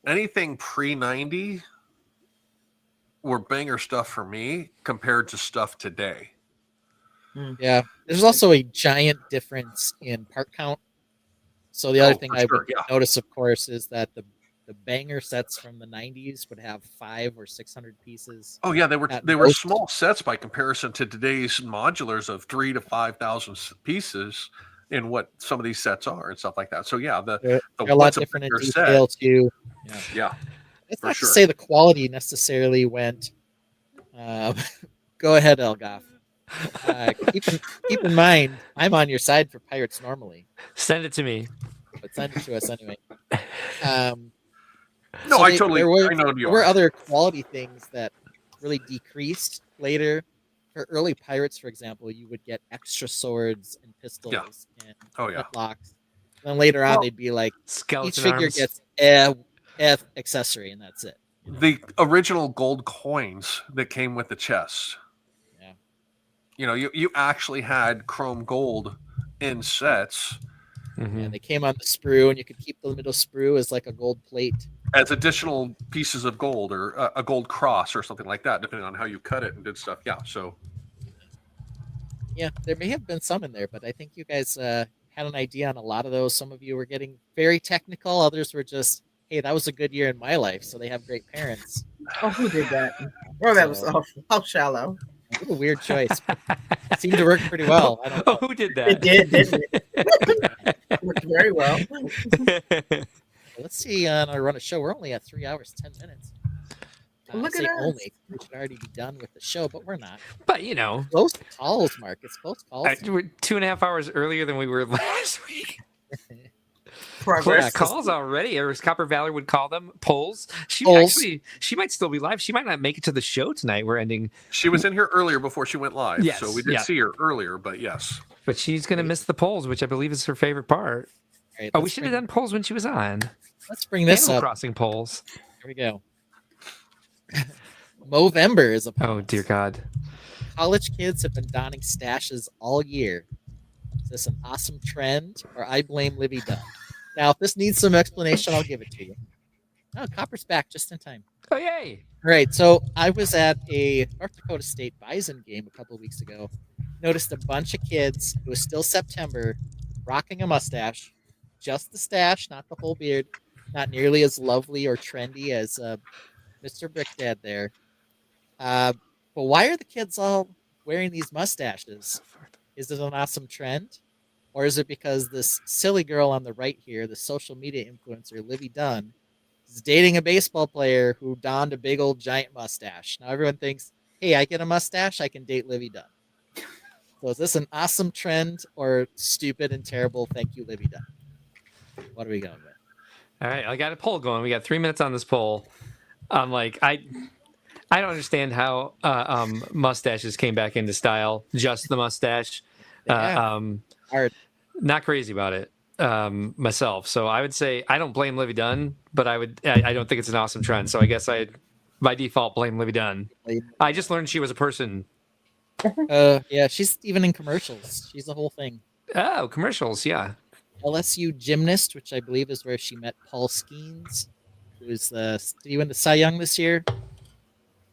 [SPEAKER 7] anything pre-90 were banger stuff for me compared to stuff today.
[SPEAKER 12] Yeah, there's also a giant difference in part count. So the other
[SPEAKER 7] Oh,
[SPEAKER 12] thing
[SPEAKER 7] for
[SPEAKER 12] I
[SPEAKER 7] sure,
[SPEAKER 12] would
[SPEAKER 7] yeah.
[SPEAKER 12] notice, of course, is that the the banger sets from the 90s would have 500 or 600 pieces.
[SPEAKER 7] Oh yeah, they
[SPEAKER 12] at
[SPEAKER 7] were
[SPEAKER 12] most.
[SPEAKER 7] small sets by comparison to today's modulars of 3,000 to 5,000 pieces in what some of these sets are and stuff like that. So yeah,
[SPEAKER 12] They're a lot
[SPEAKER 7] what's
[SPEAKER 12] different in
[SPEAKER 7] bigger
[SPEAKER 12] detail too.
[SPEAKER 7] Yeah,
[SPEAKER 12] It's
[SPEAKER 7] for
[SPEAKER 12] not
[SPEAKER 7] sure.
[SPEAKER 12] to say the quality necessarily went. Go ahead, Elgoff. Keep in mind, I'm on your side for pirates normally,
[SPEAKER 2] Send it to me.
[SPEAKER 12] but send it to us anyway.
[SPEAKER 7] No,
[SPEAKER 12] So
[SPEAKER 7] I totally.
[SPEAKER 12] There
[SPEAKER 7] I know you
[SPEAKER 12] there were
[SPEAKER 7] are.
[SPEAKER 12] other quality things that really decreased later. For early pirates, for example, you would get extra swords and pistols and
[SPEAKER 7] Oh, yeah.
[SPEAKER 12] locks. Then later on,
[SPEAKER 4] Well,
[SPEAKER 12] they'd be like, each
[SPEAKER 2] Skeleton
[SPEAKER 12] figure
[SPEAKER 2] arms.
[SPEAKER 12] gets F accessory, and that's it.
[SPEAKER 7] The original gold coins that came with the chest.
[SPEAKER 12] Yeah.
[SPEAKER 7] You know, you actually had chrome gold in sets
[SPEAKER 12] And they came on the sprue, and you could keep the middle sprue as like a gold plate.
[SPEAKER 7] as additional pieces of gold or a gold cross or something like that, depending on how you cut it and did stuff. Yeah. So
[SPEAKER 12] Yeah, there may have been some in there, but I think you guys had an idea on a lot of those. Some of you were getting very technical. Others were just, hey, that was a good year in my life, so they have great parents.
[SPEAKER 4] Oh, who did that? Well, that was how shallow.
[SPEAKER 12] What a weird choice. It seemed to work pretty well. I don't know.
[SPEAKER 2] Who did that?
[SPEAKER 4] It did, didn't it? Worked very well.
[SPEAKER 12] Let's see on our run of show. We're only at 3 hours, 10 minutes.
[SPEAKER 4] Look
[SPEAKER 12] I
[SPEAKER 4] at
[SPEAKER 12] say
[SPEAKER 4] us.
[SPEAKER 12] only. We should already be done with the show, but we're not.
[SPEAKER 2] But you know,
[SPEAKER 12] Close calls, Mark. It's close calls.
[SPEAKER 2] we're 2.5 hours earlier than we were last week.
[SPEAKER 4] Progress.
[SPEAKER 2] Close calls already, or as Copper Valor would call them, polls. She might still be live. She might not make it to the show tonight. We're ending.
[SPEAKER 7] she was in here earlier before she went live.
[SPEAKER 2] Yes,
[SPEAKER 7] So we did
[SPEAKER 2] yeah.
[SPEAKER 7] see her earlier, but yes.
[SPEAKER 2] But she's gonna miss the polls, which I believe is her favorite part.
[SPEAKER 12] All right,
[SPEAKER 2] Oh, we
[SPEAKER 12] let's
[SPEAKER 2] should have
[SPEAKER 12] bring-
[SPEAKER 2] done polls when she was on.
[SPEAKER 12] Let's bring this
[SPEAKER 2] Animal
[SPEAKER 12] up.
[SPEAKER 2] Crossing polls.
[SPEAKER 12] Here we go. Movember is upon
[SPEAKER 2] Oh
[SPEAKER 12] us.
[SPEAKER 2] dear God.
[SPEAKER 12] College kids have been donning stashes all year. Is this an awesome trend, or I blame Livy Dunn? Now, if this needs some explanation, I'll give it to you. Oh, Copper's back just in time.
[SPEAKER 2] Oh yay!
[SPEAKER 12] All right, so I was at a North Dakota State Bison game a couple of weeks ago. Noticed a bunch of kids. It was still September, rocking a mustache, just the stash, not the whole beard. Not nearly as lovely or trendy as Mr. Brickdad there. But why are the kids all wearing these mustaches? Is it an awesome trend? Or is it because this silly girl on the right here, the social media influencer, Livy Dunn, is dating a baseball player who donned a big old giant mustache? Now everyone thinks, hey, I get a mustache, I can date Livy Dunn. So is this an awesome trend or stupid and terrible? Thank you, Livy Dunn. What are we going with?
[SPEAKER 2] All right, I got a poll going. We got 3 minutes on this poll. I'm like, I don't understand how mustaches came back into style. Just the mustache.
[SPEAKER 12] Hard.
[SPEAKER 2] Not crazy about it myself. So I would say I don't blame Livy Dunn, but I don't think it's an awesome trend. So I guess I by default blame Livy Dunn. I just learned she was a person.
[SPEAKER 12] Yeah, she's even in commercials. She's the whole thing.
[SPEAKER 2] Oh, commercials, yeah.
[SPEAKER 12] LSU gymnast, which I believe is where she met Paul Skeens, who was did he win the Cy Young this year?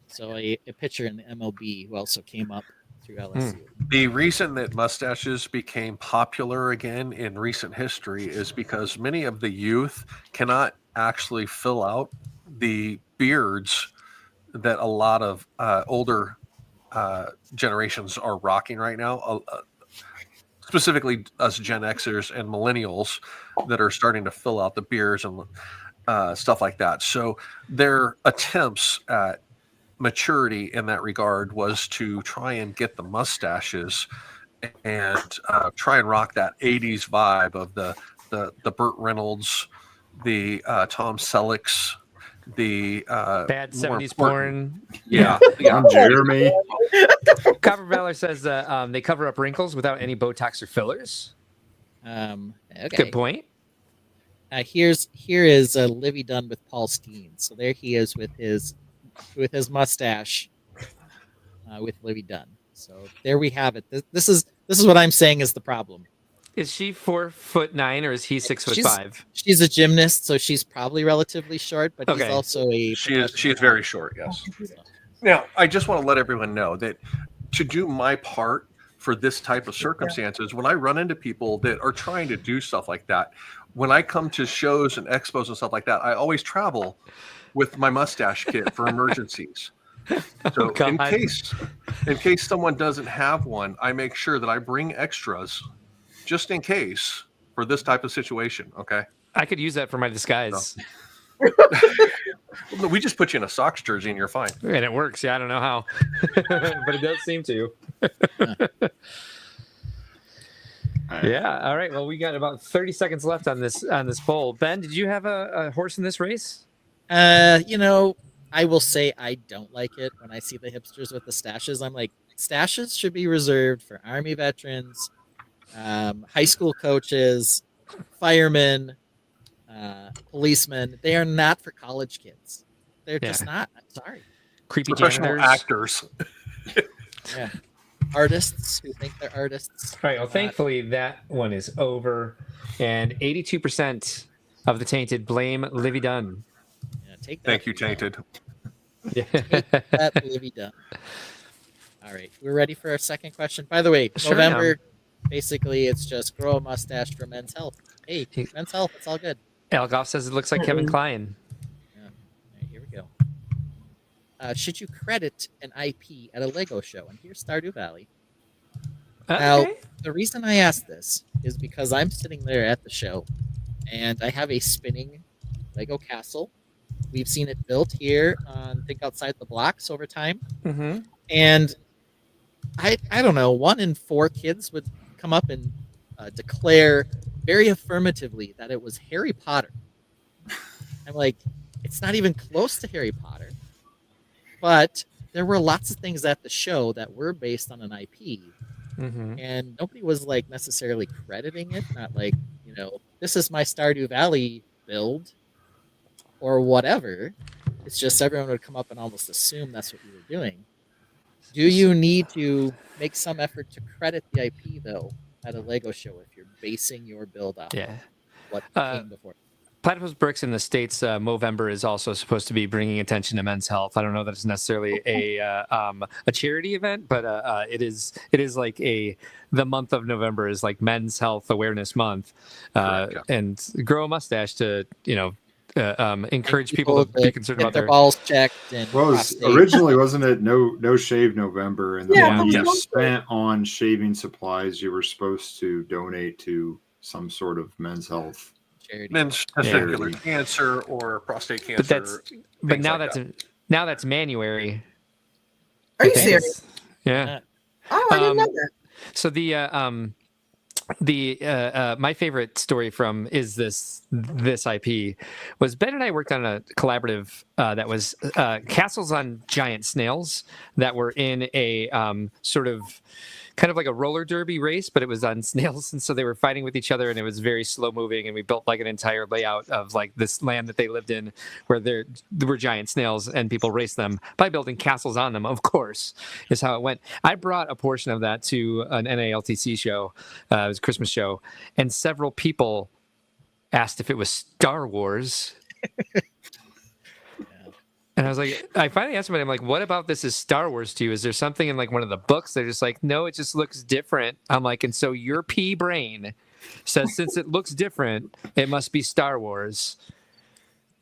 [SPEAKER 12] So a pitcher in the MLB who also came up through LSU.
[SPEAKER 7] The reason that mustaches became popular again in recent history is because many of the youth cannot actually fill out the beards that a lot of older generations are rocking right now. Specifically us Gen Xers and millennials that are starting to fill out the beards and stuff like that. So their attempts at maturity in that regard was to try and get the mustaches and try and rock that 80s vibe of the Burt Reynolds, the Tom Sellecks, the
[SPEAKER 2] Bad
[SPEAKER 7] more
[SPEAKER 2] 70s porn.
[SPEAKER 7] Yeah.
[SPEAKER 6] I'm Jeremy.
[SPEAKER 2] Copper Valor says they cover up wrinkles without any Botox or fillers.
[SPEAKER 12] Okay.
[SPEAKER 2] Good point.
[SPEAKER 12] Here is Livy Dunn with Paul Skeens. So there he is with his mustache with Livy Dunn. So there we have it. This is what I'm saying is the problem.
[SPEAKER 2] Is she 4'9" or is he 6'5"?
[SPEAKER 12] She's a gymnast, so she's probably relatively short, but he's
[SPEAKER 2] Okay.
[SPEAKER 12] also a
[SPEAKER 7] She is very short, yes. Now, I just want to let everyone know that to do my part for this type of circumstances, when I run into people that are trying to do stuff like that, when I come to shows and expos and stuff like that, I always travel with my mustache kit for emergencies. So
[SPEAKER 2] God.
[SPEAKER 7] in case someone doesn't have one, I make sure that I bring extras just in case for this type of situation. Okay.
[SPEAKER 2] I could use that for my disguise.
[SPEAKER 7] Well, we just put you in a Sox jersey and you're fine.
[SPEAKER 2] And it works. Yeah, I don't know how, but it does seem to. Yeah. All right. Well, we got about 30 seconds left on this poll. Ben, did you have a horse in this race?
[SPEAKER 12] I will say I don't like it when I see the hipsters with the stashes. I'm like, stashes should be reserved for Army veterans, high school coaches, firemen, policemen. They are not for college kids. They're just not. I'm sorry.
[SPEAKER 2] Creepy
[SPEAKER 7] professional
[SPEAKER 2] janitors.
[SPEAKER 7] actors.
[SPEAKER 12] Yeah. Artists who think they're artists.
[SPEAKER 2] All right. Well, thankfully that one is over, and 82% of the Tainted blame Livy Dunn.
[SPEAKER 12] Yeah, take that.
[SPEAKER 7] Thank you, Tainted.
[SPEAKER 2] Yeah.
[SPEAKER 12] Take that, Livy Dunn. All right, we're ready for our second question. By the way,
[SPEAKER 2] Sure,
[SPEAKER 12] November, basically, it's just grow a mustache for men's health. Hey, men's health, it's all good.
[SPEAKER 2] Elgoff says it looks like Kevin Kline.
[SPEAKER 12] Yeah. All right, here we go. Should you credit an IP at a Lego show? And here's Stardew Valley. Now, the reason I ask this is because I'm sitting there at the show, and I have a spinning Lego castle. We've seen it built here on Think Outside the Blocks over time.
[SPEAKER 2] Mm-hmm.
[SPEAKER 12] And I don't know, 1 in 4 kids would come up and declare very affirmatively that it was Harry Potter. I'm like, it's not even close to Harry Potter. But there were lots of things at the show that were based on an IP.
[SPEAKER 2] Mm-hmm.
[SPEAKER 12] And nobody was like necessarily crediting it. Not like, this is my Stardew Valley build or whatever. It's just everyone would come up and almost assume that's what you were doing. Do you need to make some effort to credit the IP, though, at a Lego show if you're basing your build off of what came before?
[SPEAKER 2] Platypus Bricks in the States, Movember is also supposed to be bringing attention to men's health. I don't know that it's necessarily a charity event, but it is like the month of November is like Men's Health Awareness Month, and grow a mustache to encourage people to be concerned about
[SPEAKER 12] their balls checked. And
[SPEAKER 6] originally wasn't it no shave November, and then
[SPEAKER 4] Yeah.
[SPEAKER 6] you spent on shaving supplies you were supposed to donate to some sort of men's health.
[SPEAKER 12] Charity.
[SPEAKER 7] Men's testicular cancer or prostate cancer.
[SPEAKER 2] But now that's Manuary.
[SPEAKER 4] Are you serious?
[SPEAKER 2] Yeah.
[SPEAKER 4] Oh, I didn't know that.
[SPEAKER 2] So my favorite story from is this IP was Ben and I worked on a collaborative that was castles on giant snails that were in a sort of kind of like a roller derby race, but it was on snails, and so they were fighting with each other, and it was very slow moving, and we built like an entire layout of like this land that they lived in where there were giant snails and people raced them by building castles on them, of course, is how it went. I brought a portion of that to an NALTC show. It was a Christmas show, and several people asked if it was Star Wars. And I was like, I finally asked somebody, I'm like, what about this is Star Wars to you? Is there something in like one of the books? They're just like, no, it just looks different. I'm like, and so your pea brain says, since it looks different, it must be Star Wars.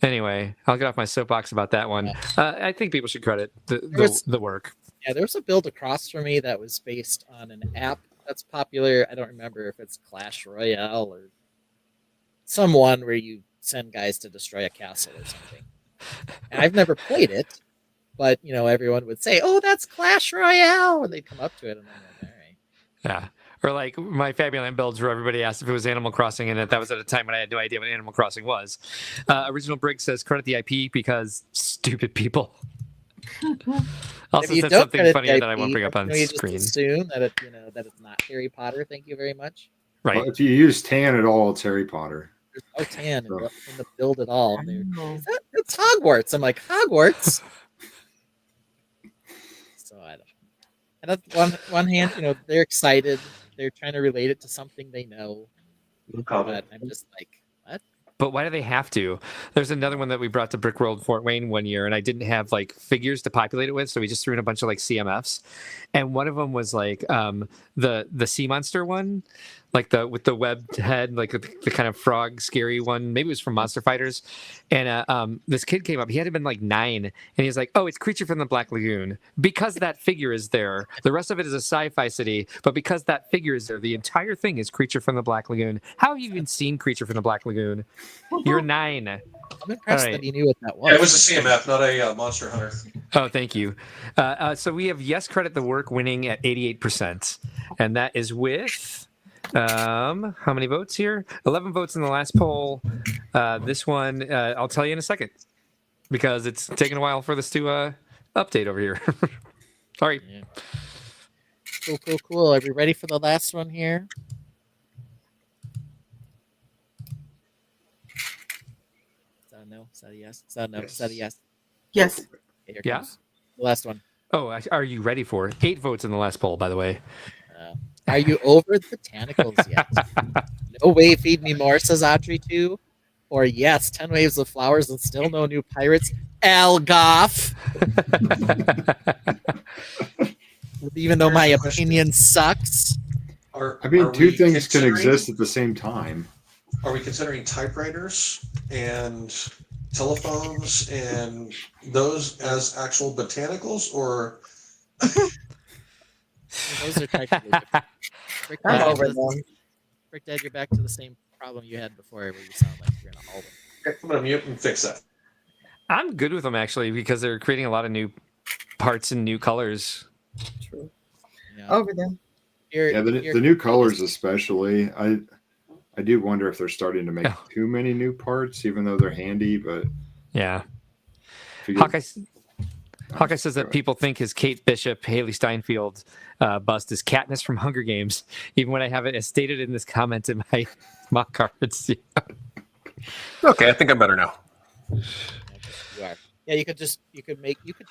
[SPEAKER 2] Anyway, I'll get off my soapbox about that one. I think people should credit the work.
[SPEAKER 12] Yeah, there was a build across from me that was based on an app that's popular. I don't remember if it's Clash Royale or someone where you send guys to destroy a castle or something. And I've never played it, but everyone would say, "Oh, that's Clash Royale," and they'd come up to it, and I'm like, "All right."
[SPEAKER 2] Yeah, or like my Fabuland builds where everybody asked if it was Animal Crossing, and that was at a time when I had no idea what Animal Crossing was. Original Briggs says credit the IP because stupid people. Also said something funnier that I won't bring up on
[SPEAKER 12] you
[SPEAKER 2] screen.
[SPEAKER 12] Just assume that that it's not Harry Potter. Thank you very much.
[SPEAKER 2] Right.
[SPEAKER 6] Well, if you use tan at all, it's Harry Potter.
[SPEAKER 12] There's no tan in the build at all. It's Hogwarts. I'm like, Hogwarts? So I don't know. And on one hand, they're excited. They're trying to relate it to something they know. But I'm just like, what?
[SPEAKER 2] But why do they have to? There's another one that we brought to Brickworld Fort Wayne one year, and I didn't have like figures to populate it with, so we just threw in a bunch of like CMFs. And one of them was like the sea monster one. like with the webbed head, like the kind of frog scary one. Maybe it was from Monster Fighters. And this kid came up. He had been like 9, and he was like, "Oh, it's Creature from the Black Lagoon because that figure is there. The rest of it is a sci-fi city, but because that figure is there, the entire thing is Creature from the Black Lagoon. How have you even seen Creature from the Black Lagoon? You're 9."
[SPEAKER 12] I'm impressed that he knew what that was.
[SPEAKER 5] Yeah, it was a CMF, not a Monster Hunter.
[SPEAKER 2] Oh, thank you. So we have Yes Credit the Work winning at 88%. And that is with, how many votes here? 11 votes in the last poll. This one, I'll tell you in a second because it's taken a while for this to update over here. Sorry.
[SPEAKER 12] Yeah. Cool. Are we ready for the last one here? Is that a no? Is that a yes? Is that a no? Is that a yes?
[SPEAKER 4] Yes.
[SPEAKER 12] Okay, here
[SPEAKER 2] Yeah.
[SPEAKER 12] comes the last one.
[SPEAKER 2] Oh, are you ready for 8 votes in the last poll, by the way?
[SPEAKER 12] Are you over the botanicals yet? No way, feed me more, says Audrey 2. Or yes, 10 waves of flowers and still no new pirates. Algoff. Even though my opinion sucks.
[SPEAKER 6] I mean, two things can exist at the same time.
[SPEAKER 5] Are we considering typewriters and telephones and those as actual botanicals, or
[SPEAKER 12] those are technically different.
[SPEAKER 4] I'm over them.
[SPEAKER 12] Brick Dad, you're back to the same problem you had before where you sound like you're in a hallway.
[SPEAKER 5] I'm going to mute and fix that.
[SPEAKER 2] I'm good with them, actually, because they're creating a lot of new parts and new colors.
[SPEAKER 4] True.
[SPEAKER 12] Yeah.
[SPEAKER 4] Over them.
[SPEAKER 6] The new colors especially. I do wonder if they're starting to make too many new parts, even though they're handy. But
[SPEAKER 2] yeah,
[SPEAKER 6] Hawkeye
[SPEAKER 2] says that people think his Kate Bishop, Haley Steinfeld bust is Katniss from Hunger Games, even when I have it as stated in this comment in my mock cards.
[SPEAKER 7] Okay, I think I'm better now.
[SPEAKER 12] You are. Yeah, you could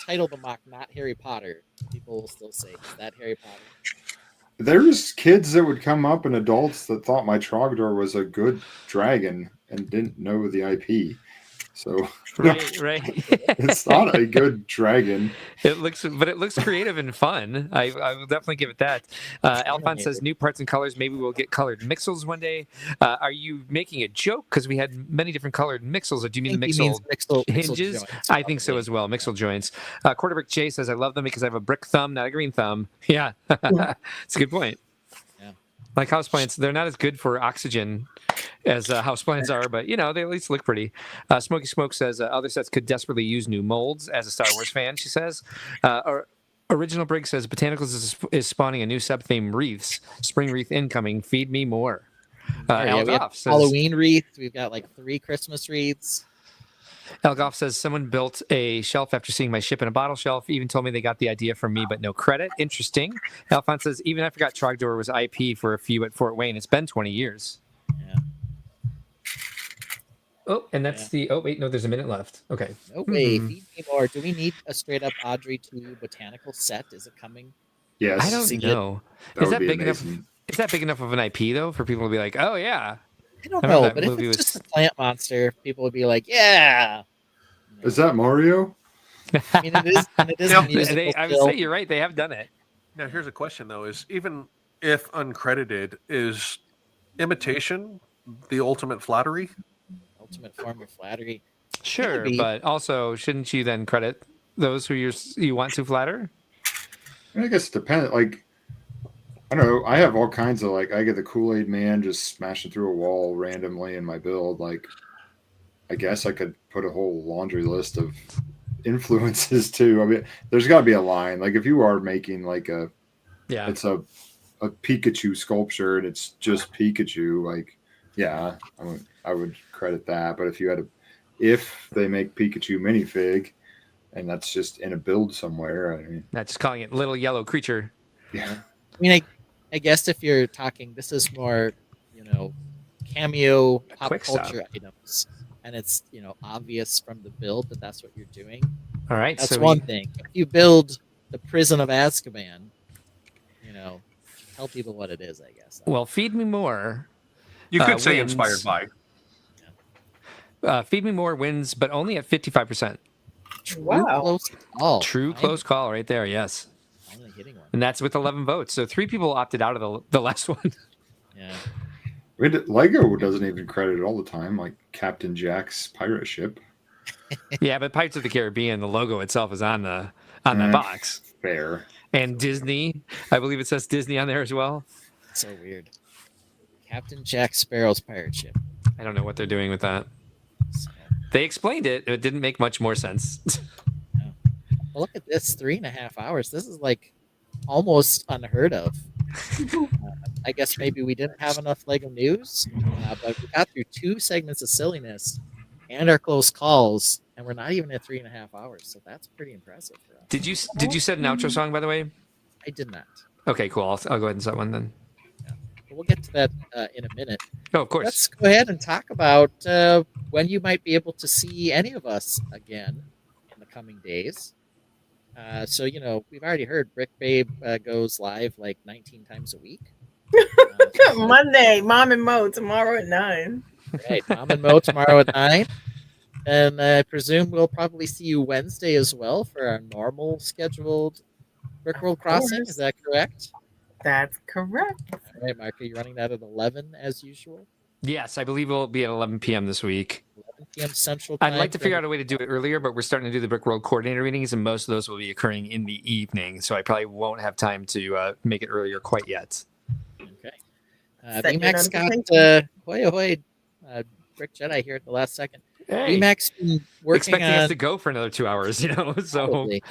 [SPEAKER 12] title the mock "Not Harry Potter." People will still say, "Is that Harry Potter?"
[SPEAKER 6] there's kids that would come up and adults that thought my Trogdor was a good dragon and didn't know the IP. So
[SPEAKER 2] right.
[SPEAKER 6] It's not a good dragon.
[SPEAKER 2] It looks creative and fun. I will definitely give it that. Alphonse says new parts and colors. Maybe we'll get colored mixels one day. Are you making a joke? Because we had many different colored mixels. Or do you mean the mixel hinges?
[SPEAKER 12] Joints,
[SPEAKER 2] I think so as well. Mixel joints. Quarterbrick J says I love them because I have a brick thumb, not a green thumb. Yeah, it's a good point.
[SPEAKER 12] Yeah.
[SPEAKER 2] Like houseplants, they're not as good for oxygen as houseplants are, but they at least look pretty. Smoky Smoke says other sets could desperately use new molds. As a Star Wars fan, she says. Original Briggs says Botanicals is spawning a new sub-theme, wreaths. Spring wreath incoming. Feed me more.
[SPEAKER 12] We have Halloween wreath. We've got like 3 Christmas wreaths.
[SPEAKER 2] Elgoff says someone built a shelf after seeing my ship in a bottle shelf. Even told me they got the idea from me, but no credit. Interesting. Alphonse says even I forgot Trogdor was IP for a few at Fort Wayne. It's been 20 years.
[SPEAKER 12] Yeah.
[SPEAKER 2] Oh, and that's oh wait, no, there's a minute left. Okay.
[SPEAKER 12] No way. Feed me more. Do we need a straight up Audrey 2 botanical set? Is it coming?
[SPEAKER 6] Yes.
[SPEAKER 2] I don't know. Is that big enough? Is that big enough of an IP though for people to be like, oh yeah?
[SPEAKER 12] I don't know, but if it's just a plant monster, people would be like, yeah.
[SPEAKER 6] Is that Mario?
[SPEAKER 12] I mean, it is a musical
[SPEAKER 2] I would say you're right. They have done it.
[SPEAKER 7] Now, here's a question though: is even if uncredited, is imitation the ultimate flattery?
[SPEAKER 12] Ultimate form of flattery.
[SPEAKER 2] Sure, but also shouldn't you then credit those who you want to flatter?
[SPEAKER 6] I guess it depends. Like, I don't know. I have all kinds of I get the Kool-Aid Man just smashing through a wall randomly in my build. Like, I guess I could put a whole laundry list of influences too. I mean, there's got to be a line. Like, if you are making it's a Pikachu sculpture and it's just Pikachu, like, yeah, I would credit that. But if they make Pikachu minifig and that's just in a build somewhere, I mean,
[SPEAKER 2] not just calling it little yellow creature.
[SPEAKER 6] Yeah.
[SPEAKER 12] I mean, I guess if you're talking, this is more, cameo pop culture items, and it's obvious from the build that that's what you're doing.
[SPEAKER 2] All right,
[SPEAKER 12] that's one thing. If you build the Prison of Azkaban, tell people what it is. I guess.
[SPEAKER 2] Well, Feed Me More.
[SPEAKER 7] You could say inspired by.
[SPEAKER 2] Feed Me More wins, but only at 55%.
[SPEAKER 12] Close call.
[SPEAKER 2] True close call right there. Yes.
[SPEAKER 12] Finally hitting one.
[SPEAKER 2] And that's with 11 votes. So 3 people opted out of the last one.
[SPEAKER 12] Yeah.
[SPEAKER 6] Lego doesn't even credit it all the time, like Captain Jack's pirate ship.
[SPEAKER 2] Yeah, but Pirates of the Caribbean, the logo itself is on the box.
[SPEAKER 6] Fair.
[SPEAKER 2] And Disney, I believe it says Disney on there as well.
[SPEAKER 12] So weird. Captain Jack Sparrow's pirate ship.
[SPEAKER 2] I don't know what they're doing with that. They explained it. It didn't make much more sense.
[SPEAKER 12] Well, look at this, 3.5 hours. This is like almost unheard of. I guess maybe we didn't have enough Lego news, but we got through 2 segments of silliness and our close calls, and we're not even at 3.5 hours. So that's pretty impressive for us.
[SPEAKER 2] Did you set an outro song, by the way?
[SPEAKER 12] I did not.
[SPEAKER 2] Okay, cool. I'll go ahead and set one then.
[SPEAKER 12] But we'll get to that in a minute.
[SPEAKER 2] Oh, of course.
[SPEAKER 12] Let's go ahead and talk about when you might be able to see any of us again in the coming days. So, we've already heard Brick Babe goes live like 19 times a week.
[SPEAKER 4] Monday, Mom and Mo tomorrow at 9.
[SPEAKER 12] Right, Mom and Mo tomorrow at 9. And I presume we'll probably see you Wednesday as well for our normal scheduled Brickworld Crossing. Is that correct?
[SPEAKER 4] That's correct.
[SPEAKER 12] All right, Mark, are you running that at 11 as usual?
[SPEAKER 2] Yes, I believe it'll be at 11 p.m. this week.
[SPEAKER 12] 11 p.m. Central Time.
[SPEAKER 2] I'd like to figure out a way to do it earlier, but we're starting to do the Brickworld coordinator meetings, and most of those will be occurring in the evening, so I probably won't have time to make it earlier quite yet.
[SPEAKER 12] Okay.
[SPEAKER 4] Set your
[SPEAKER 12] VMAX got hoy ahoy, Brick Jedi here at the last second.
[SPEAKER 2] Hey,
[SPEAKER 12] VMAX been working
[SPEAKER 2] expecting
[SPEAKER 12] on
[SPEAKER 2] us to go for another 2 hours, so
[SPEAKER 12] probably.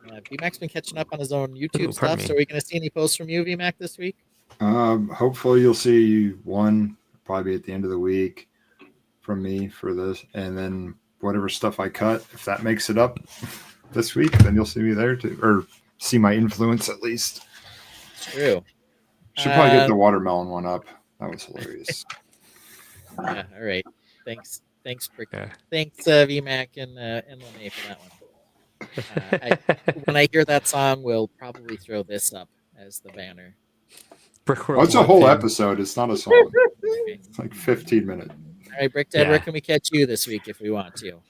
[SPEAKER 12] VMAX been catching up on his own YouTube stuff. So are we going to see any posts from you, VMAX, this week?
[SPEAKER 6] Hopefully you'll see one probably at the end of the week from me for this, and then whatever stuff I cut, if that makes it up this week, then you'll see me there too, or see my influence at least.
[SPEAKER 12] It's true.
[SPEAKER 6] Should probably get the watermelon one up. That was hilarious.
[SPEAKER 12] All right. Thanks, Brick. Thanks, VMAC and Lenee for that one. When I hear that song, we'll probably throw this up as the banner.
[SPEAKER 6] It's a whole episode. It's not a song. It's like 15 minutes.
[SPEAKER 12] All right, Brick Dad, where can we catch you this week if we want to?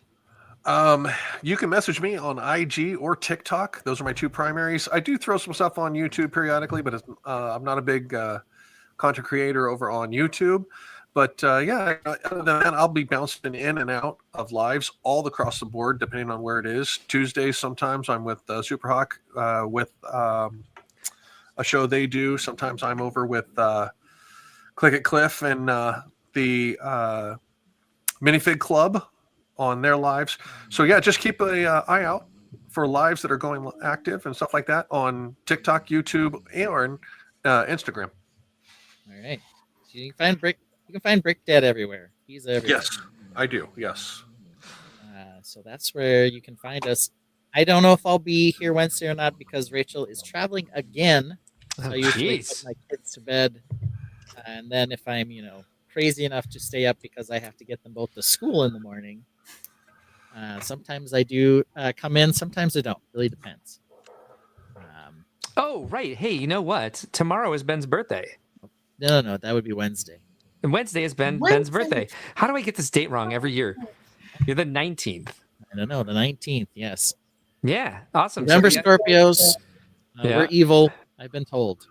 [SPEAKER 7] You can message me on IG or TikTok. Those are my 2 primaries. I do throw some stuff on YouTube periodically, but I'm not a big content creator over on YouTube. But other than that, I'll be bouncing in and out of lives all across the board, depending on where it is. Tuesdays, sometimes I'm with Superhawk with a show they do. Sometimes I'm over with Click It Cliff and the Minifig Club on their lives. So yeah, just keep an eye out for lives that are going active and stuff like that on TikTok, YouTube, and Instagram.
[SPEAKER 12] All right. So you can find Brick Dad everywhere. He's everywhere.
[SPEAKER 7] Yes, I do. Yes.
[SPEAKER 12] So that's where you can find us. I don't know if I'll be here Wednesday or not because Rachel is traveling again. So I usually put my kids to bed. And then if I'm, crazy enough to stay up because I have to get them both to school in the morning, sometimes I do come in. Sometimes I don't. Really depends.
[SPEAKER 2] Oh, right. Hey, you know what? Tomorrow is Ben's birthday.
[SPEAKER 12] No. That would be Wednesday.
[SPEAKER 2] And Wednesday is Ben's birthday. How do I get this date wrong every year? You're the 19th.
[SPEAKER 12] I don't know. The 19th, yes.
[SPEAKER 2] Yeah, awesome.
[SPEAKER 12] Remember, Scorpios, we're evil. I've been told.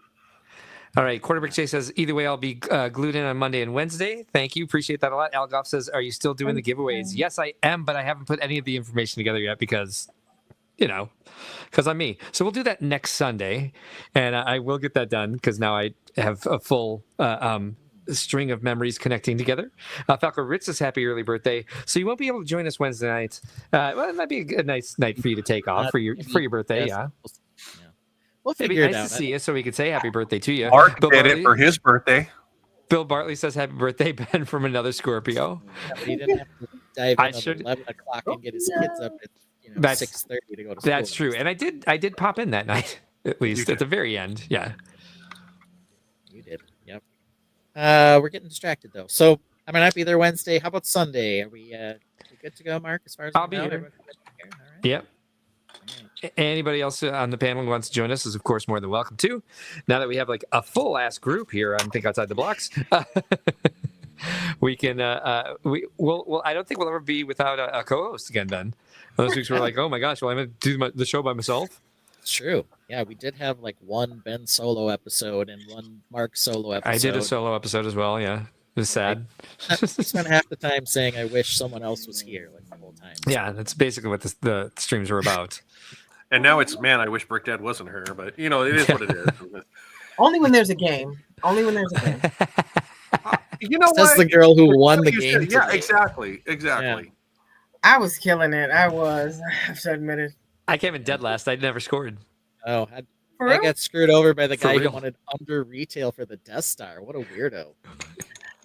[SPEAKER 2] All right. Quarterback Jay says, either way, I'll be glued in on Monday and Wednesday. Thank you. Appreciate that a lot. Al Goff says, are you still doing the giveaways? Yes, I am, but I haven't put any of the information together yet because I'm me. So we'll do that next Sunday, and I will get that done because now I have a full string of memories connecting together. Falco Ritz says, happy early birthday. So you won't be able to join us Wednesday night. Well, it might be a nice night for you to take off for your birthday. Yeah.
[SPEAKER 12] We'll
[SPEAKER 2] It'd be
[SPEAKER 12] figure it
[SPEAKER 2] nice
[SPEAKER 12] out.
[SPEAKER 2] to see you so we could say happy birthday to you.
[SPEAKER 7] Mark did it for his birthday.
[SPEAKER 2] Bill Bartley says happy birthday, Ben, from another Scorpio.
[SPEAKER 12] Yeah, but he didn't have to dive in at 11 o'clock and get his kids up at 6:30 to go to school.
[SPEAKER 2] That's true. And I did pop in that night, at least at the very end. Yeah.
[SPEAKER 12] You did. Yep. We're getting distracted though. So I might not be there Wednesday. How about Sunday? Are we good to go, Mark? As far as
[SPEAKER 2] I'll be here.
[SPEAKER 12] All right.
[SPEAKER 2] Yep. Anybody else on the panel who wants to join us is, of course, more than welcome to. Now that we have like a full ass group here on Think Outside the Blocks, we can. I don't think we'll ever be without a co-host again, Ben. Those weeks were like, oh my gosh, well, I'm going to do the show by myself.
[SPEAKER 12] It's true. Yeah, we did have like one Ben solo episode and one Mark solo episode.
[SPEAKER 2] I did a solo episode as well. Yeah, it was sad.
[SPEAKER 12] I spent half the time saying I wish someone else was here, like the whole time.
[SPEAKER 2] Yeah, that's basically what the streams were about.
[SPEAKER 7] And now it's, man, I wish Brick Dad wasn't her, but you know, it is what it is.
[SPEAKER 4] Only when there's a game. Only when there's a game.
[SPEAKER 7] You know
[SPEAKER 12] That's
[SPEAKER 7] what?
[SPEAKER 12] the girl who won the
[SPEAKER 7] You
[SPEAKER 12] game.
[SPEAKER 7] said- yeah,
[SPEAKER 12] today.
[SPEAKER 7] exactly.
[SPEAKER 12] Yeah.
[SPEAKER 4] I was killing it. I have to admit it.
[SPEAKER 2] I came in dead last. I never scored.
[SPEAKER 12] Oh,
[SPEAKER 4] For
[SPEAKER 12] I
[SPEAKER 4] real?
[SPEAKER 12] got screwed over by the
[SPEAKER 2] For
[SPEAKER 12] guy who
[SPEAKER 2] real.
[SPEAKER 12] wanted under retail for the Death Star. What a weirdo.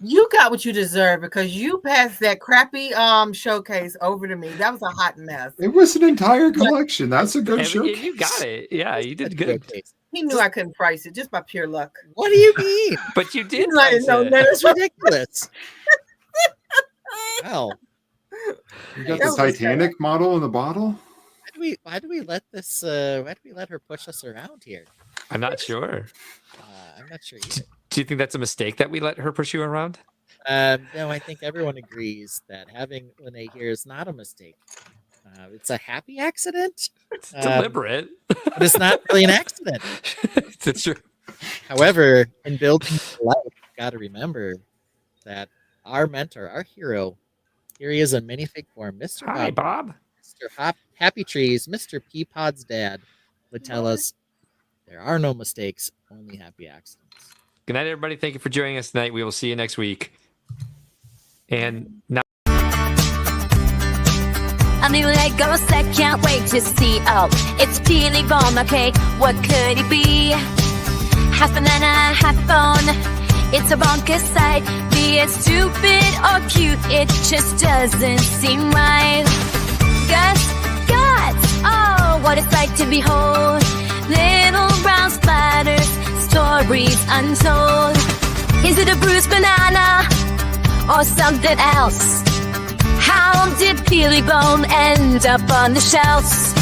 [SPEAKER 4] You got what you deserve because you passed that crappy showcase over to me. That was a hot mess.
[SPEAKER 6] It was an entire collection. That's a good
[SPEAKER 2] And
[SPEAKER 6] show.
[SPEAKER 2] you got it. Yeah, you did good.
[SPEAKER 4] He knew I couldn't price it just by pure luck.
[SPEAKER 12] What do you mean?
[SPEAKER 2] But you did.
[SPEAKER 4] I didn't know
[SPEAKER 2] price it.
[SPEAKER 4] that.
[SPEAKER 12] That's ridiculous. Wow.
[SPEAKER 6] You got
[SPEAKER 4] That
[SPEAKER 6] the
[SPEAKER 4] was
[SPEAKER 6] Titanic model in the bottle?
[SPEAKER 12] Why do we let this why do we let her push us around here?
[SPEAKER 2] I'm not sure.
[SPEAKER 12] I'm not sure either.
[SPEAKER 2] Do you think that's a mistake that we let her push you around?
[SPEAKER 12] No, I think everyone agrees that having Lenee here is not a mistake. It's a happy accident.
[SPEAKER 2] It's deliberate.
[SPEAKER 12] But it's not really an accident.
[SPEAKER 2] That's true.
[SPEAKER 12] However, in building life, you've got to remember that our mentor, our hero, here he is in minifig form, Mr.
[SPEAKER 2] Hi, Bob.
[SPEAKER 12] Mr. Happy Trees, Mr. Peapod's dad, would tell us there are no mistakes, only happy accidents.
[SPEAKER 2] Good night, everybody. Thank you for joining us tonight. We will see you next week. And now.
[SPEAKER 10] A new Legos that can't wait to see. Oh, it's peely bomb, okay? What could it be? Half banana, half bone. It's a bonkers sight. Be it stupid or cute, it just doesn't seem right. Guts, oh, what it's like to behold. Little round splatters, stories untold. Is it a bruised banana or something else? How did Peely Bone end up on the shelves?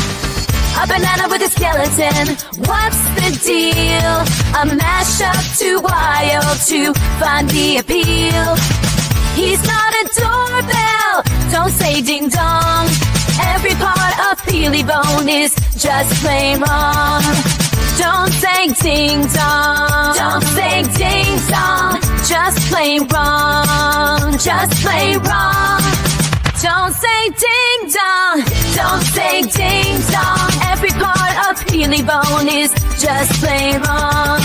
[SPEAKER 10] A banana with a skeleton, what's the deal? A mashup too wild to find the appeal. He's not a doorbell, don't say ding dong. Every part of Peely Bone is just plain wrong. Don't say ding dong, don't say ding dong. Just plain wrong, just plain wrong. Don't say ding dong, don't say ding dong. Every part of Peely Bone is just plain wrong.